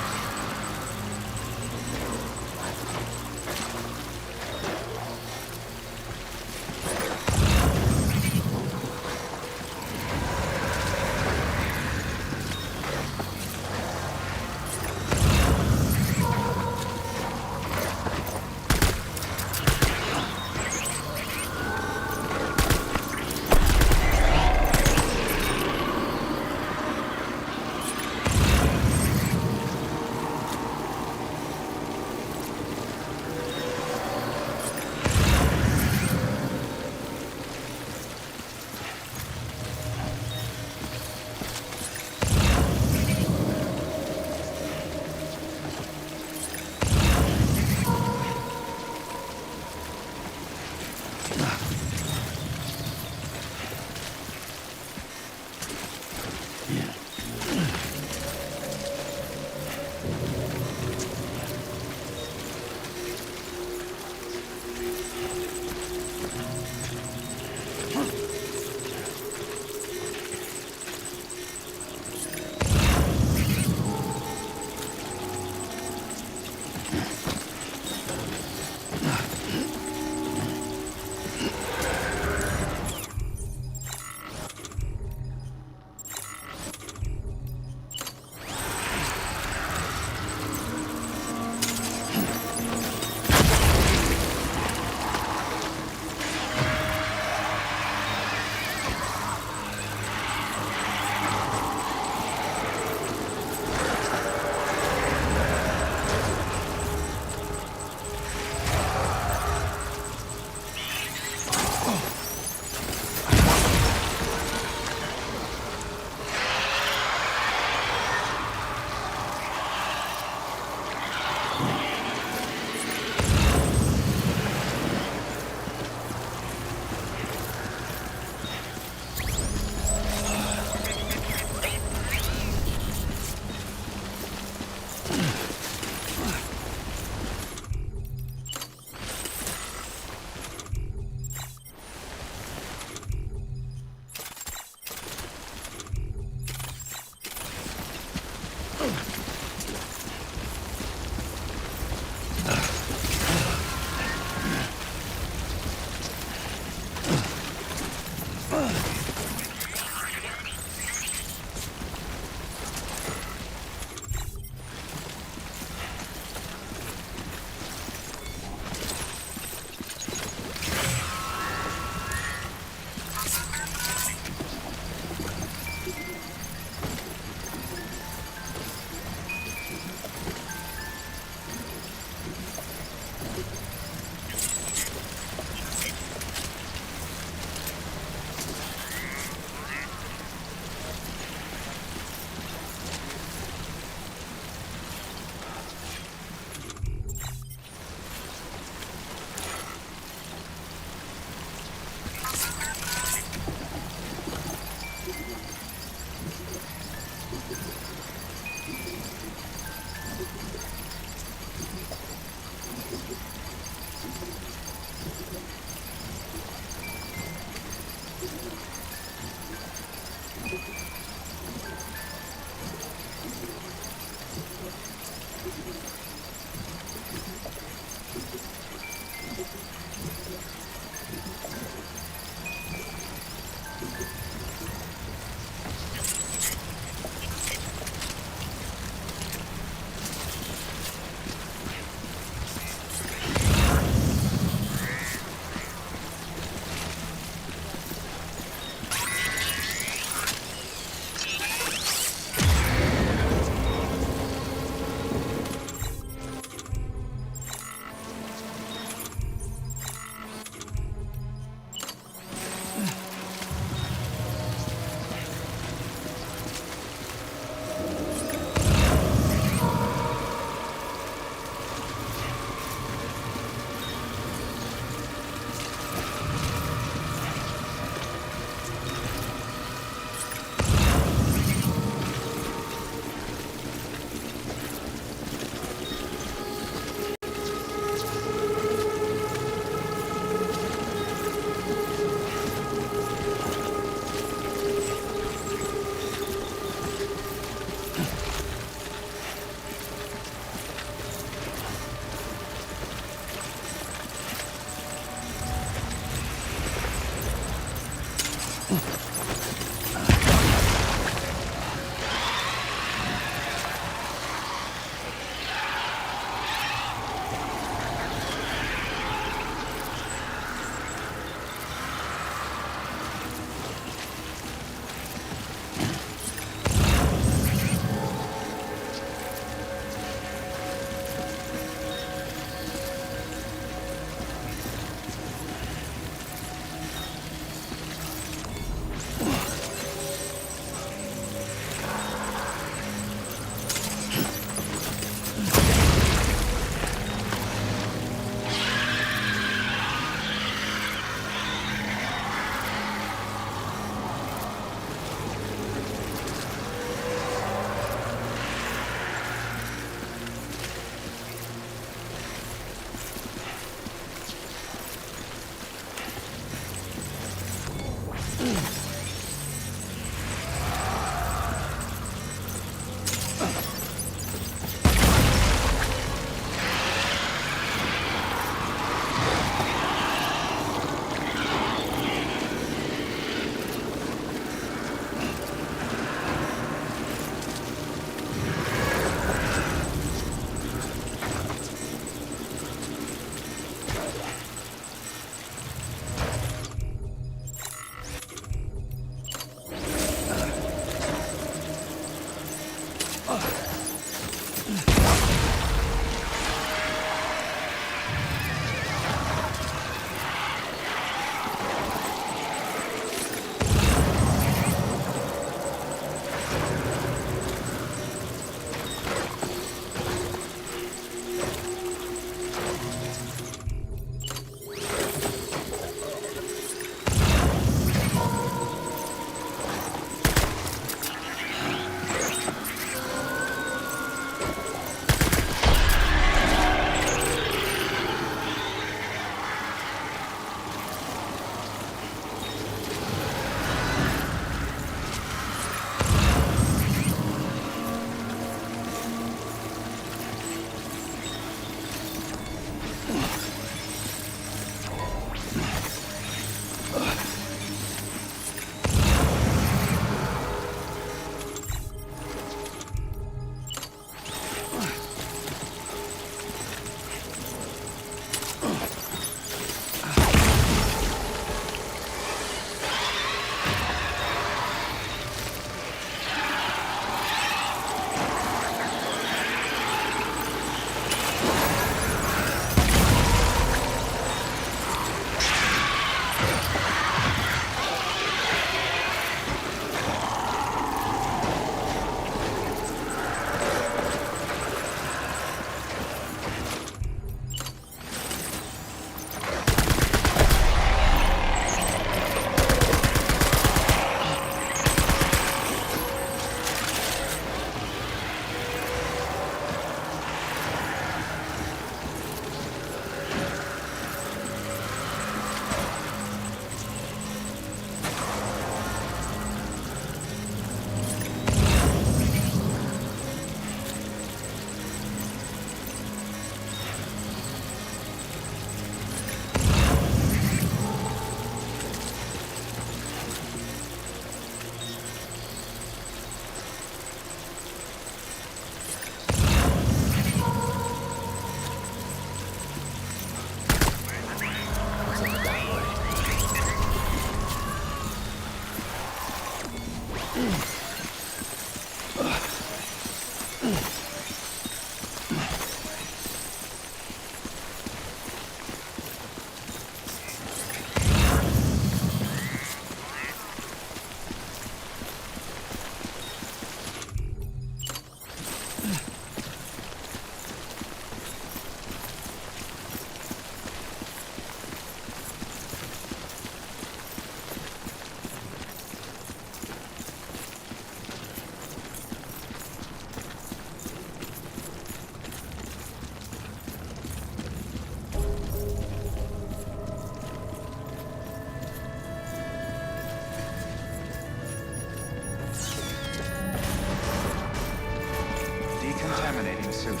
suit.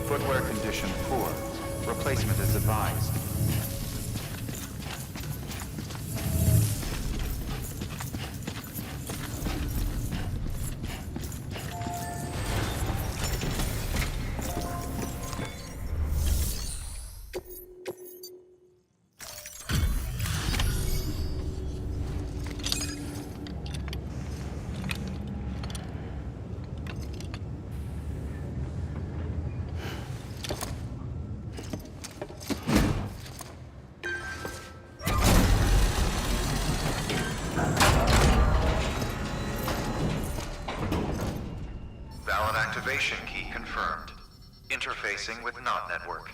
Footwear condition poor. Replacement is advised. interfacing with Knot Network.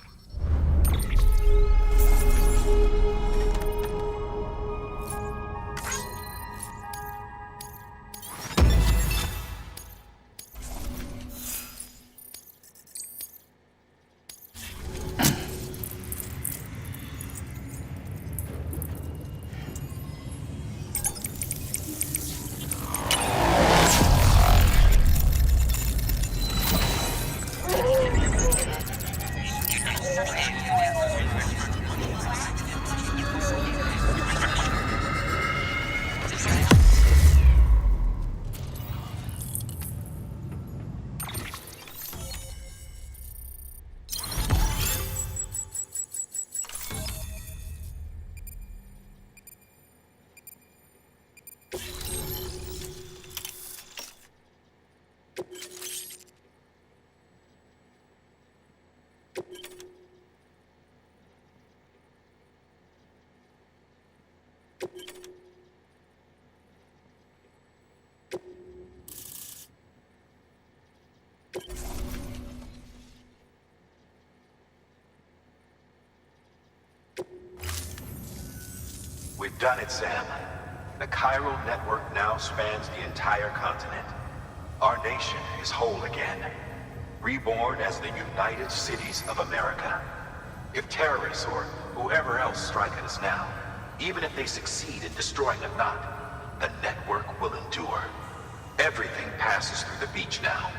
We've done it, Sam. The chiral network now spans the entire continent. Our nation is whole again, reborn as the United Cities of America. If terrorists or whoever else strike at us now, even if they succeed in destroying the knot, the network will endure. Everything passes through the beach now,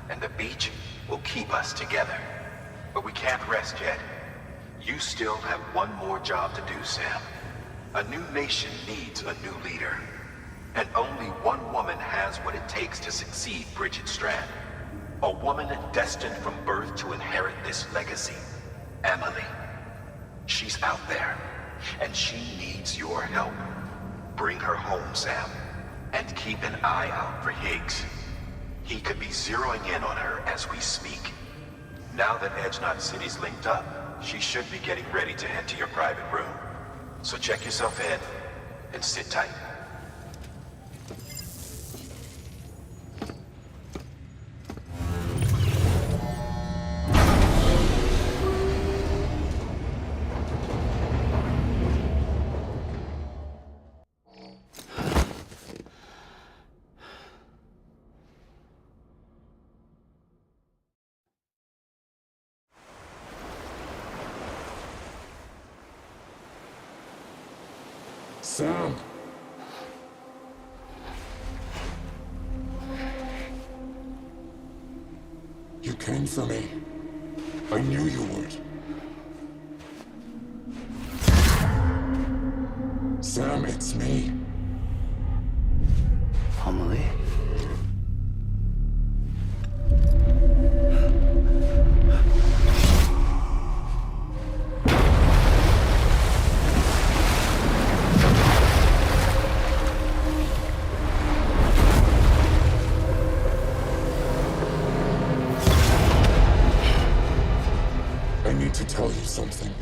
and the beach will keep us together. But we can't rest yet. You still have one more job to do, Sam. A new nation needs a new leader. And only one woman has what it takes to succeed Bridget Strand. A woman destined from birth to inherit this legacy. Emily. She's out there, and she needs your help. Bring her home, Sam. And keep an eye out for Higgs. He could be zeroing in on her as we speak. Now that Edge Knot City's linked up, she should be getting ready to head to your private room. So check yourself in, and sit tight. Sam! You came for me. I knew you would. Sam, it's me. Amelie? I need to tell you something.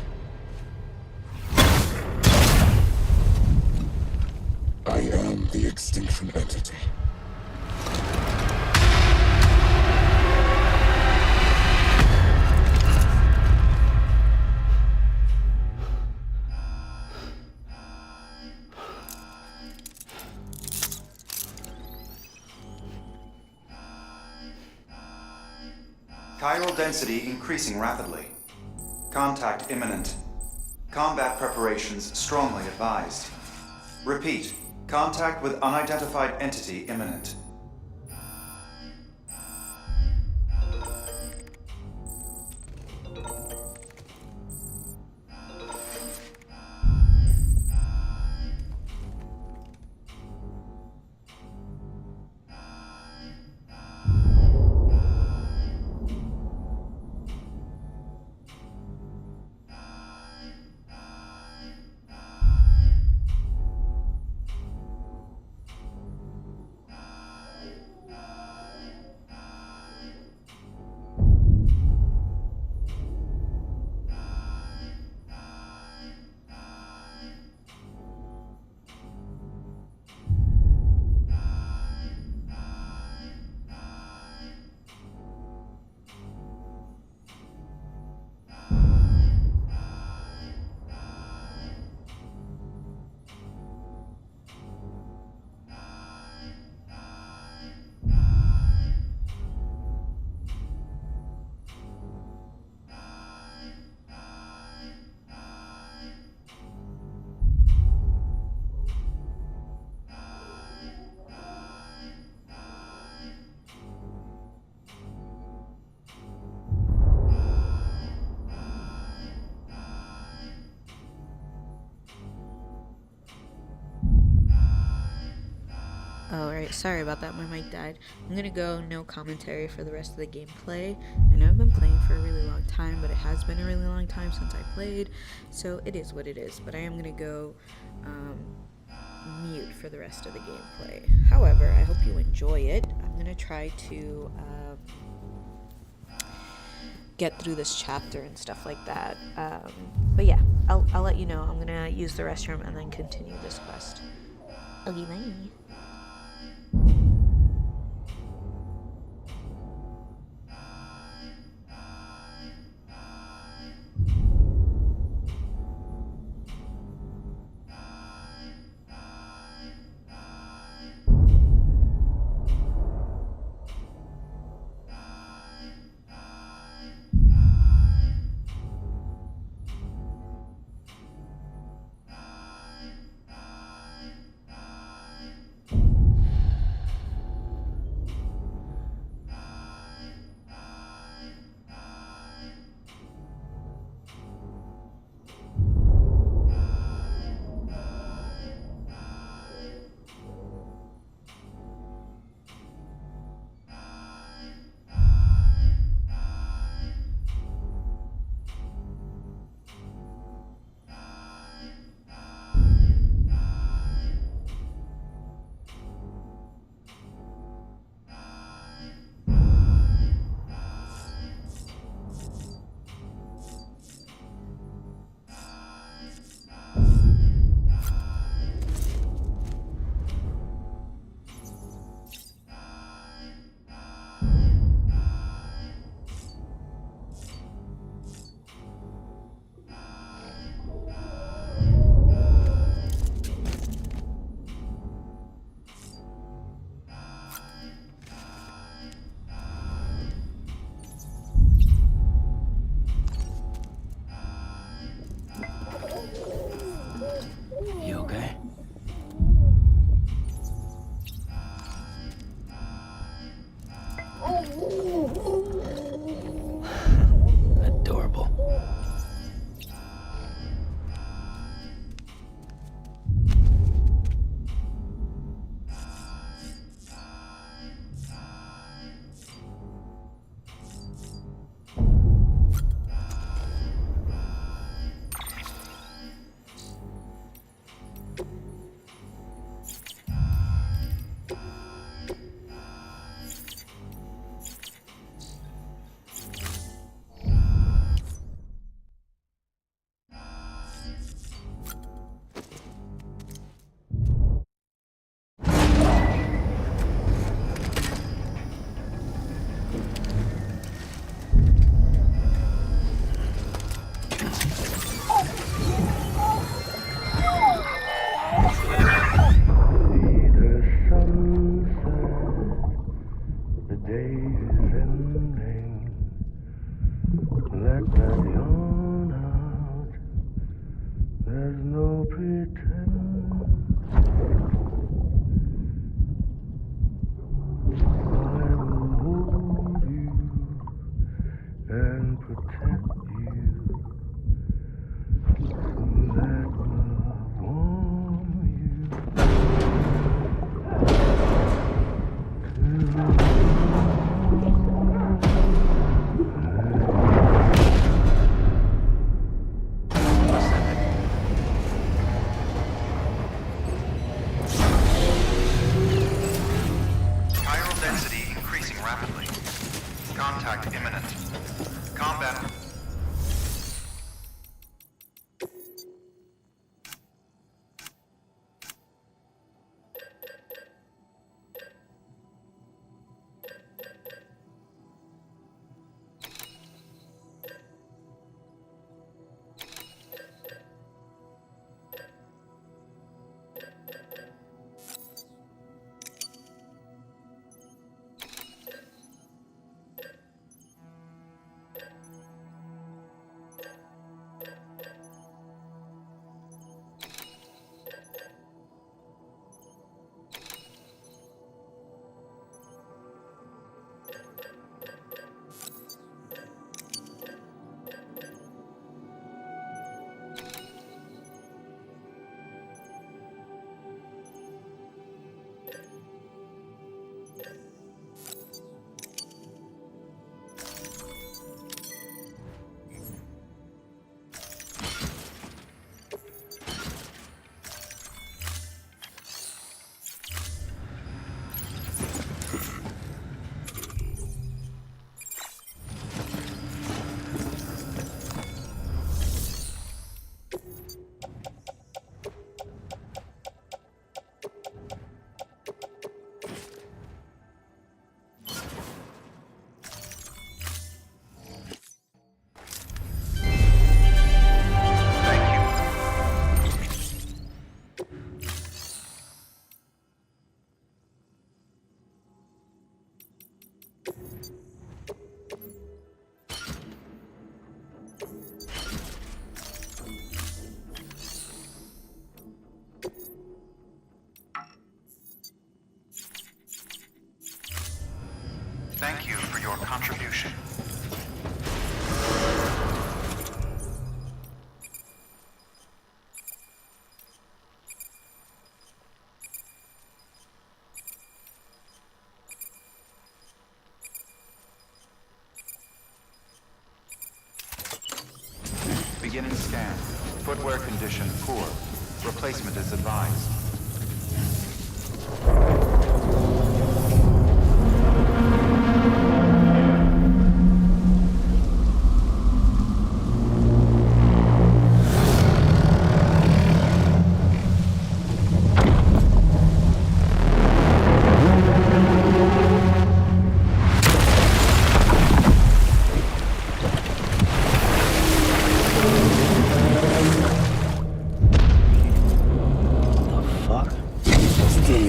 I am the Extinction Entity. Chiral density increasing rapidly. Contact imminent. Combat preparations strongly advised. Repeat, contact with unidentified entity imminent. Alright, sorry about that, my mic died. I'm gonna go no commentary for the rest of the gameplay. I know I've been playing for a really long time, but it has been a really long time since I played, so it is what it is. But I am gonna go mute for the rest of the gameplay. However, I hope you enjoy it. I'm gonna try to get through this chapter and stuff like that. But yeah, I'll let you know. I'm gonna use the restroom and then continue this quest. Okay, bye. You okay? Adorable. Beginning scan. Footwear condition poor. Replacement is advised.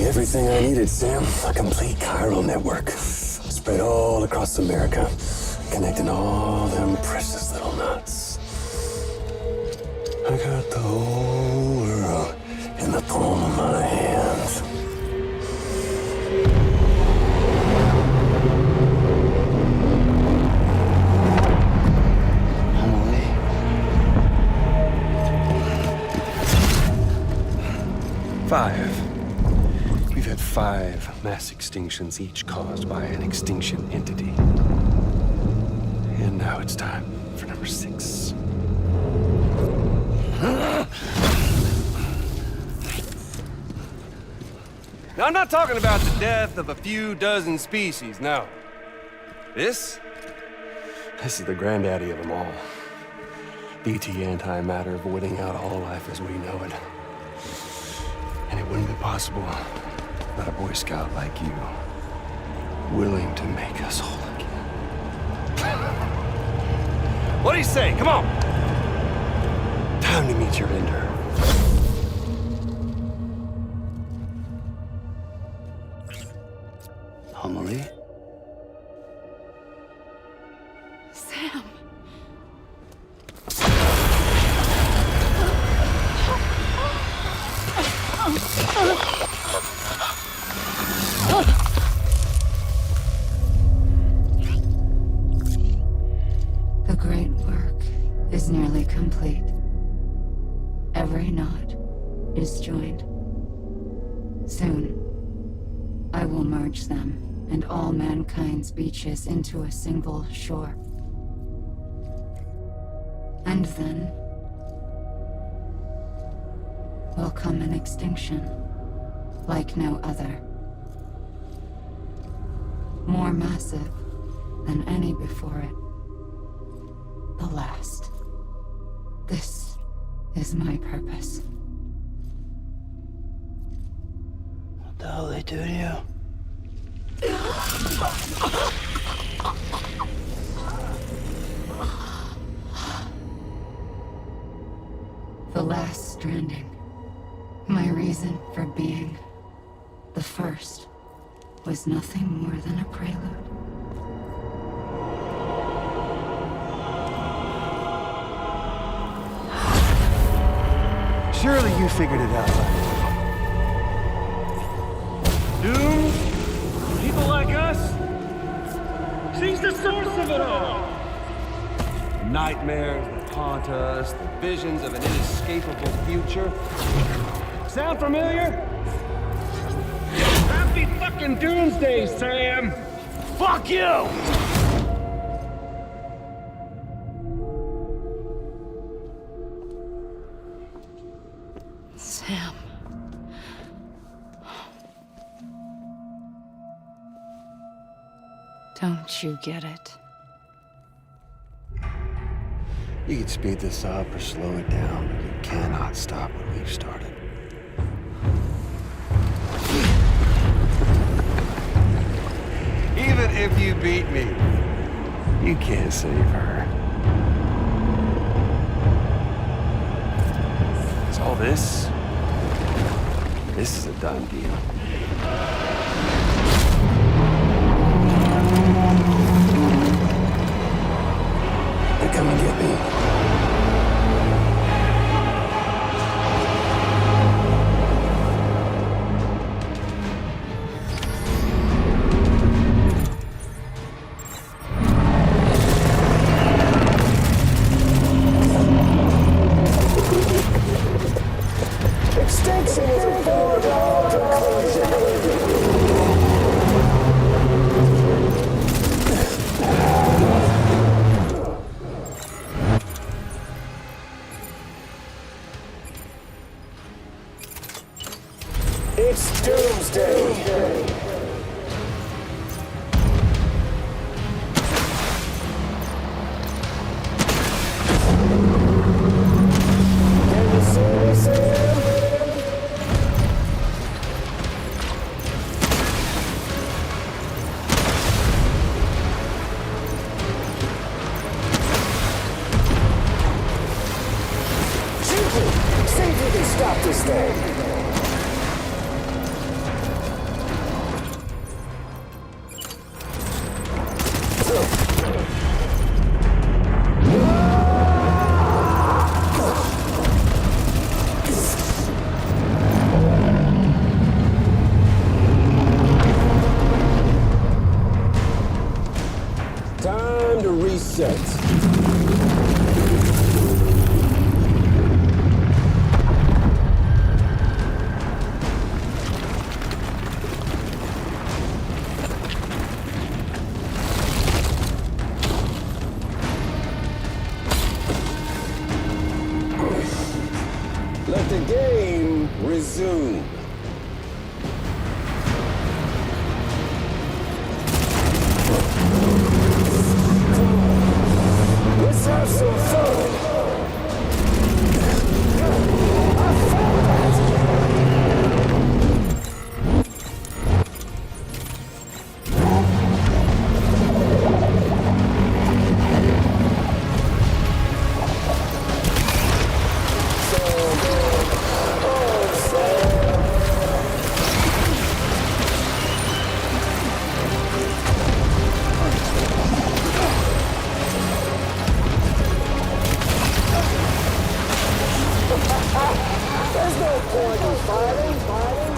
Everything I needed, Sam. A complete chiral network. Spread all across America. Connecting all them precious little nuts. I got the whole world in the palm of my hand. Emily? 5. We've had 5 mass extinctions, each caused by an extinction entity. And now it's time for number 6. Now, I'm not talking about the death of a few dozen species, no. This is the granddaddy of them all. BT antimatter voiding out all life as we know it. And it wouldn't be possible without a Boy Scout like you, willing to make us whole again. What do you say? Come on! Time to meet your ender. Emily? Sam. The great work is nearly complete. Every knot is joined. Soon, I will merge them and all mankind's beaches into a single shore. And then will come an extinction like no other. More massive than any before it. The last. This is my purpose. What the hell they do to you? The last stranding. My reason for being. The first was nothing more than a prelude. Surely you figured it out by now. Doomed? People like us? She's the source of it all! Nightmares that haunt us, the visions of an inescapable future. Sound familiar? Happy fucking doomsday, Sam! Fuck you! Sam. Don't you get it? You can speed this up or slow it down, but you cannot stop what we've started. Even if you beat me, you can't save her. So all this is a done deal. They're coming to get me. Extinction is a foregone conclusion. It's doomsday. Can you see me, Sam? Shoot me! See if you can stop this thing! Time to reset. Let the game resume. Let's have some fun. I found that. There's no point in fighting.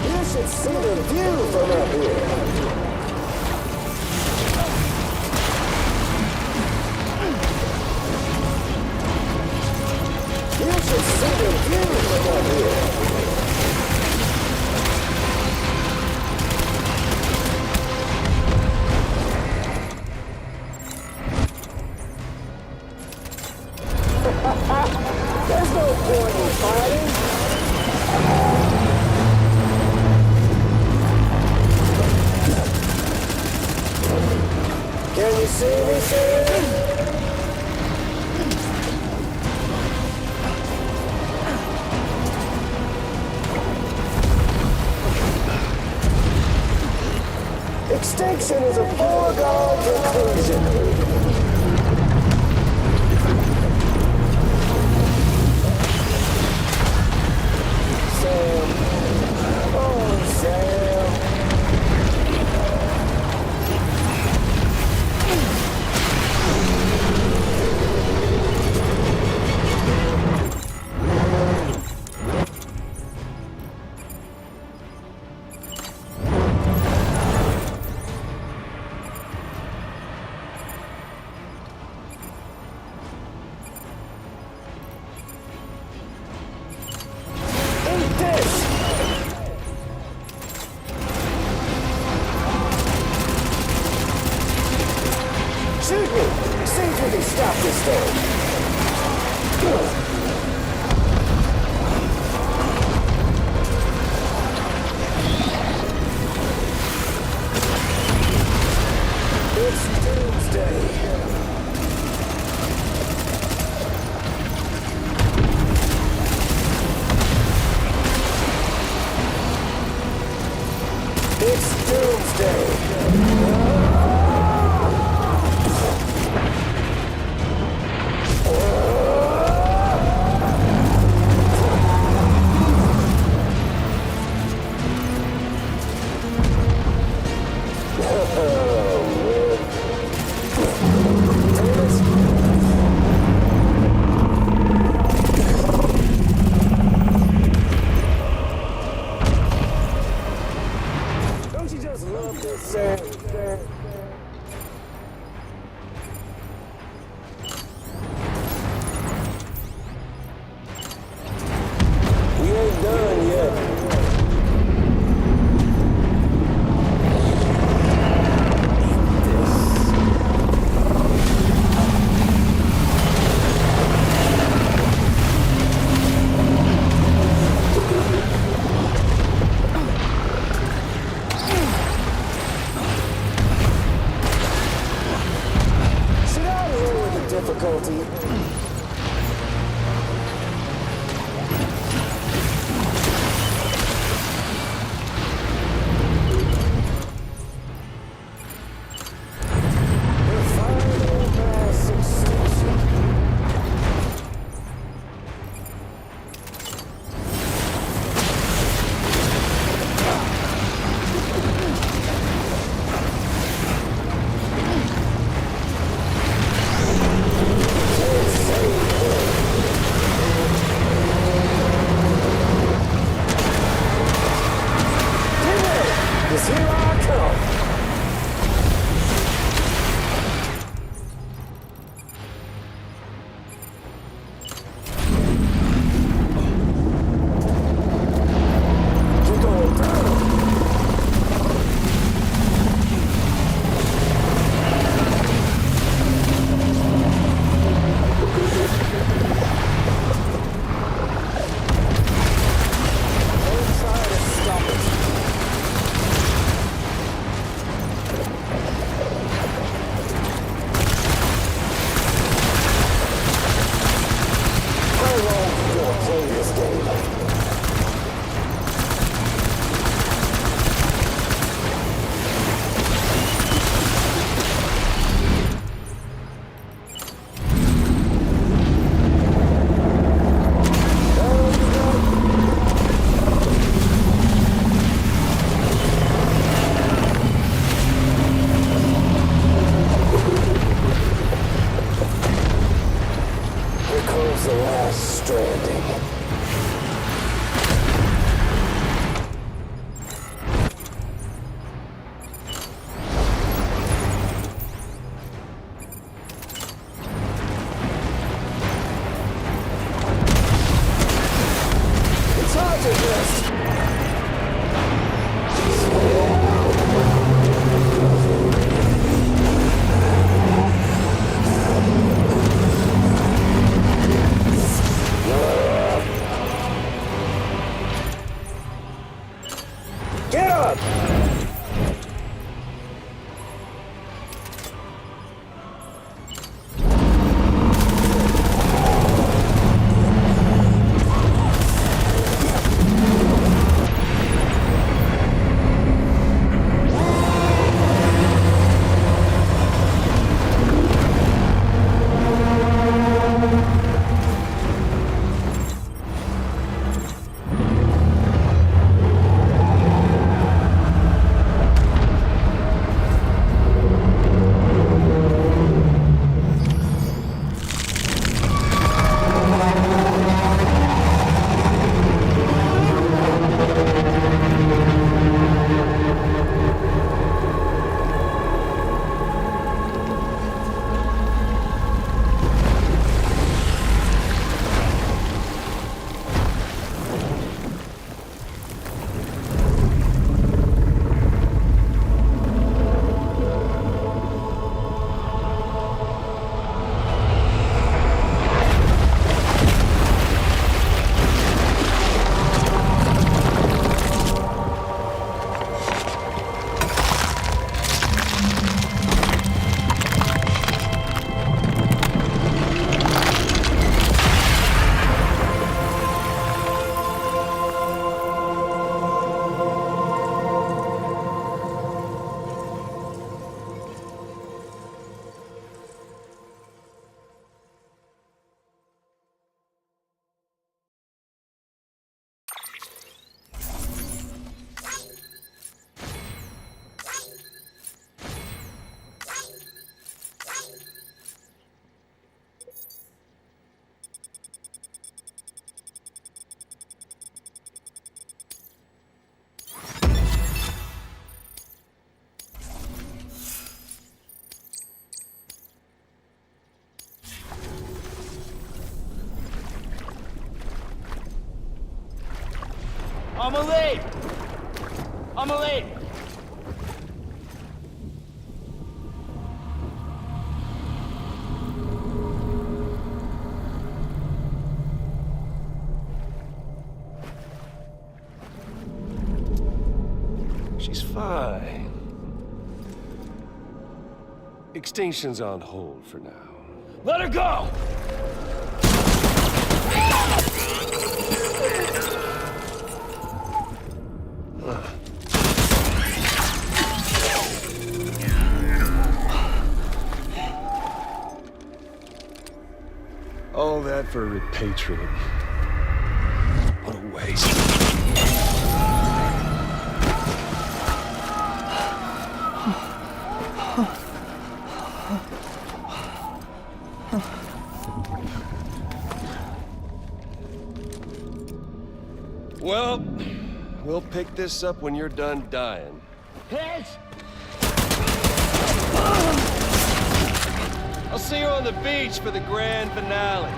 You should see the view from up here. You should see the view from up here. There's no point in fighting. Can you see me, Sam? Extinction is a foregone conclusion. Sam. Oh, Sam. It's hard to just... Get up! I'm late! I'm late! She's fine. Extinction's on hold for now. Let her go! All that for repatriate. What a waste. Well, we'll pick this up when you're done dying. Hit! I'll see you on the beach for the grand finale.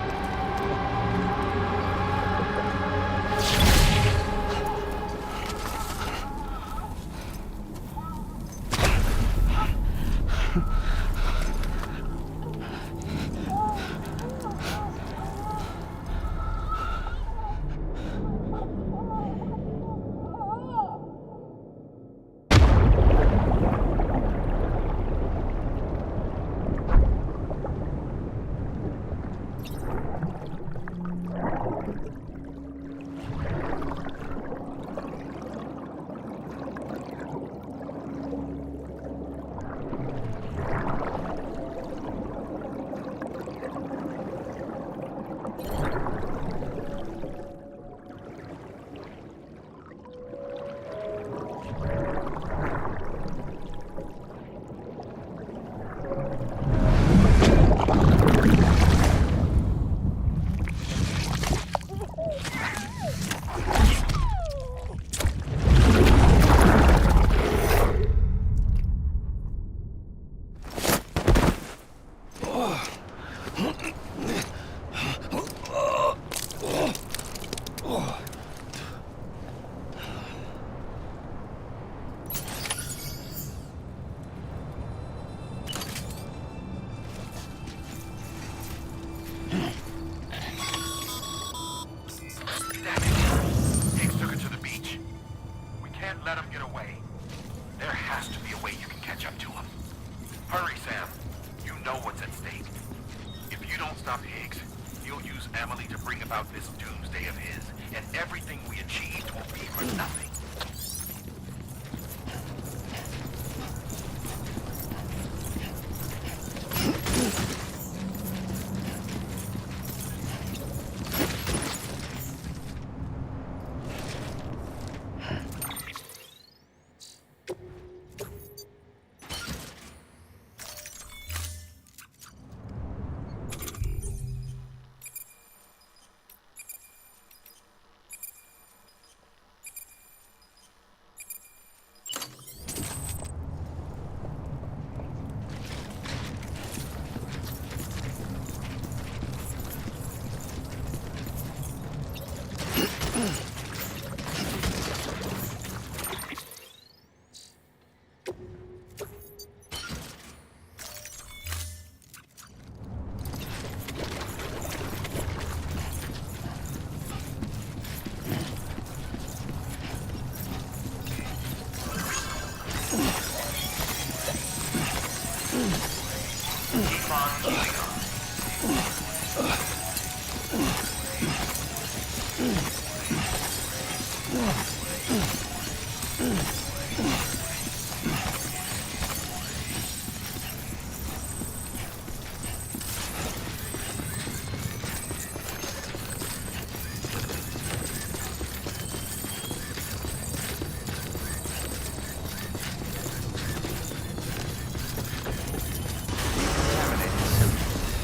Let him get away. There has to be a way you can catch up to him. Hurry, Sam. You know what's at stake. If you don't stop Higgs, he'll use Amelie to bring about this doomsday of his, and everything we achieved will be for nothing.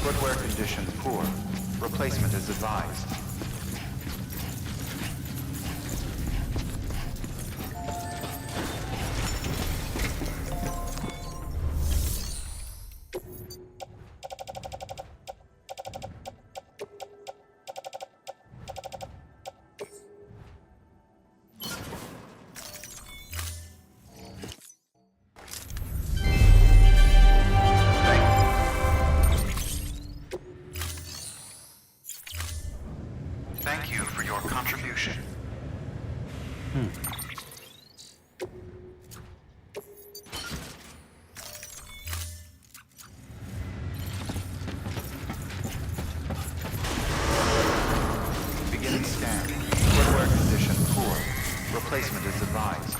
Footwear condition poor. Replacement is advised. Thank you for your contribution. Beginning scan. Footwear condition poor. Replacement is advised.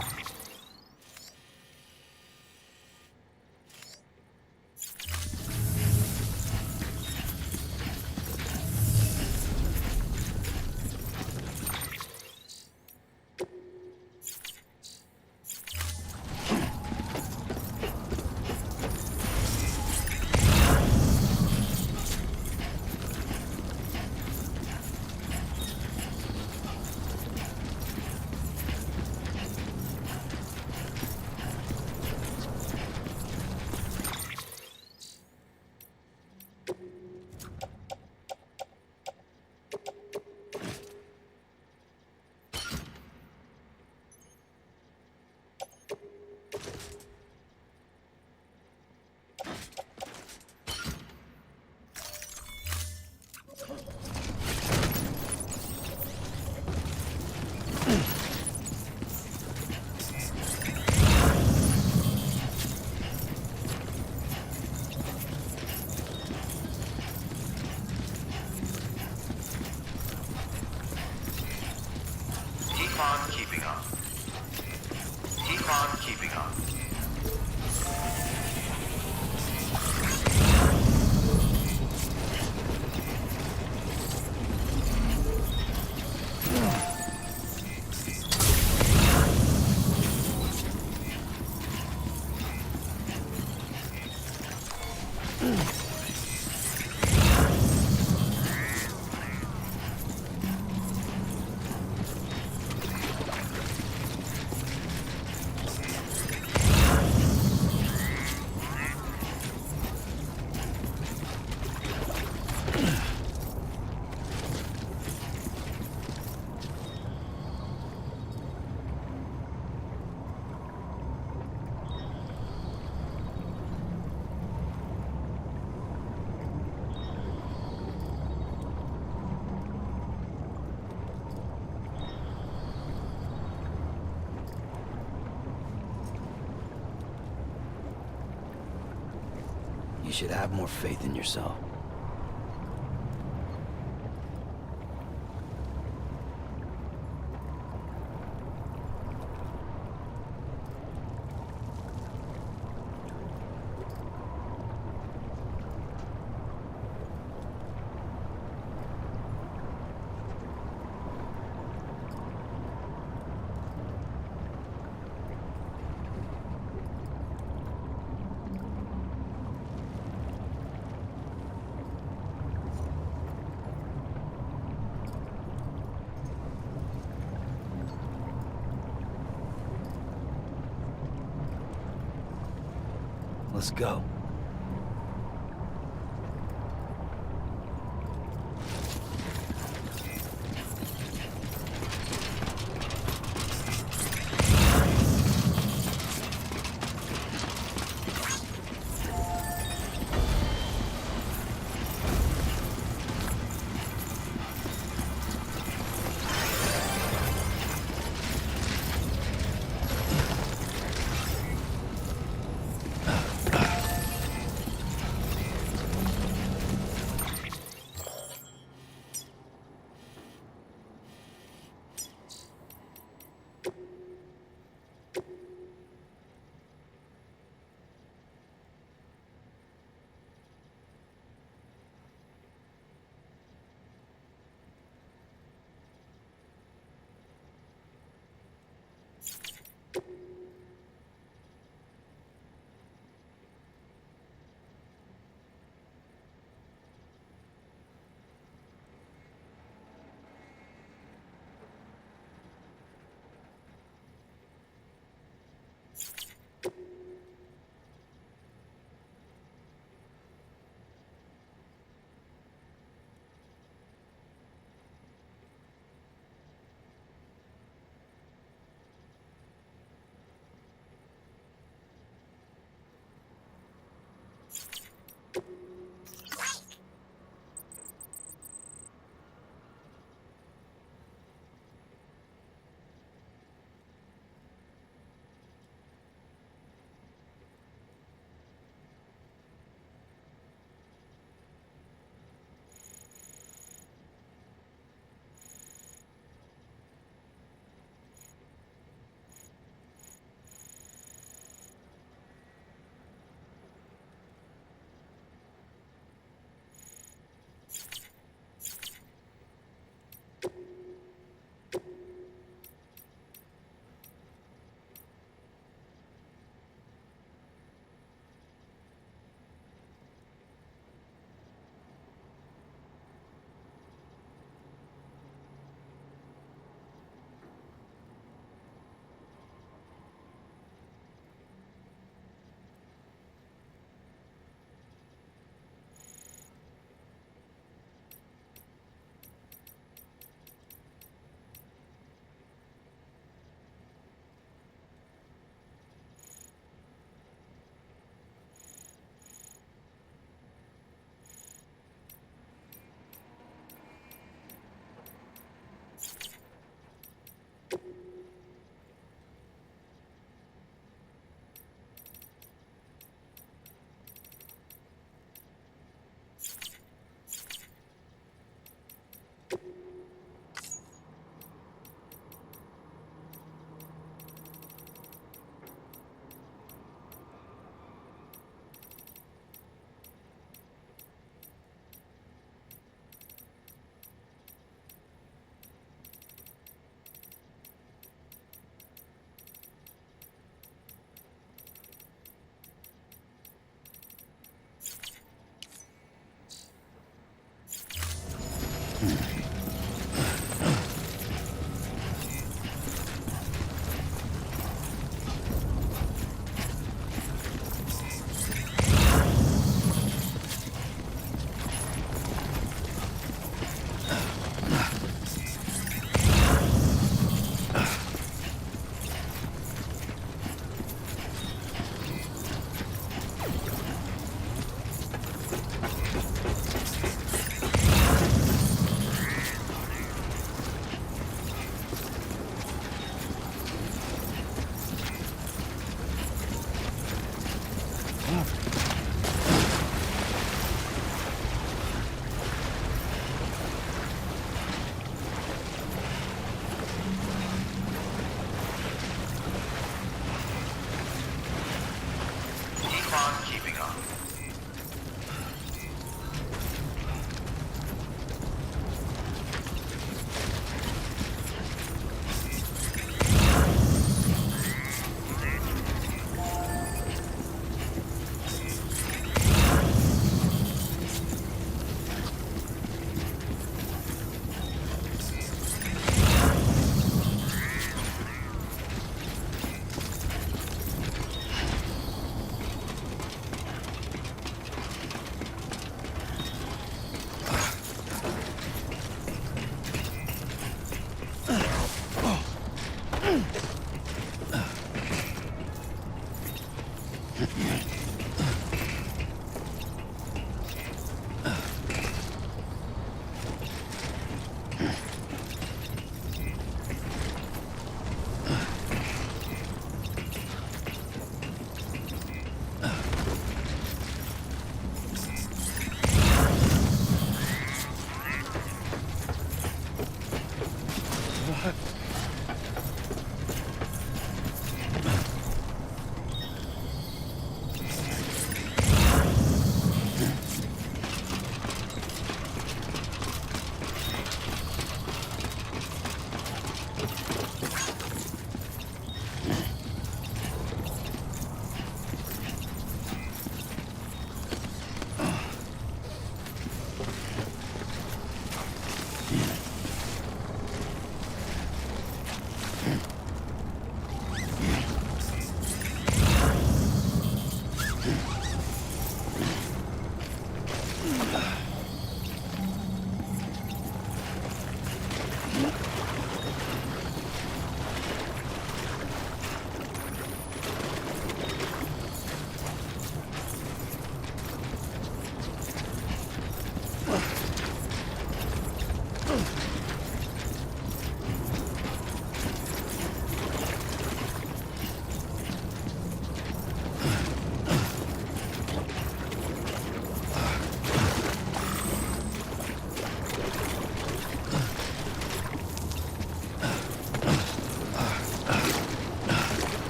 Keep on keeping up. Keep on keeping up. You should have more faith in yourself. Let's go.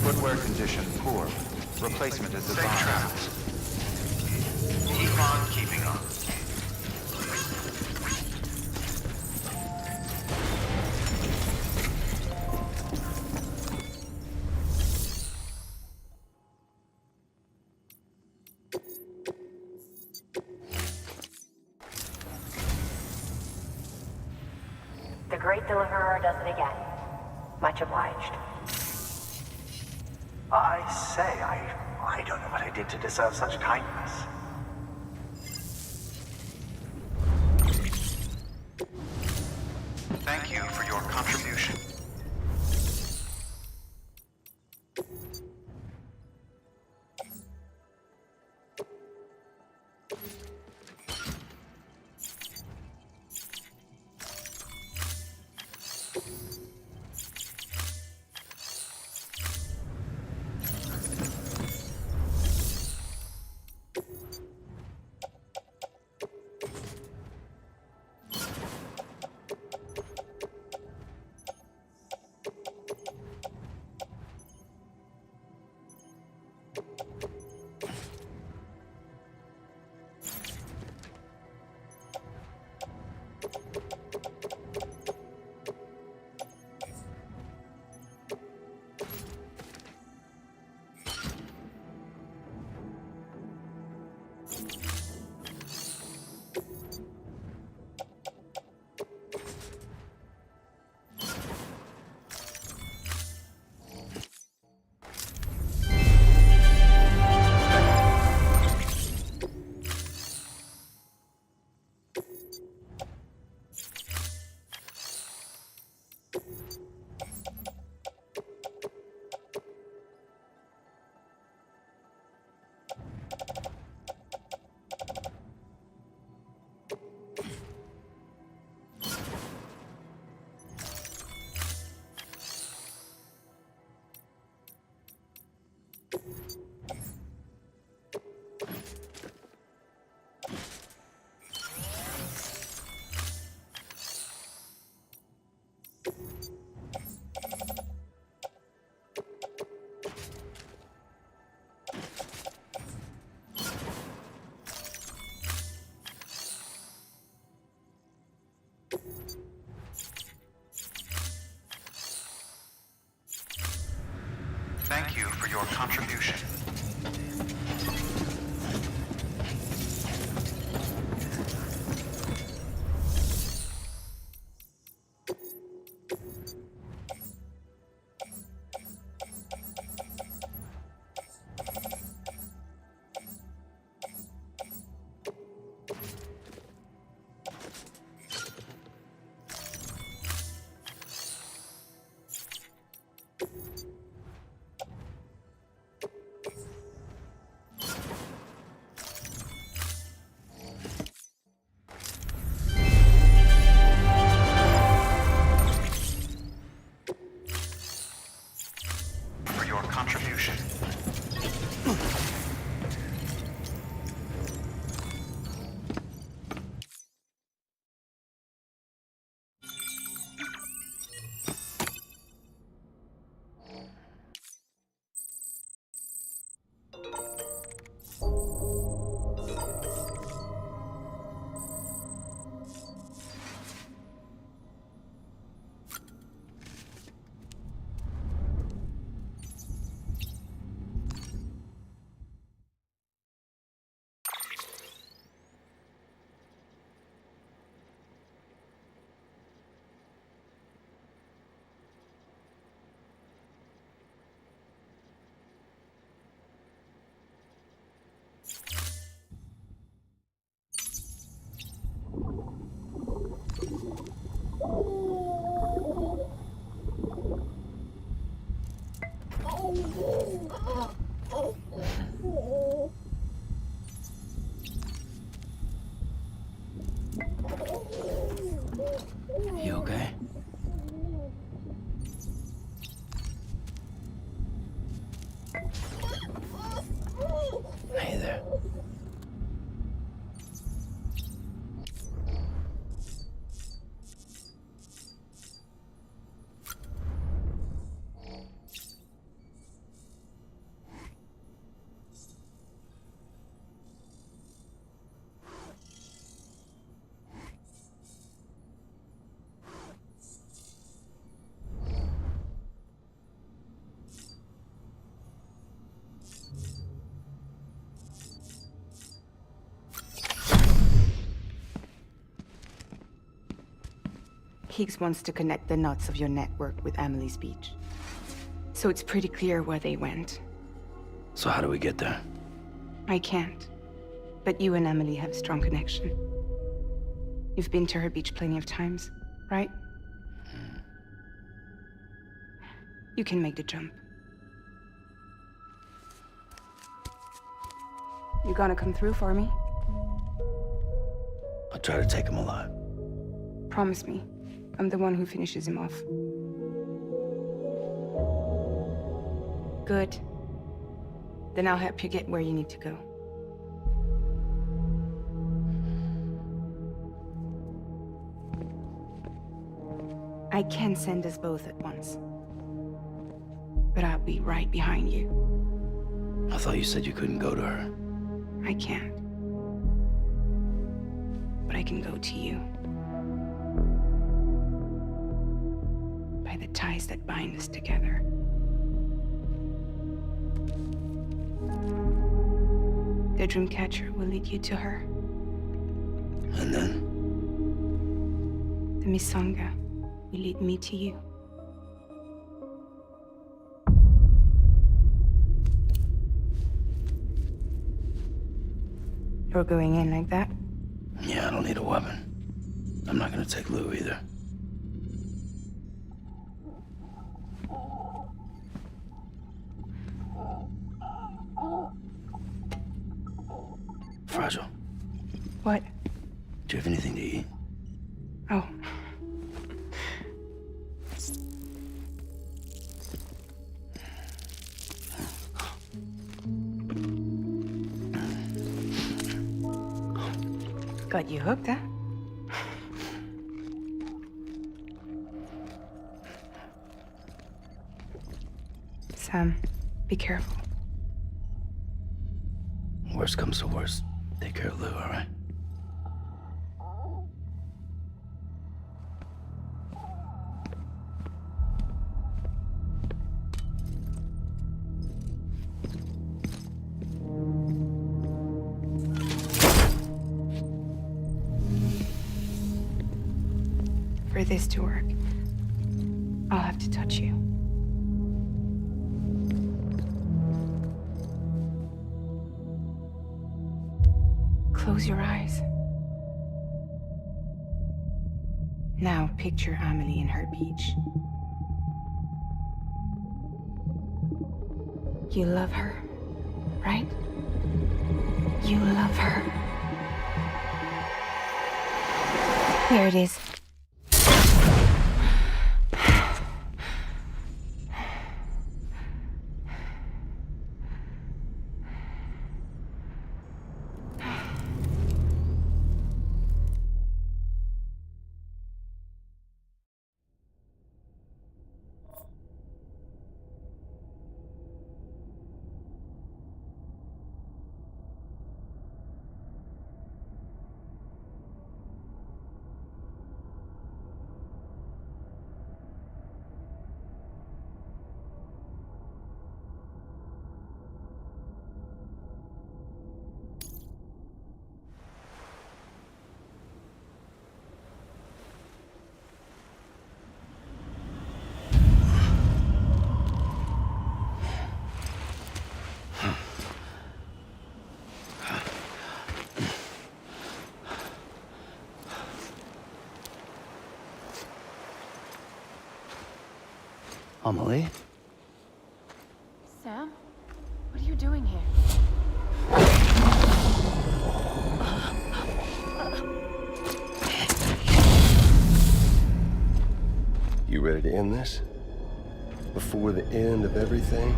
Footwear condition poor. Replacement is advised. Keep on keeping on. The Great Deliverer does it again. Much obliged. I say, I don't know what I did to deserve such kindness. Thank you for your contribution. your contribution. For your contribution. You okay? Hey there. Higgs wants to connect the knots of your network with Amelie's beach. So it's pretty clear where they went. So how do we get there? I can't. But you and Amelie have a strong connection. You've been to her beach plenty of times, right? You can make the jump. You gonna come through for me? I'll try to take him alive. Promise me. I'm the one who finishes him off. Good. Then I'll help you get where you need to go. I can send us both at once. But I'll be right behind you. I thought you said you couldn't go to her. I can't. But I can go to you. By the ties that bind us together. The Dreamcatcher will lead you to her. And then? The Misanga will lead me to you. You're going in like that? Yeah, I don't need a weapon. I'm not gonna take Lou either. Fragile. What? Do you have anything to eat? Oh. Got you hooked, huh? Sam, be careful. Worst comes to worst. Take care of Lou, all right? For this to work, I'll have to touch you. Close your eyes. Now picture Amelie in her beach. You love her, right? You love her. Here it is. Amelie? Sam? What are you doing here? You ready to end this? Before the end of everything?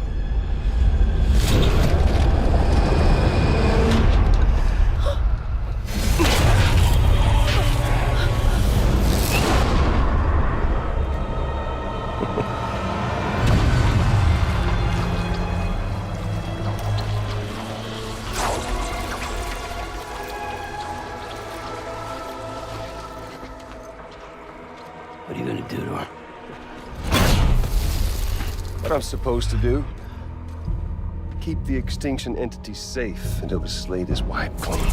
What are you gonna do to her? What I'm supposed to do? Keep the extinction entity safe until the slate is wiped clean.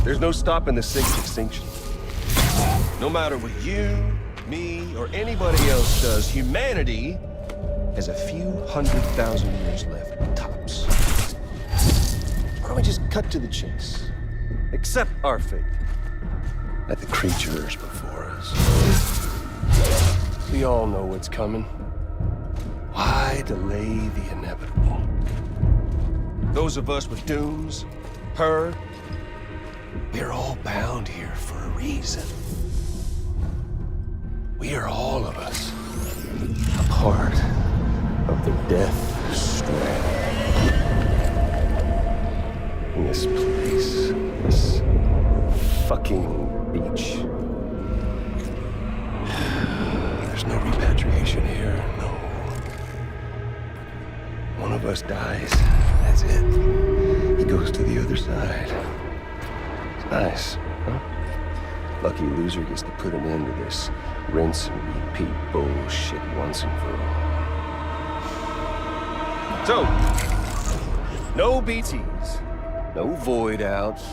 There's no stopping the sixth extinction. No matter what you, me, or anybody else does, humanity has a few 100,000 years left, tops. Why don't we just cut to the chase? Accept our fate. Let the creatures before us. We all know what's coming. Why delay the inevitable? Those of us with dooms, her, we're all bound here for a reason. We are all of us a part of the Death Stranding. In this place, this fucking beach. There's no repatriation here, no. One of us dies, that's it. He goes to the other side. It's nice, huh? Lucky loser gets to put an end to this rinse and repeat bullshit once and for all. So, no BTs, no void outs,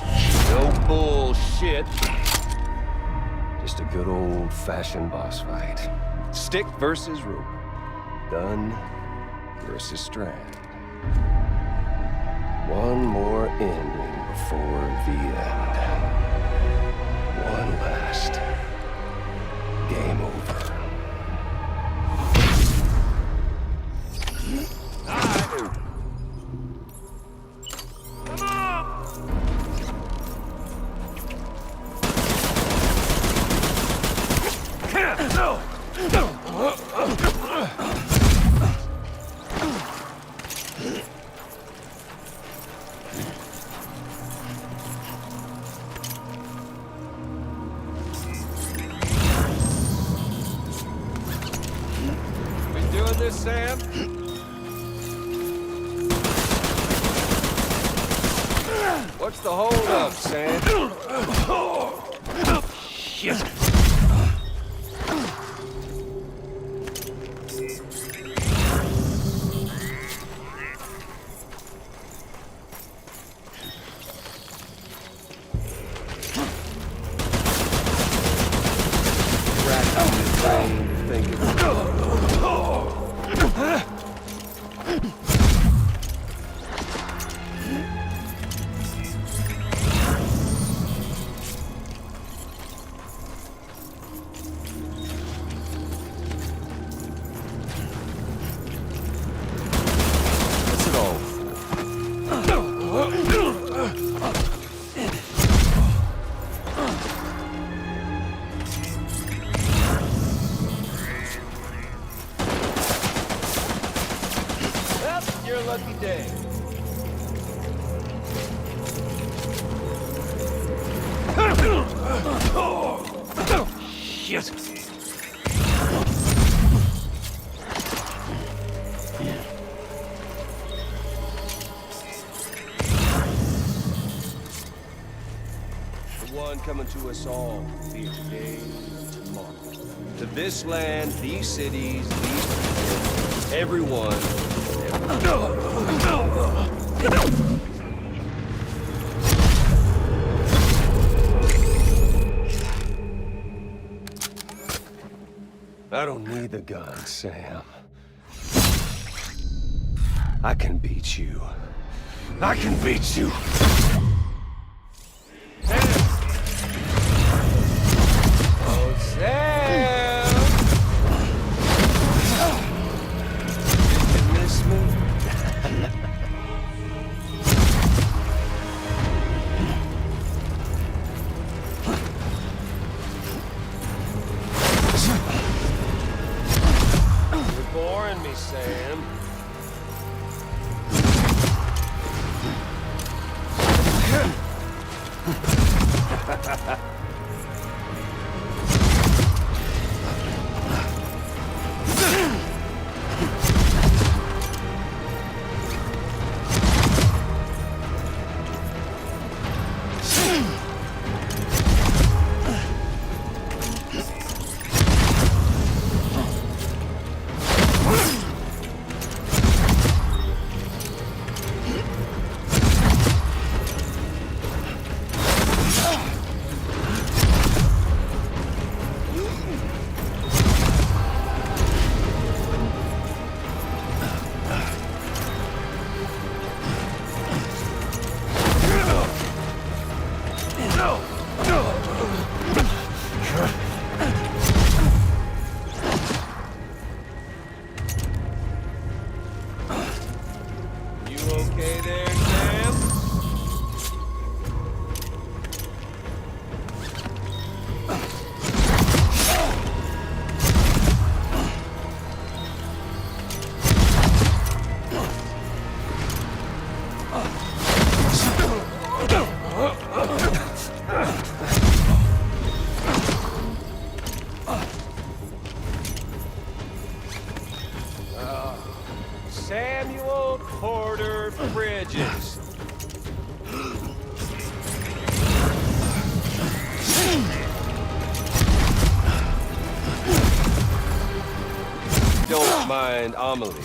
no bullshit. Just a good old-fashioned boss fight. Stick versus rope. Gun versus strand. One more ending before the end. One last game over. Doing this, Sam? What's the hold up, Sam? Shit. Shit. The one coming to us all here today, tomorrow. To this land, these cities, these people, everyone. I don't need the gun, Sam. I can beat you. I can beat you. Oh, Sam! Did you miss me? You're boring me, Sam. You okay there, Sam? Samuel Porter Bridges. Don't mind Amelie.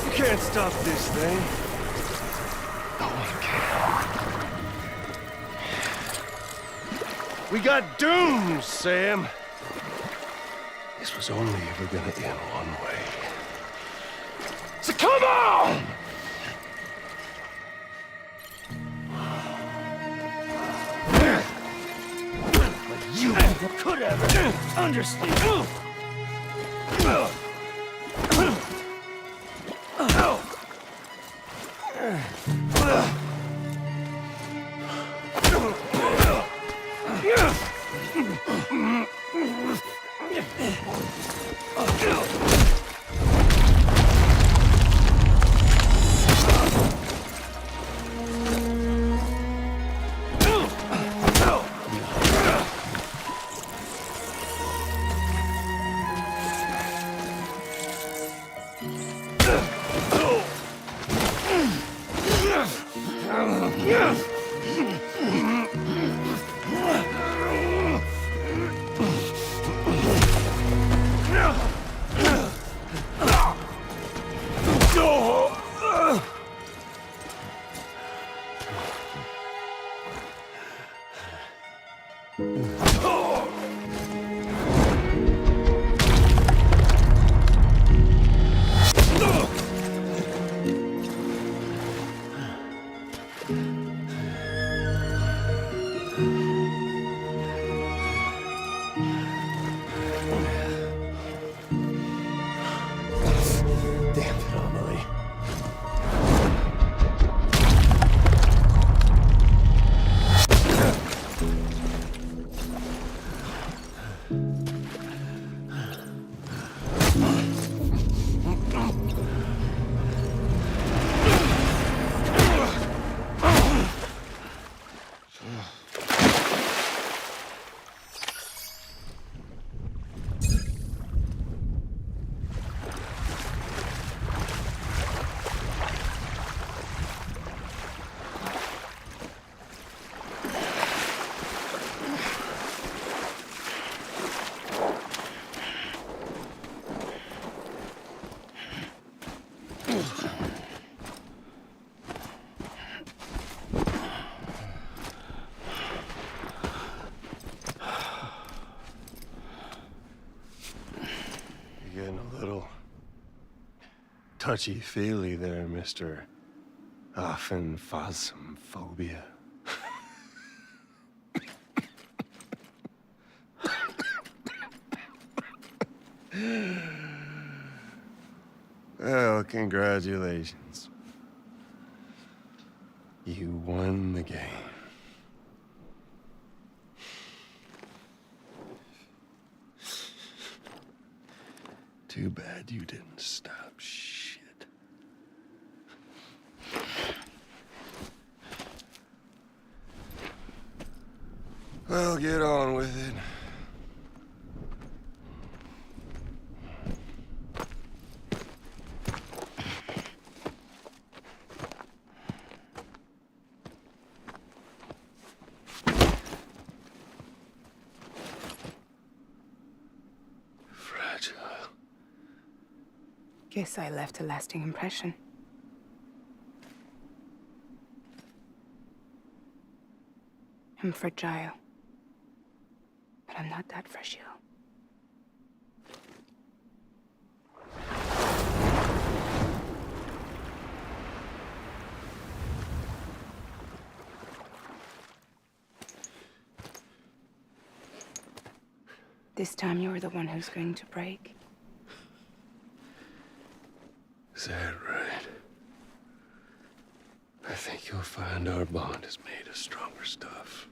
You can't stop this thing. No one can. We got dooms, Sam. This was only ever gonna end one way. So come on! But you could ever understand. Damn it, Amelie. You're getting a little touchy-feely there, Mr. Phasmophobia. Well, congratulations. You won the game. Too bad you didn't stop shit. Well, get on with it. Fragile. Guess I left a lasting impression. I'm fragile. But I'm not that fragile. This time you're the one who's going to break. Is that right? I think you'll find our bond is made of stronger stuff.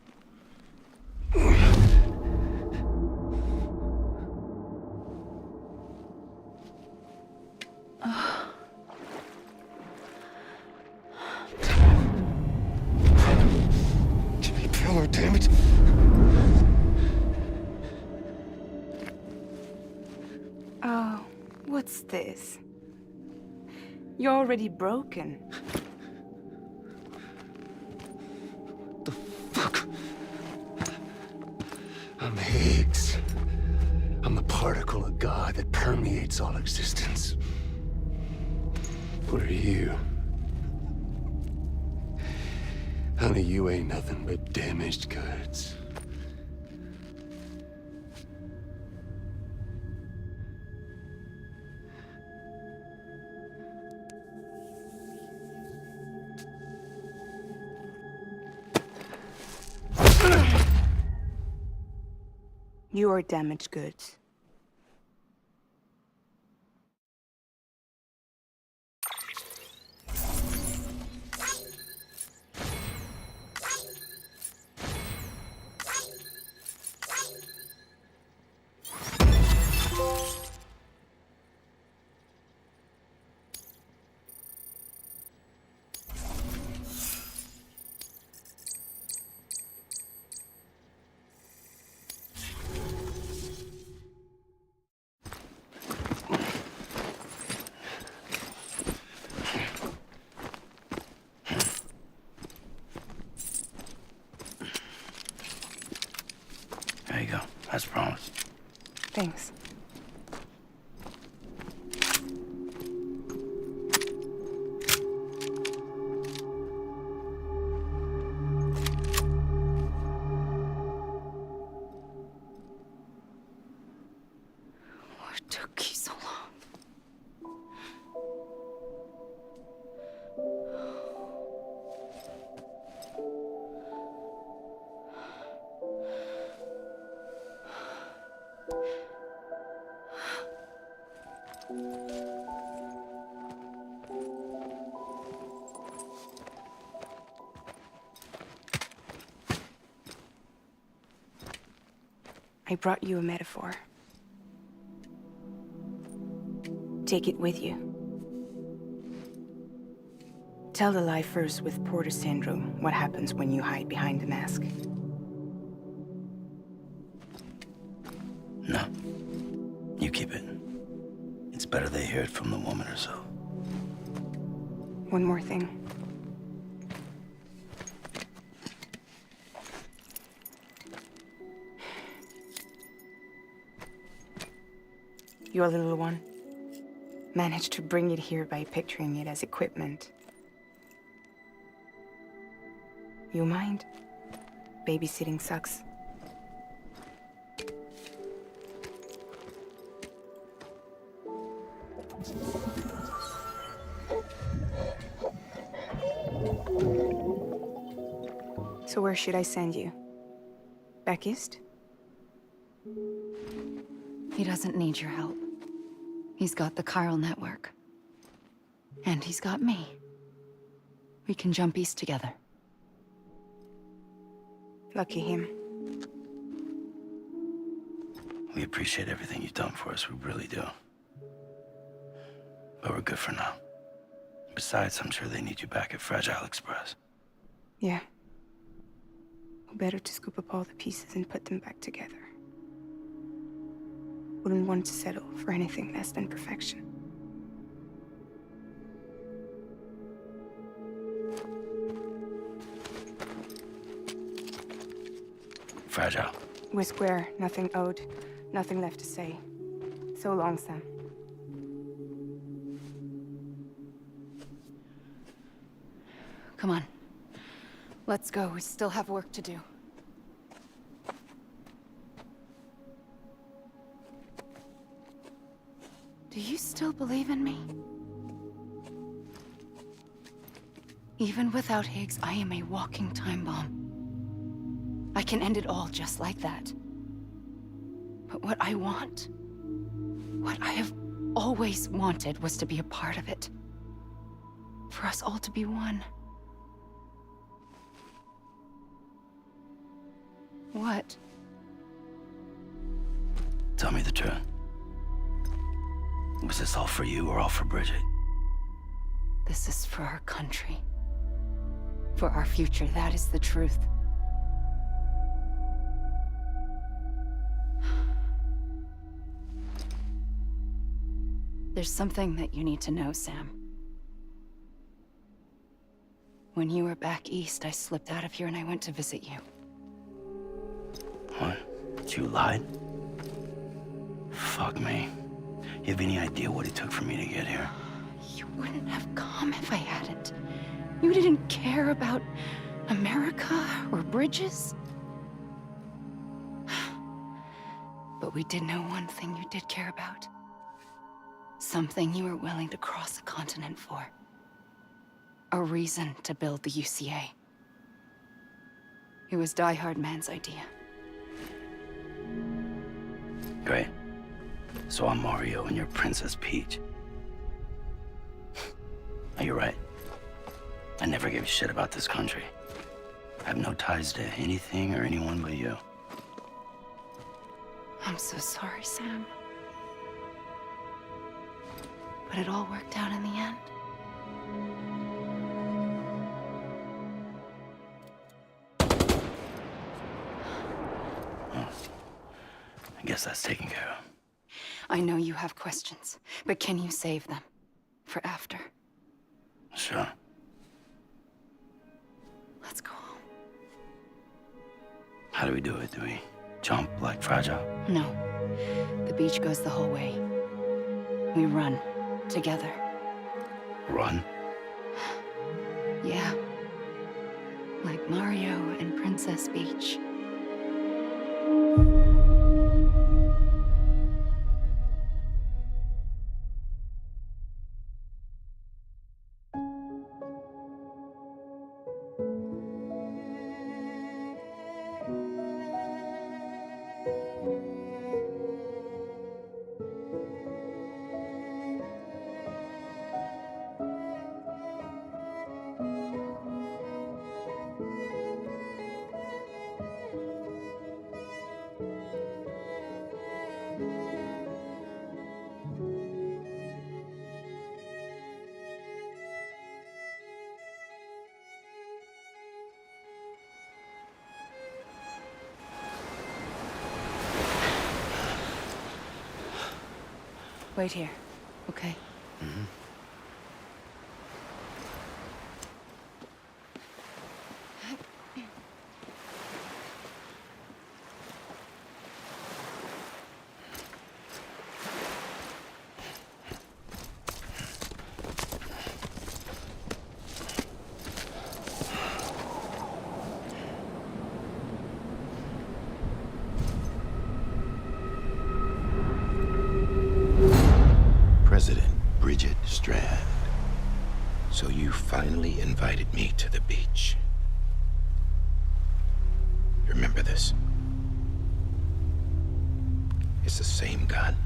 Jimmy Pillar, damn it! Oh, what's this? You're already broken. I'm Higgs. I'm the particle of God that permeates all existence. What are you? Honey, you ain't nothing but damaged goods. You are damaged goods. There you go, as promised. Thanks. What took you so long? I brought you a metaphor. Take it with you. Tell the lifers with Porter syndrome what happens when you hide behind the mask. No. You keep it. It's better they hear it from the woman herself. One more thing. Your little one managed to bring it here by picturing it as equipment. You mind? Babysitting sucks. So where should I send you? Back east? He doesn't need your help. He's got the chiral network. And he's got me. We can jump east together. Lucky him. We appreciate everything you've done for us, we really do. But we're good for now. Besides, I'm sure they need you back at Fragile Express. Yeah. Better to scoop up all the pieces and put them back together. Wouldn't want to settle for anything less than perfection. Fragile. We're square, nothing owed, nothing left to say. So long, Sam. Come on. Let's go. We still have work to do. Do you still believe in me? Even without Higgs, I am a walking time bomb. I can end it all just like that. But what I want, what I have always wanted, was to be a part of it. For us all to be one. What? Tell me the truth. Was this all for you or all for Bridget? This is for our country. For our future, that is the truth. There's something that you need to know, Sam. When you were back east, I slipped out of here and I went to visit you. What? Did you lied? Fuck me. You have any idea what it took for me to get here? You wouldn't have come if I hadn't. You didn't care about America or bridges. But we did know one thing you did care about. Something you were willing to cross a continent for. A reason to build the UCA. It was Die Hard Man's idea. Great. So I'm Mario and you're Princess Peach. Now, you're right. I never gave a shit about this country. I have no ties to anything or anyone but you. I'm so sorry, Sam. But it all worked out in the end. I guess that's taken care of. I know you have questions, but can you save them? For after? Sure. Let's go home. How do we do it? Do we jump like Fragile? No. The beach goes the whole way. We run. Together. Run? Yeah. Like Mario and Princess Peach. Wait here, okay? Mm-hmm. President Bridget Strand. So you finally invited me to the beach. Remember this? It's the same gun.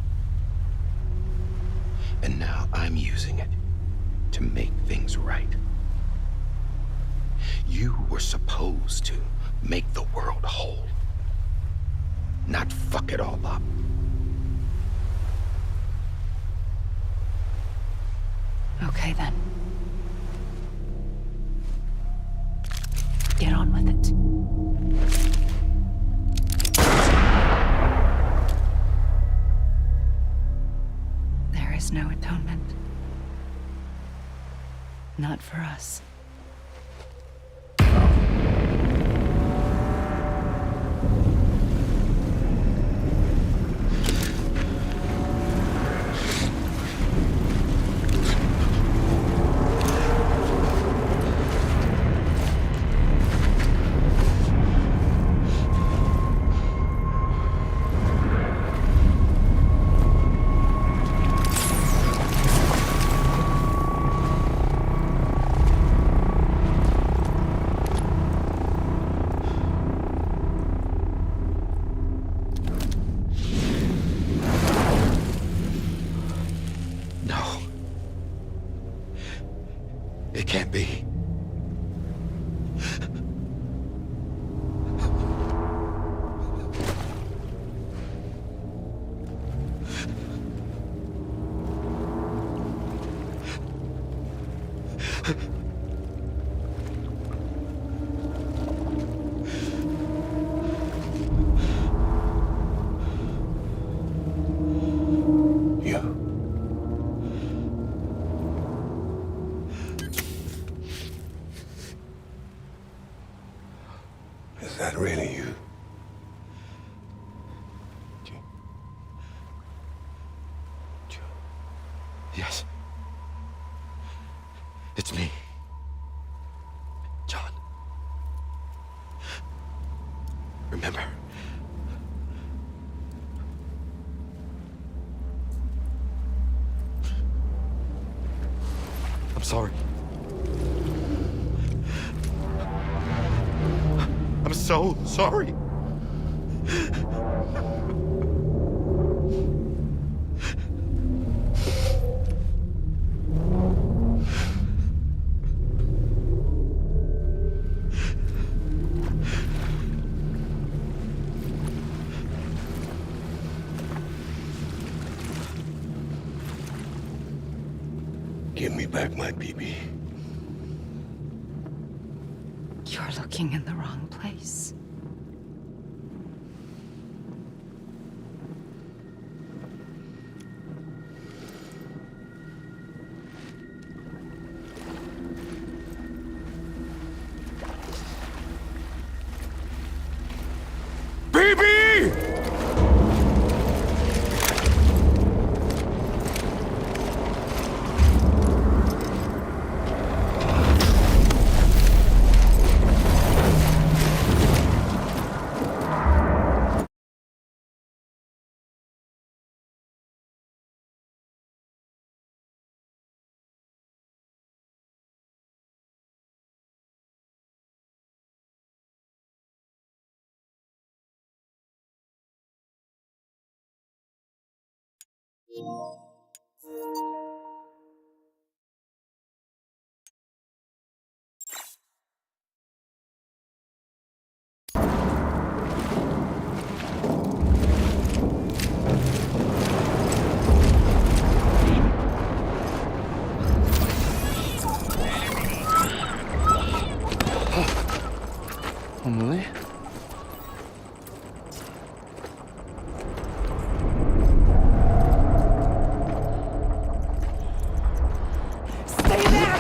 And now I'm using it to make things right. You were supposed to make the world whole, not fuck it all up. Okay, then. Get on with it. There is no atonement. Not for us. It can't be. Is that really you? Yes. It's me. John. Remember. I'm sorry. I'm so sorry. Give me back my BB. You're looking in the wrong place. Emily? Stay back!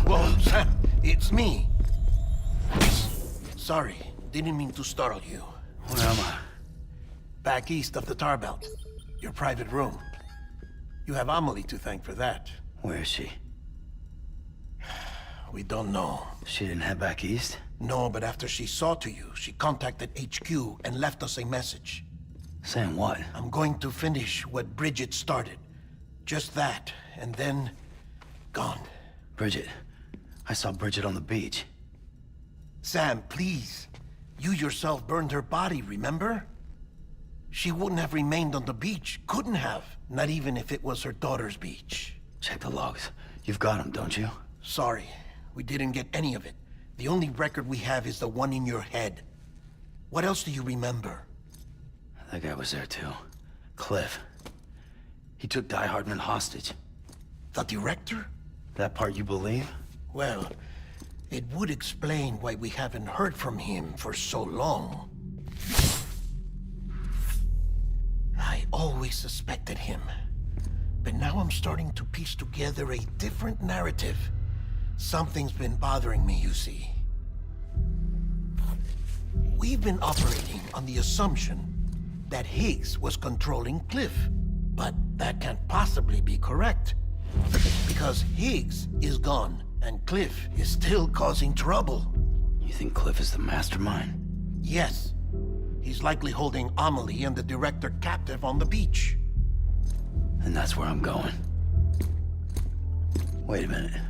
Whoa, Sam, it's me. Sorry, didn't mean to startle you. Where am I? Back east of the tar belt. Your private room. You have Amelie to thank for that. Where is she? We don't know. She didn't head back east? No, but after she saw to you, she contacted HQ and left us a message. Saying what? I'm going to finish what Bridget started. Just that, and then... gone. Bridget. I saw Bridget on the beach. Sam, please. You yourself burned her body, remember? She wouldn't have remained on the beach. Couldn't have. Not even if it was her daughter's beach. Check the logs. You've got them, don't you? Sorry. We didn't get any of it. The only record we have is the one in your head. What else do you remember? That guy was there too. Cliff. He took Die Hardman hostage. The director? That part you believe? Well, it would explain why we haven't heard from him for so long. I always suspected him. But now I'm starting to piece together a different narrative. Something's been bothering me, you see. We've been operating on the assumption that Higgs was controlling Cliff. But that can't possibly be correct. Because Higgs is gone, and Cliff is still causing trouble. You think Cliff is the mastermind? Yes. He's likely holding Amelie and the director captive on the beach. And that's where I'm going. Wait a minute.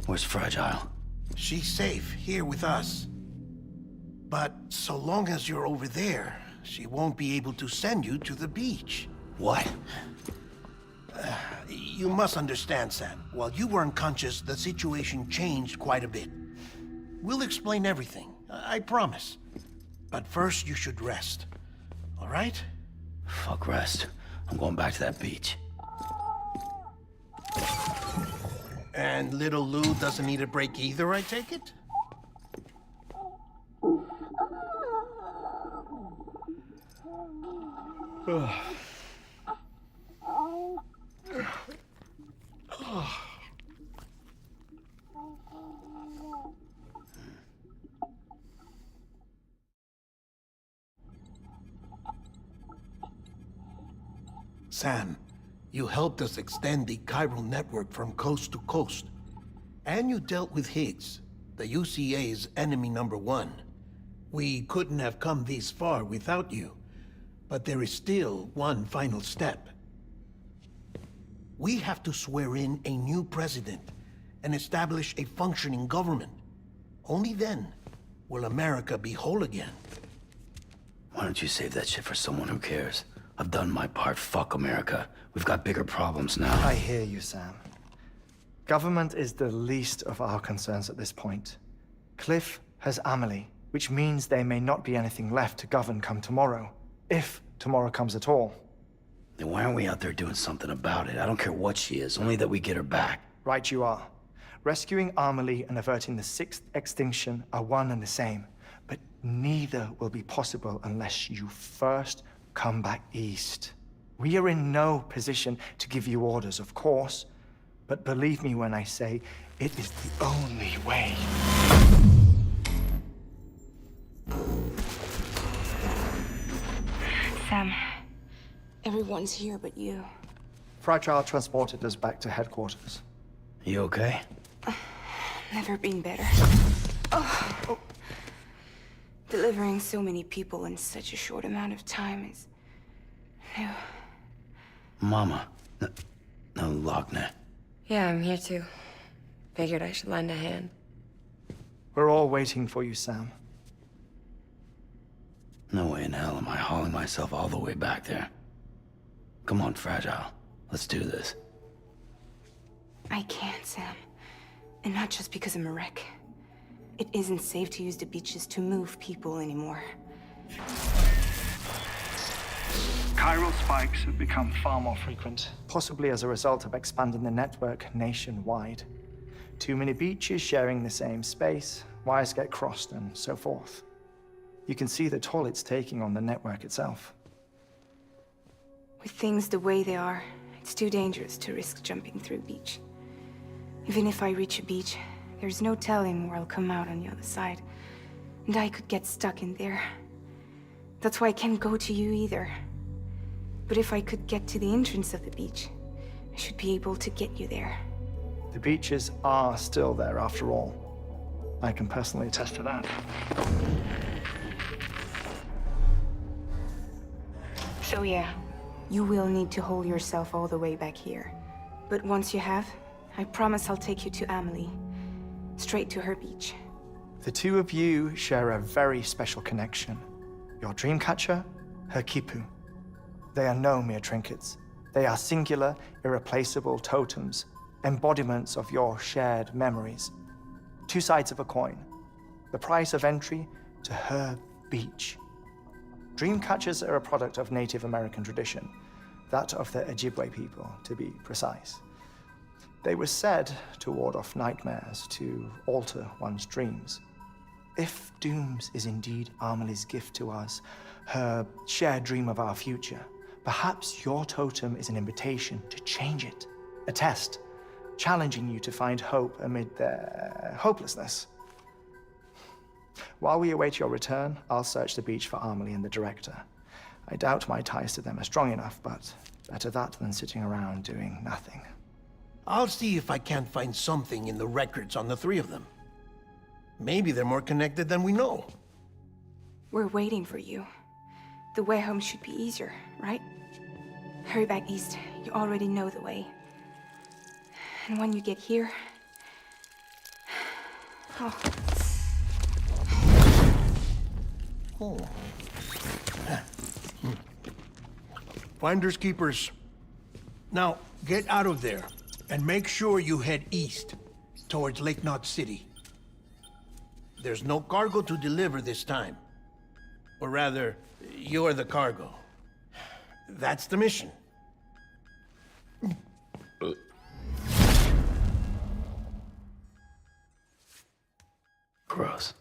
Where's Fragile? She's safe here with us. But so long as you're over there, she won't be able to send you to the beach. What? You must understand, Sam. While you were unconscious, the situation changed quite a bit. We'll explain everything, I promise. But first, you should rest. All right? Fuck rest. I'm going back to that beach. And little Lou doesn't need a break either, I take it? Sam, you helped us extend the chiral network from coast to coast. And you dealt with Higgs, the UCA's enemy #1. We couldn't have come this far without you. But there is still one final step. We have to swear in a new president and establish a functioning government. Only then will America be whole again. Why don't you save that shit for someone who cares? I've done my part. Fuck America. We've got bigger problems now. I hear you, Sam. Government is the least of our concerns at this point. Cliff has Amelie, which means there may not be anything left to govern come tomorrow. If tomorrow comes at all. Then why aren't we out there doing something about it? I don't care what she is, only that we get her back. Right you are. Rescuing Amelie and averting the 6th extinction are one and the same. But neither will be possible unless you first come back east. We are in no position to give you orders, of course. But believe me when I say, it is the only way. Sam, everyone's here but you. Fragile transported us back to headquarters. You okay? Never been better. Oh. Delivering so many people in such a short amount of time is new. Mama. No, Lochner. Yeah, I'm here too. Figured I should lend a hand. We're all waiting for you, Sam. No way in hell am I hauling myself all the way back there. Come on, Fragile. Let's do this. I can't, Sam. And not just because I'm a wreck. It isn't safe to use the beaches to move people anymore. Chiral spikes have become far more frequent, possibly as a result of expanding the network nationwide. Too many beaches sharing the same space, wires get crossed, and so forth. You can see the toll it's taking on the network itself. With things the way they are, it's too dangerous to risk jumping through a beach. Even if I reach a beach, there's no telling where I'll come out on the other side. And I could get stuck in there. That's why I can't go to you either. But if I could get to the entrance of the beach, I should be able to get you there. The beaches are still there after all. I can personally attest to that. So yeah, you will need to hold yourself all the way back here. But once you have, I promise I'll take you to Amelie. Straight to her beach. The two of you share a very special connection. Your dreamcatcher, her Kipu. They are no mere trinkets. They are singular, irreplaceable totems, embodiments of your shared memories. Two sides of a coin. The price of entry to her beach. Dreamcatchers are a product of Native American tradition, that of the Ojibwe people, to be precise. They were said to ward off nightmares, to alter one's dreams. If Dooms is indeed Amelie's gift to us, her shared dream of our future, perhaps your totem is an invitation to change it. A test, challenging you to find hope amid their hopelessness. While we await your return, I'll search the beach for Amelie and the director. I doubt my ties to them are strong enough, but better that than sitting around doing nothing. I'll see if I can't find something in the records on the three of them. Maybe they're more connected than we know. We're waiting for you. The way home should be easier, right? Hurry back east. You already know the way. And when you get here... Oh. Oh. Finders keepers. Now, get out of there, and make sure you head east, towards Lake Knot City. There's no cargo to deliver this time. Or rather, you're the cargo. That's the mission. Gross.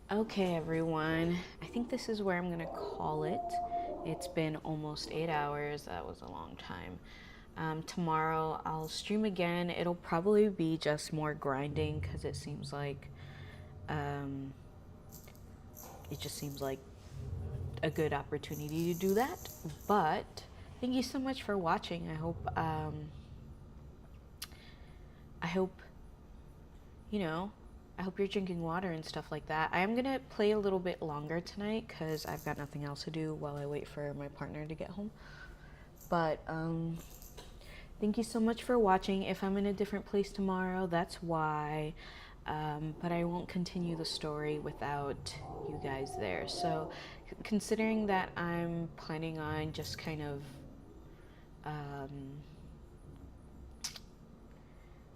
Okay, everyone. I think this is where I'm gonna call it. It's been almost 8 hours. That was a long time. Tomorrow I'll stream again. It'll probably be just more grinding because it seems like it just seems like a good opportunity to do that. But thank you so much for watching. I hope, you know, I hope you're drinking water and stuff like that. I am gonna play a little bit longer tonight because I've got nothing else to do while I wait for my partner to get home. But thank you so much for watching. If I'm in a different place tomorrow, that's why. But I won't continue the story without you guys there. So considering that I'm planning on just kind of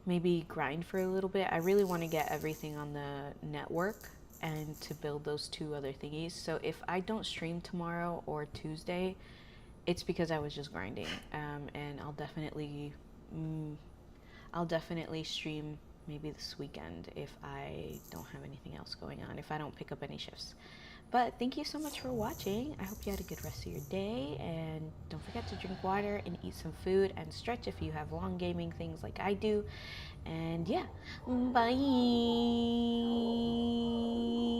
maybe grind for a little bit, I really want to get everything on the network and to build those 2 other thingies. So if I don't stream tomorrow or Tuesday, it's because I was just grinding. And I'll definitely stream maybe this weekend if I don't have anything else going on, if I don't pick up any shifts. But thank you so much for watching. I hope you had a good rest of your day, and don't forget to drink water and eat some food and stretch if you have long gaming things like I do. And yeah, bye.